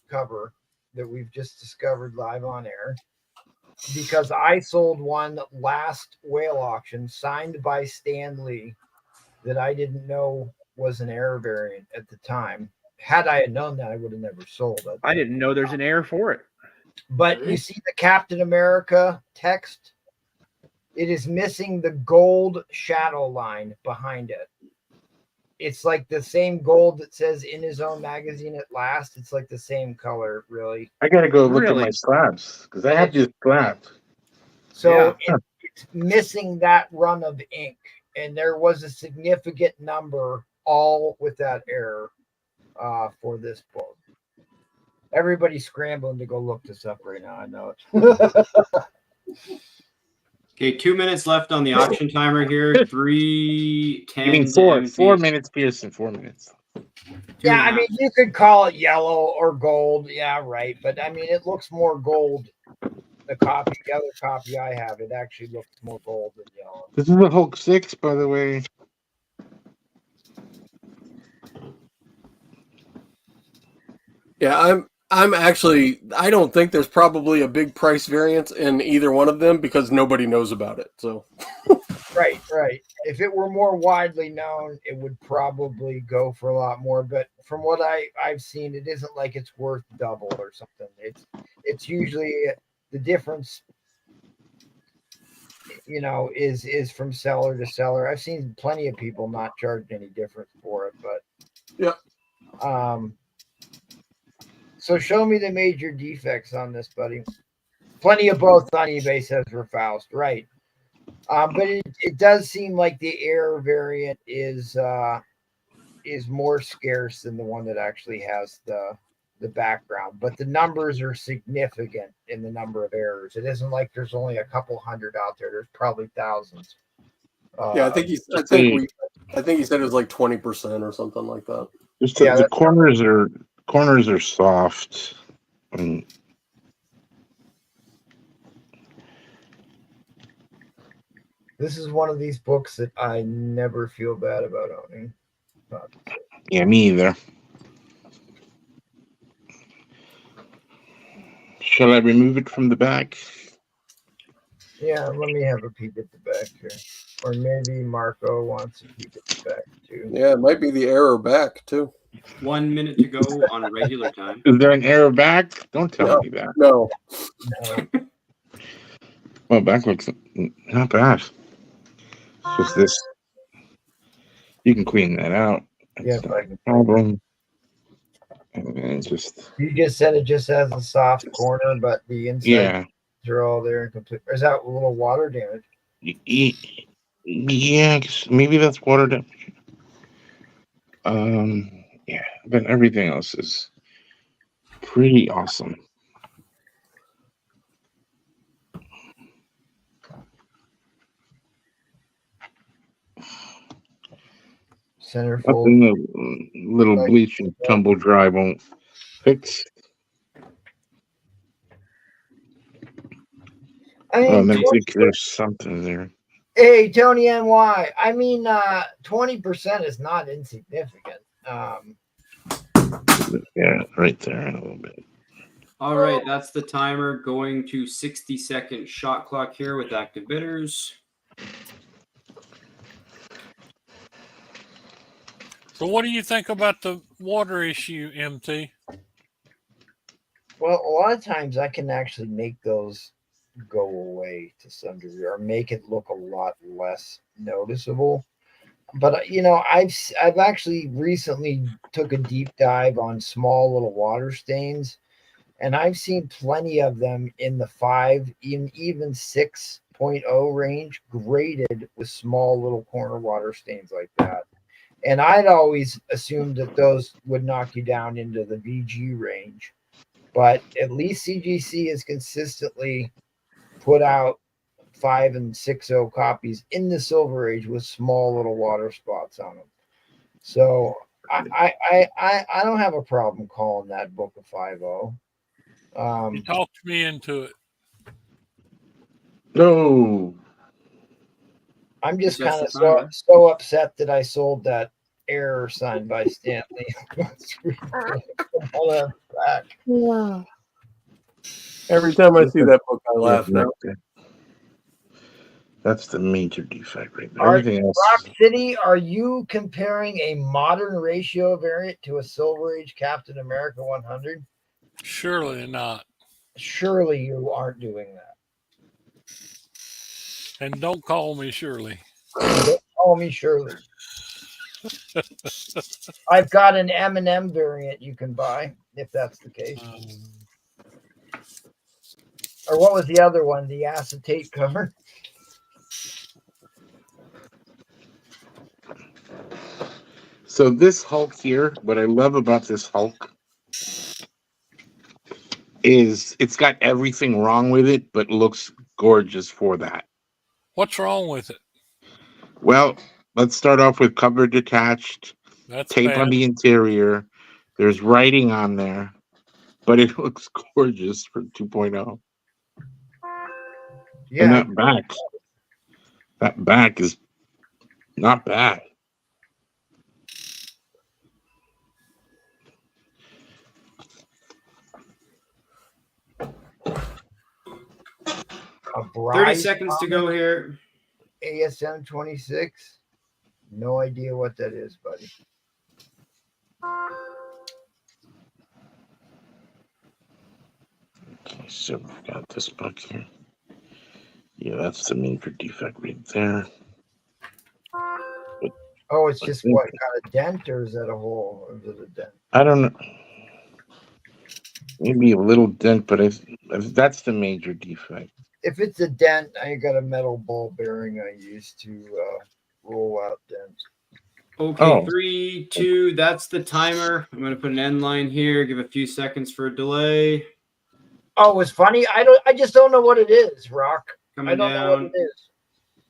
cover that we've just discovered live on air because I sold one last whale auction signed by Stan Lee that I didn't know was an air variant at the time. Had I had known that, I would have never sold it. I didn't know there's an air for it. But you see the Captain America text? It is missing the gold shadow line behind it. It's like the same gold that says in his own magazine at last. It's like the same color, really. I gotta go look at Really? my slabs because I have this slab. So Yeah. it's missing that run of ink. And there was a significant number all with that error for this book. Everybody's scrambling to go look this up right now. I know it. Okay, 2 minutes left on the auction timer here. 3:10. You mean to empty. 4 minutes, Pearson? 4 minutes. Yeah, I mean, you could call it yellow or gold. Yeah, right. But I mean, it looks more gold. The other copy I have, it actually looks more gold than yellow. This is a Hulk 6, by the way. Yeah, I'm actually I don't think there's probably a big price variance in either one of them because nobody knows about it. So Right. If it were more widely known, it would probably go for a lot more. But from what I've seen, it isn't like it's worth double or something. It's usually the difference, is from seller to seller. I've seen plenty of people not charge any difference for it, but yeah. So show me the major defects on this, buddy. Plenty of both on eBay, says Faust. Right. But it does seem like the air variant is more scarce than the one that actually has the background. But the numbers are significant in the number of errors. It isn't like there's only a couple hundred out there. There's probably thousands. Yeah, I think he said it was like 20% or something like that. Just Yeah, the corners are soft. This is one of these books that I never feel bad about owning. Yeah, me either. Shall I remove it from the back? Yeah, let me have a peek at the back here. Or maybe Marco wants a peek at the back too. Yeah, it might be the error back too. 1 minute to go on regular time. Is there an error back? Don't tell me that. No. Well, back looks not bad. It's just this. You can clean that out. Yeah, It's not a problem. And then it's just you just said it just has a soft corner, but the inside are all there and complete. Or is that a little water damage? Yeah, I guess maybe that's water damage. Yeah, but everything else is pretty awesome. Centerfold. Nothing the little bleach and tumble dry won't fix. I Oh, mean, and I think there's something there. hey, Tony NY. I mean, 20% is not insignificant. Yeah, right there in a little bit. All right, that's the timer going to 60-second shot clock here with active bidders. So, what do you think about the water issue, MT? Well, a lot of times I can actually make those go away to some degree, or make it look a lot less noticeable. But I've actually recently took a deep dive on small little water stains, and I've seen plenty of them in the 5, even 6.0 range, graded with small little corner water stains like that. And I'd always assumed that those would knock you down into the VG range, but at least CGC has consistently put out 5 and 6.0 copies in the Silver Age with small little water spots on them. So I don't have a problem calling that book a 5.0. You talked me into it. No. I'm just That's kind the of timer. so upset that I sold that error signed by Stanley. Back. Every time I see that book, I laugh now. That's the major defect right there. Are- Everything else. Rock City, are you comparing a modern ratio variant to a Silver Age Captain America 100? Surely not. Surely you aren't doing that. And don't call me Shirley. Don't call me Shirley. I've got an M&M variant you can buy if that's the case. Or what was the other one? The acetate cover? So this Hulk here, what I love about this Hulk is it's got everything wrong with it, but looks gorgeous for that. What's wrong with it? Well, let's start off with cover detached, That's tape bad. on the interior. There's writing on there, but it looks gorgeous for 2.0. Yeah. And that back is not bad. A 30 seconds to go here. ASM 26. No idea what that is, buddy. Okay, so we've got this book here. Yeah, that's the major defect right there. Oh, it's just what, got a dent, or is that a hole? Or is it a dent? I don't know. Maybe a little dent, but that's the major defect. If it's a dent, I got a metal ball bearing I use to roll out dents. Okay, 3, 2, that's the timer. I'm going to put an end line here, give a few seconds for a delay. Oh, it's funny. I just don't know what it is, Rock. Coming I don't know what down.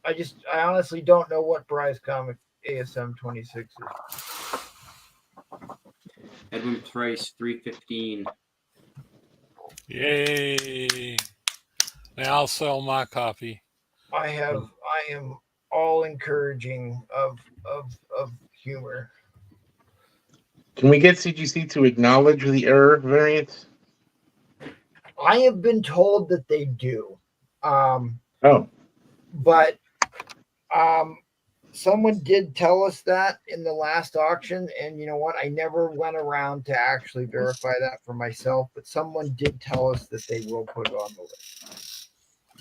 it is. I honestly don't know what Bryce Comic ASM 26 is. Edwin Price, 315. Yay. Now I'll sell my copy. I am all encouraging of humor. Can we get CGC to acknowledge the error variance? I have been told that they do. But someone did tell us that in the last auction, and you know what? I never went around to actually verify that for myself, but someone did tell us that they will put it on the list.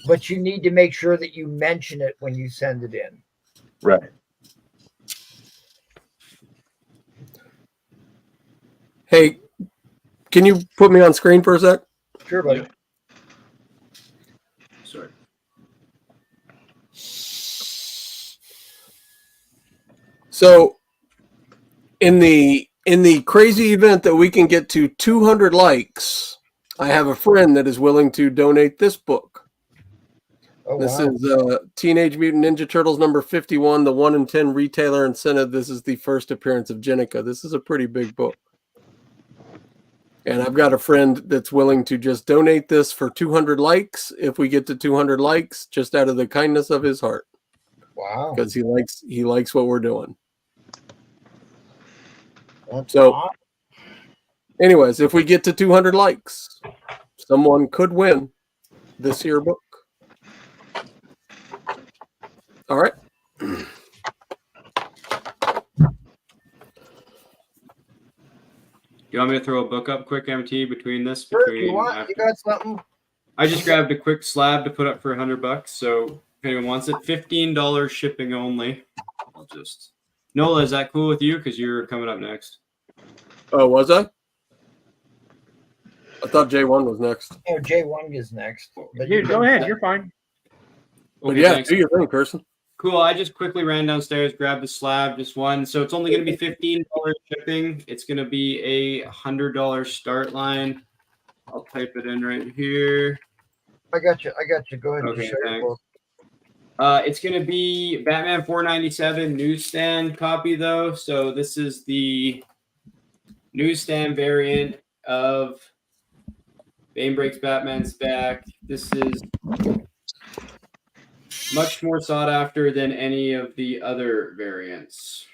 But you need to make sure that you mention it when you send it in. Right. Hey, can you put me on screen for a sec? Sure, buddy. Yeah. Sorry. So in the crazy event that we can get to 200 likes, I have a friend that is willing to donate this book. Oh, This wow. is Teenage Mutant Ninja Turtles number 51, the 1 in 10 retailer incentive. This is the first appearance of Jenica. This is a pretty big book. And I've got a friend that's willing to just donate this for 200 likes if we get to 200 likes, just out of the kindness of his heart. Wow. Because he likes what we're doing. That's So, awesome. anyways, if we get to 200 likes, someone could win this here book. All right. You want me to throw a book up quick, MT, between this? Sure, if you Between want, after? you got something? I just grabbed a quick slab to put up for $100. So if anyone wants it, $15 shipping only. I'll just Nola, is that cool with you? Because you're coming up next. Oh, was I? I thought J1 was next. Oh, J1 is next. But Dude, go ahead. You're fine. But Okay, yeah, thanks. do your thing, Kirsten. Cool. I just quickly ran downstairs, grabbed the slab, just one. So it's only going to be $15 shipping. It's going to be a $100 start line. I'll type it in right here. I got you. Go ahead and Okay, show your thanks. book. It's going to be Batman 497 newsstand copy, though. So this is the newsstand variant of Bane Breaks Batman's Back. This is much more sought after than any of the other variants.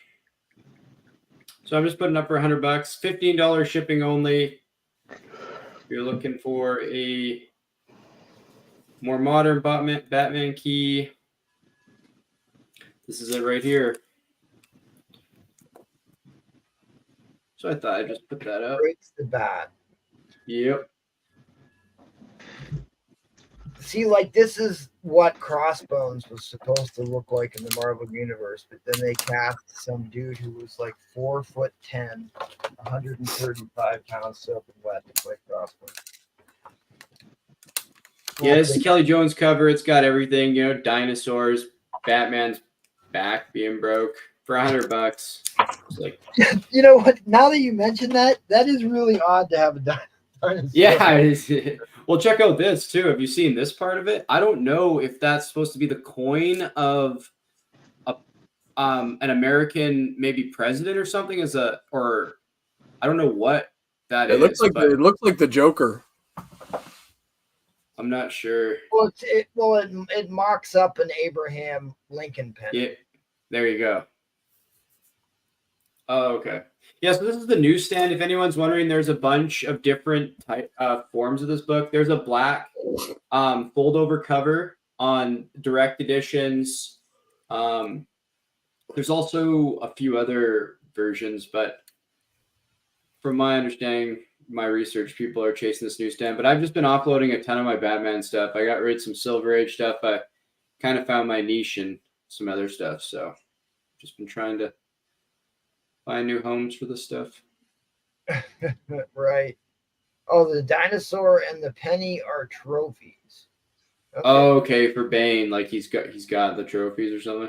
So I'm just putting up for $100, $15 shipping only. If you're looking for a more modern Batman key, this is it right here. So I thought I'd just put that up. Breaks the Bat. Yep. See, like, this is what Crossbones was supposed to look like in the Marvel Universe, but then they cast some dude who was like 4'10", 135 pounds soaking wet to play Crossbones. Yeah, this is Kelly Jones cover. It's got everything, you know, dinosaurs, Batman's back being broke for $100. It's like, You know what? Now that you mention that, that is really odd to have a dinosaur. yeah. Well, check out this too. Have you seen this part of it? I don't know if that's supposed to be the coin of an American maybe president or something or I don't know what that It is. looks like the Joker. I'm not sure. Well, it mocks up an Abraham Lincoln pen. Yeah, there you go. Oh, okay. Yeah, so this is the newsstand. If anyone's wondering, there's a bunch of different forms of this book. There's a black fold-over cover on direct editions. There's also a few other versions, but from my understanding, my research, people are chasing this newsstand. But I've just been offloading a ton of my Batman stuff. I got rid of some Silver Age stuff. I kind of found my niche in some other stuff. So just been trying to find new homes for this stuff. Right. Oh, the dinosaur and the penny are trophies. Okay. Oh, okay, for Bane, like he's got the trophies or something.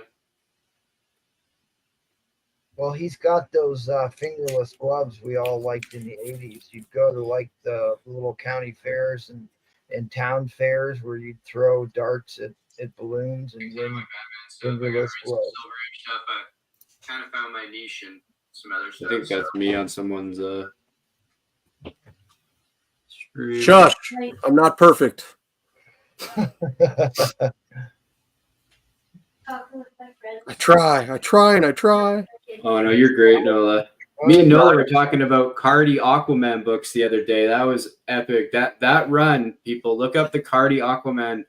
Well, he's got those fingerless gloves we all liked in the 80s. You'd go to like the little county fairs and town fairs where you'd throw darts at balloons and win fingerless gloves. I kind of found my niche in some other stuff. I think that's me on someone's stream. Shush. I'm not perfect. I try. Oh no, you're great, Nola. Me and Nola were talking about Cardi Aquaman books the other day. That was epic. That run, people, look up the Cardi Aquaman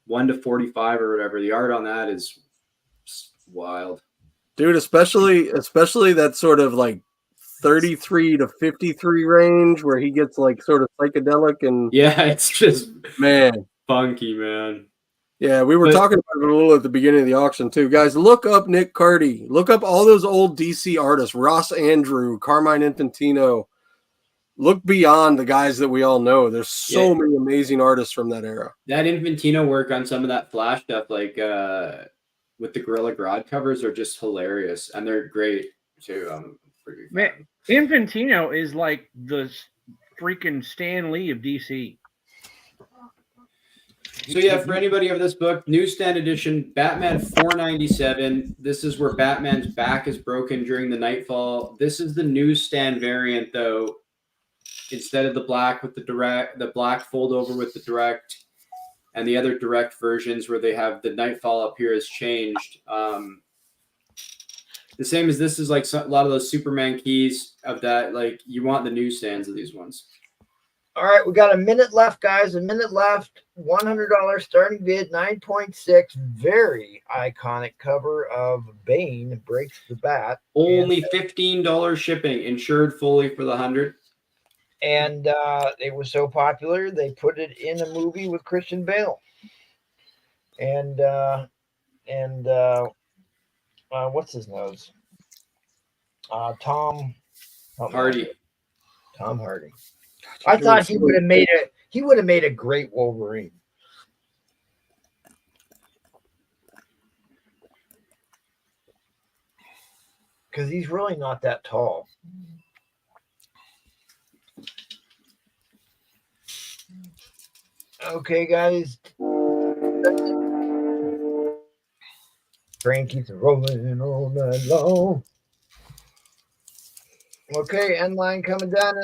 1-45 or whatever. The art on that is wild. Dude, especially that sort of like 33 to 53 range where he gets like sort of psychedelic and yeah, it's just man funky, man. Yeah, we were talking about it a little at the beginning of the auction too. Guys, look up Nick Cardy. Look up all those old DC artists, Ross Andrew, Carmine Infantino. Look beyond the guys that we all know. There's so many amazing artists from that era. That Infantino work on some of that Flash stuff, like with the Gorilla Grodd covers, are just hilarious, and they're great too. Man, Infantino is like the freaking Stan Lee of DC. So yeah, for anybody of this book, newsstand edition, Batman 497. This is where Batman's back is broken during the Nightfall. This is the newsstand variant, though. Instead of the black with the black fold over with the direct, and the other direct versions where they have the Nightfall up here has changed. The same as this is like a lot of those Superman keys of that. Like you want the newsstands of these ones. All right, we got a minute left, guys. A minute left. $100 starting bid, 9.6. Very iconic cover of Bane breaks the bat. Only $15 shipping, insured fully for the 100. And it was so popular they put it in a movie with Christian Bale. And what's his nose? Tom Hardy. Tom Hardy. I thought he would have made a great Wolverine. Because he's really not that tall. Okay, guys. Train keeps rolling all night long. Okay, end line coming down.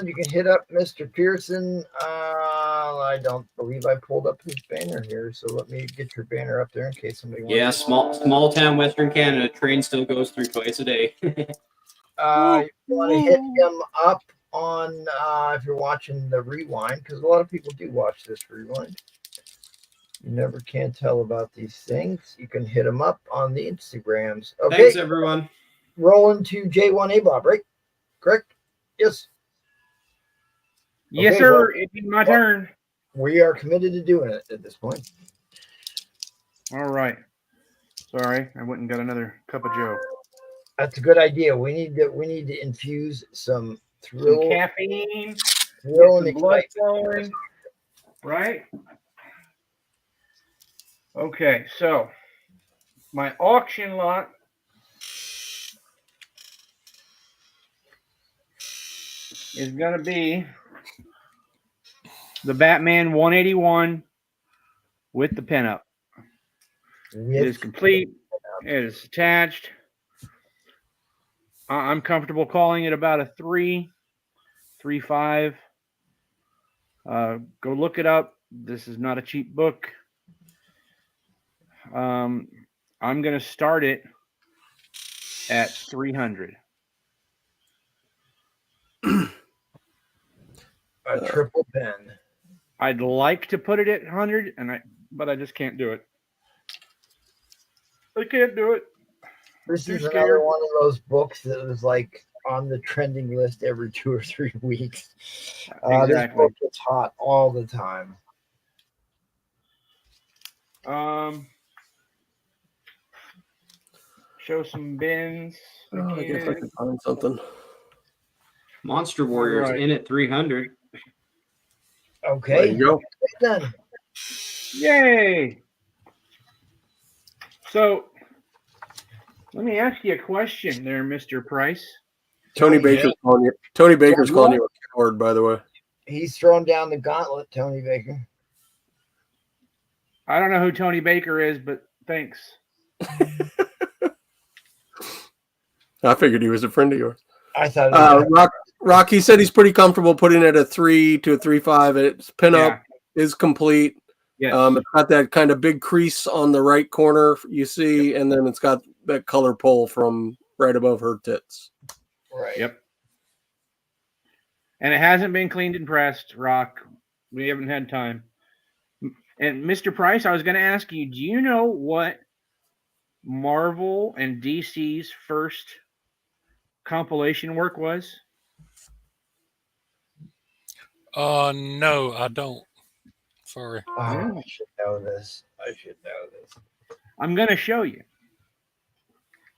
You can hit up Mr. Pearson. I don't believe I pulled up his banner here, so let me get your banner up there in case somebody wants. Yeah, small town Western Canada. Train still goes through twice a day. You want to hit him up on if you're watching the rewind, because a lot of people do watch this rewind. You never can tell about these things. You can hit him up on the Instagrams. Okay. Thanks, everyone. Rolling to J1A Bob, right? Correct? Yes. Yes, Okay, sir. well, It's my turn. We are committed to doing it at this point. All right. Sorry, I went and got another cup of Joe. That's a good idea. We need to infuse some thrill, Some caffeine, thrill and some blood excitement. flowing, right? Okay, so my auction lot is going to be the Batman 181 with the pinup. It is complete. It is attached. I'm comfortable calling it about a 3.5. Go look it up. This is not a cheap book. I'm going to start it at 300. A triple pen. I'd like to put it at 100, but I just can't do it. I can't do it. This Too is scared. another one of those books that was like on the trending list every 2 or 3 weeks. This Exactly. book gets hot all the time. Show some bins. I guess I can find something. Monster Warriors Right. in at 300. Okay. There you go. Done. Yay! So, let me ask you a question there, Mr. Price. Tony Baker's calling you. Tony Baker's Yeah, calling you a coward, by the way. He's throwing down the gauntlet, Tony Baker. I don't know who Tony Baker is, but thanks. I figured he was a friend of yours. I thought it was Rock, he said he's pretty comfortable putting it at 3 to a 3.5. Its pinup is complete. Yes. It's got that kind of big crease on the right corner you see, and then it's got that color pull from right above her tits. right. Yep. And it hasn't been cleaned and pressed, Rock. We haven't had time. And Mr. Price, I was going to ask you, do you know what Marvel and DC's first compilation work was? No, I don't. Sorry. Oh, I should know this. I'm going to show you.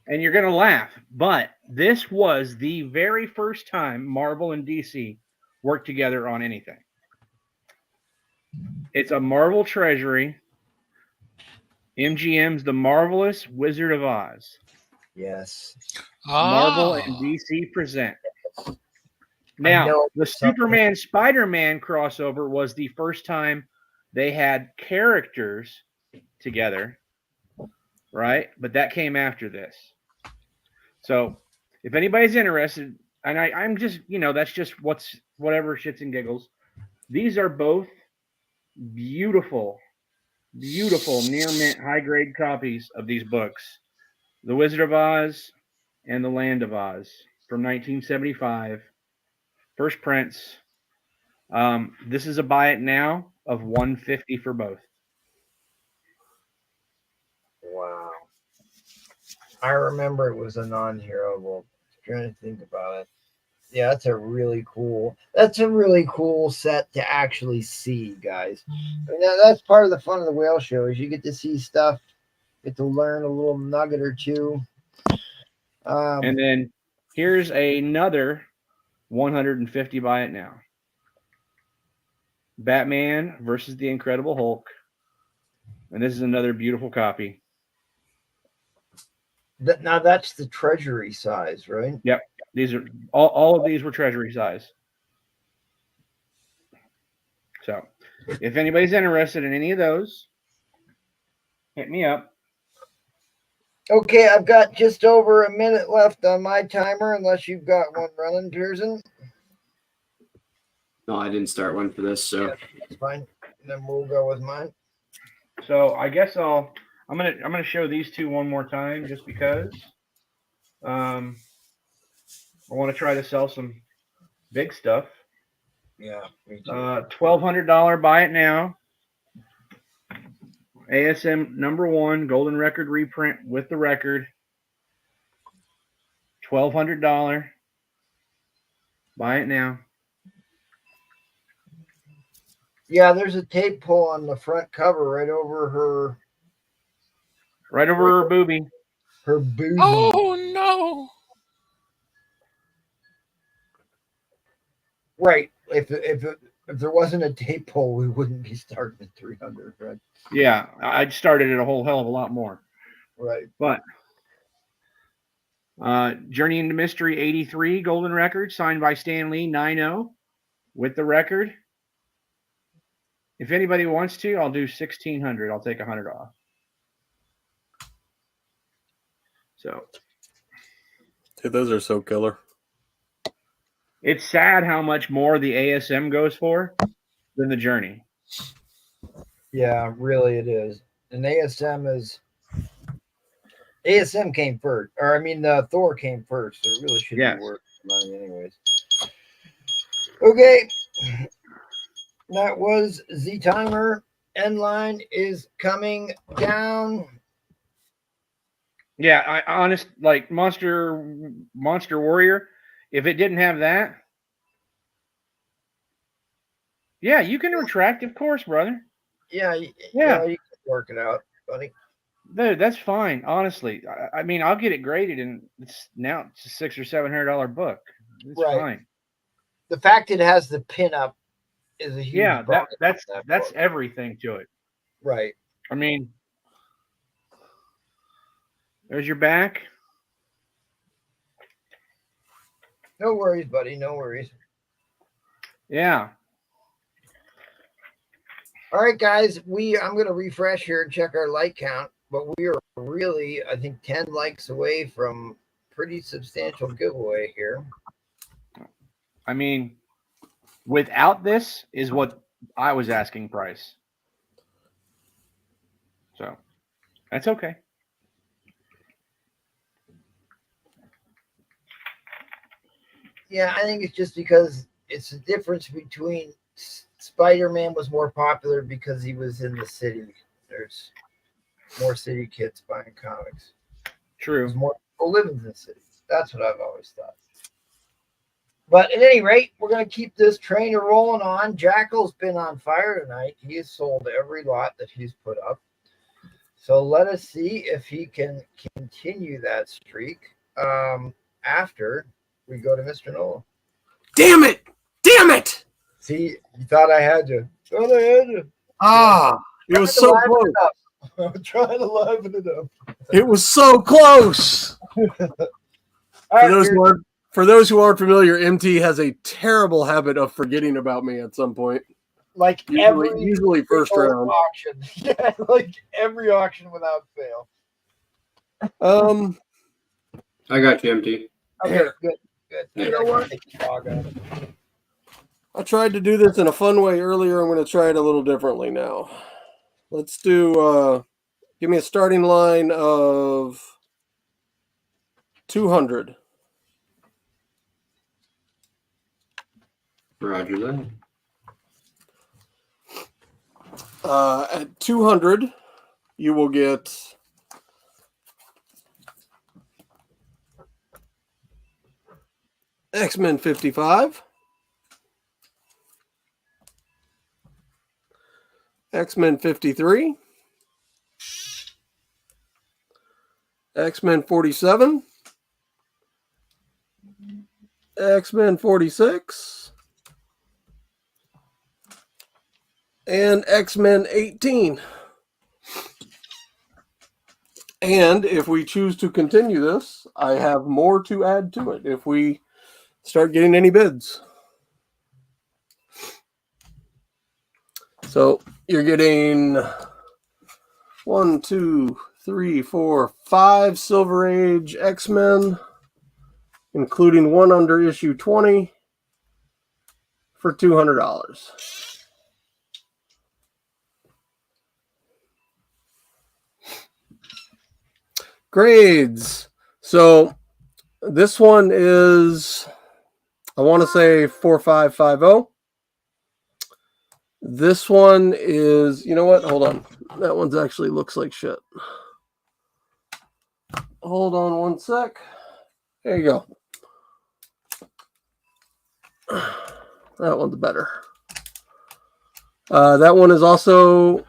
And you're going to laugh. But this was the very first time Marvel and DC worked together on anything. It's a Marvel Treasury. MGM's The Marvelous Wizard of Oz. Yes. Marvel and DC present. Now, the Superman Spider-Man crossover was the first time they had characters together, right? But that came after this. So if anybody's interested, and I'm just, that's just whatever shits and giggles. These are both beautiful, beautiful near mint high grade copies of these books. The Wizard of Oz and The Land of Oz from 1975. First prints. This is a buy it now of $150 for both. Wow. I remember it was a non-hero book. Trying to think about it. Yeah, that's a really cool set to actually see, guys. That's part of the fun of the whale show is you get to see stuff, get to learn a little nugget or two. And then here's another 150 buy it now. Batman versus the Incredible Hulk. And this is another beautiful copy. Now that's the treasury size, right? Yep. These are all of these were treasury size. So if anybody's interested in any of those, hit me up. Okay, I've got just over a minute left on my timer, unless you've got one running, Pearson. No, I didn't start one for this, so Yeah, that's fine. And then we'll go with mine. So I guess I'm gonna show these two one more time just because I want to try to sell some big stuff. Yeah, me too. $1,200 buy it now. ASM #1 golden record reprint with the record. $1,200 buy it now. Yeah, there's a tape pull on the front cover right over her boobie. her bosom. Oh no! Right. If there wasn't a tape pull, we wouldn't be starting at 300, right? Yeah, I'd started at a whole hell of a lot more. Right. But Journey into Mystery 83 golden record signed by Stan Lee 9-0 with the record. If anybody wants to, I'll do $1,600. I'll take $100 off. So, Dude, those are so killer. it's sad how much more the ASM goes for than the Journey. Yeah, really it is. And ASM came first. Or I mean Thor came first. So it really should Yes. be worth money anyways. Okay. That was Z Timer. End line is coming down. Yeah, like Monster Warrior, if it didn't have that, yeah, you can retract, of course, brother. Yeah, Yeah. You can work it out, buddy. Dude, that's fine. Honestly, I mean, I'll get it graded, and it's a $600 or $700 book. It's Right. fine. The fact it has the pin up is a huge bonus on that's that book. everything to it. Right. I mean, there's your back. No worries, buddy. No worries. Yeah. All right, guys. I'm going to refresh here and check our like count, but we are really, I think, 10 likes away from pretty substantial giveaway here. I mean, without this is what I was asking price. So that's okay. Yeah, I think it's just because it's the difference between Spider-Man was more popular because he was in the city. There's more city kids buying comics. True. There's more people living in the city. That's what I've always thought. But at any rate, we're going to keep this train rolling on. Jackal's been on fire tonight. He has sold every lot that he's put up. So let us see if he can continue that streak after we go to Mr. Nola. Damn it! Damn it! See, you thought I had you. Thought I had you. It was so close. I'm trying to liven it up. It was so close. All right, For those who aren't familiar, MT has a terrible habit of forgetting about me at some point. Like Usually first single round. auction. Yeah, like every auction without fail. I got you, MT. Okay, Here. good. You I know what? can take the dog out. I tried to do this in a fun way earlier. I'm going to try it a little differently now. Let's do, give me a starting line of 200. Roger that. At 200, you will get X-Men 55, X-Men 53, X-Men 47, X-Men 46, and X-Men 18. And if we choose to continue this, I have more to add to it if we start getting any bids. So you're getting 1, 2, 3, 4, 5 Silver Age X-Men, including one under issue 20 for $200. Grades. So this one is, I want to say 4550. This one is, you know what? Hold on. That one's actually looks like shit. Hold on one sec. There you go. That one's better. That one is also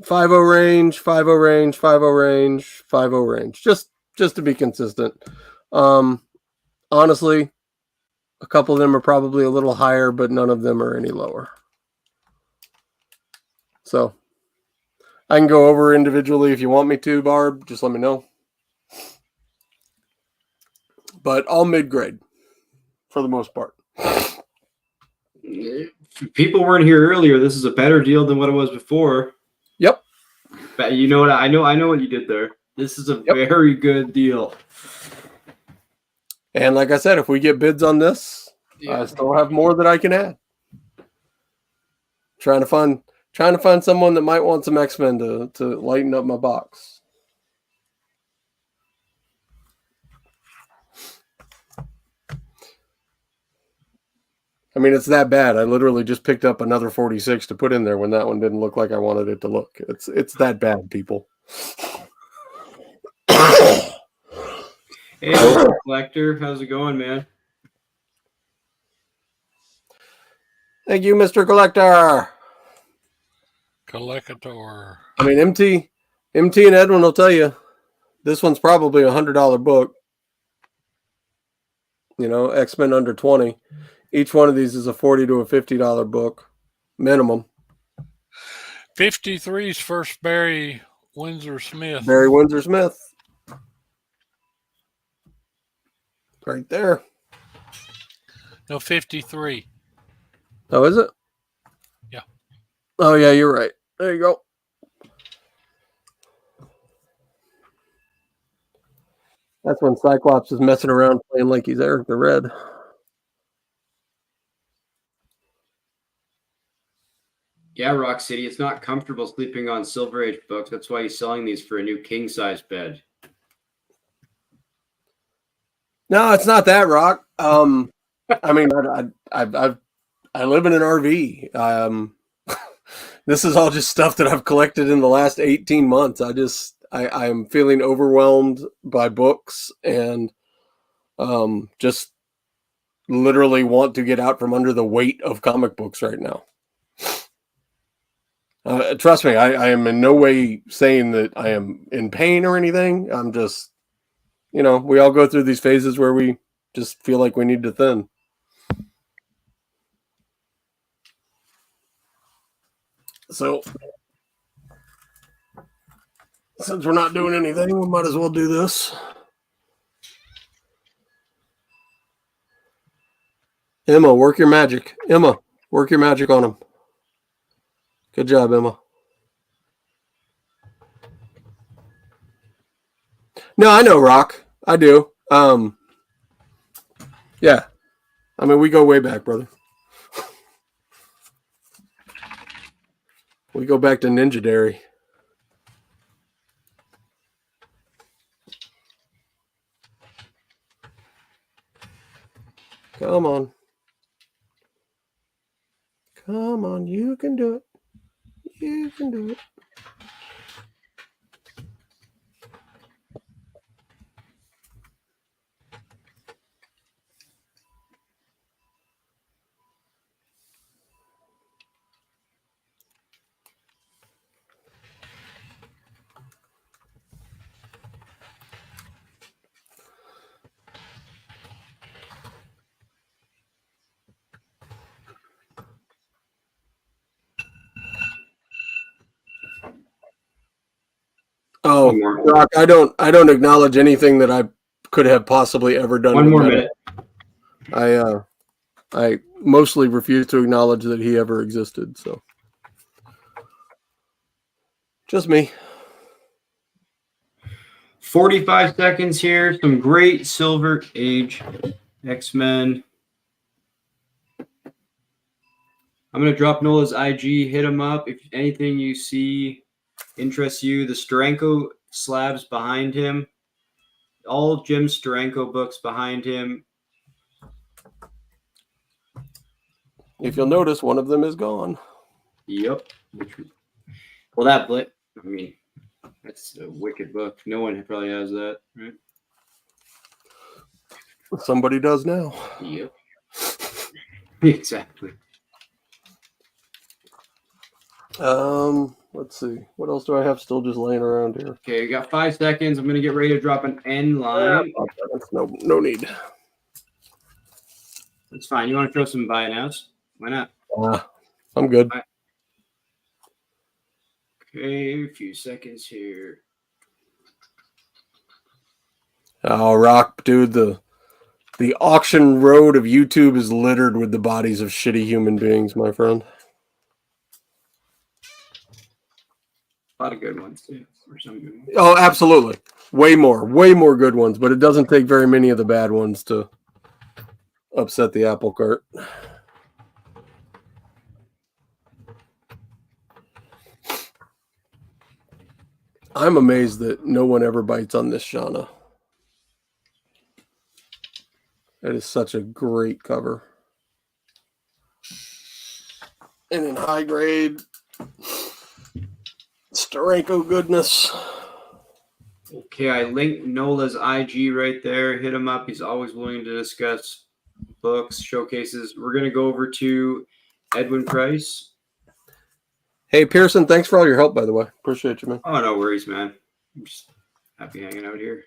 50 range, 50 range, 50 range, 50 range. Just to be consistent. Honestly, a couple of them are probably a little higher, but none of them are any lower. So I can go over individually if you want me to, Barb. Just let me know. But all mid-grade for the most part. If people weren't here earlier, this is a better deal than what it was before. Yep. But you know what? I know what you did there. This is a very good deal. And like I said, if we get bids on this, I still have more that I can add. Trying to find someone that might want some X-Men to lighten up my box. I mean, it's that bad. I literally just picked up another 46 to put in there when that one didn't look like I wanted it to look. It's that bad, people. Hey, Mr. Collector, how's it going, man? Thank you, Mr. Collector. Collector. I mean, MT and Edwin will tell you this one's probably $100 book. You know, X-Men under 20. Each one of these is a $40 to a $50 book minimum. 53's first Barry Windsor Smith. Barry Windsor Smith. Right there. No, 53. Oh, is it? Yeah. Oh, yeah, you're right. There you go. That's when Cyclops is messing around playing like he's Eric the Red. Yeah, Rock City, it's not comfortable sleeping on Silver Age books. That's why he's selling these for a new king-size bed. No, it's not that, Rock. I mean, I live in an RV. This is all just stuff that I've collected in the last 18 months. I'm feeling overwhelmed by books and just literally want to get out from under the weight of comic books right now. Trust me, I am in no way saying that I am in pain or anything. I'm just, we all go through these phases where we just feel like we need to thin. So, since we're not doing anything, we might as well do this. Emma, work your magic. Emma, work your magic on him. Good job, Emma. No, I know Rock. I do. Yeah. I mean, we go way back, brother. We go back to Ninja Dairy. Come on. Come on, you can do it. You can do it. Oh, One more. Rock, I don't acknowledge anything that I could have possibly ever done. One with more Meta. minute. I mostly refuse to acknowledge that he ever existed. So, just me. 45 seconds here. Some great Silver Age X-Men. I'm going to drop Nola's IG. Hit him up. If anything you see interests you, the Steranko slabs behind him. All Jim Steranko books behind him. If you'll notice, one of them is gone. Yep. Well, that blip. I mean, that's a wicked book. No one probably has that, right? Somebody does now. Yep. Exactly. Let's see. What else do I have still just laying around here? Okay, we got 5 seconds. I'm going to get ready to drop an end line. That's no need. That's fine. You want to throw some buy nows? Why not? I'm good. Okay, a few seconds here. Oh, Rock, dude, the auction road of YouTube is littered with the bodies of shitty human beings, my friend. A lot of good ones too. Or some good ones. Oh, absolutely. Way more good ones, but it doesn't take very many of the bad ones to upset the apple cart. I'm amazed that no one ever bites on this Shauna. That is such a great cover. And in high grade, Steranko goodness. Okay, I linked Nola's IG right there. Hit him up. He's always willing to discuss books, showcases. We're going to go over to Edwin Price. Hey, Pearson, thanks for all your help, by the way. Appreciate you, man. Oh, no worries, man. I'm just happy hanging out here.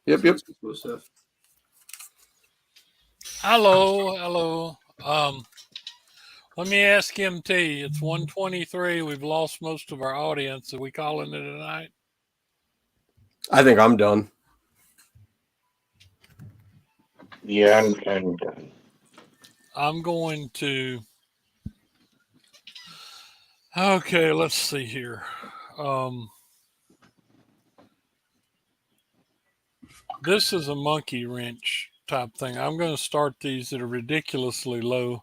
Yep. Cool stuff. Hello. Let me ask MT. It's 1:23. We've lost most of our audience. Are we calling it a night? I think I'm done. Yeah, I'm done. I'm going to. Okay, let's see here. This is a monkey wrench type thing. I'm going to start these at a ridiculously low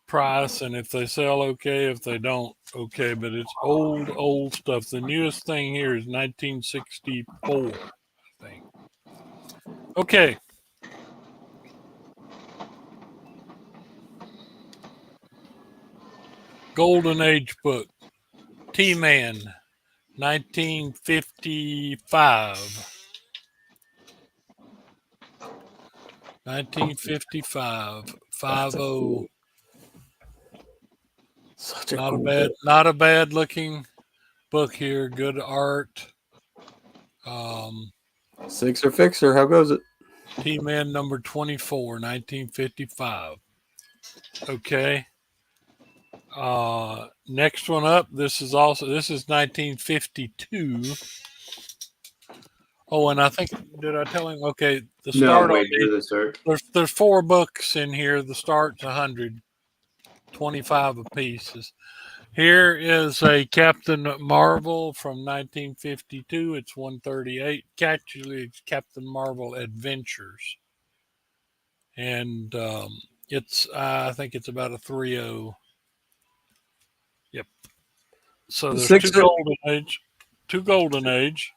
price, and if they sell, okay. If they don't, okay. But it's old stuff. The newest thing here is 1964 thing. Okay. Golden Age book. T-Man, 1955. 1955. 50. Such a Not cool a bad, book. not a bad looking book here. Good art. Sixer Fixer, how goes it? T-Man number 24, 1955. Okay. Next one up. This is 1952. Oh, and I think, did I tell him? Okay, the start No, on wait, hear the start. there's 4 books in here. The start's 100. $25 a piece. Here is a Captain Marvel from 1952. It's $138. Actually, it's Captain Marvel Adventures, and it's I think it's about a 3.0. Yep. So there's two Golden Age.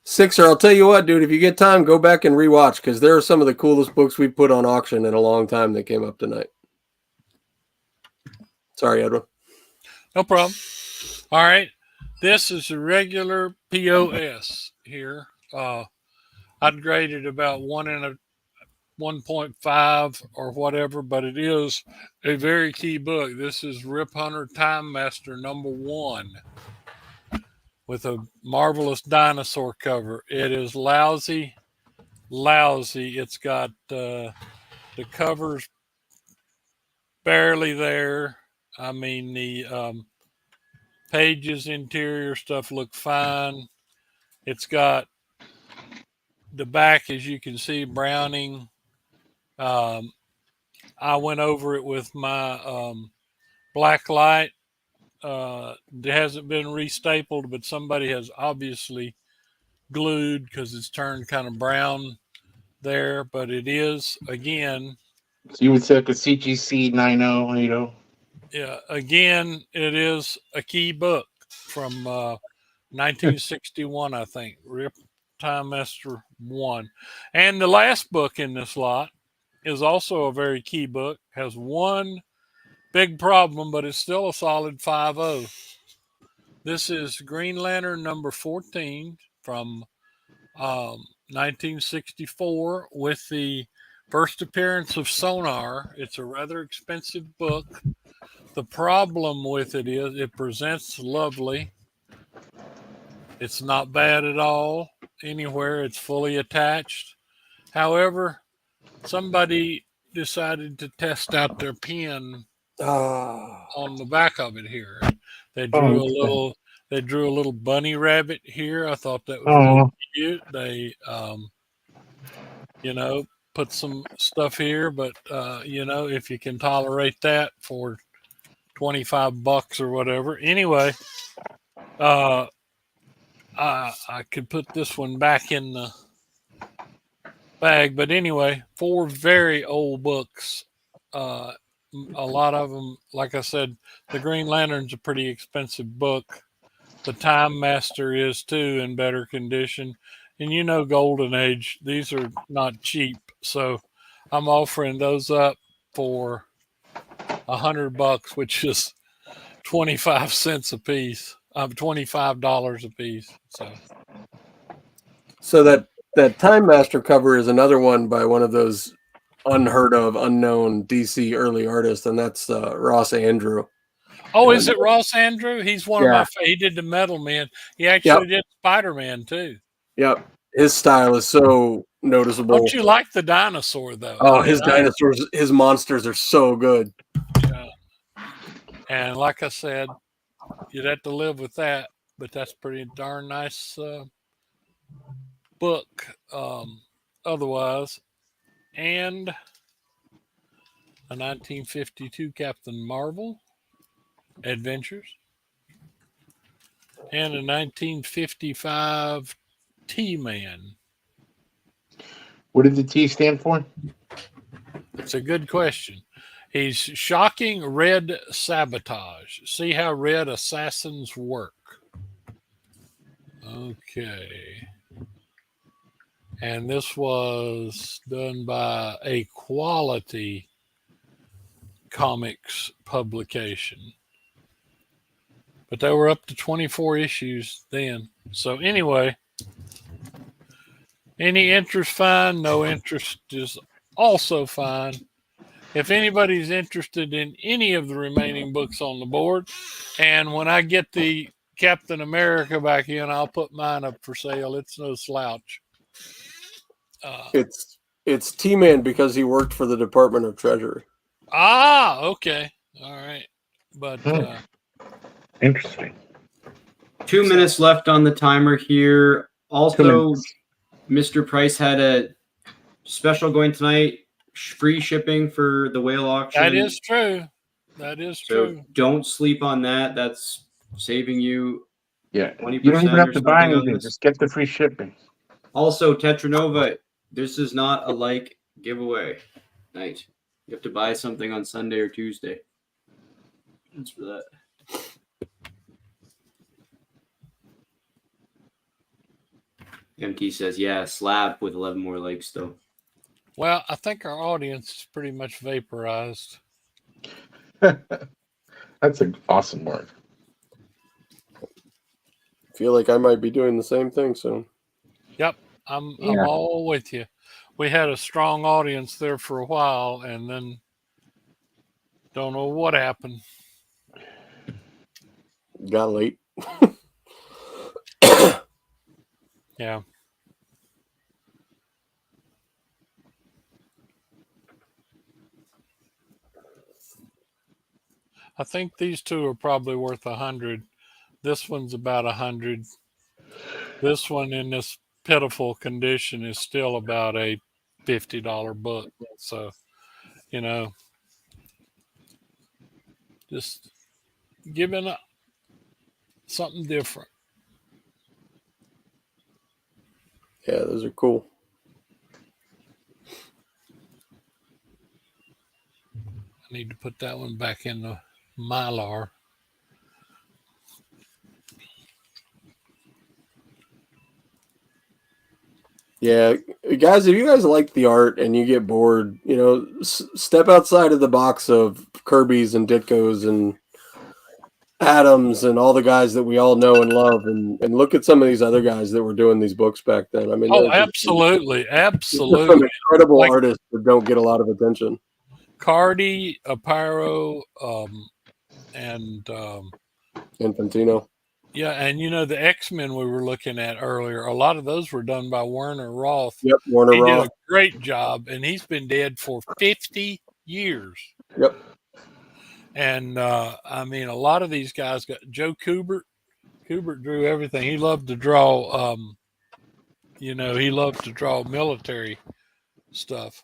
Sixer, I'll tell you what, dude, if you get time, go back and rewatch, because there are some of the coolest books we put on auction in a long time that came up tonight. Sorry, Edwin. No problem. All right. This is a regular POS here. I'd grade it about 1.5 or whatever, but it is a very key book. This is Rip Hunter Time Master #1 with a marvelous dinosaur cover. It is lousy. It's got the covers barely there. I mean, the pages, interior stuff look fine. It's got the back, as you can see, browning. I went over it with my black light. It hasn't been restapled, but somebody has obviously glued because it's turned kind of brown there. But it is, again. So you would say like a CGC 9080? Yeah, again, it is a key book from 1961, I think. Rip Time Master 1. And the last book in this lot is also a very key book. Has one big problem, but it's still a solid 5.0. This is Green Lantern #14 from 1964 with the first appearance of Sonar. It's a rather expensive book. The problem with it is it presents lovely. It's not bad at all anywhere. It's fully attached. However, somebody decided to test out their pen on the back of it here. They drew a little bunny rabbit here. I thought that was really cute. They put some stuff here, but if you can tolerate that for $25 or whatever. Anyway, I could put this one back in the bag, but anyway, 4 very old books. A lot of them, like I said, the Green Lantern's a pretty expensive book. The Time Master is too, in better condition. And Golden Age, these are not cheap. So I'm offering those up for $100, which is 25 cents a piece. $25 a piece. So that Time Master cover is another one by one of those unheard of, unknown DC early artists, and that's Ross Andrew. Oh, is it Ross Andrew? He's one of my favorite. He did the Metal Man. He actually did Spider-Man too. Yep. His style is so noticeable. Don't you like the dinosaur though? Oh, his dinosaurs, his monsters are so good. Yeah. And like I said, you'd have to live with that, but that's pretty darn nice book otherwise. And a 1952 Captain Marvel Adventures, and a 1955 T-Man. What did the T stand for? It's a good question. He's shocking red sabotage. See how red assassins work. Okay. And this was done by a Quality Comics publication. But they were up to 24 issues then. So anyway, any interest fine, no interest is also fine. If anybody's interested in any of the remaining books on the board, and when I get the Captain America back in, I'll put mine up for sale. It's no slouch. It's T-Man because he worked for the Department of Treasury. Ah, okay. All right. But interesting. 2 minutes left on the timer here. Also, Mr. Price had a special going tonight. Free shipping for the whale auction. That is true. That is So true. don't sleep on that. That's saving you Yeah. 20% You don't even have or to buy something on anything. this. Just get the free shipping. Also, Tetranova, this is not a like giveaway night. You have to buy something on Sunday or Tuesday. That's for that. MT says, yeah, slab with 11 more likes, though. Well, I think our audience is pretty much vaporized. That's an awesome word. Feel like I might be doing the same thing soon. Yep, I'm Yeah. all with you. We had a strong audience there for a while, and then don't know what happened. Got late. Yeah. I think these two are probably worth 100. This one's about 100. This one in this pitiful condition is still about a $50 book. So, you know, just giving up something different. Yeah, those are cool. I need to put that one back in the Mylar. Yeah, guys, if you guys like the art and you get bored, you know, step outside of the box of Kirby's and Ditko's and Adams and all the guys that we all know and love, and look at some of these other guys that were doing these books back then. I mean, Oh, they're just absolutely. some Absolutely. incredible Like artists that don't get a lot of attention. Cardi, Aparo, and Infantino. yeah, and you know the X-Men we were looking at earlier, a lot of those were done by Werner Roth. Yep, Warner He did Roth. a great job, and he's been dead for 50 years. Yep. And I mean, a lot of these guys got Joe Kubert. Kubert drew everything. He loved to draw. You know, he loved to draw military stuff.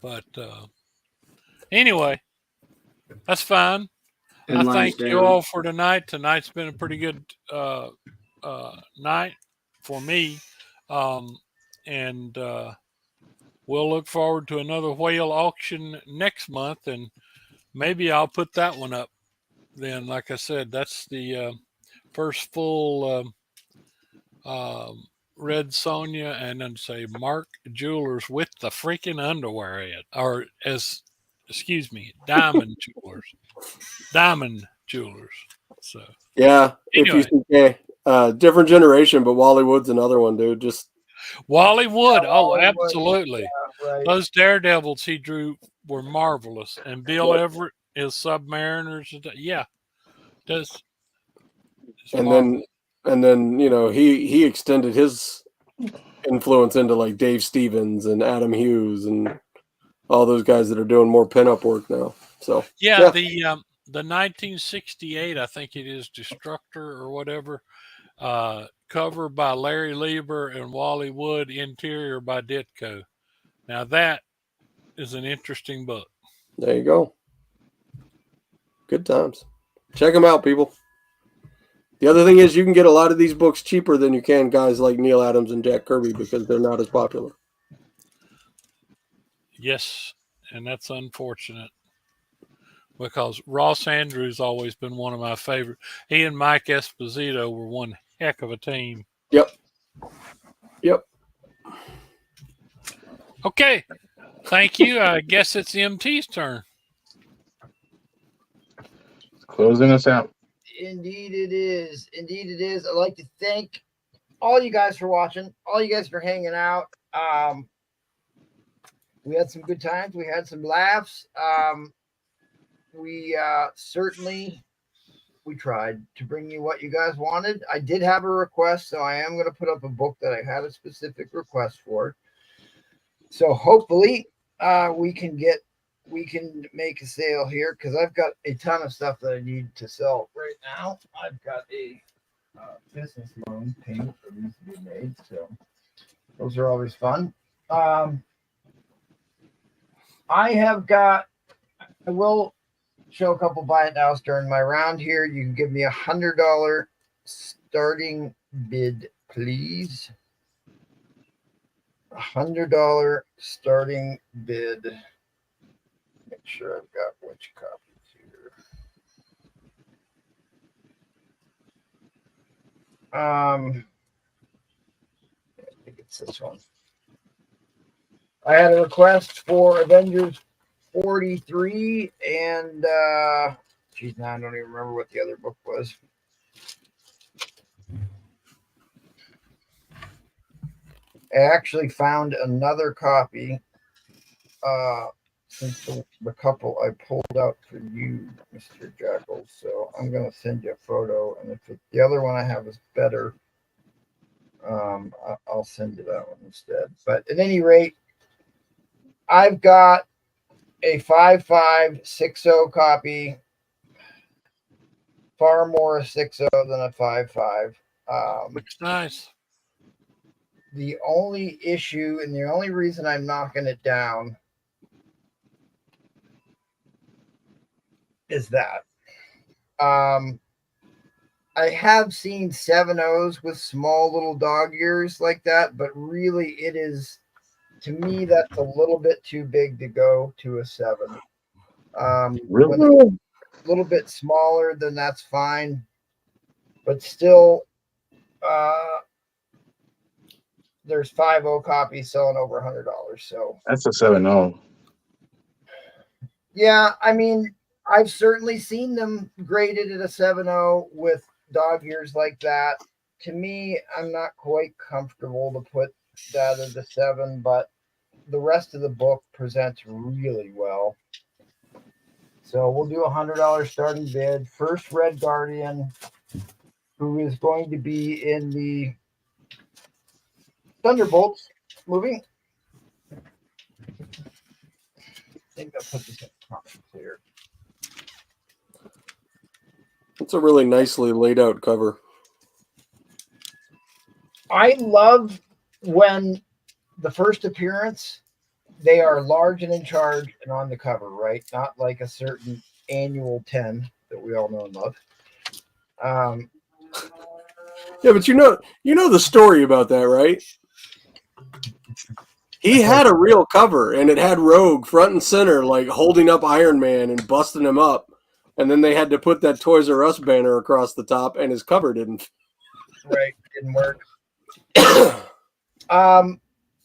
But anyway, that's fine. And I lines thank you down. all for tonight. Tonight's been a pretty good night for me. And we'll look forward to another whale auction next month. And maybe I'll put that one up then. Like I said, that's the first full Red Sonia and then say Mark Jewelers with the freaking underwear at, or as, excuse me, Diamond Jewelers. Diamond Jewelers. So Yeah, anyway. if you see, different generation, but Wally Wood's another one, dude. Just Wally Wood. Yeah, Oh, Wally Wood. absolutely. Yeah, right. Those daredevils he drew were marvelous. And Bill Everett, his Submariners. Yeah. Does. and then you know he extended his influence into like Dave Stevens and Adam Hughes and all those guys that are doing more pinup work now. So yeah. The 1968, I think it is, Destructor or whatever, cover by Larry Lieber and Wally Wood, interior by Ditko. Now that is an interesting book. there you go. Good times. Check them out, people. The other thing is you can get a lot of these books cheaper than you can guys like Neil Adams and Jack Kirby because they're not as popular. Yes, and that's unfortunate because Ross Andrews always been one of my favorite. He and Mike Esposito were one heck of a team. Yep. Okay, thank you. I guess it's MT's turn. Closing us out. Indeed it is. Indeed it is. I'd like to thank all you guys for watching, all you guys for hanging out. We had some good times. We had some laughs. We certainly tried to bring you what you guys wanted. I did have a request, so I am going to put up a book that I had a specific request for. So hopefully we can make a sale here because I've got a ton of stuff that I need to sell right now. I've got a business loan payment that needs to be made, so those are always fun. I will show a couple buy it nows during my round here. You can give me $100 starting bid, please. $100 starting bid. Make sure I've got which copies here. I think it's this one. I had a request for Avengers 43 and geez, now I don't even remember what the other book was. I actually found another copy since the couple I pulled out for you, Mr. Jackal. So I'm going to send you a photo, and if the other one I have is better, I'll send you that one instead. But at any rate, I've got a 5560 copy, far more a 60 than a 55. Looks nice. The only issue and the only reason I'm knocking it down is that I have seen 7.0s with small little dog ears like that, but really it is, to me, that's a little bit too big to go to a 7. Really? When it's a little bit smaller, then that's fine. But still, there's 5.0 copies selling over $100. So That's a 7.0. yeah, I mean, I've certainly seen them graded at a 7.0 with dog ears like that. To me, I'm not quite comfortable to put that at a 7, but the rest of the book presents really well. So we'll do $100 starting bid. First Red Guardian, who is going to be in the Thunderbolts movie. I think I'll put this in comments here. It's a really nicely laid out cover. I love when the first appearance, they are large and in charge and on the cover, right? Not like a certain annual 10 that we all know and love. Yeah, but you know the story about that, right? He had a real cover, and it had Rogue front and center, like holding up Iron Man and busting him up. And then they had to put that Toys R Us banner across the top, and his cover didn't. Right, didn't work.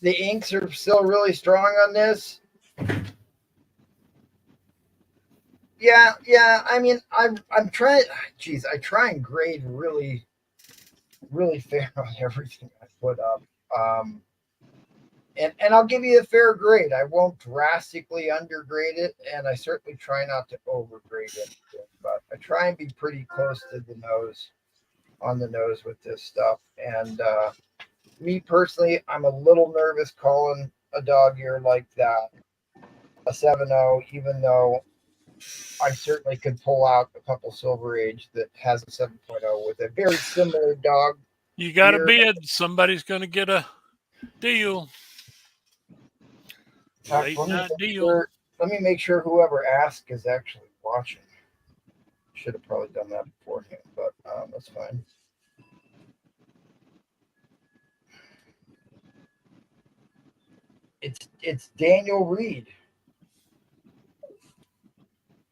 The inks are still really strong on this. Yeah. I mean, I'm trying. Geez, I try and grade really fair on everything I put up. And I'll give you a fair grade. I won't drastically undergrade it, and I certainly try not to overgrade it. But I try and be pretty close to the nose, on the nose with this stuff. And me personally, I'm a little nervous calling a dog ear like that a 7.0, even though I certainly could pull out a couple Silver Age that has a 7.0 with a very similar dog. You got a ear. bid. Somebody's going to get a deal. Late night deal. Let me make sure whoever asked is actually watching. Should have probably done that beforehand, but that's fine. It's Daniel Reed.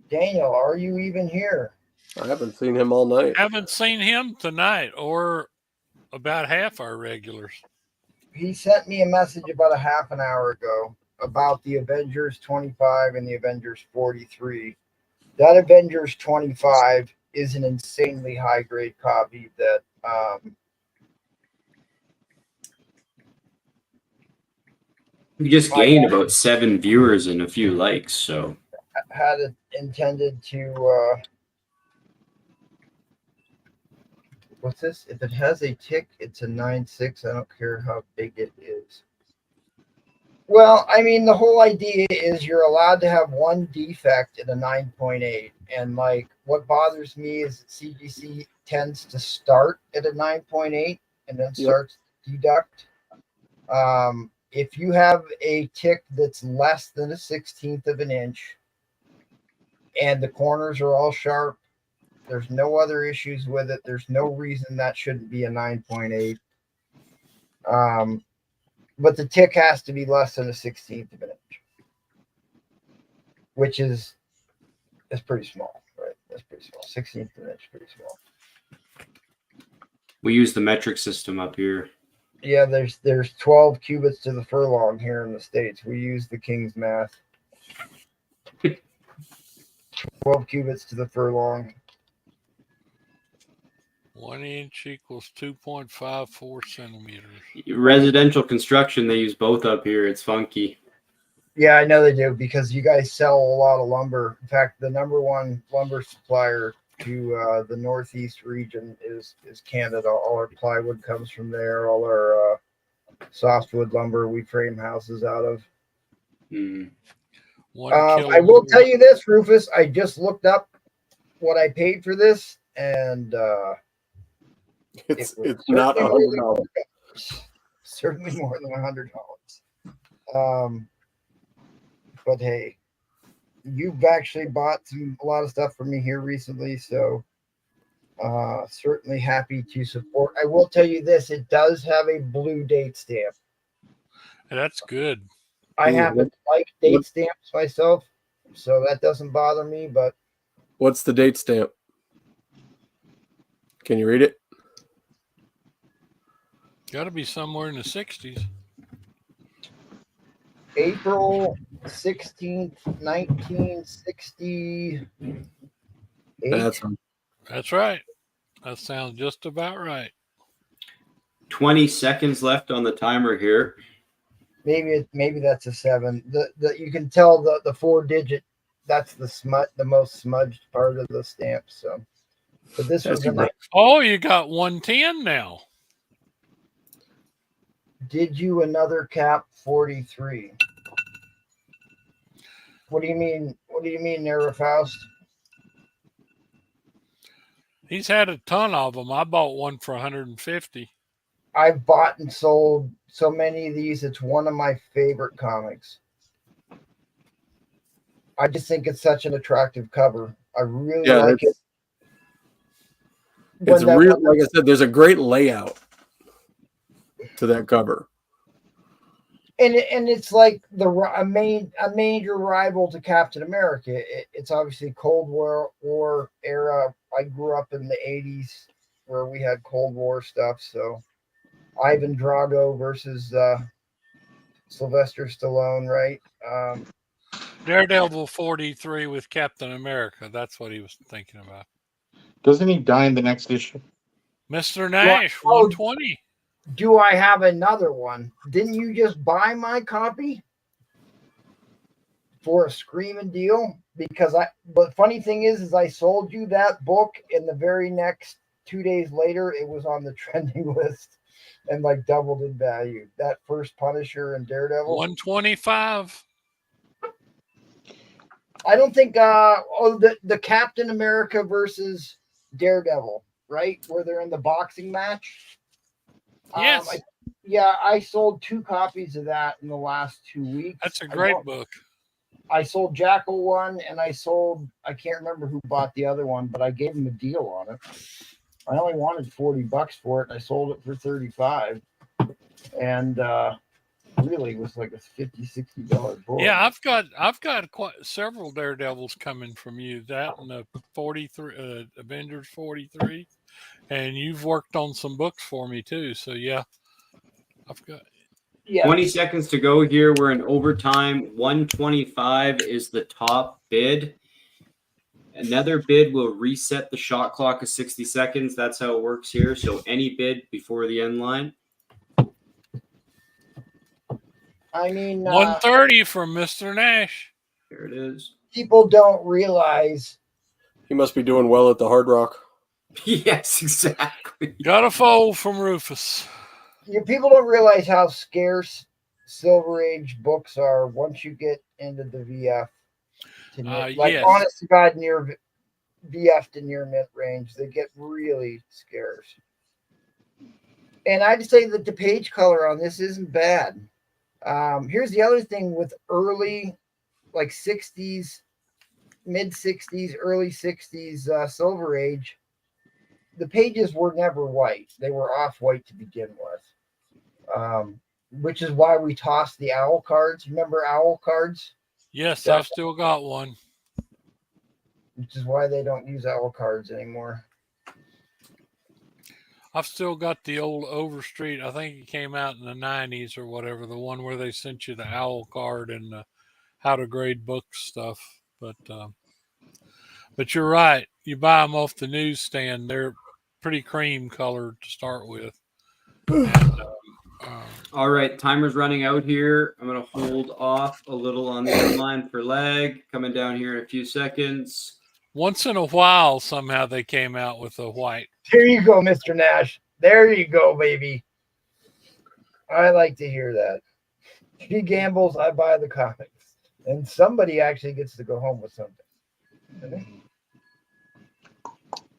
Daniel, are you even here? I haven't seen him all night. Haven't seen him tonight or about half our regulars. He sent me a message about a half an hour ago about the Avengers 25 and the Avengers 43. That Avengers 25 is an insanely high grade copy that We just gained about 7 viewers and a few likes, so had it intended to what's this? If it has a tick, it's a 9.6. I don't care how big it is. Well, I mean, the whole idea is you're allowed to have one defect in a 9.8. And like what bothers me is that CGC tends to start at a 9.8 and then starts to deduct. If you have a tick that's less than a 1/16 of an inch, and the corners are all sharp. There's no other issues with it. There's no reason that shouldn't be a 9.8. But the tick has to be less than a 16th of an inch, which is pretty small, right? That's pretty small. 16th of an inch, pretty small. We use the metric system up here. Yeah, there's 12 cubits to the furlong here in the States. We use the King's math. 12 cubits to the furlong. 1 inch equals 2.54 centimeters. Residential construction, they use both up here. It's funky. Yeah, I know they do because you guys sell a lot of lumber. In fact, the number one lumber supplier to the Northeast region is Canada. All our plywood comes from there. All our softwood lumber we frame houses out of. I will tell you this, Rufus. I just looked up what I paid for this, and it's not $100. Certainly more than $100. But hey, you've actually bought a lot of stuff from me here recently, so certainly happy to support. I will tell you this: it does have a blue date stamp. That's good. I happen to like date stamps myself, so that doesn't bother me. But what's the date stamp? Can you read it? Got to be somewhere in the 60s. April 16th, 1968. That's right. That sounds just about right. 20 seconds left on the timer here. Maybe that's a 7. The you can tell the 4-digit. That's the most smudged part of the stamp. So, but this was a nice. Oh, you got 110 now. Did you another cap 43? What do you mean? What do you mean, Faust? He's had a ton of them. I bought one for 150. I've bought and sold so many of these. It's one of my favorite comics. I just think it's such an attractive cover. I really like it. It's real. Like I said, there's a great layout to that cover. And it's like a major rival to Captain America. It's obviously Cold War era. I grew up in the 80s where we had Cold War stuff. So Ivan Drago versus Sylvester Stallone, right? Daredevil 43 with Captain America. That's what he was thinking about. Doesn't he die in the next issue? Mr. Nash, 120. Do I have another one? Didn't you just buy my copy for a screaming deal? But funny thing is I sold you that book, and the very next 2 days later, it was on the trending list and like doubled in value. That first Punisher and Daredevil. 125. I don't think the Captain America versus Daredevil, right? Where they're in the boxing match. Yes. I sold 2 copies of that in the last 2 weeks. That's a great book. I sold Jackal one, and I can't remember who bought the other one, but I gave him a deal on it. I only wanted $40 for it, and I sold it for $35. And really, it was like a $50-$60 book. Yeah, I've got quite several Daredevils coming from you. That and the 43 Avengers 43. And you've worked on some books for me too. So yeah, I've got 20 seconds to go here. We're in overtime. 125 is the top bid. Another bid will reset the shot clock of 60 seconds. That's how it works here. So any bid before the end line. I mean, 130 from Mr. Nash. There it is. People don't realize he must be doing well at the Hard Rock. Yes, exactly. Got a fold from Rufus. People don't realize how scarce Silver Age books are once you get into the VF. Yes. Honest to God, near VF to near mint range, they get really scarce. And I'd say that the page color on this isn't bad. Here's the other thing with early, like 60s mid 60s, early 60s Silver Age, the pages were never white. They were off-white to begin with, which is why we tossed the owl cards. Remember owl cards? Yes, I've still got one. Which is why they don't use owl cards anymore. I've still got the old Overstreet. I think it came out in the 90s or whatever, the one where they sent you the owl card and the how to grade books stuff. But you're right. You buy them off the newsstand. They're pretty cream colored to start with. And, All right, timer's running out here. I'm going to hold off a little on the end line for lag. Coming down here in a few seconds. once in a while, somehow they came out with a white. Here you go, Mr. Nash. There you go, baby. I like to hear that. She gambles, I buy the comics. And somebody actually gets to go home with something.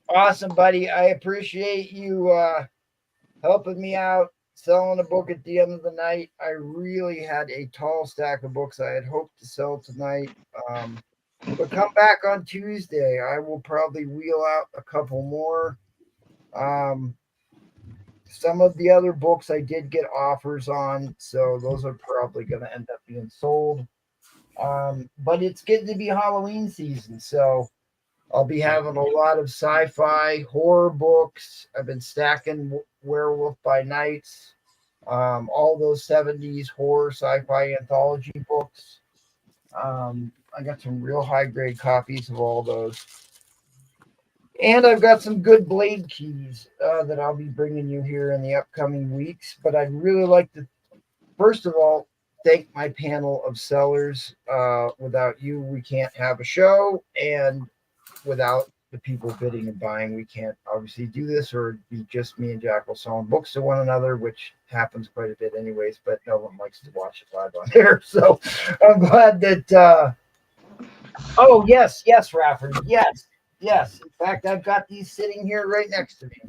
Awesome, buddy. I appreciate you helping me out, selling a book at the end of the night. I really had a tall stack of books I had hoped to sell tonight. But come back on Tuesday. I will probably wheel out a couple more. Some of the other books I did get offers on, so those are probably going to end up being sold. But it's getting to be Halloween season, so I'll be having a lot of sci-fi horror books. I've been stacking Werewolf by Nights, all those 70s horror sci-fi anthology books. I got some real high-grade copies of all those. And I've got some good Blade keys that I'll be bringing you here in the upcoming weeks. But I'd really like to, first of all, thank my panel of sellers. Without you, we can't have a show. And without the people bidding and buying, we can't obviously do this, or it'd be just me and Jackal selling books to one another, which happens quite a bit anyways, but no one likes to watch it live on there. So I'm glad that, oh, yes, Rafferty, yes. In fact, I've got these sitting here right next to me.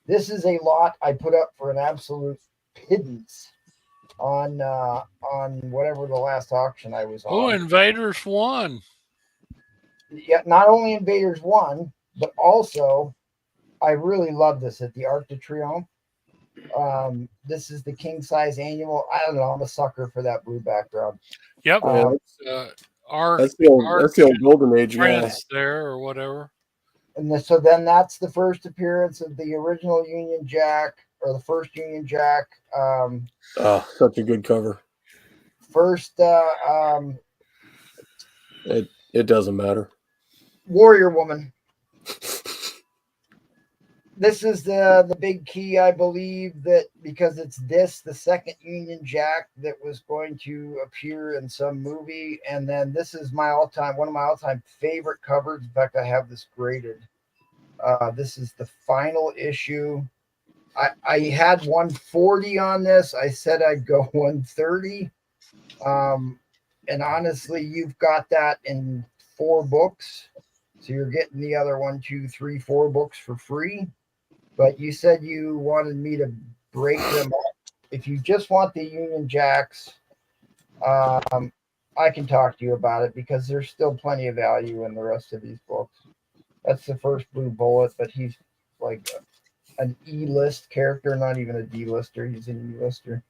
This is a lot I put up for an absolute pittance on whatever the last auction I was on. Oh, Invaders won. Yeah, not only Invaders won, but also I really love this at the Arc de Triomphe. This is the king size annual. I don't know. I'm a sucker for that blue background. Yep. That's the old Golden Age France there or whatever. And so then that's the first appearance of the original Union Jack, or the first Union Jack. Such a good cover. First, it doesn't matter. Warrior Woman. This is the big key, I believe, that because it's the second Union Jack that was going to appear in some movie. And then this is one of my all-time favorite covers. In fact, I have this graded. This is the final issue. I had 140 on this. I said I'd go 130. And honestly, you've got that in 4 books. So you're getting the other 1, 2, 3, 4 books for free. But you said you wanted me to break them up. If you just want the Union Jacks, I can talk to you about it because there's still plenty of value in the rest of these books. That's the first Blue Bullet, but he's like an E-list character, not even a D-lister. He's an E-lister.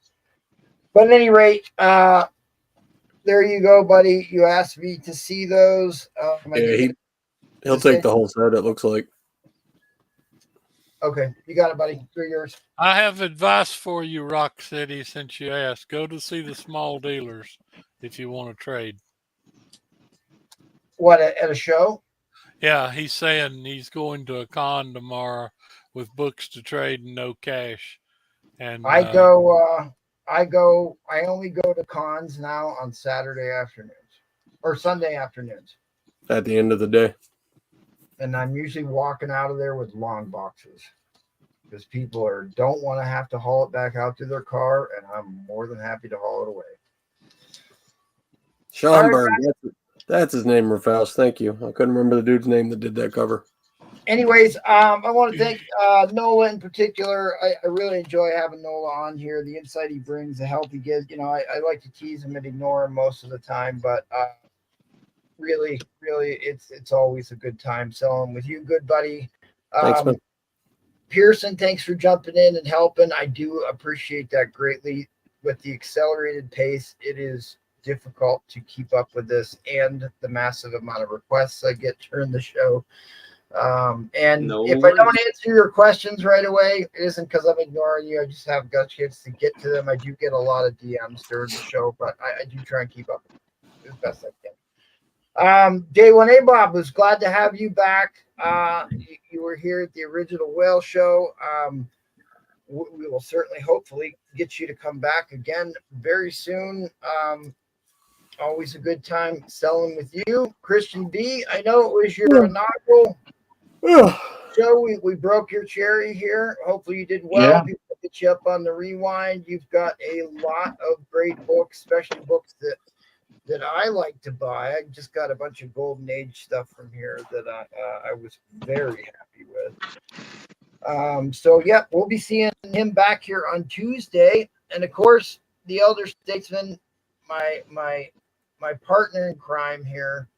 But at any rate, there you go, buddy. You asked me to see those. He'll take the whole set, it looks like. Okay, you got it, buddy. They're yours. I have advice for you, Rock City, since you asked. Go to see the small dealers if you want to trade. What, at a show? Yeah, he's saying he's going to a con tomorrow with books to trade and no cash. And I only go to cons now on Saturday afternoons or Sunday afternoons. At the end of the day. And I'm usually walking out of there with long boxes because people don't want to have to haul it back out to their car, and I'm more than happy to haul it away. Schomburg, that's his name, Rafaus. Thank you. I couldn't remember the dude's name that did that cover. anyways, I want to thank Nola in particular. I really enjoy having Nola on here. The insight he brings, the help he gives. I like to tease him and ignore him most of the time, but really, it's always a good time selling with you, good buddy. Thanks, man. Pearson, thanks for jumping in and helping. I do appreciate that greatly. With the accelerated pace, it is difficult to keep up with this and the massive amount of requests I get during the show. And No if worries. I don't answer your questions right away, it isn't because I'm ignoring you. I just haven't got a chance to get to them. I do get a lot of DMs during the show, but I do try and keep up as best I can. Day 1A Bob, was glad to have you back. You were here at the original Whale Show. We will certainly, hopefully, get you to come back again very soon. Always a good time selling with you. Christian B, I know it was your inaugural show. We broke your cherry here. Hopefully you did well. Yeah. People get you up on the rewind. You've got a lot of great books, especially books that I like to buy. I just got a bunch of Golden Age stuff from here that I was very happy with. So, yep, we'll be seeing him back here on Tuesday. And, of course, the Elder Statesman, my partner in crime here,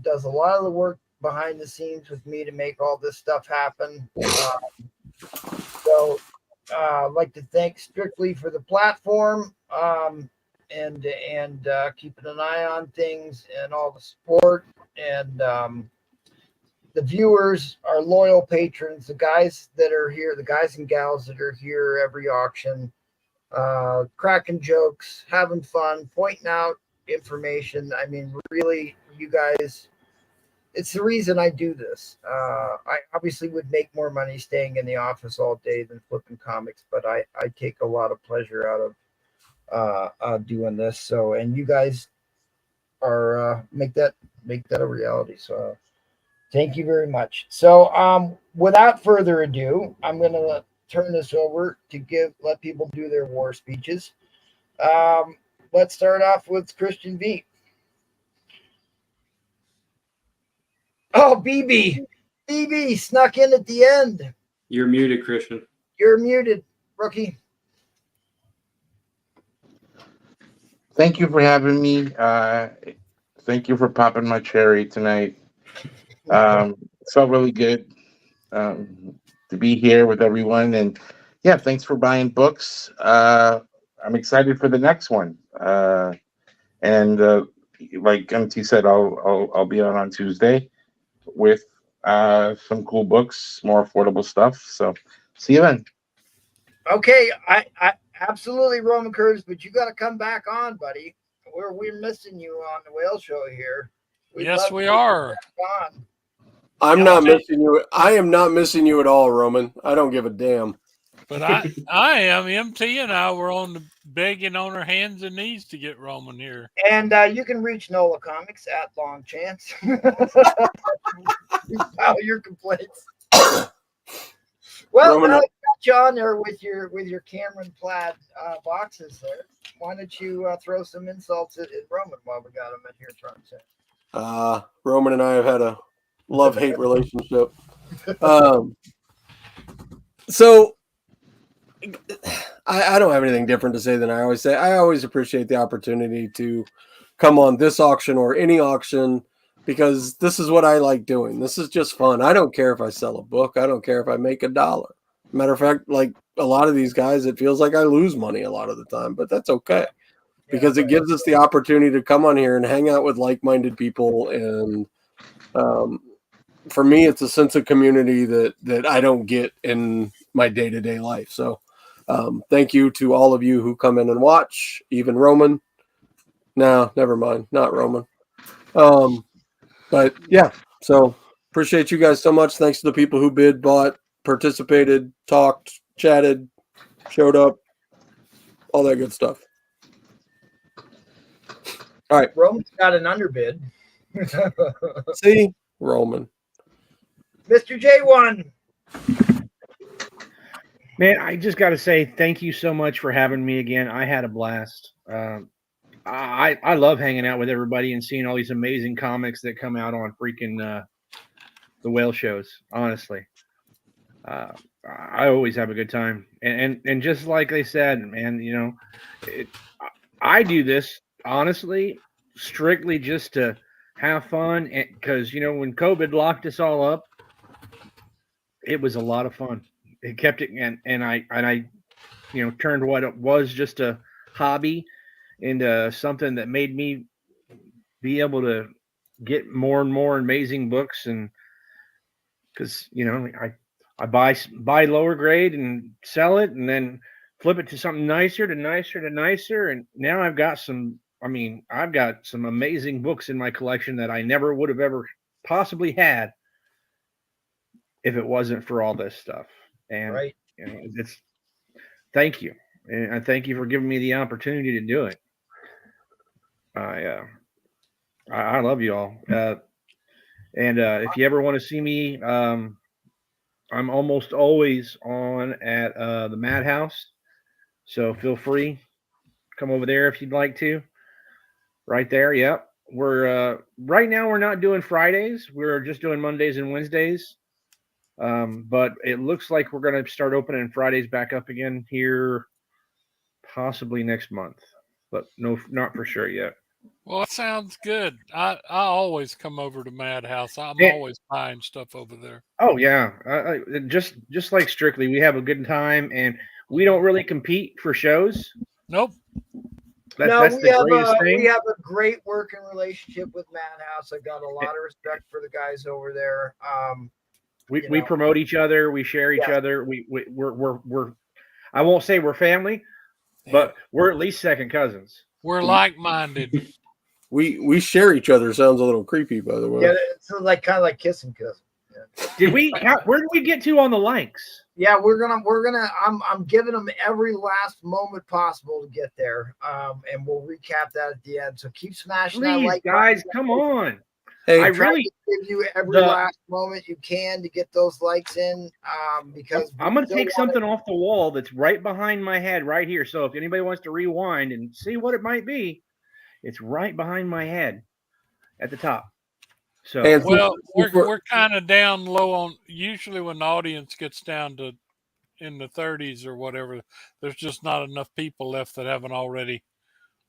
does a lot of the work behind the scenes with me to make all this stuff happen. So I'd like to thank Strictly for the platform and keeping an eye on things and all the support and the viewers, our loyal patrons, the guys that are here, the guys and gals that are here every auction, cracking jokes, having fun, pointing out information. I mean, really, you guys, it's the reason I do this. I obviously would make more money staying in the office all day than flipping comics, but I take a lot of pleasure out of doing this. So, and you guys are make that a reality. So, thank you very much. So, without further ado, I'm going to turn this over to let people do their war speeches. Let's start off with Christian V. Oh, BB snuck in at the end. You're muted, Christian. You're muted, rookie. Thank you for having me. Thank you for popping my cherry tonight. It felt really good to be here with everyone, and yeah, thanks for buying books. I'm excited for the next one, and like MT said, I'll be on Tuesday with some cool books, more affordable stuff. So see you then. Okay, I absolutely, Roman Curtis, but you got to come back on, buddy. We're missing you on the Whale Show here. Yes, we are. I'm not missing you. I am not missing you at all, Roman. I don't give a damn. But I am. MT and I were begging on our hands and knees to get Roman here. And you can reach Nola Comics at Long Chance. File your complaints. Well, Roman, now I got you on there with your Cameron Plaid boxes there. Why don't you throw some insults at Roman while we got him in here front and center? Roman and I have had a love-hate relationship. So I don't have anything different to say than I always say. I always appreciate the opportunity to come on this auction or any auction because this is what I like doing. This is just fun. I don't care if I sell a book. I don't care if I make $1. Matter of fact, like a lot of these guys, it feels like I lose money a lot of the time, but that's okay because it gives us the opportunity to come on here and hang out with like-minded people. And for me, it's a sense of community that I don't get in my day-to-day life. So thank you to all of you who come in and watch, even Roman. No, never mind. Not Roman. But yeah, so appreciate you guys so much. Thanks to the people who bid, bought, participated, talked, chatted, showed up, all that good stuff. All right. Roman's got an underbid. See? Roman. Mr. J1. Man, I just got to say thank you so much for having me again. I had a blast. I love hanging out with everybody and seeing all these amazing comics that come out on freaking the whale shows. Honestly, I always have a good time, and just like they said, man, you know, I do this honestly strictly just to have fun, because you know when COVID locked us all up, it was a lot of fun. It kept it, and I you know turned what it was just a hobby into something that made me be able to get more and more amazing books. And because you know I buy lower grade and sell it and then flip it to something nicer to nicer to nicer, and now I've got some, I mean, I've got some amazing books in my collection that I never would have ever possibly had if it wasn't for all this stuff. And Right. you know, it's thank you, and I thank you for giving me the opportunity to do it. I love you all. And if you ever want to see me, I'm almost always on at the Madhouse. So feel free, come over there if you'd like to. Right there, yep. We're right now we're not doing Fridays. We're just doing Mondays and Wednesdays. But it looks like we're going to start opening Fridays back up again here, possibly next month. But no, not for sure yet. Well, that sounds good. I always come over to Madhouse. I'm Yeah. always buying stuff over there. Oh yeah, just like Strictly, we have a good time, and we don't really compete for shows. Nope. That's the greatest thing. We have a great working relationship with Madhouse. I've got a lot of respect for the guys over there. We promote each other. We share each other. We're I won't say we're family, but we're at least second cousins. We're like-minded. We share each other. Sounds a little creepy, by the way. Yeah, it's like kind of like kissing. Did we? Where did we get to on the likes? Yeah, we're gonna. I'm giving them every last moment possible to get there. And we'll recap that at the end. So keep smashing that like, guys, come on. Hey, I really give you every last moment you can to get those likes in. Because I'm gonna take something off the wall that's right behind my head, right here. So if anybody wants to rewind and see what it might be, it's right behind my head at the top. So well, we're kind of down low on. Usually, when the audience gets down to in the 30s or whatever, there's just not enough people left that haven't already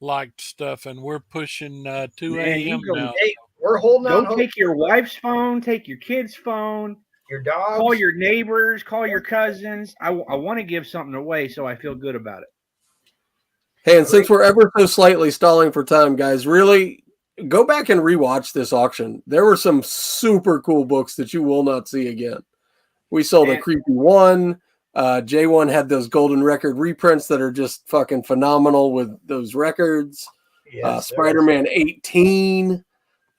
liked stuff, and we're pushing 2 a.m. now. Hey, we're holding on. Go take your wife's phone, take your kid's phone, your dogs, call your neighbors, call your cousins. I want to give something away, so I feel good about it. Hey, and since we're ever so slightly stalling for time, guys, really go back and rewatch this auction. There were some super cool books that you will not see again. We sold a creepy one. J1 had those golden record reprints that are just fucking phenomenal with those records. Yes, Spider-Man 18.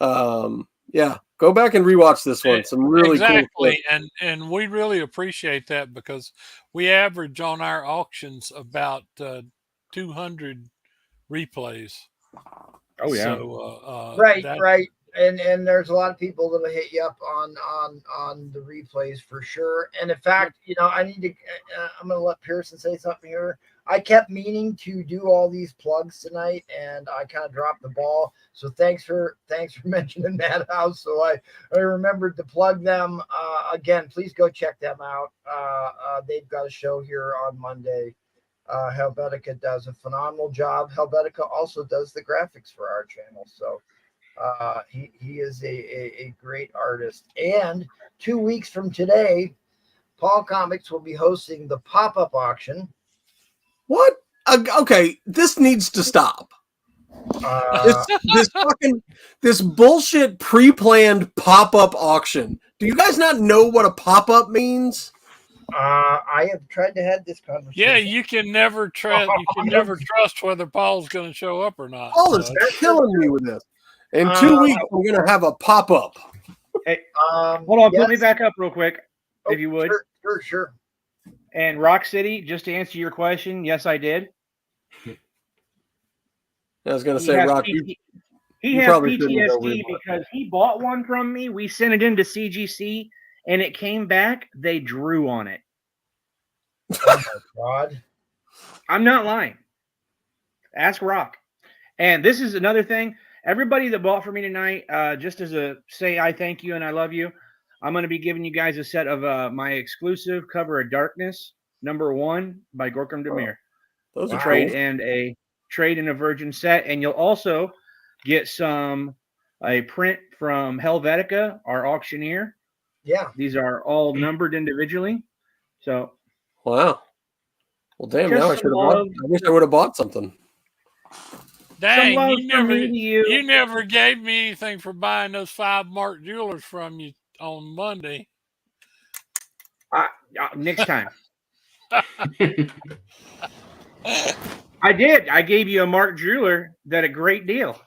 Yeah, go back and rewatch this one. Some really cool stuff. And we really appreciate that because we average on our auctions about 200 replays. Oh yeah. So, right. And there's a lot of people that'll hit you up on the replays for sure. And in fact, I need to. I'm going to let Pearson say something here. I kept meaning to do all these plugs tonight, and I kind of dropped the ball. So thanks for mentioning Madhouse. So I remembered to plug them again. Please go check them out. They've got a show here on Monday. Helvetica does a phenomenal job. Helvetica also does the graphics for our channel. So. He is a great artist. And 2 weeks from today, Paul Comics will be hosting the pop-up auction. What? Okay, this needs to stop. This bullshit pre-planned pop-up auction. Do you guys not know what a pop-up means? I have tried to have this conversation. Yeah, you can never trust. You can never trust whether Paul's going to show up or not. Paul is killing me with this. In 2 weeks, we're going to have a pop-up. Hey, hold on. Put me back up real quick, if you would. Sure. And Rock City, just to answer your question, yes, I did. I was going to say, Rock, he has PTSD because he bought one from me. We sent it into CGC, and it came back. They drew on it. Oh, my God. I'm not lying. Ask Rock. And this is another thing. Everybody that bought for me tonight, just as a say, I thank you and I love you. I'm going to be giving you guys a set of my exclusive Cover of Darkness #1 by Gorkum Demir. Those are Trade cool. and a Virgin set, and you'll also get a print from Helvetica, our auctioneer. Yeah. These are all numbered individually. So Wow. Well, damn. Just Now I some should have bought. love. I wish I would have bought something. Dang, love you from never, me to you. you never gave me anything for buying those 5 Mark Jewelers from you on Monday. Next time. I did. I gave you a Mark Jeweler that a great deal.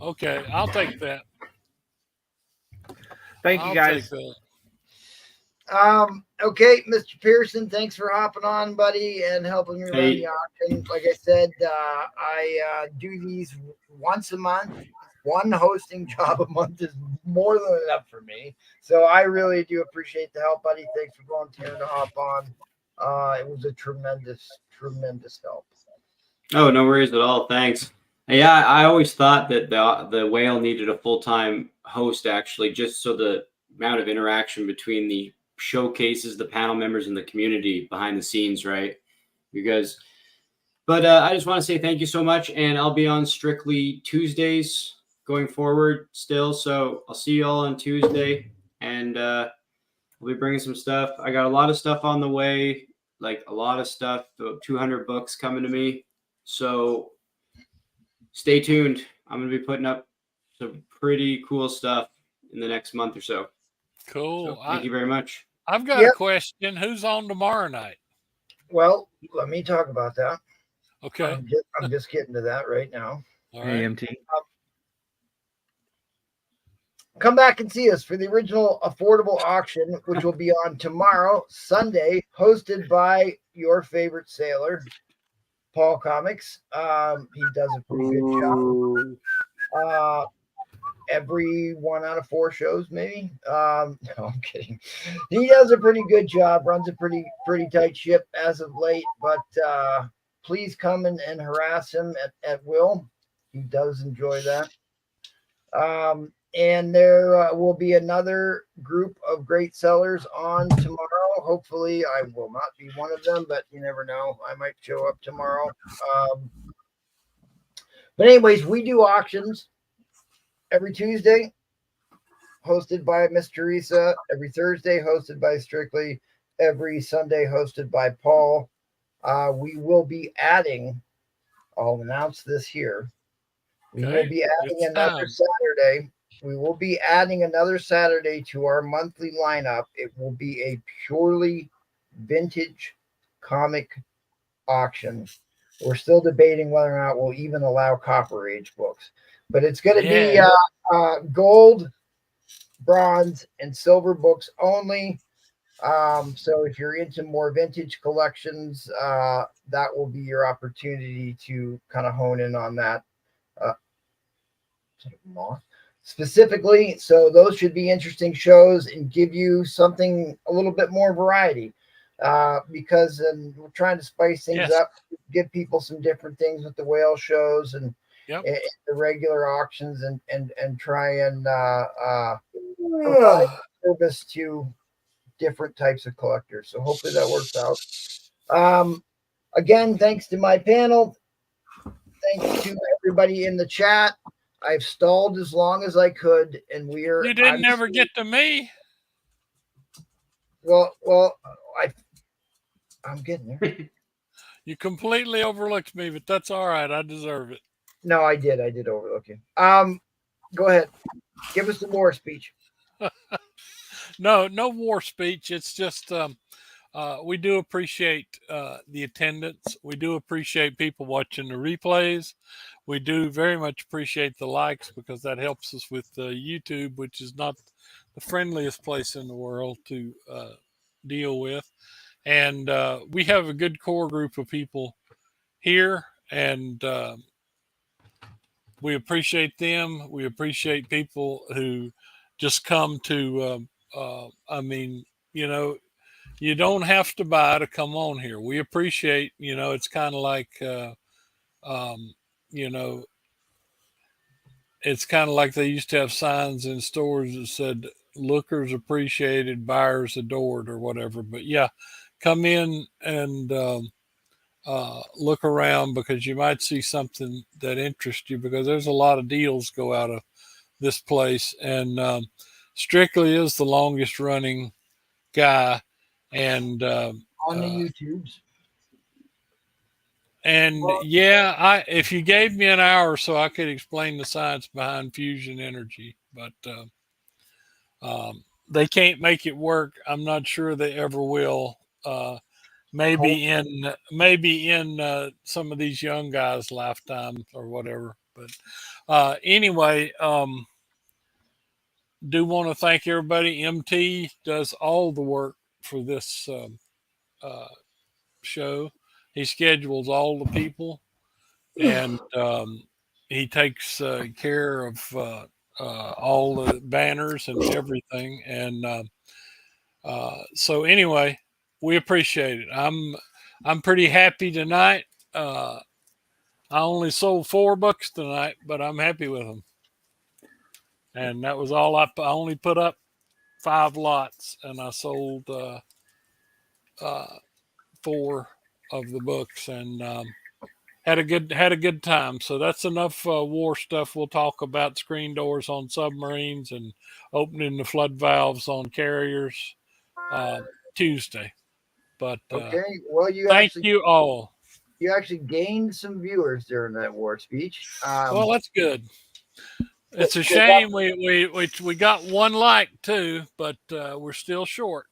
Okay, I'll take that. Thank you, guys. Take that. Okay, Mr. Pearson, thanks for hopping on, buddy, and helping me run the auction. Like I said, I do these once a month. One hosting job a month is more than enough for me. So I really do appreciate the help, buddy. Thanks for volunteering to hop on. It was a tremendous help. Oh, no worries at all. Thanks. Yeah, I always thought that the whale needed a full-time host, actually, just so the amount of interaction between the showcases, the panel members, and the community behind the scenes, right? But I just want to say thank you so much, and I'll be on strictly Tuesdays going forward still. So I'll see you all on Tuesday, and we'll be bringing some stuff. I got a lot of stuff on the way, like a lot of stuff, 200 books coming to me. So stay tuned. I'm going to be putting up some pretty cool stuff in the next month or so. Cool. So thank you very much. I've got a question. Who's on tomorrow night? Well, let me talk about that. Okay. I'm just getting to that right now. All right. AMT. Come back and see us for the original affordable auction, which will be on tomorrow, Sunday, hosted by your favorite sailor, Paul Comics. He does a pretty good job. Every 1 out of 4 shows, maybe. No, I'm kidding. He does a pretty good job, runs a pretty tight ship as of late, but please come and harass him at will. He does enjoy that. And there will be another group of great sellers on tomorrow. Hopefully, I will not be one of them, but you never know. I might show up tomorrow. But anyways, we do auctions every Tuesday, hosted by Miss Teresa. Every Thursday, hosted by Strictly. Every Sunday, hosted by Paul. We will be adding, I'll announce this here. We will be adding another Saturday. We will be adding another Saturday to our monthly lineup. It will be a purely vintage comic auction. We're still debating whether or not we'll even allow Copper Age books, but it's going to be gold, bronze, and silver books only. So if you're into more vintage collections, that will be your opportunity to kind of hone in on that. Moth specifically, so those should be interesting shows and give you something a little bit more variety, because we're trying to spice things up, give people some different things with the whale shows and the regular auctions, and try and provide service to different types of collectors. So hopefully that works out. Again, thanks to my panel, thanks to everybody in the chat. I've stalled as long as I could, and You didn't ever get to me. Well, I'm getting there. You completely overlooked me, but that's all right. I deserve it. No, I did overlook you. Go ahead. Give us the war speech. No war speech. It's just we do appreciate the attendance. We do appreciate people watching the replays. We do very much appreciate the likes, because that helps us with YouTube, which is not the friendliest place in the world to deal with. And we have a good core group of people here, and we appreciate them. We appreciate people who just come to, you don't have to buy to come on here. We appreciate, it's kind of like, it's kind of like they used to have signs in stores that said, lookers appreciated, buyers adored, or whatever. But yeah, come in and look around because you might see something that interests you because there's a lot of deals go out of this place. And Strictly is the longest running guy. And On the YouTubes. And yeah, if you gave me an hour or so, I could explain the science behind fusion energy, but they can't make it work. I'm not sure they ever will. Maybe in some of these young guys' lifetime or whatever. But anyway, do want to thank everybody. MT does all the work for this show. He schedules all the people. And he takes care of all the banners and everything. And so anyway, we appreciate it. I'm pretty happy tonight. I only sold 4 books tonight, but I'm happy with them. And that was all I only put up 5 lots, and I sold 4 of the books, and had a good time. So that's enough war stuff. We'll talk about screen doors on submarines and opening the flood valves on carriers Tuesday. But Okay. Well, thank you all. You actually gained some viewers during that war speech. Well, that's good. It's a shame we got 1 like too, but we're still short.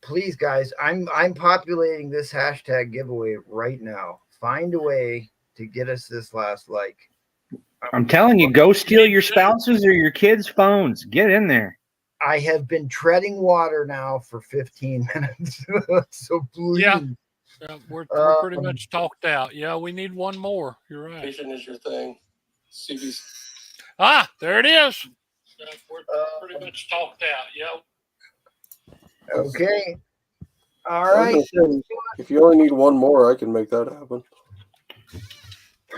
Please, guys, I'm populating this hashtag giveaway right now. Find a way to get us this last like. I'm telling you, go steal your spouses or your kids' phones. Get in there. I have been treading water now for 15 minutes. So please. Yeah. We're pretty much talked out. Yeah, we need 1 more. You're right. Vision is your thing. CBC. Ah, there it is. We're pretty much talked out. Yeah. Okay. All right. If you only need 1 more, I can make that happen.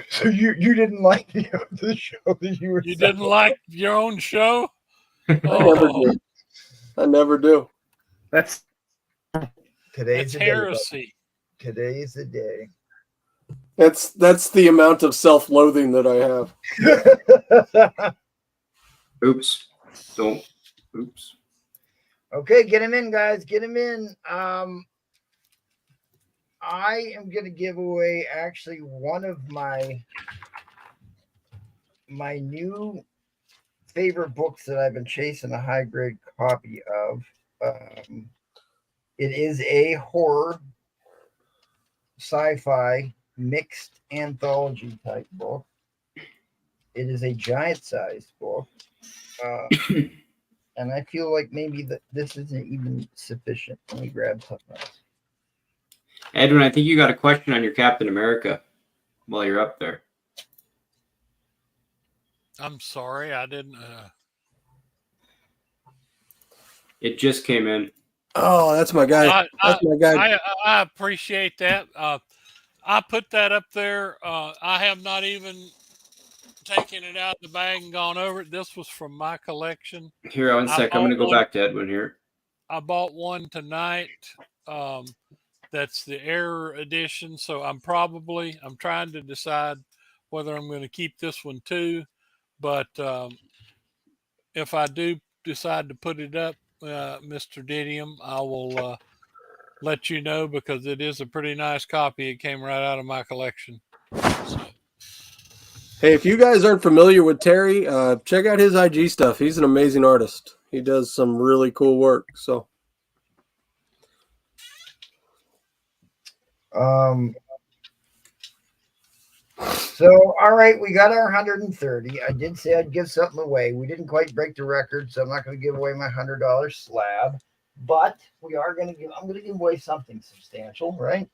So you didn't like the show that you were. You didn't like your own show? I never do. That's today's heresy. Today's the day. That's the amount of self-loathing that I have. Oops. Oops. Okay, get him in, guys. Get him in. I am going to give away actually one of my new favorite books that I've been chasing a high grade copy of. It is a horror sci-fi mixed anthology type book. It is a giant sized book. And I feel like maybe this isn't even sufficient. Let me grab something else. Edwin, I think you got a question on your Captain America while you're up there. I'm sorry, I didn't. It just came in. Oh, that's my guy. That's my guy. I appreciate that. I put that up there. I have not even taken it out of the bag and gone over it. This was from my collection. Here, one sec. I'm going to go back to Edwin here. I bought one tonight. That's the Error edition. So I'm trying to decide whether I'm going to keep this one too. But if I do decide to put it up, Mr. Didium, I will let you know because it is a pretty nice copy. It came right out of my collection. So. Hey, if you guys aren't familiar with Terry, check out his IG stuff. He's an amazing artist. He does some really cool work. So, all right, we got our 130. I did say I'd give something away. We didn't quite break the record, so I'm not going to give away my $100 slab. But I'm going to give away something substantial, right?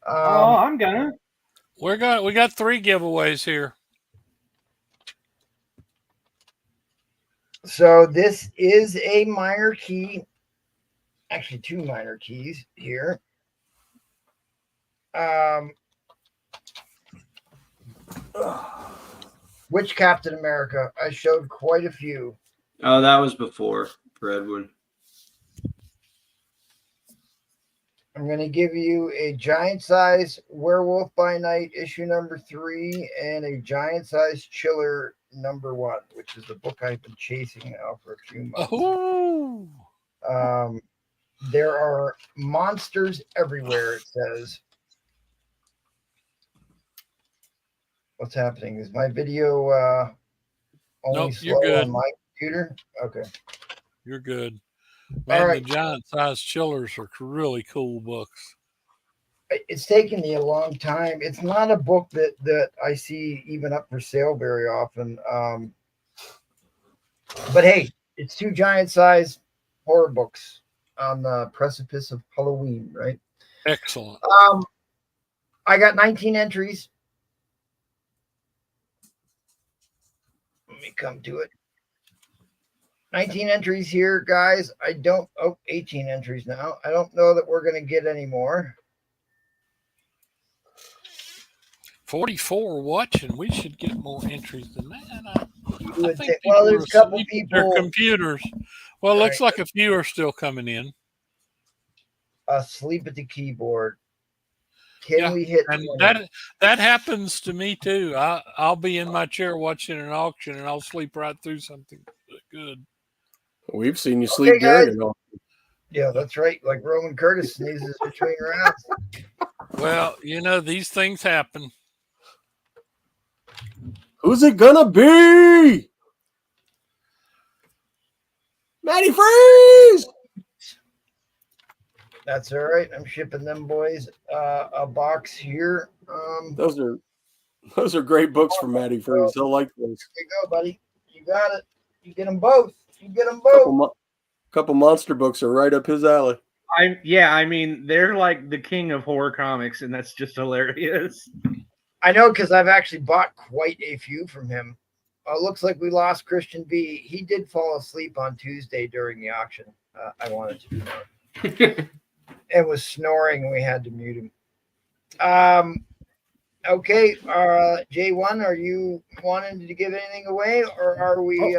I'm gonna. We got 3 giveaways here. So this is a minor key, actually 2 minor keys here. Which Captain America? I showed quite a few. Oh, that was before for Edwin. I'm going to give you a giant size Werewolf by Night issue number 3 and a giant size Chiller number 1, which is the book I've been chasing now for a few months. Oh, There are monsters everywhere, it says. What's happening? Is my video only Nope, slow you're good. on my computer? Okay. You're good. Man, All right. the giant size chillers are really cool books. It's taken me a long time. It's not a book that I see even up for sale very often. But hey, it's 2 giant size horror books on the precipice of Halloween, right? Excellent. I got 19 entries. Let me come to it. 19 entries here, guys. 18 entries now. I don't know that we're going to get any more. 44 watching. We should get more entries than that. I think Well, there's a couple their people. computers. Well, it looks like a few are still coming in. Asleep at the keyboard. Can we hit? And that happens to me too. I'll be in my chair watching an auction and I'll sleep right through something good. We've seen you sleep during it all. Yeah, that's right. Like Roman Curtis sneezes between rounds. Well, these things happen. Who's it gonna be? Matty Freeze! That's all right. I'm shipping them boys a box here. Those are great books from Matty Freeze. He'll like those. Here you go, buddy. You got it. You get them both. You get them both. Couple monster books are right up his alley. I mean, they're like the king of horror comics, and that's just hilarious. I know, because I've actually bought quite a few from him. Looks like we lost Christian B. He did fall asleep on Tuesday during the auction. I wanted to know. And was snoring, and we had to mute him. Okay, J1, are you wanting to give anything away, or are we?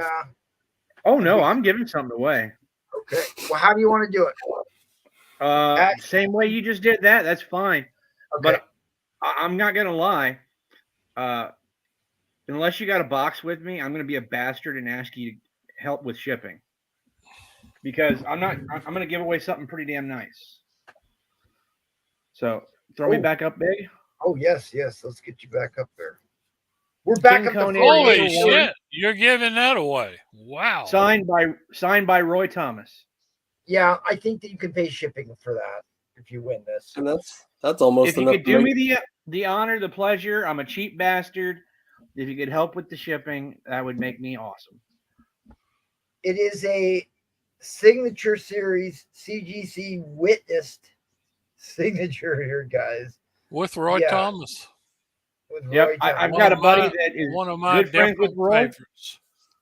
Oh no, I'm giving something away. Okay. Well, how do you want to do it? Same way you just did that. That's fine. Okay. But I'm not gonna lie. Unless you got a box with me, I'm gonna be a bastard and ask you to help with shipping. Because I'm gonna give away something pretty damn nice. So throw me back up big. Oh yes. Let's get you back up there. We're back up to Holy shit! You're giving that away. Wow. Signed by Roy Thomas. Yeah, I think that you can pay shipping for that if you win this. And that's almost if you enough. Could do me the honor, the pleasure. I'm a cheap bastard. If you could help with the shipping, that would make me awesome. It is a signature series CGC witnessed signature here, guys. With Roy Thomas. With Roy Thomas. I've got a buddy that is one of my good friends with Roy. favorites.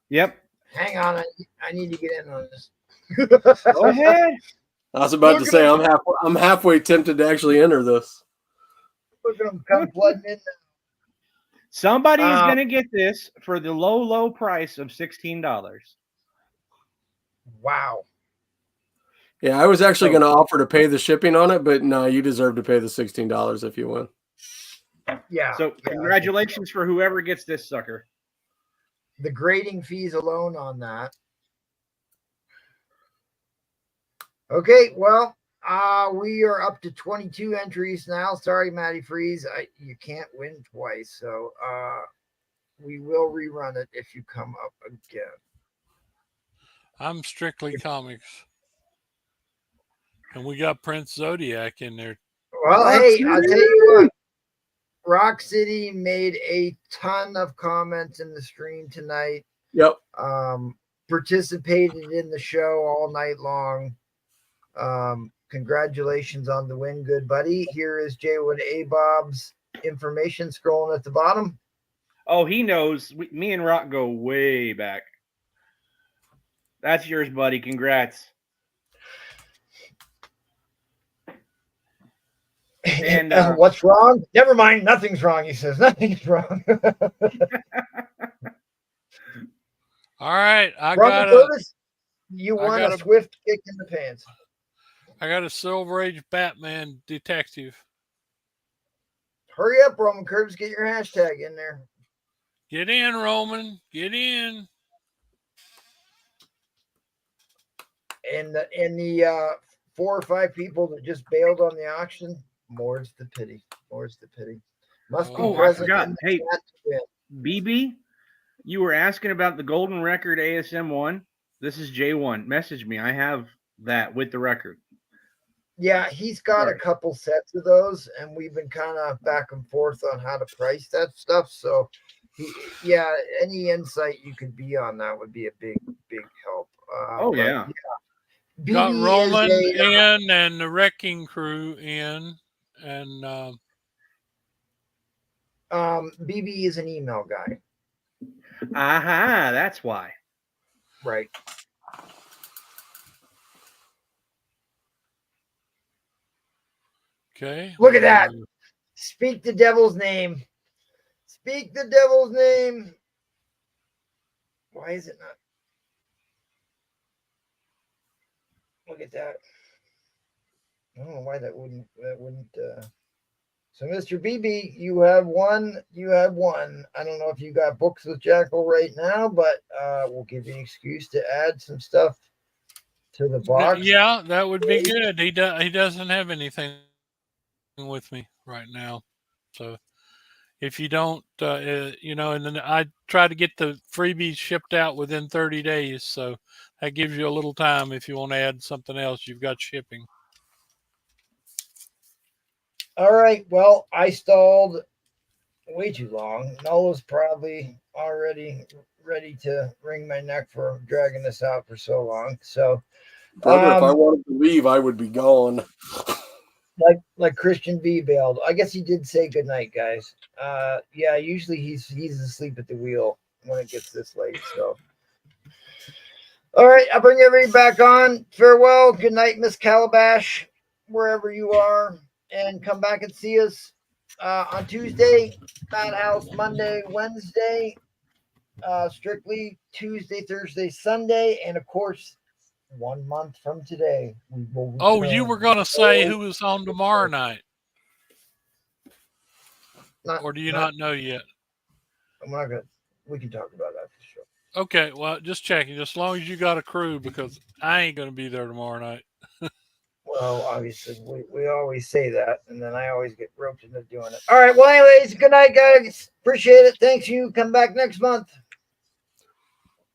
Yep. Hang on, I need to get in on this. Go ahead. I was about to say I'm halfway tempted to actually enter this. Look at them come flooding in. Somebody is going to get this for the low price of $16. Wow. Yeah, I was actually going to offer to pay the shipping on it, but no, you deserve to pay the $16 if you win. Yeah. So congratulations for whoever gets this sucker. The grading fees alone on that. Okay, well, we are up to 22 entries now. Sorry, Matty Freeze, you can't win twice, so we will rerun it if you come up again. I'm Strictly Comics, and we got Prince Zodiac in there. Well, hey, I'll tell you what. Rock City made a ton of comments in the stream tonight. Yep. Participated in the show all night long. Congratulations on the win, good buddy. Here is J1A Bob's information scrolling at the bottom. Oh, he knows. Me and Rock go way back. That's yours, buddy. Congrats. And what's wrong? Never mind. Nothing's wrong. He says nothing's wrong. All right, Robert Burtis, you won got a a- swift kick in the pants. I got a Silver Age Batman detective. Hurry up, Roman Curtis. Get your hashtag in there. Get in, Roman. Get in. And the 4 or 5 people that just bailed on the auction, more's the pity. More's the pity. Must be Oh, I present. forgot. in the Hey. chat to win. BB, you were asking about the Golden Record ASM 1. This is J1. Message me. I have that with the record. Yeah, he's got Sorry. a couple sets of those, and we've been kind of back and forth on how to price that stuff. So, any insight you could be on that would be a big help. Oh, yeah. Got BB Roman is in and the Wrecking Crew in. And BB is an email guy. Aha, that's why. Right. okay. Look at that. Speak the devil's name. Speak the devil's name. Why is it not? Look at that. I don't know why that wouldn't. So, Mr. BB, you have one. I don't know if you got books with Jackal right now, but we'll give you an excuse to add some stuff to the box. Yeah, that would be good. He doesn't have anything with me right now. So if you don't, and then I try to get the freebies shipped out within 30 days. So that gives you a little time if you want to add something else. You've got shipping. All right. Well, I stalled way too long. Nola's probably already ready to wring my neck for dragging this out for so long. So, Brother, if I wanted to leave, I would be gone. like Christian V bailed. I guess he did say goodnight, guys. Yeah, usually he's asleep at the wheel when it gets this late. So, all right, I'll bring everybody back on. Farewell. Good night, Miss Calabash, wherever you are, and come back and see us on Tuesday, Madhouse Monday, Wednesday, strictly Tuesday, Thursday, Sunday, and of course, 1 month from today, we will return. Oh, you were going to say who was on tomorrow night, or do you not know yet? I'm not gonna. We can talk about that for sure. Okay, well, just checking. As long as you got a crew, because I ain't going to be there tomorrow night. Well, obviously, we always say that, and then I always get roped into doing it. All right. Well, anyways, good night, guys. Appreciate it. Thanks. You come back next month.